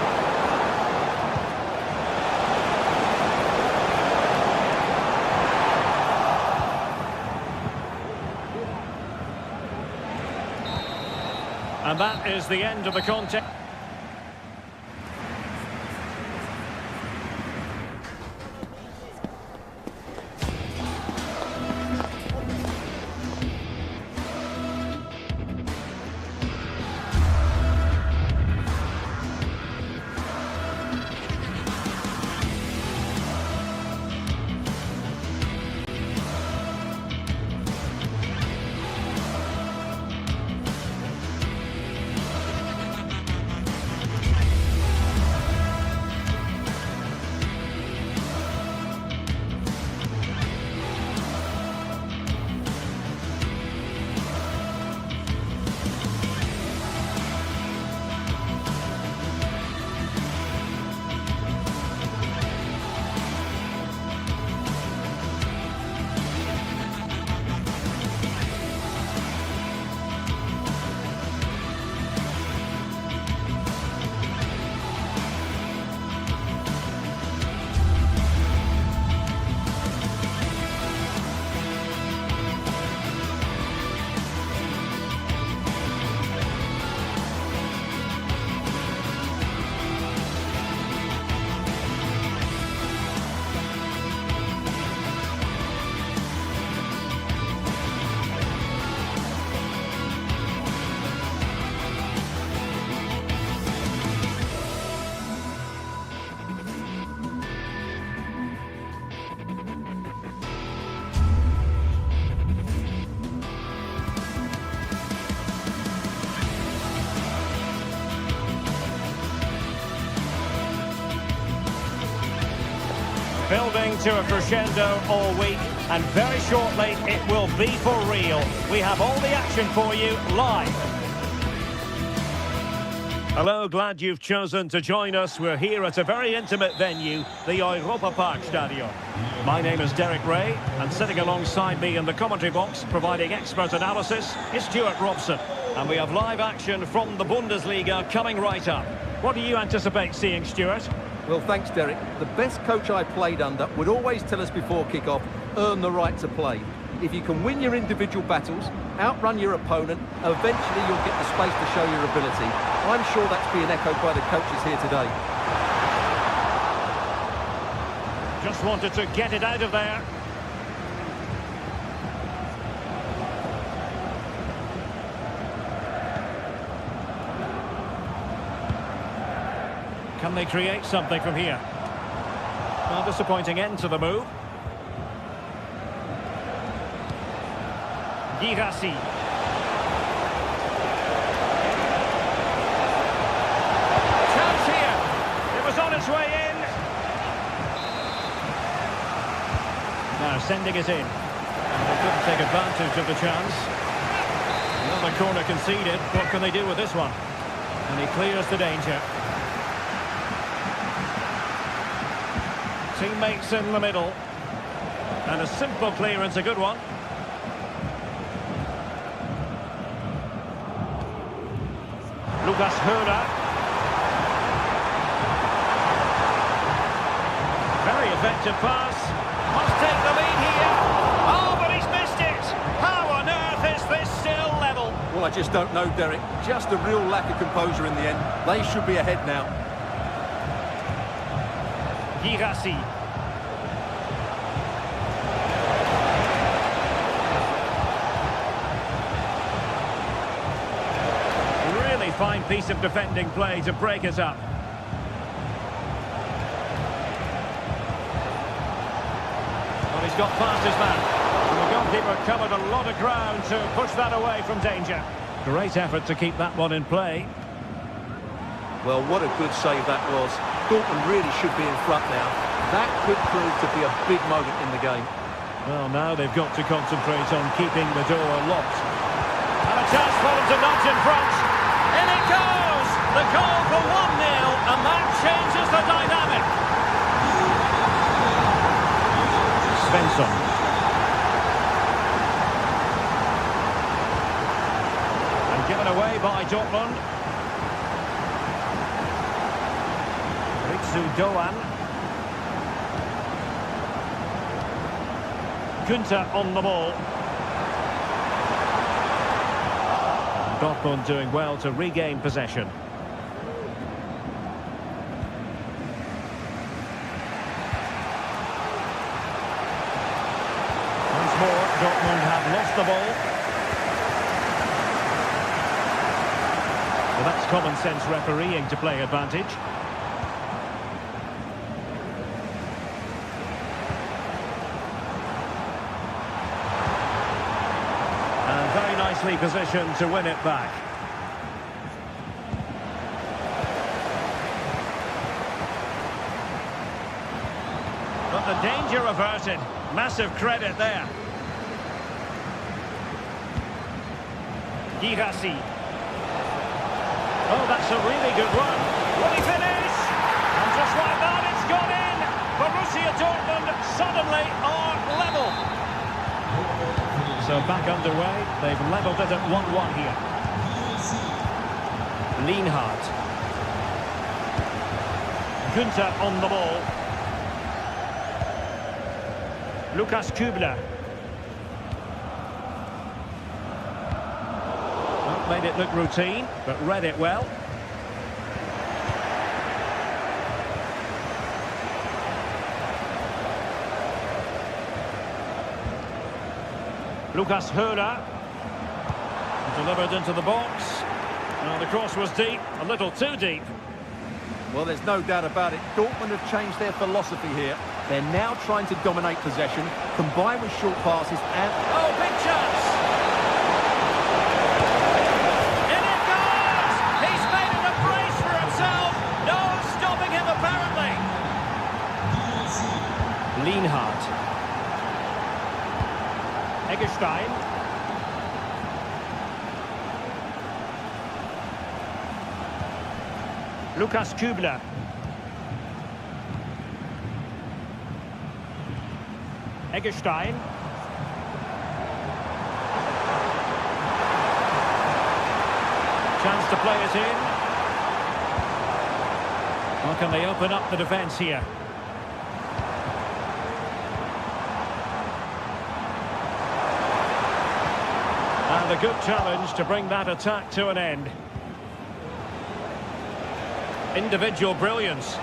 And that is the end of the contest. Building to a crescendo all week, and very shortly it will be for real. We have all the action for you live. Hello, glad you've chosen to join us. We're here at a very intimate venue, the Europa Park Stadium. My name is Derek Ray, and sitting alongside me in the commentary box, providing expert analysis, is Stuart Robson. And we have live action from the Bundesliga coming right up. What do you anticipate seeing, Stuart? Well, thanks, Derek. The best coach I played under would always tell us before kick-off, earn the right to play. If you can win your individual battles, outrun your opponent, eventually you'll get the space to show your ability. I'm sure that's being echoed by the coaches here today. Just wanted to get it out of there. Can they create something from here? Well, disappointing end to the move. Girassi. Chance here. It was on its way in. Now sending it in. And they couldn't take advantage of the chance. Another corner conceded. What can they do with this one? And he clears the danger. Teammates in the middle. And a simple clearance, a good one. Lucas Höra. Very effective pass. Must take the lead here. Oh, but he's missed it. How on earth is this still level? Well, I just don't know, Derek. Just a real lack of composure in the end. They should be ahead now. Girassi. Really fine piece of defending play to break it up. Well, he's got past his man. And the goalkeeper covered a lot of ground to push that away from danger. Great effort to keep that one in play. Well, what a good save that was. Dortmund really should be in front now. That could prove to be a big moment in the game. Well, now they've got to concentrate on keeping the door locked. And a chance for them to nudge in front. In it goes! The goal for 1-0, and that changes the dynamic. Svensson. And given away by Dortmund. Ritsu Doan. Günther on the ball. Dortmund doing well to regain possession. Once more, Dortmund have lost the ball. Well, that's common sense refereeing to play advantage. Very nicely positioned to win it back. But the danger averted. Massive credit there. Girassi. Oh, that's a really good one. Will he finish? And just like that, it's gone in. Borussia Dortmund suddenly are level. So back underway, they've levelled it at 1-1 here. Lienhardt. Günther on the ball. Lukas Kübler. Well, made it look routine, but read it well. Lucas Höra. Delivered into the box. Well, the cross was deep, a little too deep. Well, there's no doubt about it. Dortmund have changed their philosophy here. They're now trying to dominate possession, combine with short passes and... Oh, big chance! In it goes! He's made it a brace for himself. No stopping him, apparently. Lienhardt. Eggestein. Lukas Kübler. Eggestein. Chance to play it in. How can they open up the defence here? And a good challenge to bring that attack to an end. Individual brilliance.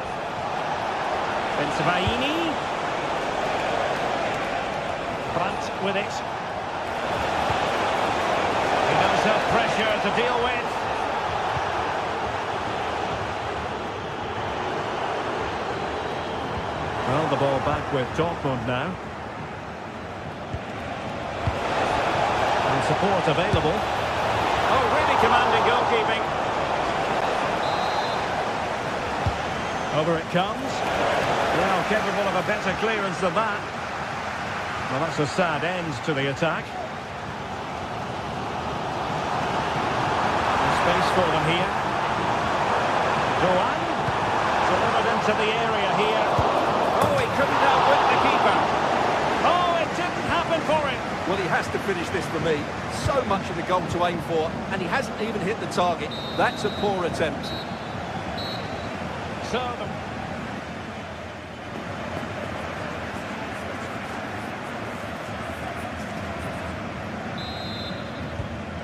Benzemaini. Brandt with it. He does have pressure to deal with. Well, the ball back with Dortmund now. And support available. Oh, really commanding goalkeeping. Over it comes. Well, capable of a better clearance than that. Well, that's a sad end to the attack. Space for them here. Doan. Delivered into the area here. Oh, he couldn't outwit the keeper. Oh, it didn't happen for him. Well, he has to finish this for me. So much of the goal to aim for, and he hasn't even hit the target. That's a poor attempt. So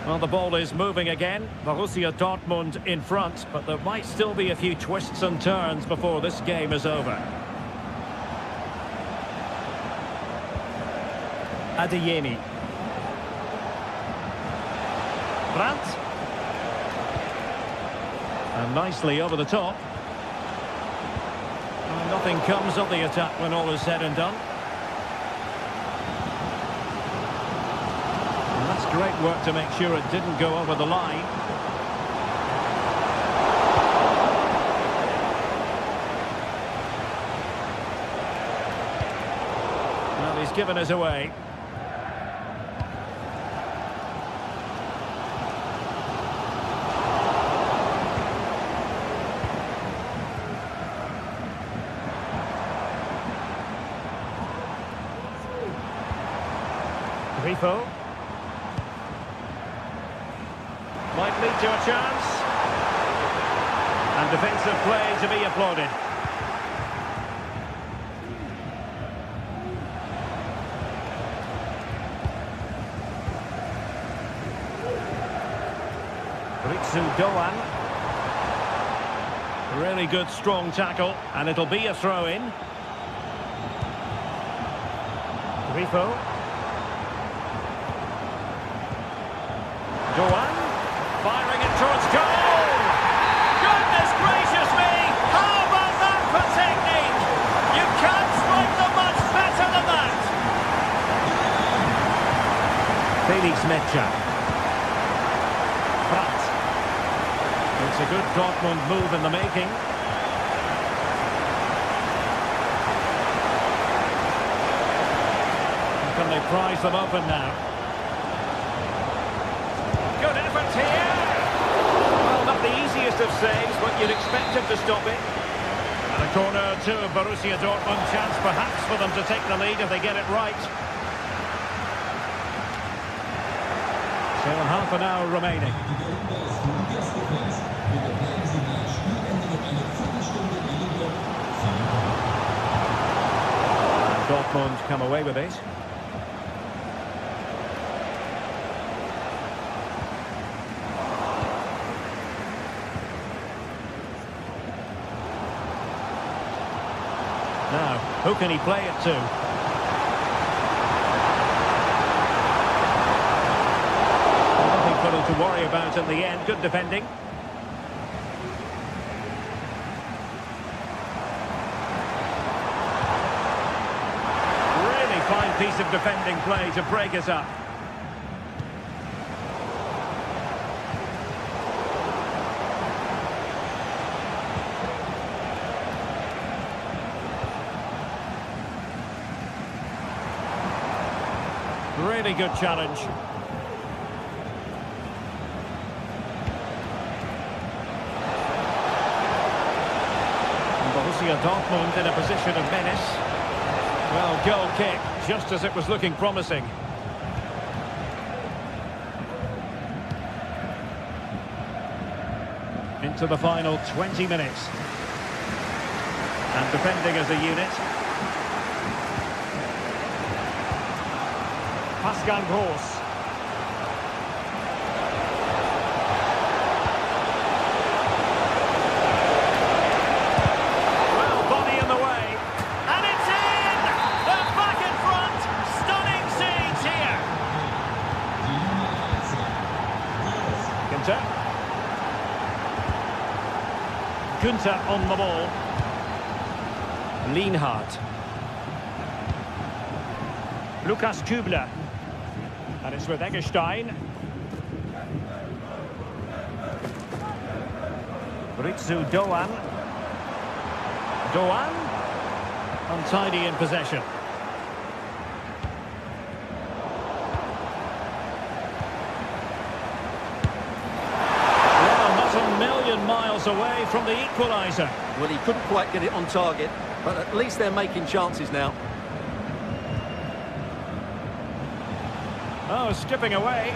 well, the ball is moving again. Borussia Dortmund in front, but there might still be a few twists and turns before this game is over. Adeyemi. Brandt. And nicely over the top. Well, nothing comes of the attack when all is said and done. And that's great work to make sure it didn't go over the line. Well, he's given us away. Grifo. Might lead to a chance. And defensive play to be applauded. Doan. Really good strong tackle, and it'll be a throw-in. Grifo. Doan, firing it towards goal! Goodness gracious me! How about that for technique? You can't strike them much better than that! Felix Mecha. Brandt. It's a good Dortmund move in the making. Can they prize them open now? Good effort here. Well, not the easiest of saves, but you'd expect him to stop it. And a corner to Borussia Dortmund. Chance perhaps for them to take the lead if they get it right. So half an hour remaining. And Dortmund come away with it. Now, who can he play it to? Nothing for him to worry about in the end. Good defending. Really fine piece of defending play to break us up. Really good challenge. And Borussia Dortmund in a position of menace. Well, goal kick, just as it was looking promising. Into the final 20 minutes. And defending as a unit. Pascal Gross. Well, body in the way. And it's in! They're back in front! Stunning scenes here! Günther on the ball. Lienhardt. Lukas Kübler. And it's with Eggestein. Ritsu Doan. Doan. Untidy in possession. Well, not a million miles away from the equaliser. Well, he couldn't quite get it on target, but at least they're making chances now. Oh, skipping away.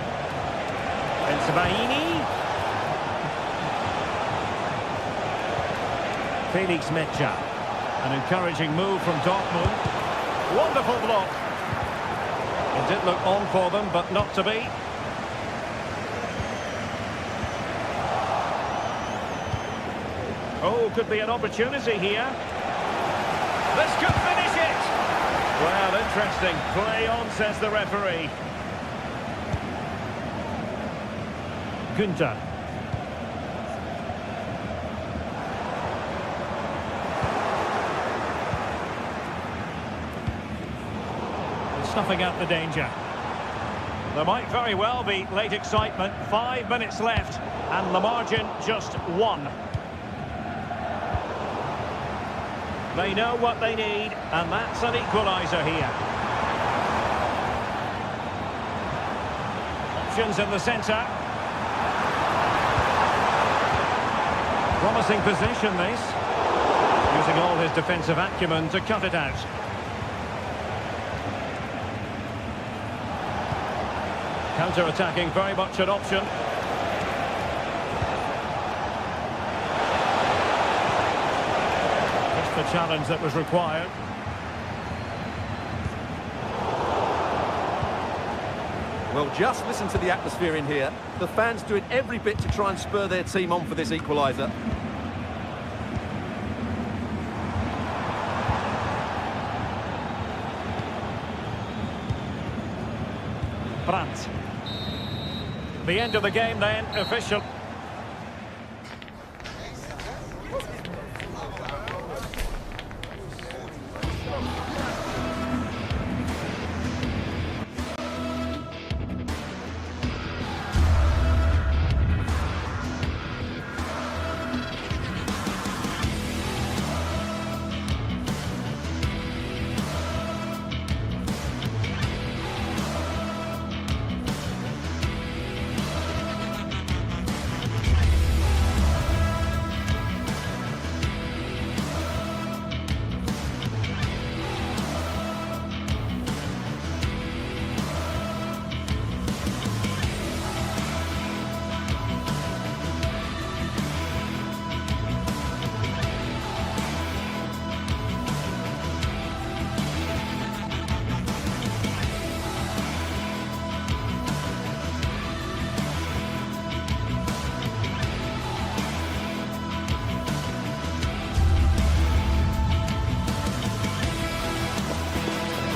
It's Baini. Felix Mecha. An encouraging move from Dortmund. Wonderful block. It did look on for them, but not to be. Oh, could be an opportunity here. This could finish it. Well, interesting. Play on, says the referee. Günther. Snuffing out the danger. There might very well be late excitement. 5 minutes left, and the margin just 1. They know what they need, and that's an equaliser here. Options in the centre. Promising possession, this. Using all his defensive acumen to cut it out. Counter-attacking, very much an option. Just the challenge that was required. Well, just listen to the atmosphere in here. The fans doing every bit to try and spur their team on for this equaliser. Brandt. The end of the game then, official.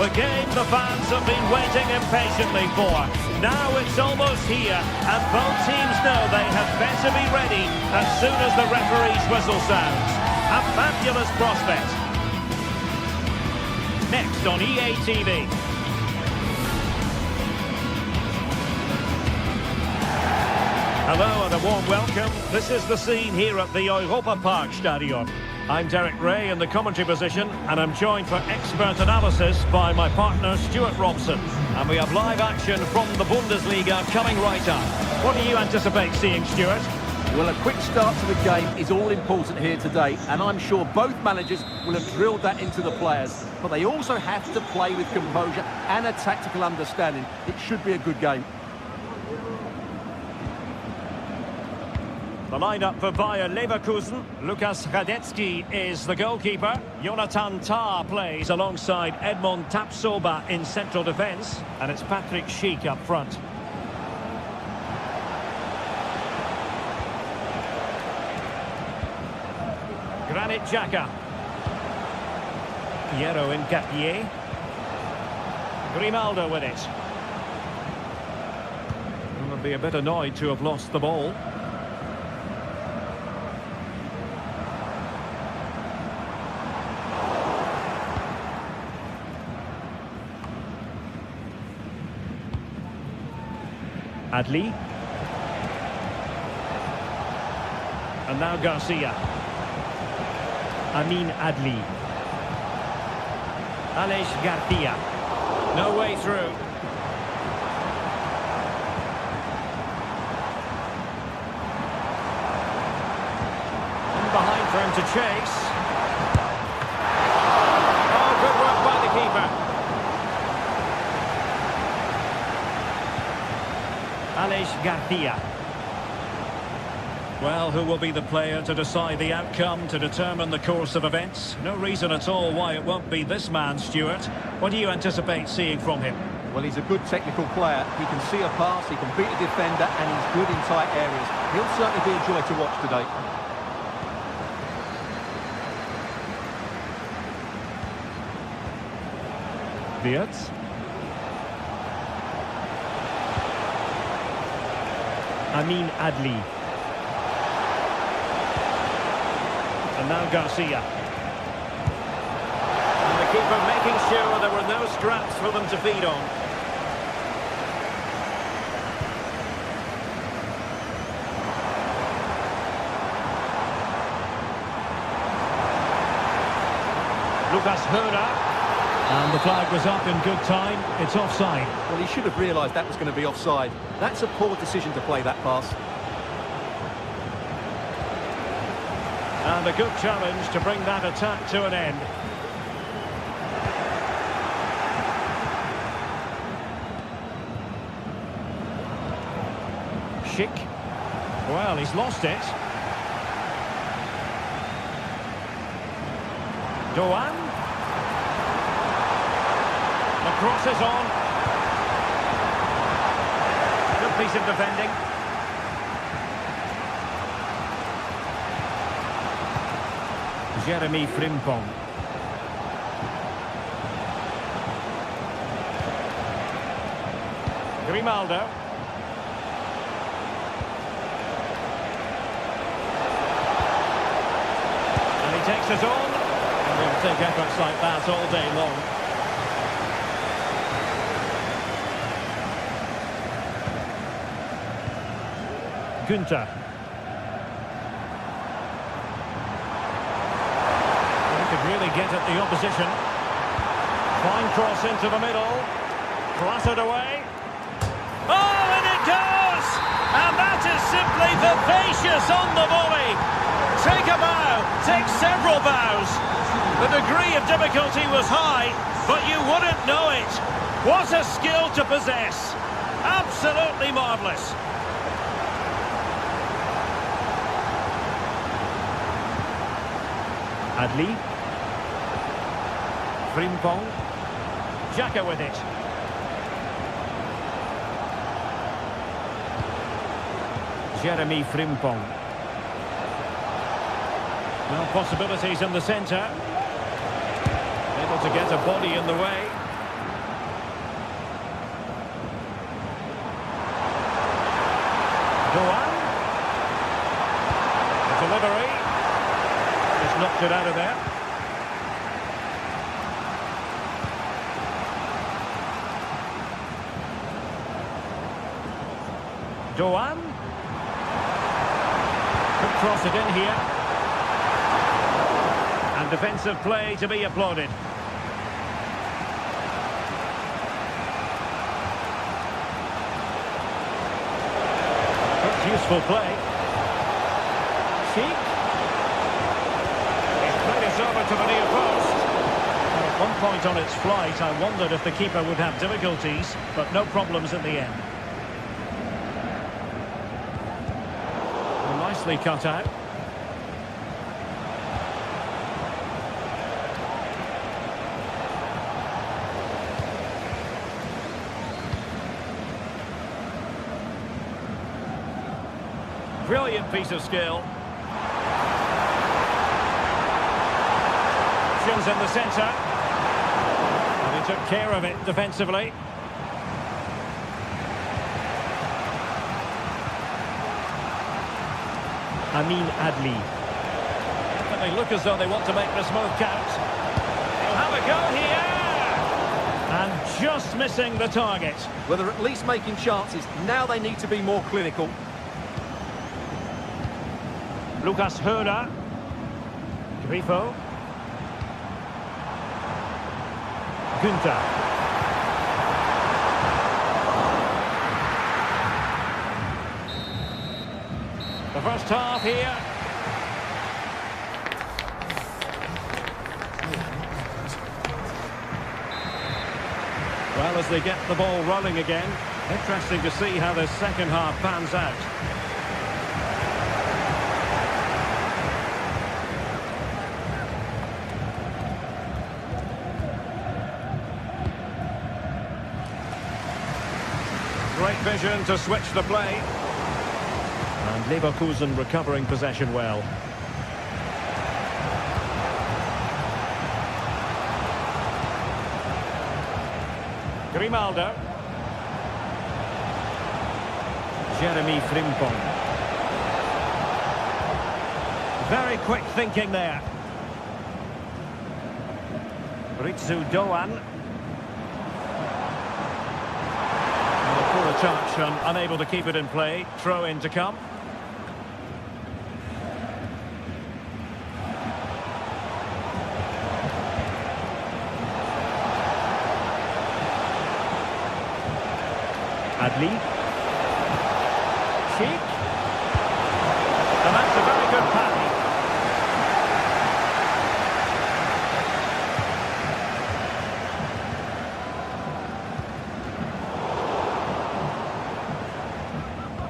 The game the fans have been waiting impatiently for. Now it's almost here, and both teams know they had better be ready as soon as the referee's whistle sounds. A fabulous prospect. Next on EA TV. Hello and a warm welcome. This is the scene here at the Europa Park Stadion. I'm Derek Ray in the commentary position, and I'm joined for expert analysis by my partner Stuart Robson. And we have live action from the Bundesliga coming right up. What do you anticipate seeing, Stuart? Well, a quick start to the game is all important here today, and I'm sure both managers will have drilled that into the players. But they also have to play with composure and a tactical understanding. It should be a good game. The lineup for Bayer Leverkusen. Lukas Radetzky is the goalkeeper. Jonathan Tah plays alongside Edmond Tapsoba in central defence. And it's Patrick Schick up front. Granit Xhaka. Piero Nketiah. Grimaldo with it. Will be a bit annoyed to have lost the ball. Adli. And now Garcia. Amin Adli. Aleix Garcia. No way through. And behind for him to chase. Oh, good work by the keeper. Aleix Garcia. Well, who will be the player to decide the outcome, to determine the course of events? No reason at all why it won't be this man, Stuart. What do you anticipate seeing from him? Well, he's a good technical player. He can see a pass, he can beat a defender, and he's good in tight areas. He'll certainly be a joy to watch today. Wirtz. Amin Adli. And now Garcia. And the keeper making sure there were no scraps for them to feed on. Lucas Herrera. And the flag was up in good time. It's offside. Well, he should have realised that was going to be offside. That's a poor decision to play that pass. And a good challenge to bring that attack to an end. Schick. Well, he's lost it. Doan. The cross is on. Good piece of defending. Jeremy Frimpong. Grimaldo. And he takes it on. And he'll take efforts like that all day long. Günther. Really get at the opposition. Fine cross into the middle. Clattered away. Oh, and it goes! And that is simply vivacious on the volley. Take a bow, take several bows. The degree of difficulty was high, but you wouldn't know it. What a skill to possess. Absolutely marvellous. Adli. Frimpong. Xhaka with it. Jeremy Frimpong. Well, possibilities in the centre. Able to get a body in the way. Doan. The delivery. Just knocked it out of there. Doan. Could cross it in here. And defensive play to be applauded. That's useful play. Sheik. He's played it over to the near post. And at one point on its flight, I wondered if the keeper would have difficulties, but no problems at the end. Nicely cut out. Brilliant piece of skill. Options in the centre. And he took care of it defensively. Amin Adli. But they look as though they want to make this move count. They'll have a go here. And just missing the target. Well, they're at least making chances. Now they need to be more clinical. Lucas Herrera. Grifo. Günther. The first half here. Well, as they get the ball rolling again, interesting to see how this second half pans out. Great vision to switch the play. And Leverkusen recovering possession well. Grimaldo. Jeremy Frimpong. Very quick thinking there. Ritsu Doan. And a poor touch and unable to keep it in play. Throw in to come. Adli. Sheik. And that's a very good pass.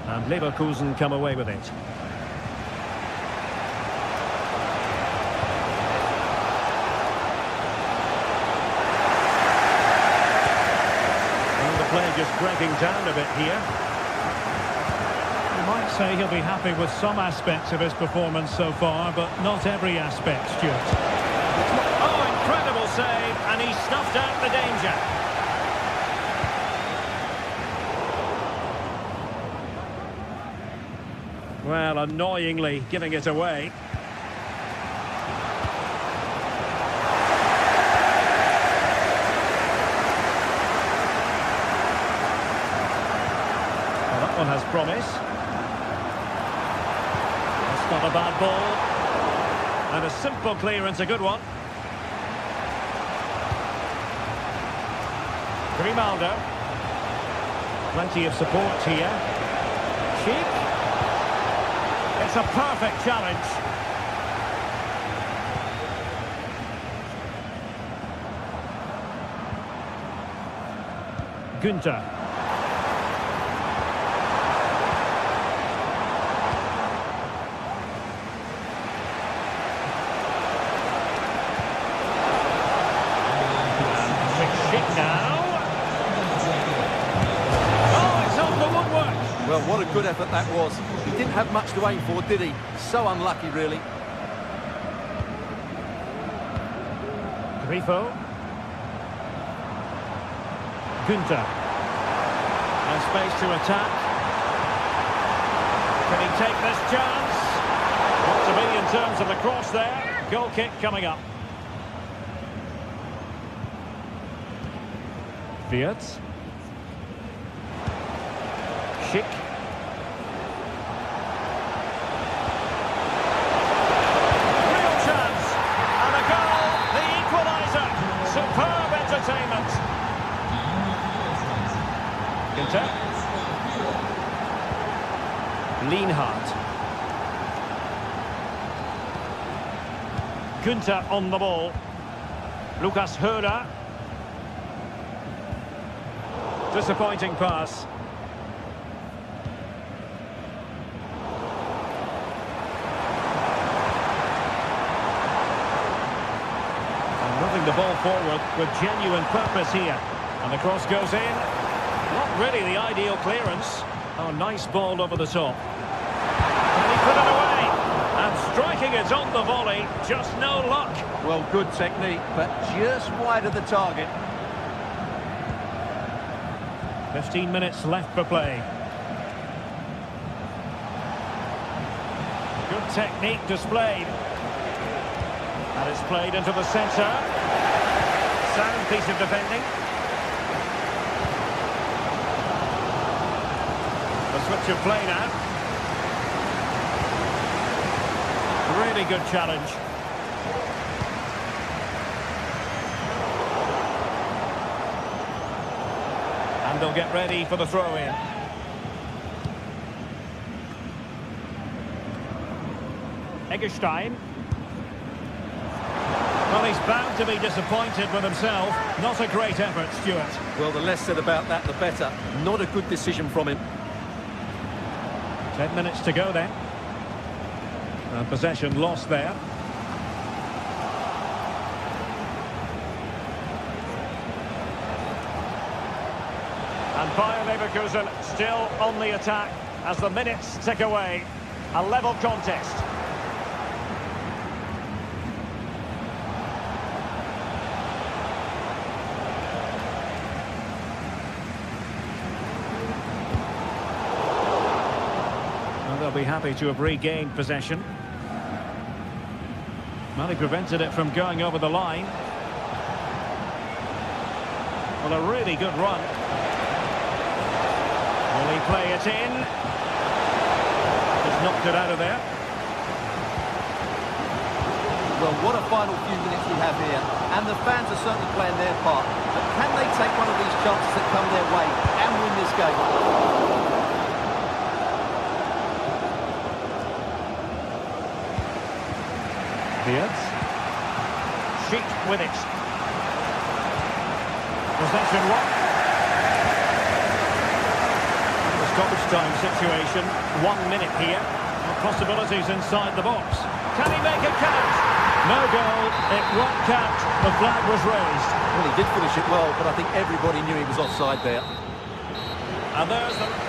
And Leverkusen come away with it. Play just breaking down a bit here. You might say he'll be happy with some aspects of his performance so far, but not every aspect, Stuart. Oh, incredible save, and he snuffed out the danger. Well, annoyingly giving it away. One has promise. That's not a bad ball. And a simple clearance, a good one. Grimaldo. Plenty of support here. Sheik. It's a perfect challenge. Günther. Well, what a good effort that was. He didn't have much to aim for, did he? So unlucky, really. Grifo. Günther. And space to attack. Can he take this chance? Not to be in terms of the cross there. Goal kick coming up. Fiat. Sheik. Real chance. And a goal. The equaliser. Superb entertainment. Günther. Lienhardt. Günther on the ball. Lucas Herrera. Disappointing pass. Moving the ball forward with genuine purpose here. And the cross goes in. Not really the ideal clearance. Oh, nice ball over the top. And he put it away. And striking it on the volley. Just no luck. Well, good technique, but just wide of the target. 15 minutes left for play. Good technique displayed. And it's played into the centre. Sound piece of defending. switch of play now. Really good challenge. And they'll get ready for the throw-in. Eggestein. Well, he's bound to be disappointed with himself. Not a great effort, Stuart. Well, the less said about that, the better. Not a good decision from him. 10 minutes to go then. And possession lost there. And Bayer Leverkusen still on the attack as the minutes tick away. A level contest. They'll be happy to have regained possession. Well, he prevented it from going over the line. Well, a really good run. Will he play it in? Just knocked it out of there. Well, what a final few minutes we have here. And the fans are certainly playing their part. But can they take one of these chances that come their way and win this game? Beards. Sheet with it. Possession one. The stoppage time situation. 1 minute here. Possibilities inside the box. Can he make it count? No goal. It won't count. The flag was raised. Well, he did finish it well, but I think everybody knew he was offside there. And there's the...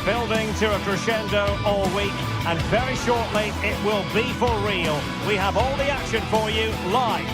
Building to a crescendo all week, and very shortly it will be for real. We have all the action for you live.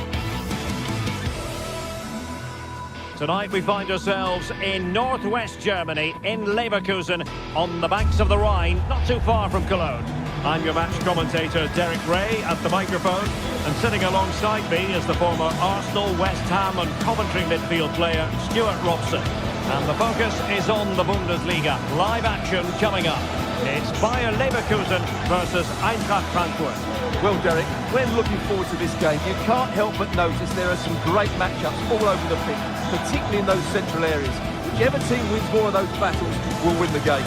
Tonight we find ourselves in northwest Germany, in Leverkusen, on the banks of the Rhine, not too far from Cologne. I'm your match commentator Derek Ray at the microphone, and sitting alongside me is the former Arsenal, West Ham and Coventry midfield player Stuart Robson. And the focus is on the Bundesliga. Live action coming up. It's Bayer Leverkusen versus Eintracht Frankfurt. Well, Derek, when looking forward to this game, you can't help but notice there are some great matchups all over the pitch, particularly in those central areas. Whichever team wins more of those battles will win the game.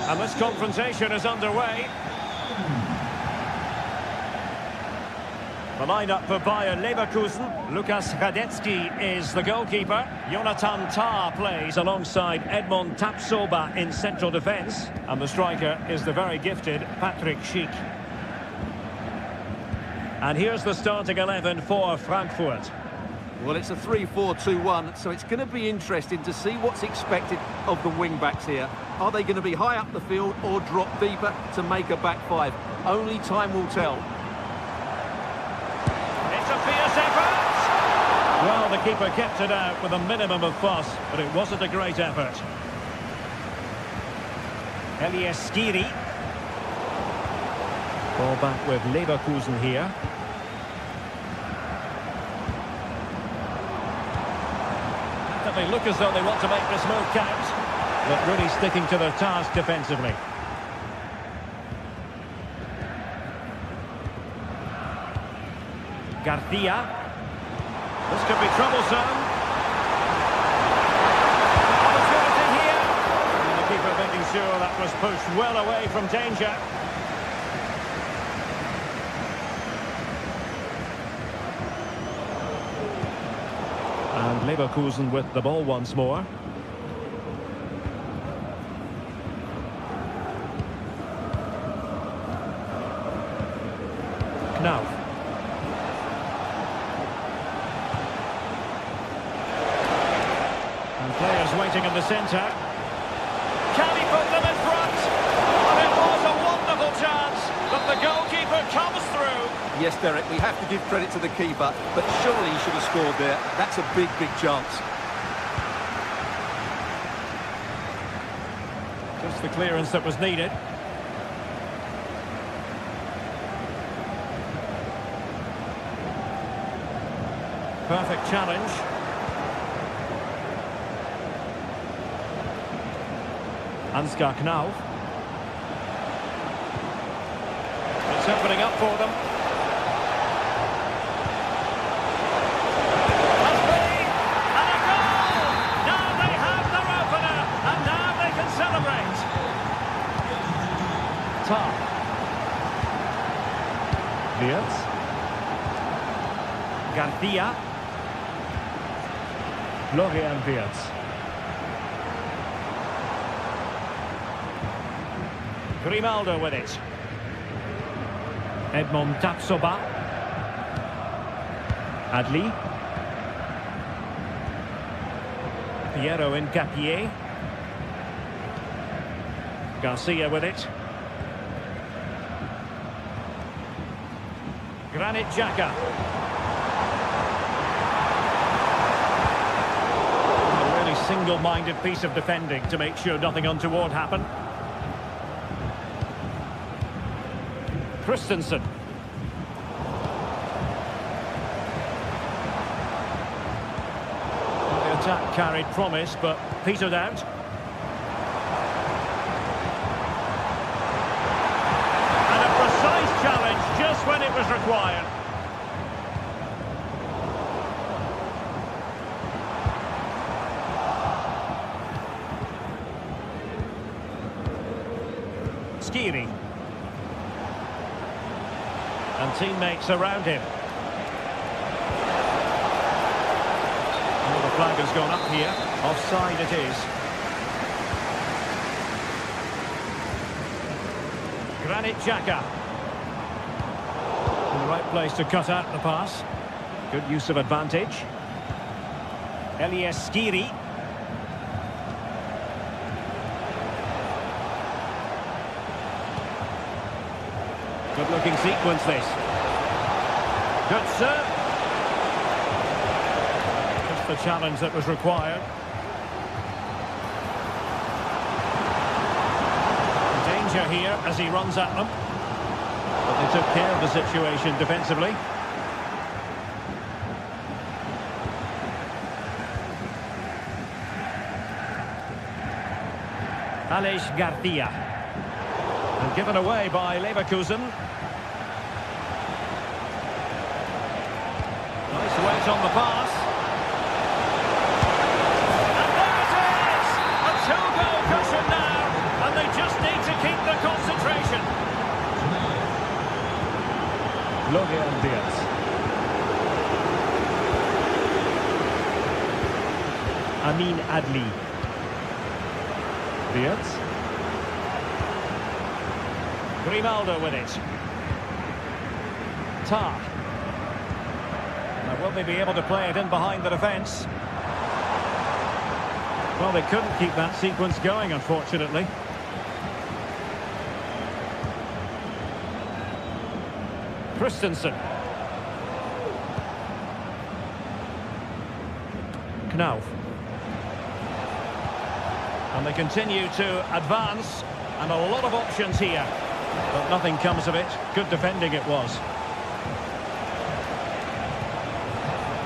And this confrontation is underway. The lineup for Bayer Leverkusen. Lukas Radetzky is the goalkeeper. Jonathan Tah plays alongside Edmond Tapsoba in central defence. And the striker is the very gifted Patrick Schick. And here's the starting 11 for Frankfurt. Well, it's a 3-4-2-1, so it's going to be interesting to see what's expected of the wing-backs here. Are they going to be high up the field or drop deeper to make a back five? Only time will tell. Well, the keeper kept it out with a minimum of fuss, but it wasn't a great effort. Elias Skiri. Ball back with Leverkusen here. They look as though they want to make this move count, but really sticking to their task defensively. Garcia. This could be troublesome. Opportunity here. And the keeper making sure that was pushed well away from danger. And Leverkusen with the ball once more. Knauf. And players waiting in the centre. Can he put them in front? And it was a wonderful chance, but the goalkeeper comes through. Yes, Derek, we have to give credit to the keeper, but surely he should have scored there. That's a big, big chance. Just the clearance that was needed. Perfect challenge. Ansgar Knauf. It's opening up for them. Wirtz. Garcia. Florian Wirtz. Grimaldo with it. Edmond Tapsoba. Adli. Piero Incapié. Garcia with it. Granit Xhaka. A really single-minded piece of defending to make sure nothing untoward happened. Christensen. The attack carried promise, but petered out. Challenge just when it was required. Skiri. And teammates around him. Oh, the flag has gone up here. Offside it is. Granit Xhaka. In the right place to cut out the pass. Good use of advantage. Elias Skiri. Good looking sequence this. Good serve. Just the challenge that was required. Danger here as he runs at them. But they took care of the situation defensively. Aleix Garcia. And given away by Leverkusen. Nice weight on the pass. And there it is! A two-goal cushion now. And they just need to keep the concentration. Florian Wirtz. Amin Adli. Wirtz. Grimaldo with it. Tar. Now, will they be able to play it in behind the defence? Well, they couldn't keep that sequence going, unfortunately. Christensen. Knauf. And they continue to advance, and a lot of options here. But nothing comes of it. Good defending it was.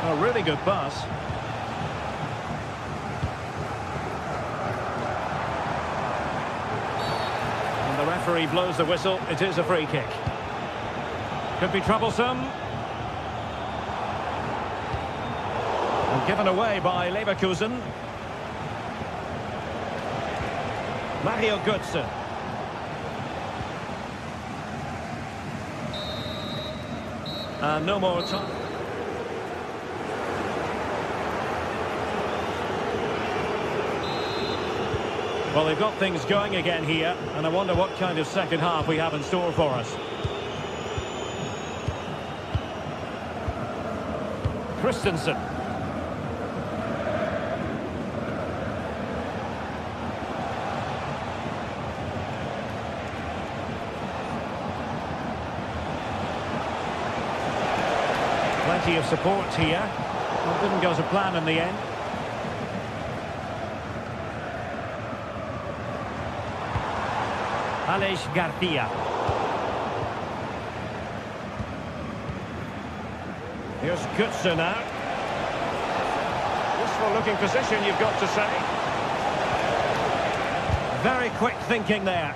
A really good pass. And the referee blows the whistle. It is a free kick. Could be troublesome. And given away by Leverkusen. Mario Götze. And no more time. Well, they've got things going again here, and I wonder what kind of second half we have in store for us. Christensen. Plenty of support here. Well, didn't go to plan in the end. Alex Garcia. Here's Götze now. Useful looking position, you've got to say. Very quick thinking there.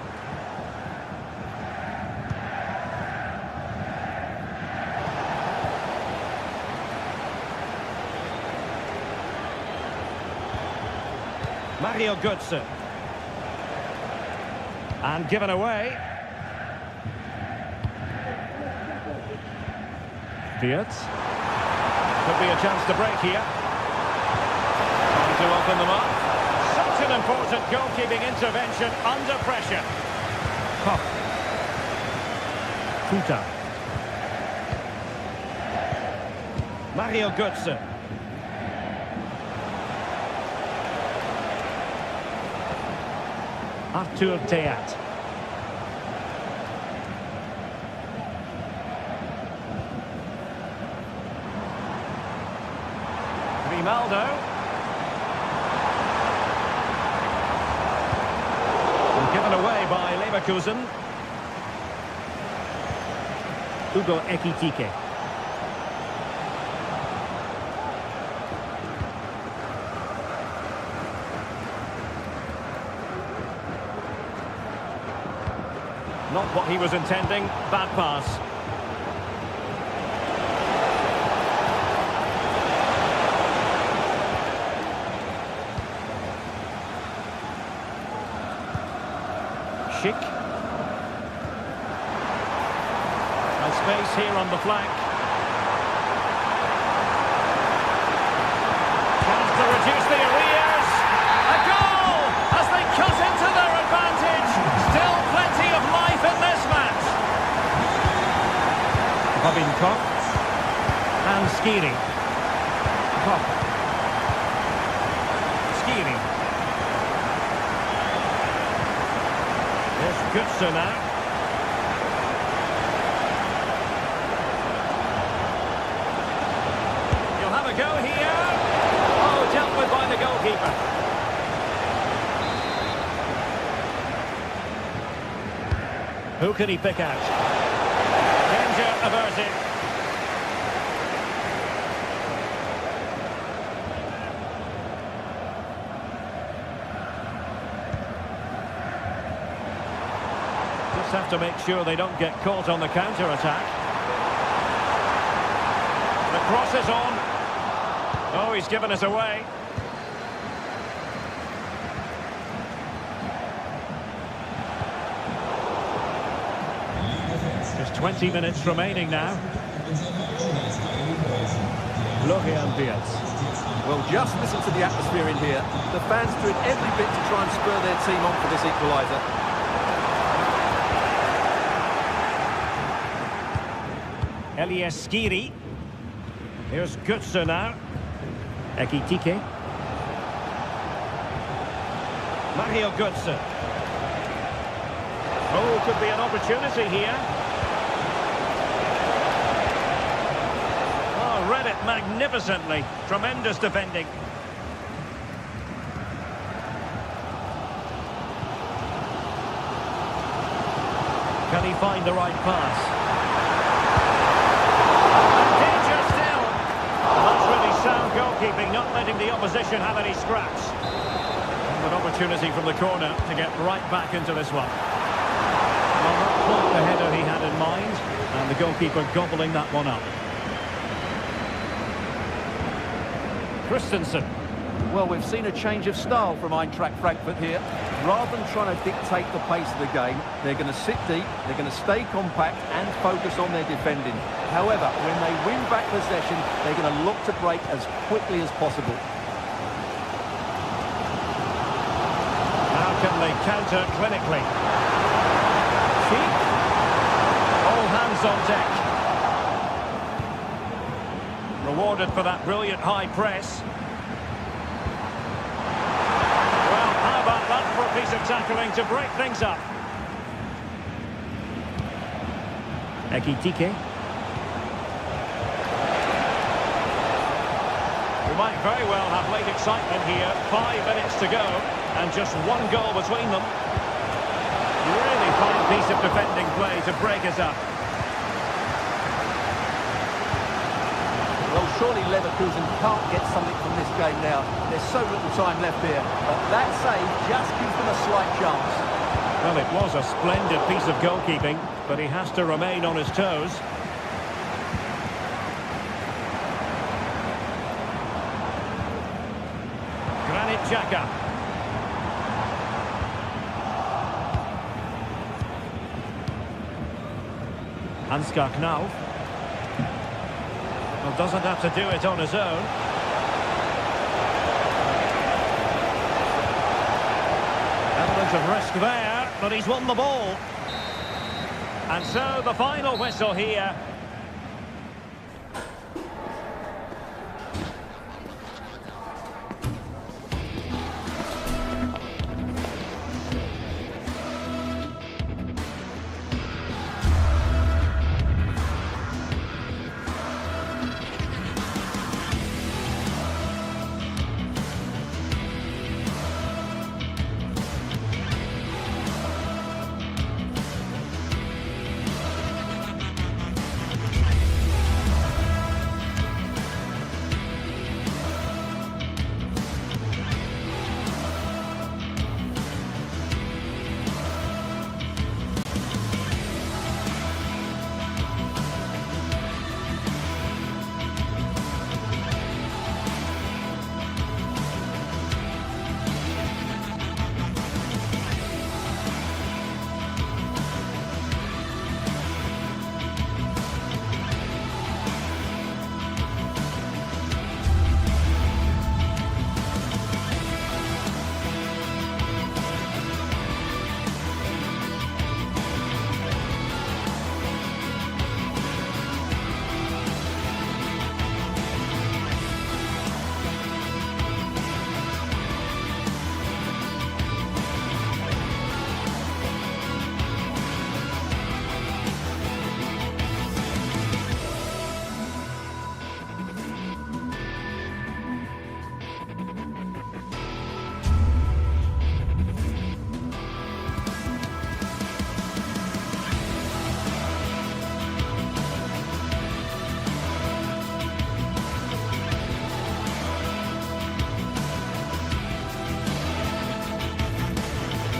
Mario Götze. And given away. Diaz. Could be a chance to break here. Trying to open them up. Such an important goalkeeping intervention under pressure. Koch. Kuta. Mario Götze. Arthur Theat. Grimaldo. And given away by Leverkusen. Hugo Ekitike. Not what he was intending. Bad pass. Schick. And space here on the flank. Chance to reduce the arrears. A goal as they cut into their advantage. Still plenty of life in this match. Robin Koch. And Skiri. Koch. Skiri. There's Götze now. You'll have a go here. Oh, dealt with by the goalkeeper. Who can he pick out? Danger averted. Just have to make sure they don't get caught on the counter-attack. The cross is on. Oh, he's given us away. There's 20 minutes remaining now. Florian Diaz. Well, just listen to the atmosphere in here. The fans doing every bit to try and spur their team on for this equaliser. Elias Skiri. Here's Götze now. Ekitike. Mario Götze. Oh, could be an opportunity here. Oh, read it magnificently. Tremendous defending. Can he find the right pass? Danger still. And that's really sound goalkeeping, not letting the opposition have any scraps. And an opportunity from the corner to get right back into this one. Well, not quite the header he had in mind, and the goalkeeper gobbling that one up. Christensen. Well, we've seen a change of style from Eintracht Frankfurt here. Rather than trying to dictate the pace of the game, they're going to sit deep, they're going to stay compact and focus on their defending. However, when they win back possession, they're going to look to break as quickly as possible. How can they counter clinically? Cheek. All hands on deck. Rewarded for that brilliant high press. Well, how about that for a piece of tackling to break things up? Ekitike. We might very well have late excitement here. 5 minutes to go, and just one goal between them. Really fine piece of defending play to break us up. Well, surely Leverkusen can't get something from this game now. There's so little time left here, but that save just gives them a slight chance. Well, it was a splendid piece of goalkeeping, but he has to remain on his toes. Granit Xhaka. Ansgar Knauf. Well, doesn't have to do it on his own. Element of risk there, but he's won the ball. And so the final whistle here.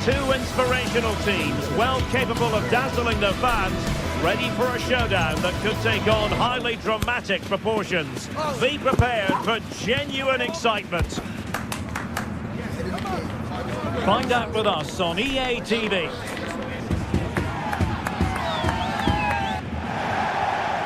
Two inspirational teams, well capable of dazzling their fans, ready for a showdown that could take on highly dramatic proportions. Be prepared for genuine excitement. Find out with us on EA TV.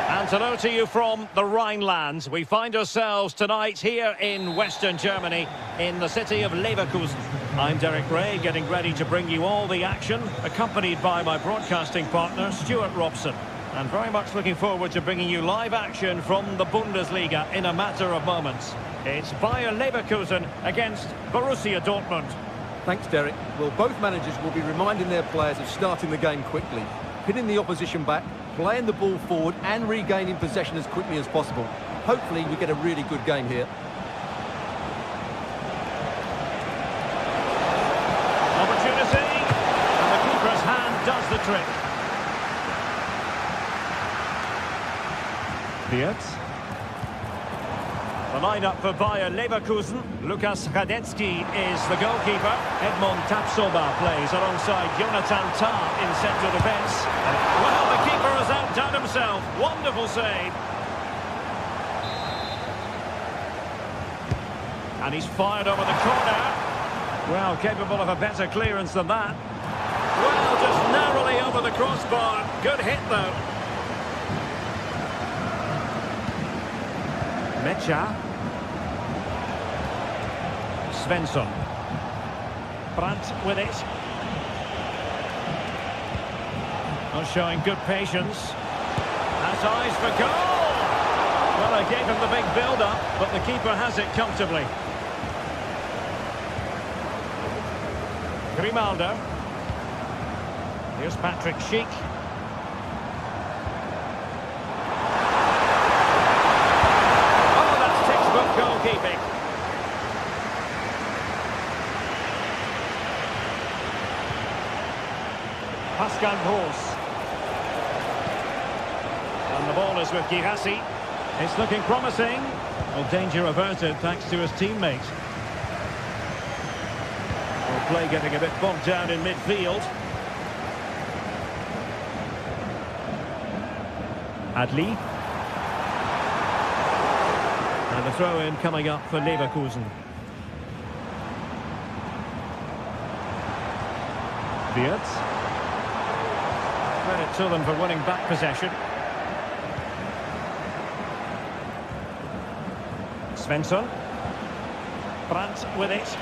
And hello to you from the Rhineland. We find ourselves tonight here in Western Germany, in the city of Leverkusen. I'm Derek Ray, getting ready to bring you all the action, accompanied by my broadcasting partner, Stuart Robson. And very much looking forward to bringing you live action from the Bundesliga in a matter of moments. It's Bayer Leverkusen against Borussia Dortmund. Thanks, Derek. Well, both managers will be reminding their players of starting the game quickly, pinning the opposition back, playing the ball forward and regaining possession as quickly as possible. Hopefully we get a really good game here. Opportunity, and the keeper's hand does the trick. Wirtz. The lineup for Bayer Leverkusen. Lukas Radetzky is the goalkeeper. Edmond Tapsoba plays alongside Jonathan Tah in central defence. Well, the keeper has outdone himself. Wonderful save. And he's fired over the corner. Well, capable of a better clearance than that. Well, just narrowly over the crossbar. Good hit, though. Mecha. Svensson. Brandt with it. Not showing good patience. Has eyes for goal. Well, I gave him the big build-up, but the keeper has it comfortably. Grimaldo. Here's Patrick Schick. Oh, that's textbook goalkeeping. Pascal Gross. And the ball is with Girassi. It's looking promising. Well, danger averted thanks to his teammate. Well, play getting a bit bogged down in midfield. Adli. And the throw-in coming up for Leverkusen. Wirtz. Credit to them for winning back possession. Svensson. Brandt with it.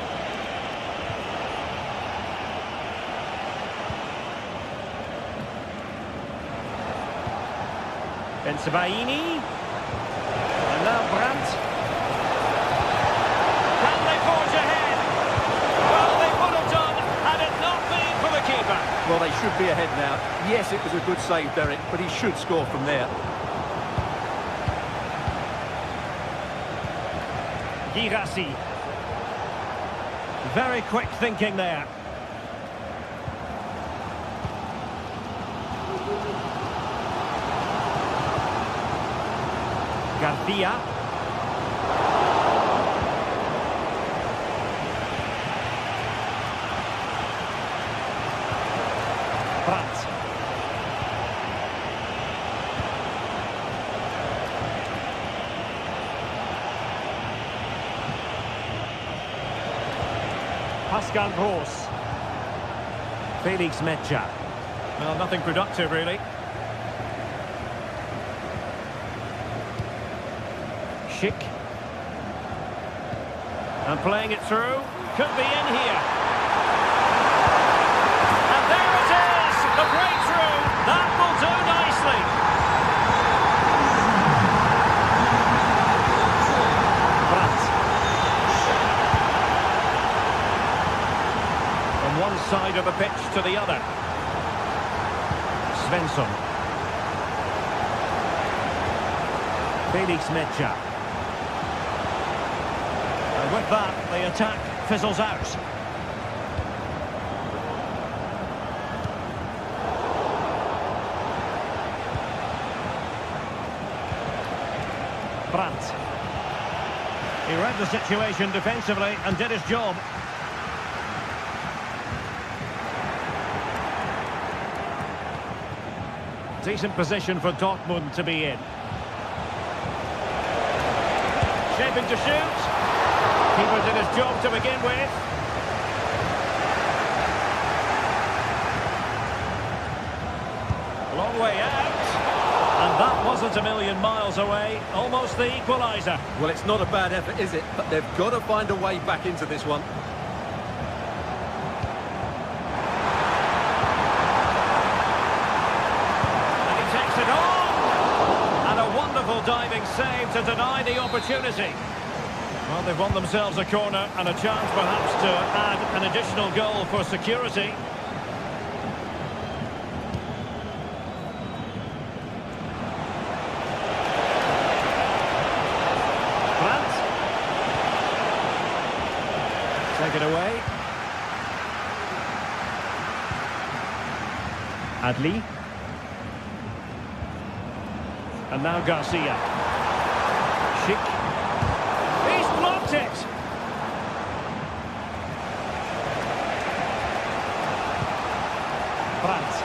Bensebaini. And now Brandt. Can they forge ahead? Well, they would have done had it not been for the keeper. Well, they should be ahead now. Yes, it was a good save, Derek, but he should score from there. Girassi. Very quick thinking there. Garcia. Brandt. Pascal Gross. Felix Mecha. Well, nothing productive, really. Schick. And playing it through. Could be in here. And there it is! The breakthrough! That will do nicely. Brandt. From one side of the pitch to the other. Svensson. Felix Mecha. And with that, the attack fizzles out. Brandt. He read the situation defensively and did his job. Decent position for Dortmund to be in. Shaping to shoot. Keeper did his job to begin with. Long way out. And that wasn't a million miles away. Almost the equaliser. Well, it's not a bad effort, is it? But they've got to find a way back into this one. And he takes it on. And a wonderful diving save to deny the opportunity. Well, they've won themselves a corner and a chance perhaps to add an additional goal for security. Brandt. Take it away. Adli. And now Garcia. Schick. He's blocked it. Brandt.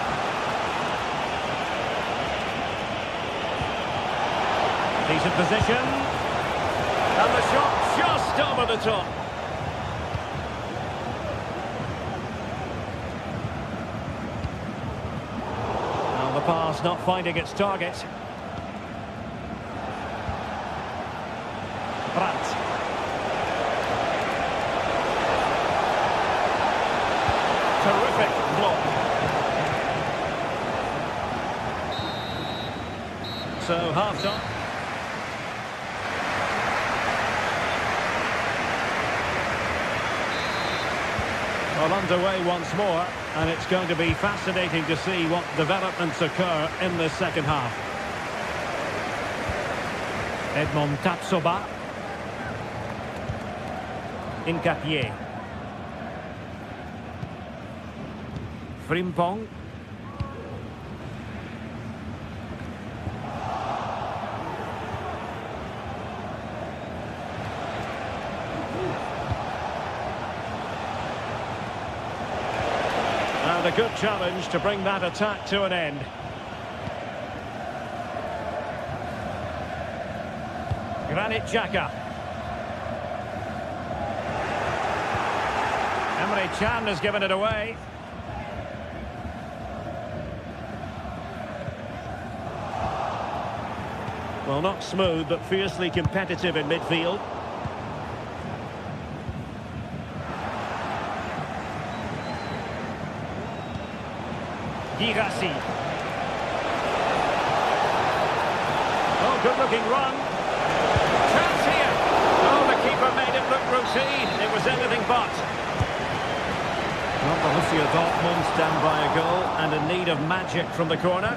Decent position. And the shot just over the top. Now the pass not finding its target. Brandt. Terrific block. So half-time. Well, underway once more, and it's going to be fascinating to see what developments occur in the second half. Edmond Tapsoba. Incapié. Frimpong. And a good challenge to bring that attack to an end. Granit Xhaka. Emre Can has given it away. Well, not smooth, but fiercely competitive in midfield. Girassi. Oh, good-looking run. Chance here. Oh, the keeper made it look routine. It was anything but. Well, Borussia Dortmund stand by a goal and in need of magic from the corner.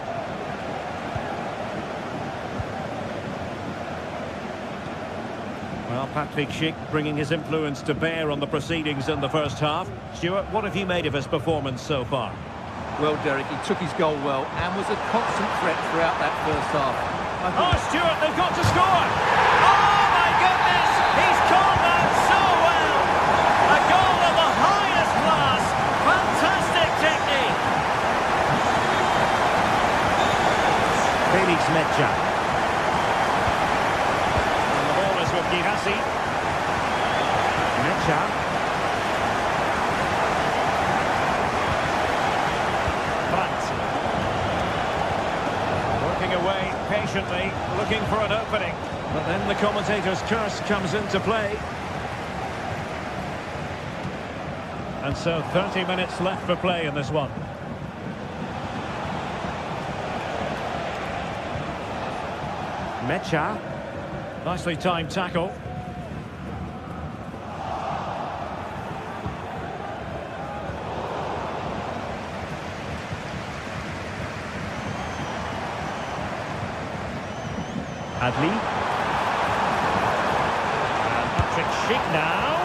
Well, Patrick Schick bringing his influence to bear on the proceedings in the first half. Stuart, what have you made of his performance so far? Well, Derek, he took his goal well and was a constant threat throughout that first half. Oh, Stuart, they've got to score! Oh, my goodness! He's called that so well! A goal of the highest class! Fantastic technique! Felix Mecha. And the ball is with Girassi. Mecha. Away patiently, looking for an opening. But then the commentator's curse comes into play. And so 30 minutes left for play in this one. Mecha. Nicely timed tackle. Adli. And Patrick Schick now.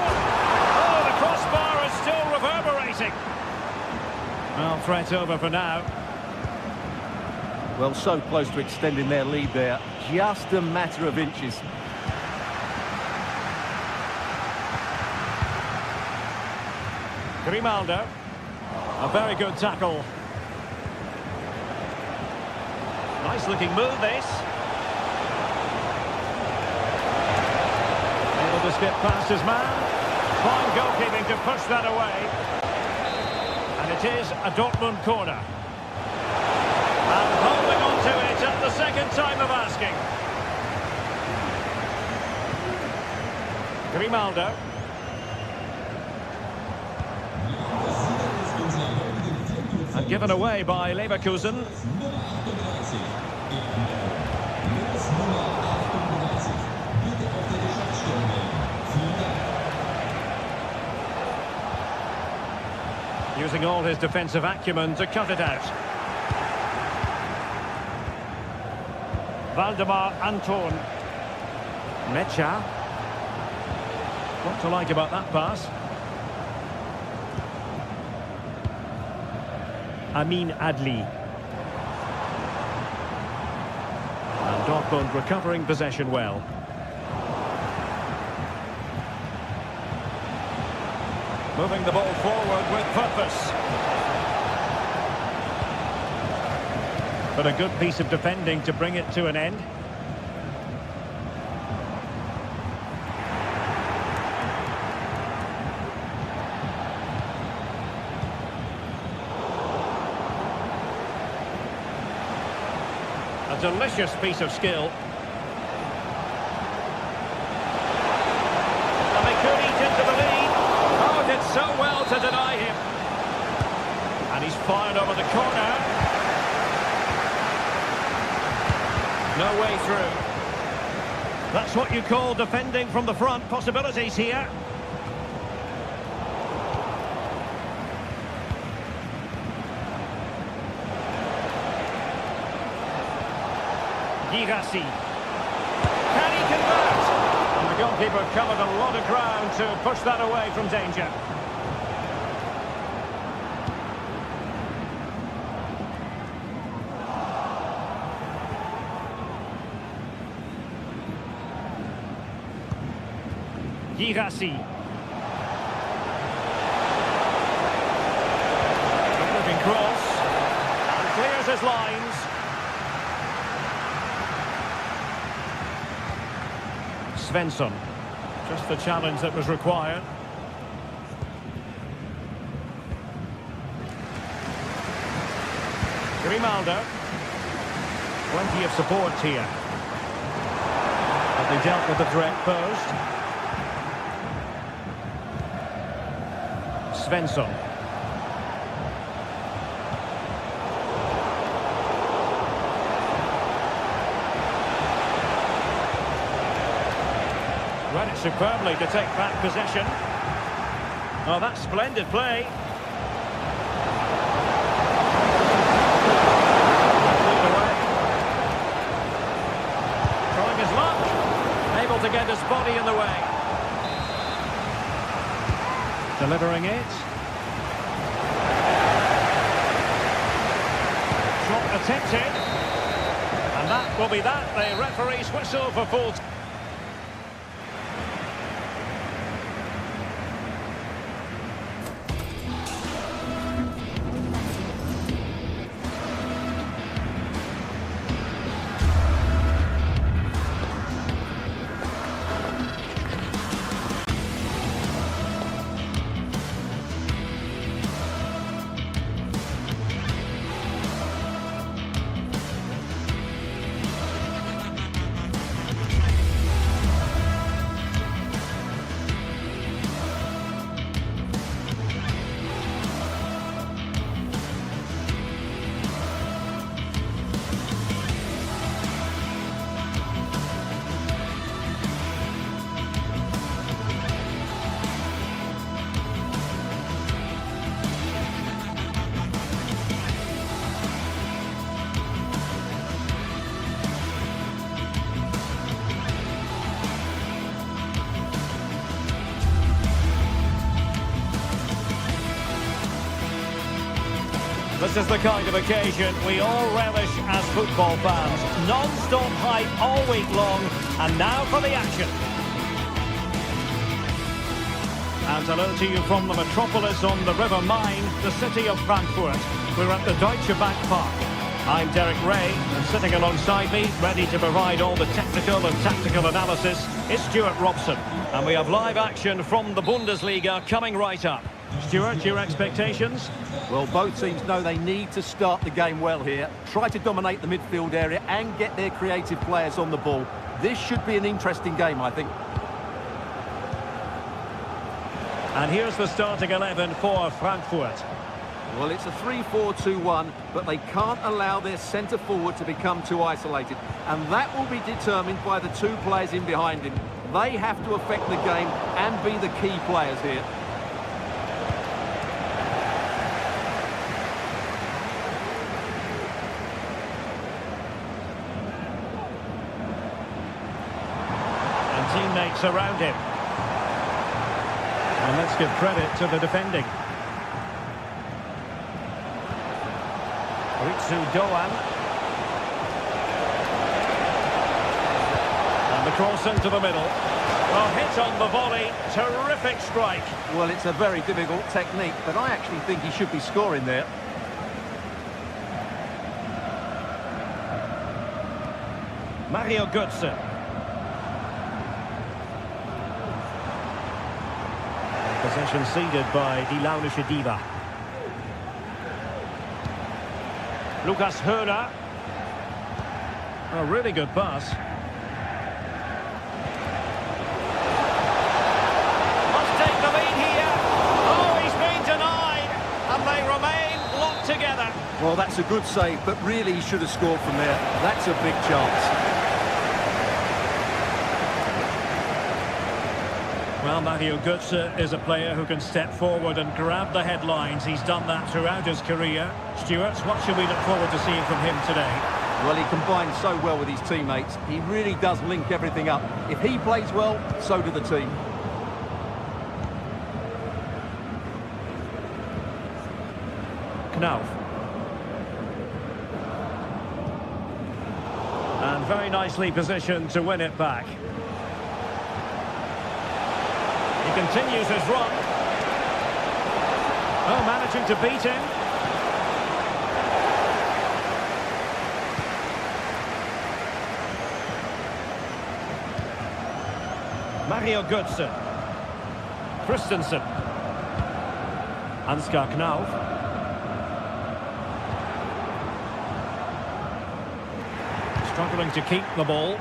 Oh, the crossbar is still reverberating. Well, threat over for now. Well, so close to extending their lead there. Just a matter of inches. Grimaldo. A very good tackle. Nice looking move, this. Able to skip past his man. Fine goalkeeping to push that away. And it is a Dortmund corner. And holding on to it at the second time of asking. Grimaldo. And given away by Leverkusen. Using all his defensive acumen to cut it out. Valdemar Anton. Mecha. What to like about that pass? Amin Adli. And Dortmund recovering possession well. Moving the ball forward with purpose. But a good piece of defending to bring it to an end. A delicious piece of skill. And they could eat into the lead. Oh, did so well to deny him. And he's fired over the corner. No way through. That's what you call defending from the front. Possibilities here. Girassi. Can he convert? And the goalkeeper covered a lot of ground to push that away from danger. Girassi. Moving cross. And clears his lines. Svensson. Just the challenge that was required. Grimaldo. Plenty of support here. But they dealt with the threat posed. Svensson. Read it superbly to take back possession. Oh, that's splendid play. Trying his luck. Able to get his body in the way. Delivering it. Shot attempted. And that will be that. The referee's whistle for full time. This is the kind of occasion we all relish as football fans. Non-stop hype all week long, and now for the action. And hello to you from the metropolis on the River Main, the city of Frankfurt. We're at the Deutsche Bank Park. I'm Derek Ray, and sitting alongside me, ready to provide all the technical and tactical analysis, is Stuart Robson. And we have live action from the Bundesliga coming right up. Stuart, your expectations? Well, both teams know they need to start the game well here. Try to dominate the midfield area and get their creative players on the ball. This should be an interesting game, I think. And here's the starting 11 for Frankfurt. Well, it's a 3-4-2-1, but they can't allow their centre-forward to become too isolated. And that will be determined by the two players in behind him. They have to affect the game and be the key players here. Teammates around him. And let's give credit to the defending. Ritsu Doan. And the cross into the middle. Well, hit on the volley. Terrific strike. Well, it's a very difficult technique, but I actually think he should be scoring there. Mario Götze. Possession ceded by Die Launische Diva. Lucas Höhler. A really good pass. Must take the lead here. Oh, he's been denied. And they remain locked together. Well, that's a good save, but really he should have scored from there. That's a big chance. Well, Mario Götze is a player who can step forward and grab the headlines. He's done that throughout his career. Stuart, what should we look forward to seeing from him today? Well, he combines so well with his teammates. He really does link everything up. If he plays well, so do the team. Knauf. And very nicely positioned to win it back. He continues his run. Oh, managing to beat him. Mario Götze. Christensen. Ansgar Knauf. Struggling to keep the ball.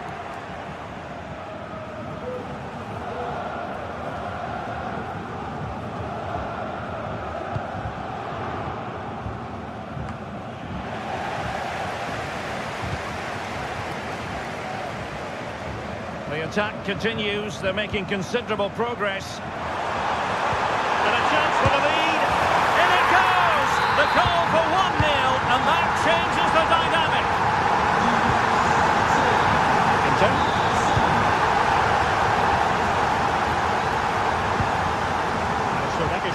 The attack continues. They're making considerable progress. And a chance for the lead. In it goes! The goal for 1-0, and that changes the dynamic.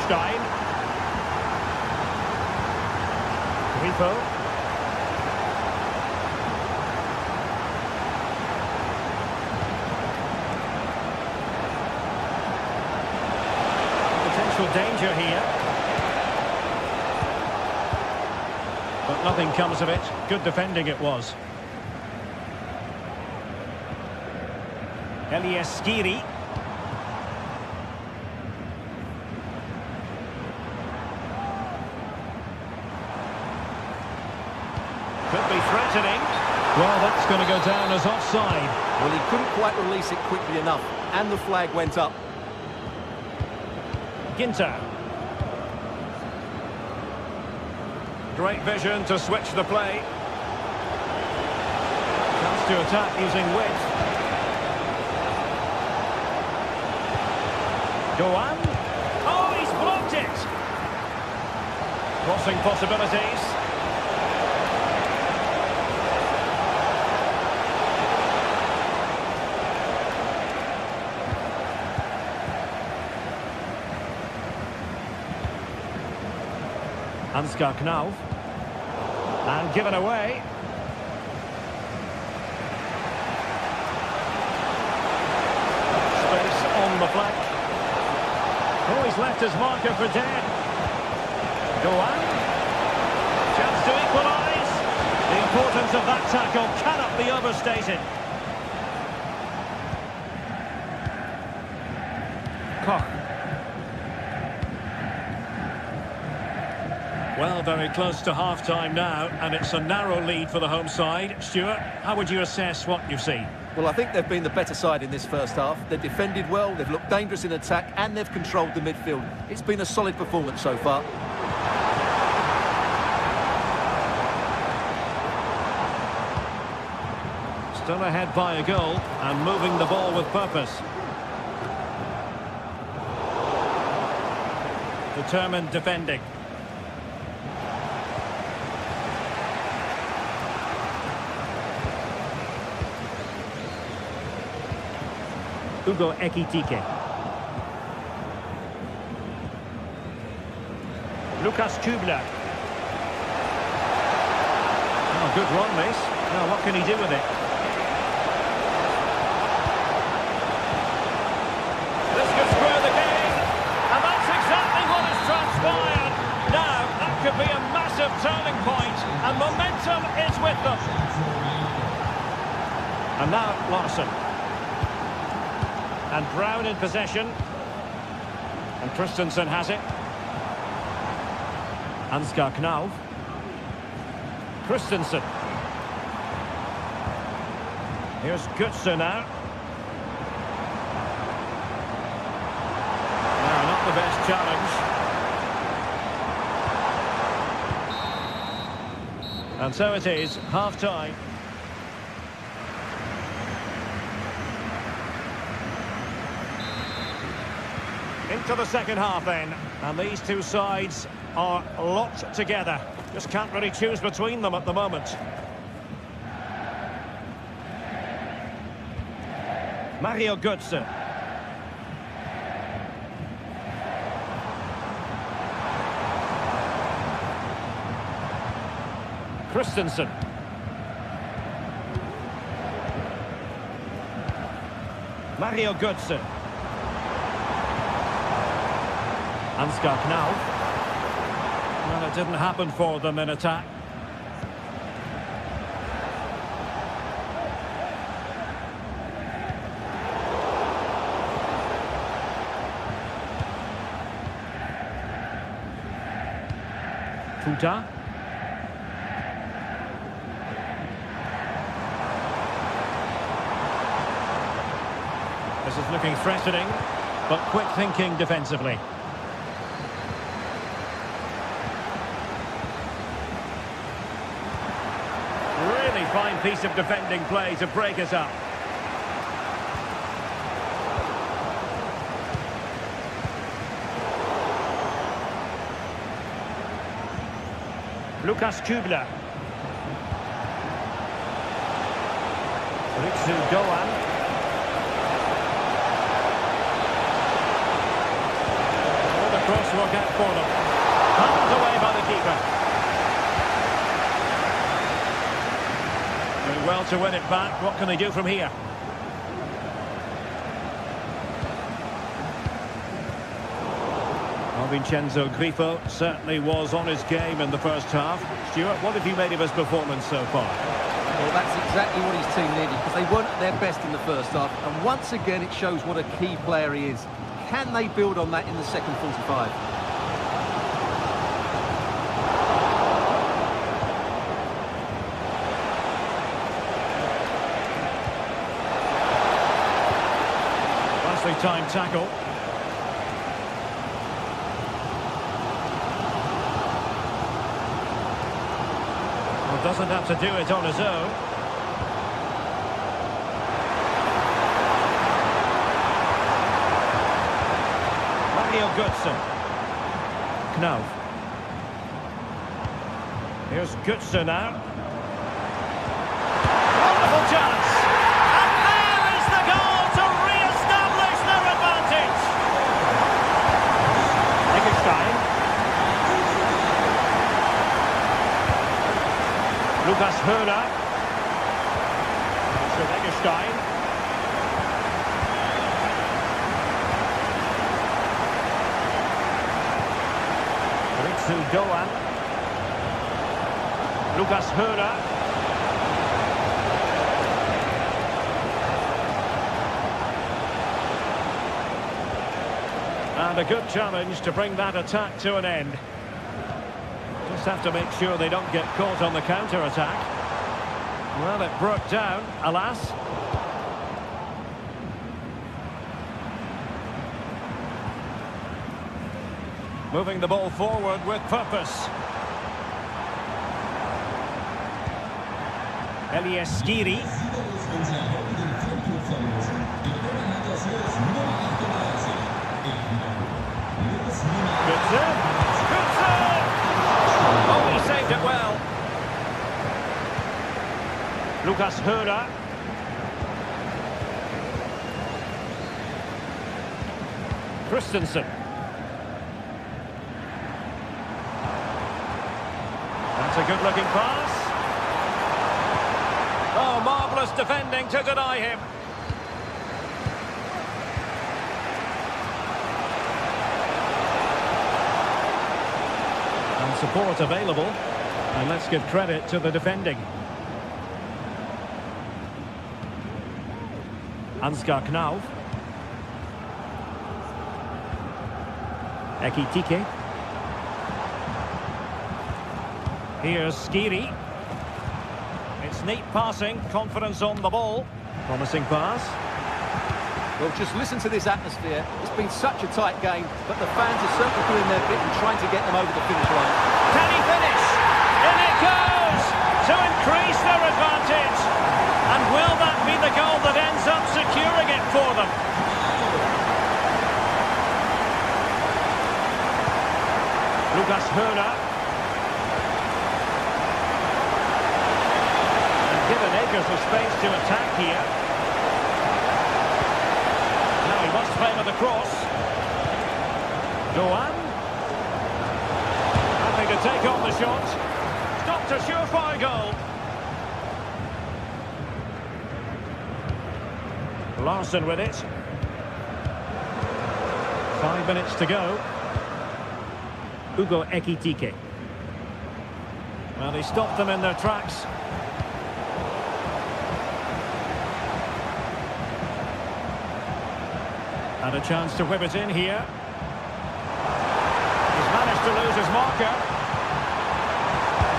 Stein. Grifo. Potential danger here. But nothing comes of it. Good defending it was. Elias Skiri. Could be threatening. Well, that's going to go down as offside. Well, he couldn't quite release it quickly enough, and the flag went up. Ginter. Great vision to switch the play. Chance to attack using width. Goan. Oh, he's blocked it. Crossing possibilities. Ansgar Knauf. And given away. Space on the flank. Oh, he's left his marker for dead. Goan. Chance to equalise. The importance of that tackle cannot be overstated. Koch. Well, very close to half-time now, and it's a narrow lead for the home side. Stuart, how would you assess what you've seen? Well, I think they've been the better side in this first half. They've defended well, they've looked dangerous in attack, and they've controlled the midfield. It's been a solid performance so far. Still ahead by a goal, and moving the ball with purpose. Determined defending. Hugo Ekitike. Lucas Kübler. Oh, good run, this. Now, what can he do with it? turning point, and momentum is with them. And now Larson. And Brown in possession. And Christensen has it. Ansgar Knauf. Christensen. Here's Götze now. No, not the best challenge. And so it is, half-time. Into the second half then. And these two sides are locked together. Just can't really choose between them at the moment. Mario Götze. Christensen. Mario Götze. Ansgar Knauf. Well, it didn't happen for them in attack. Futa. This is looking threatening, but quick thinking defensively. Really fine piece of defending play to break us up. Lukas Kübler. Ritsu Doan. Oh, the cross will get for them. Handed away by the keeper. Doing well to win it back. What can they do from here? Vincenzo Grifo certainly was on his game in the first half. Stuart, what have you made of his performance so far? Well, that's exactly what his team needed, because they weren't at their best in the first half. And once again, it shows what a key player he is. Can they build on that in the second 45? Nicely timed tackle. Doesn't have to do it on his own. Mario Götze. Knauf. Here's Götze now. Wonderful chance. And there is the goal to re-establish their advantage. Nickenstein. Lukas Höhler. Schwegestein. Ritsu Doan. Lukas Höhler. And a good challenge to bring that attack to an end. Just have to make sure they don't get caught on the counter-attack. Well, it broke down, alas. Moving the ball forward with purpose. Elias Skiri. Oh, he saved it well. Lukas Höhler. Christensen. That's a good-looking pass. Oh, marvellous defending to deny him. And support available. And let's give credit to the defending. Ansgar Knauf. Ekitike. Here's Skiri. It's neat passing, confidence on the ball. Promising pass. Well, just listen to this atmosphere. It's been such a tight game, but the fans are certainly doing their bit and trying to get them over the finish line. Can he finish? In it goes! To increase their advantage. And will that be the goal that ends up securing it for them? Lucas Höhner. And given acres of space to attack here. Now he must play with the cross. Doan. Happy to take on the shot. Stopped a surefire goal. Larson with it. 5 minutes to go. Ugo Ekitike. Well, he stopped them in their tracks. And a chance to whip it in here. He's managed to lose his marker.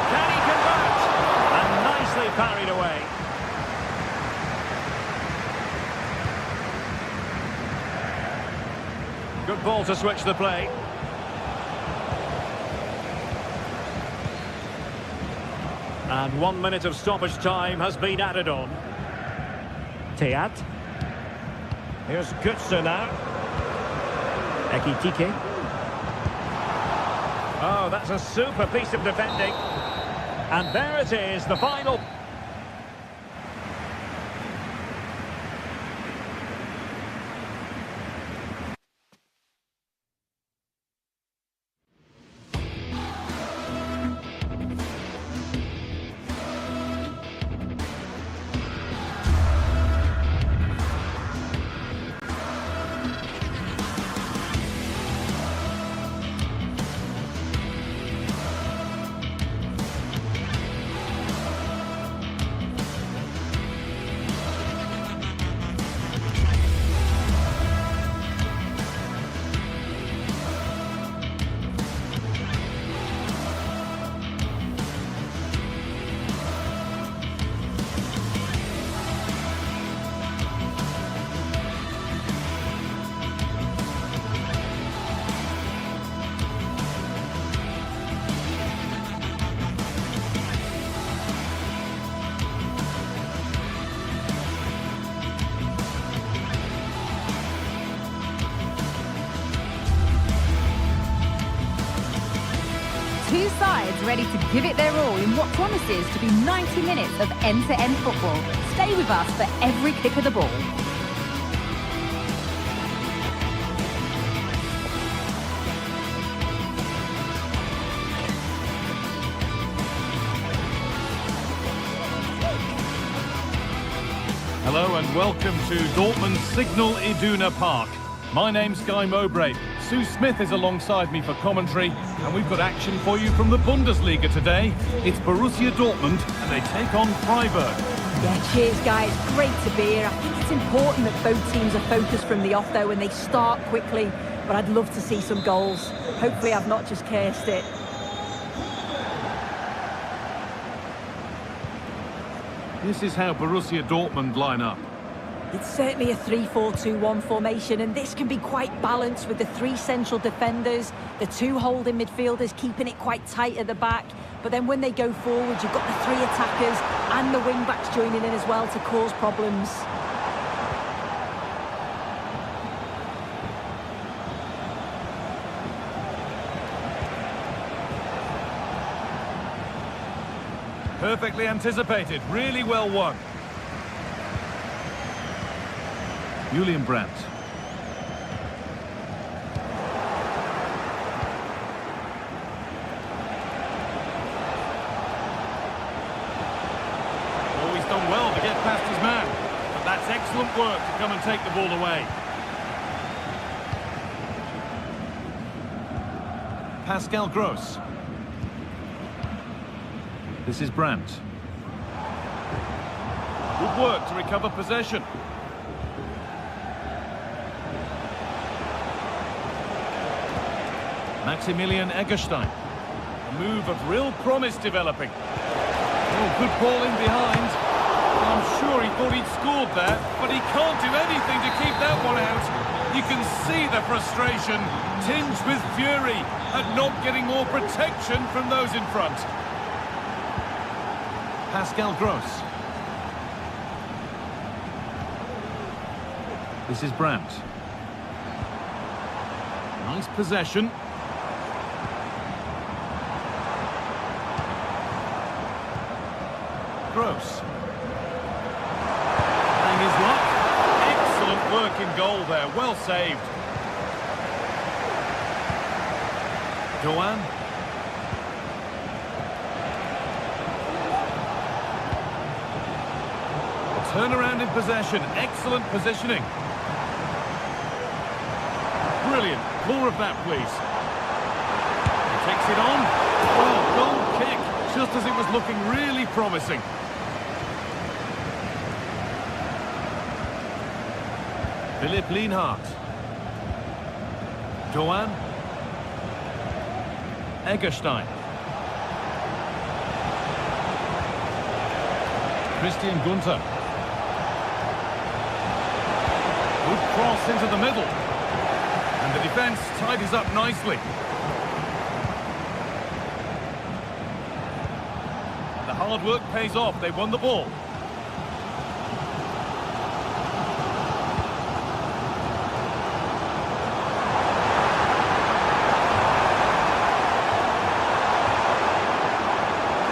Can he convert? And nicely parried away. Good ball to switch the play. And 1 minute of stoppage time has been added on. Teat. Here's Götze now. Ekitike. Oh, that's a super piece of defending. And there it is, the final. Two sides ready to give it their all in what promises to be 90 minutes of end-to-end football. Stay with us for every kick of the ball. Hello and welcome to Dortmund's Signal Iduna Park. My name's Guy Mowbray. Sue Smith is alongside me for commentary, and we've got action for you from the Bundesliga today. It's Borussia Dortmund, and they take on Freiburg. Yeah, cheers, guys. Great to be here. I think it's important that both teams are focused from the off, though, and they start quickly. But I'd love to see some goals. Hopefully I've not just cursed it. This is how Borussia Dortmund line up. It's certainly a 3-4-2-1 formation, and this can be quite balanced with the three central defenders, the two holding midfielders keeping it quite tight at the back. But then when they go forward, you've got the three attackers and the wing-backs joining in as well to cause problems. Perfectly anticipated, really well won. Julian Brandt. Oh, he's done well to get past his man. But that's excellent work to come and take the ball away. Pascal Gross. This is Brandt. Good work to recover possession. Maximilian Eggestein. A move of real promise developing. Oh, good ball in behind. I'm sure he thought he'd scored there, but he can't do anything to keep that one out. You can see the frustration, tinged with fury, at not getting more protection from those in front. Pascal Gross. This is Brandt. Nice possession. Gross. Hang his luck. Excellent work in goal there. Well saved. Doan. Turnaround in possession. Excellent positioning. Brilliant. More of that, please. He takes it on. Well, goal kick. Just as it was looking really promising. Philipp Lienhardt. Doan. Eggestein. Christian Gunther. Good cross into the middle. And the defence tidies up nicely. The hard work pays off. They won the ball.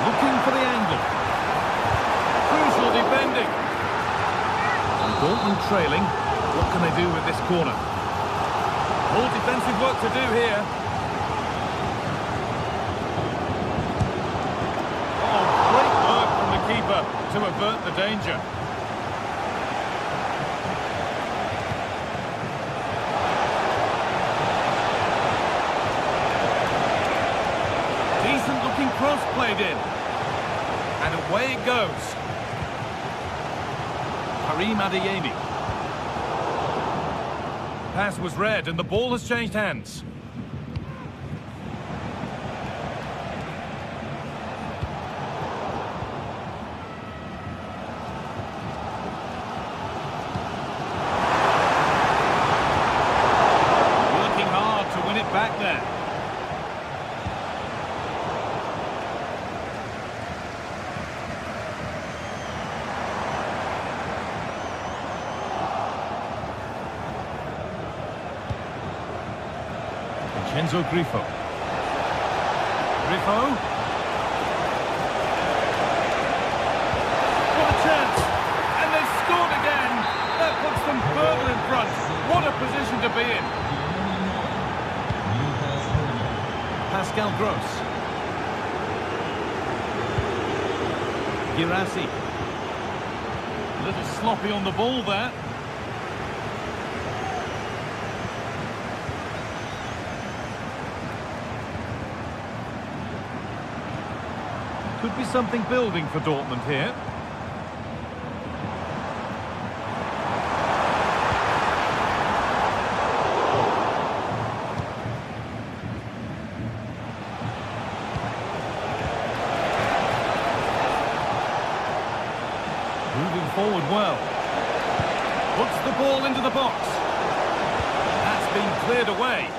Looking for the angle. Crucial defending. And Dortmund trailing. What can they do with this corner? More defensive work to do here. Oh, great work from the keeper to avert the danger. Decent looking cross played in. And away it goes. Karim Adeyemi. Pass was read and the ball has changed hands. Working hard to win it back there. Enzo Grifo. Grifo. What a chance! And they've scored again! That puts them further in front. What a position to be in. Pascal Gross. Girassi. A little sloppy on the ball there. Could be something building for Dortmund here. Moving forward well. Puts the ball into the box. That's been cleared away.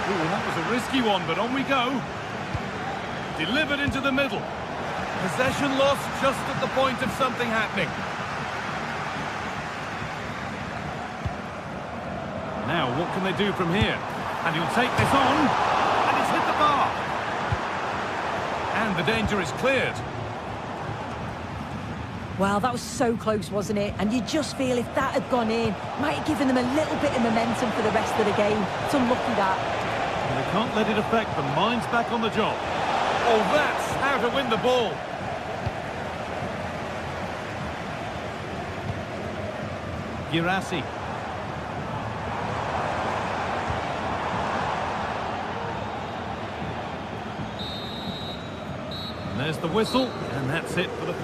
That was a risky one, but on we go. Delivered into the middle. Possession lost just at the point of something happening. Now, what can they do from here? And he'll take this on. And he's hit the bar. And the danger is cleared. Well, that was so close, wasn't it? And you just feel if that had gone in, might have given them a little bit of momentum for the rest of the game. It's unlucky that. And they can't let it affect them. Mind's back on the job. Oh, that's how to win the ball. Girassi. There's the whistle, and that's it for the...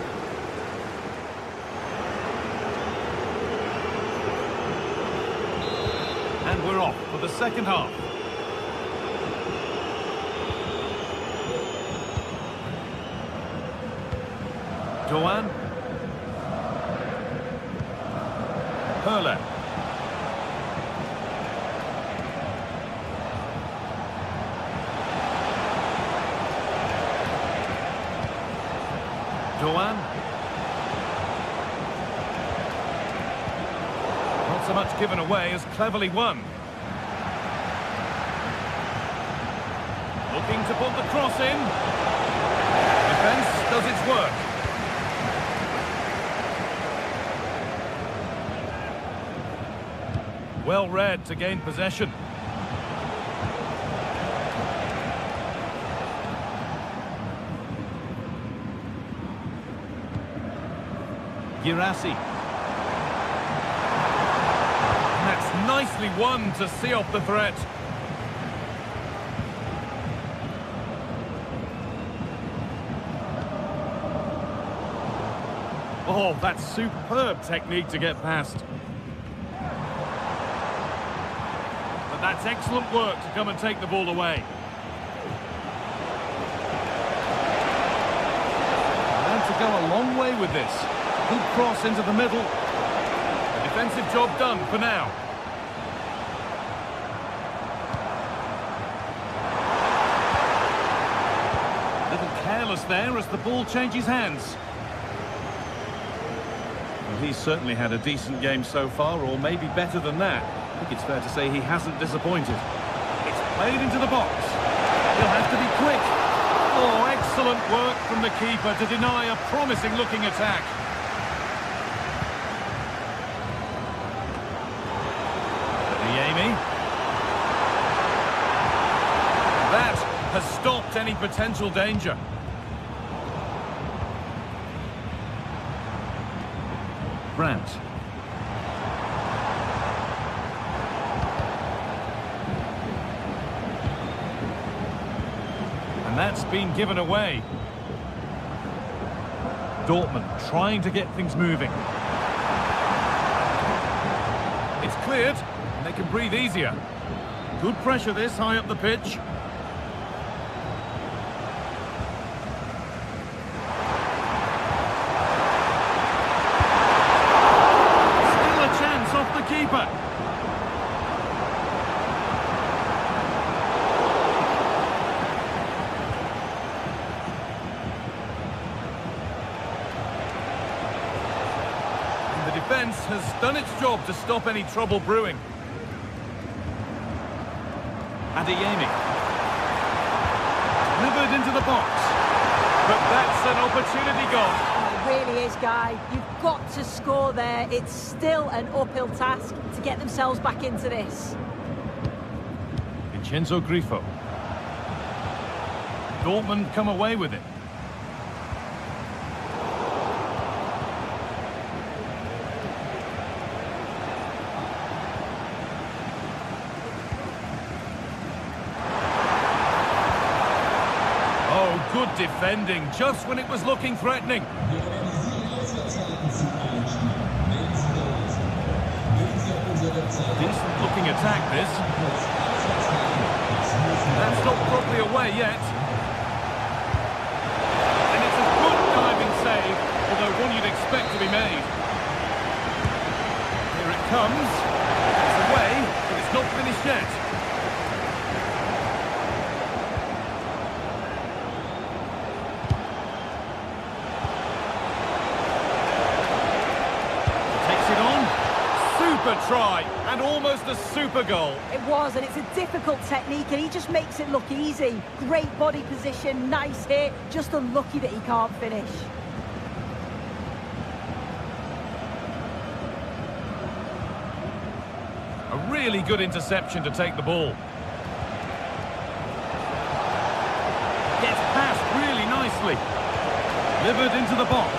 And we're off for the second half. Doan. Hurler. Doan. Not so much given away as cleverly won. Looking to put the cross in. Defence does its work. Well read to gain possession. Girassi. And that's nicely won to see off the threat. Oh, that's superb technique to get past. But that's excellent work to come and take the ball away. And to go a long way with this. Good cross into the middle. A defensive job done for now. A little careless there as the ball changes hands. Well, he's certainly had a decent game so far, or maybe better than that. I think it's fair to say he hasn't disappointed. It's played into the box. He'll have to be quick. Oh, excellent work from the keeper to deny a promising-looking attack. That has stopped any potential danger. Brandt. And that's been given away. Dortmund trying to get things moving. It's cleared. They can breathe easier. Good pressure this high up the pitch. Still a chance off the keeper. And the defence has done its job to stop any trouble brewing. Adeyemi. Delivered into the box. But that's an opportunity goal. It really is, Guy. You've got to score there. It's still an uphill task to get themselves back into this. Vincenzo Grifo. Dortmund come away with it. Good defending, just when it was looking threatening. Decent looking attack, this. That's not properly away yet. And it's a good diving save, although one you'd expect to be made. Here it comes. It's away, but it's not finished yet. Super try, and almost a super goal. It was, and it's a difficult technique, and he just makes it look easy. Great body position, nice hit, just unlucky that he can't finish. A really good interception to take the ball. Gets past really nicely. Delivered into the box.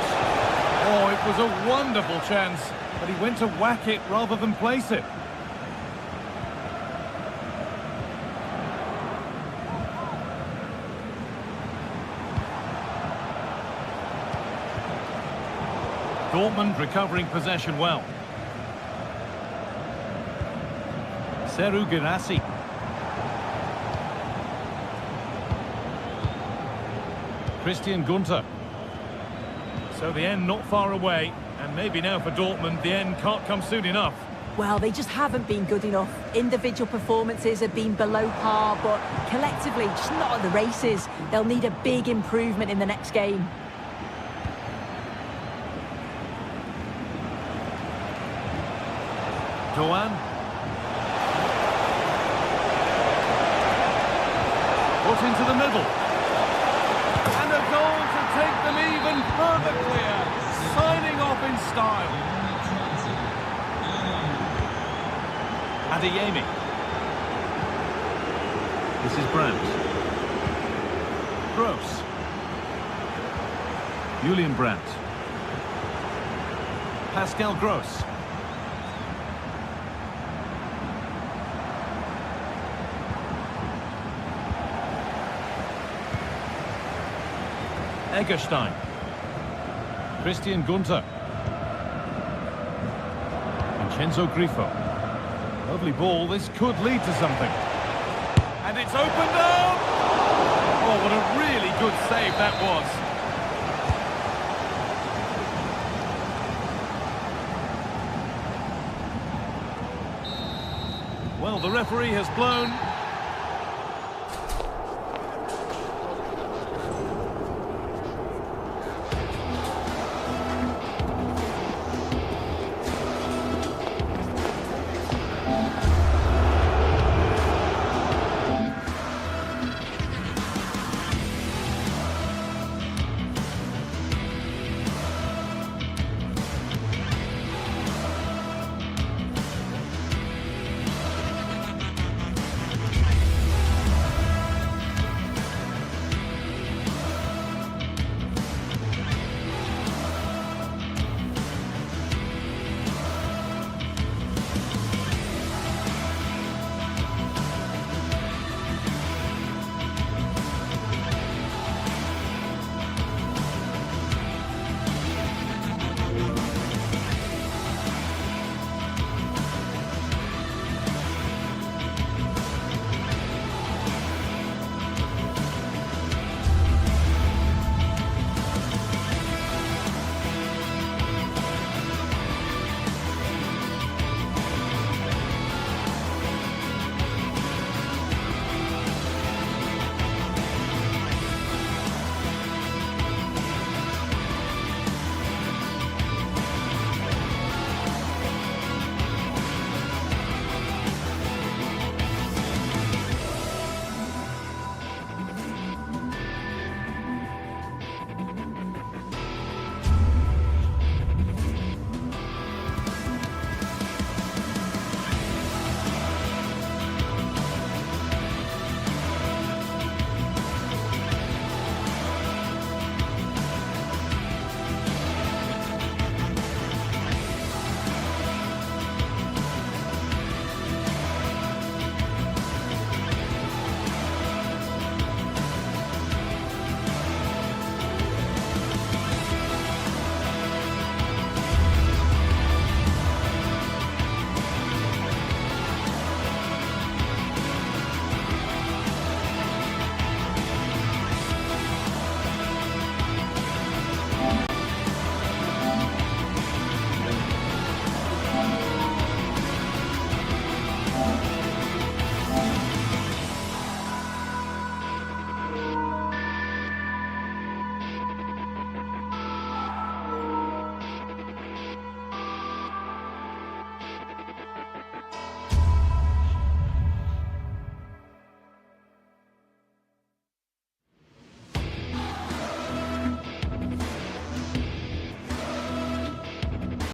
Oh, it was a wonderful chance. But he went to whack it rather than place it. Dortmund recovering possession well. Seru Girassi. Christian Gunter. So the end not far away, and maybe now for Dortmund the end can't come soon enough. Well, they just haven't been good enough. Individual performances have been below par, but collectively just not at the races. They'll need a big improvement in the next game. Doan. Put into the middle. And a goal to take them even further clear. Signing off in style. Adeyemi. This is Brandt. Gross. Julian Brandt. Pascal Gross. Egerstein. Christian Gunter. Vincenzo Grifo. Lovely ball, this could lead to something. And it's opened up! Oh, what a really good save that was. Well, the referee has blown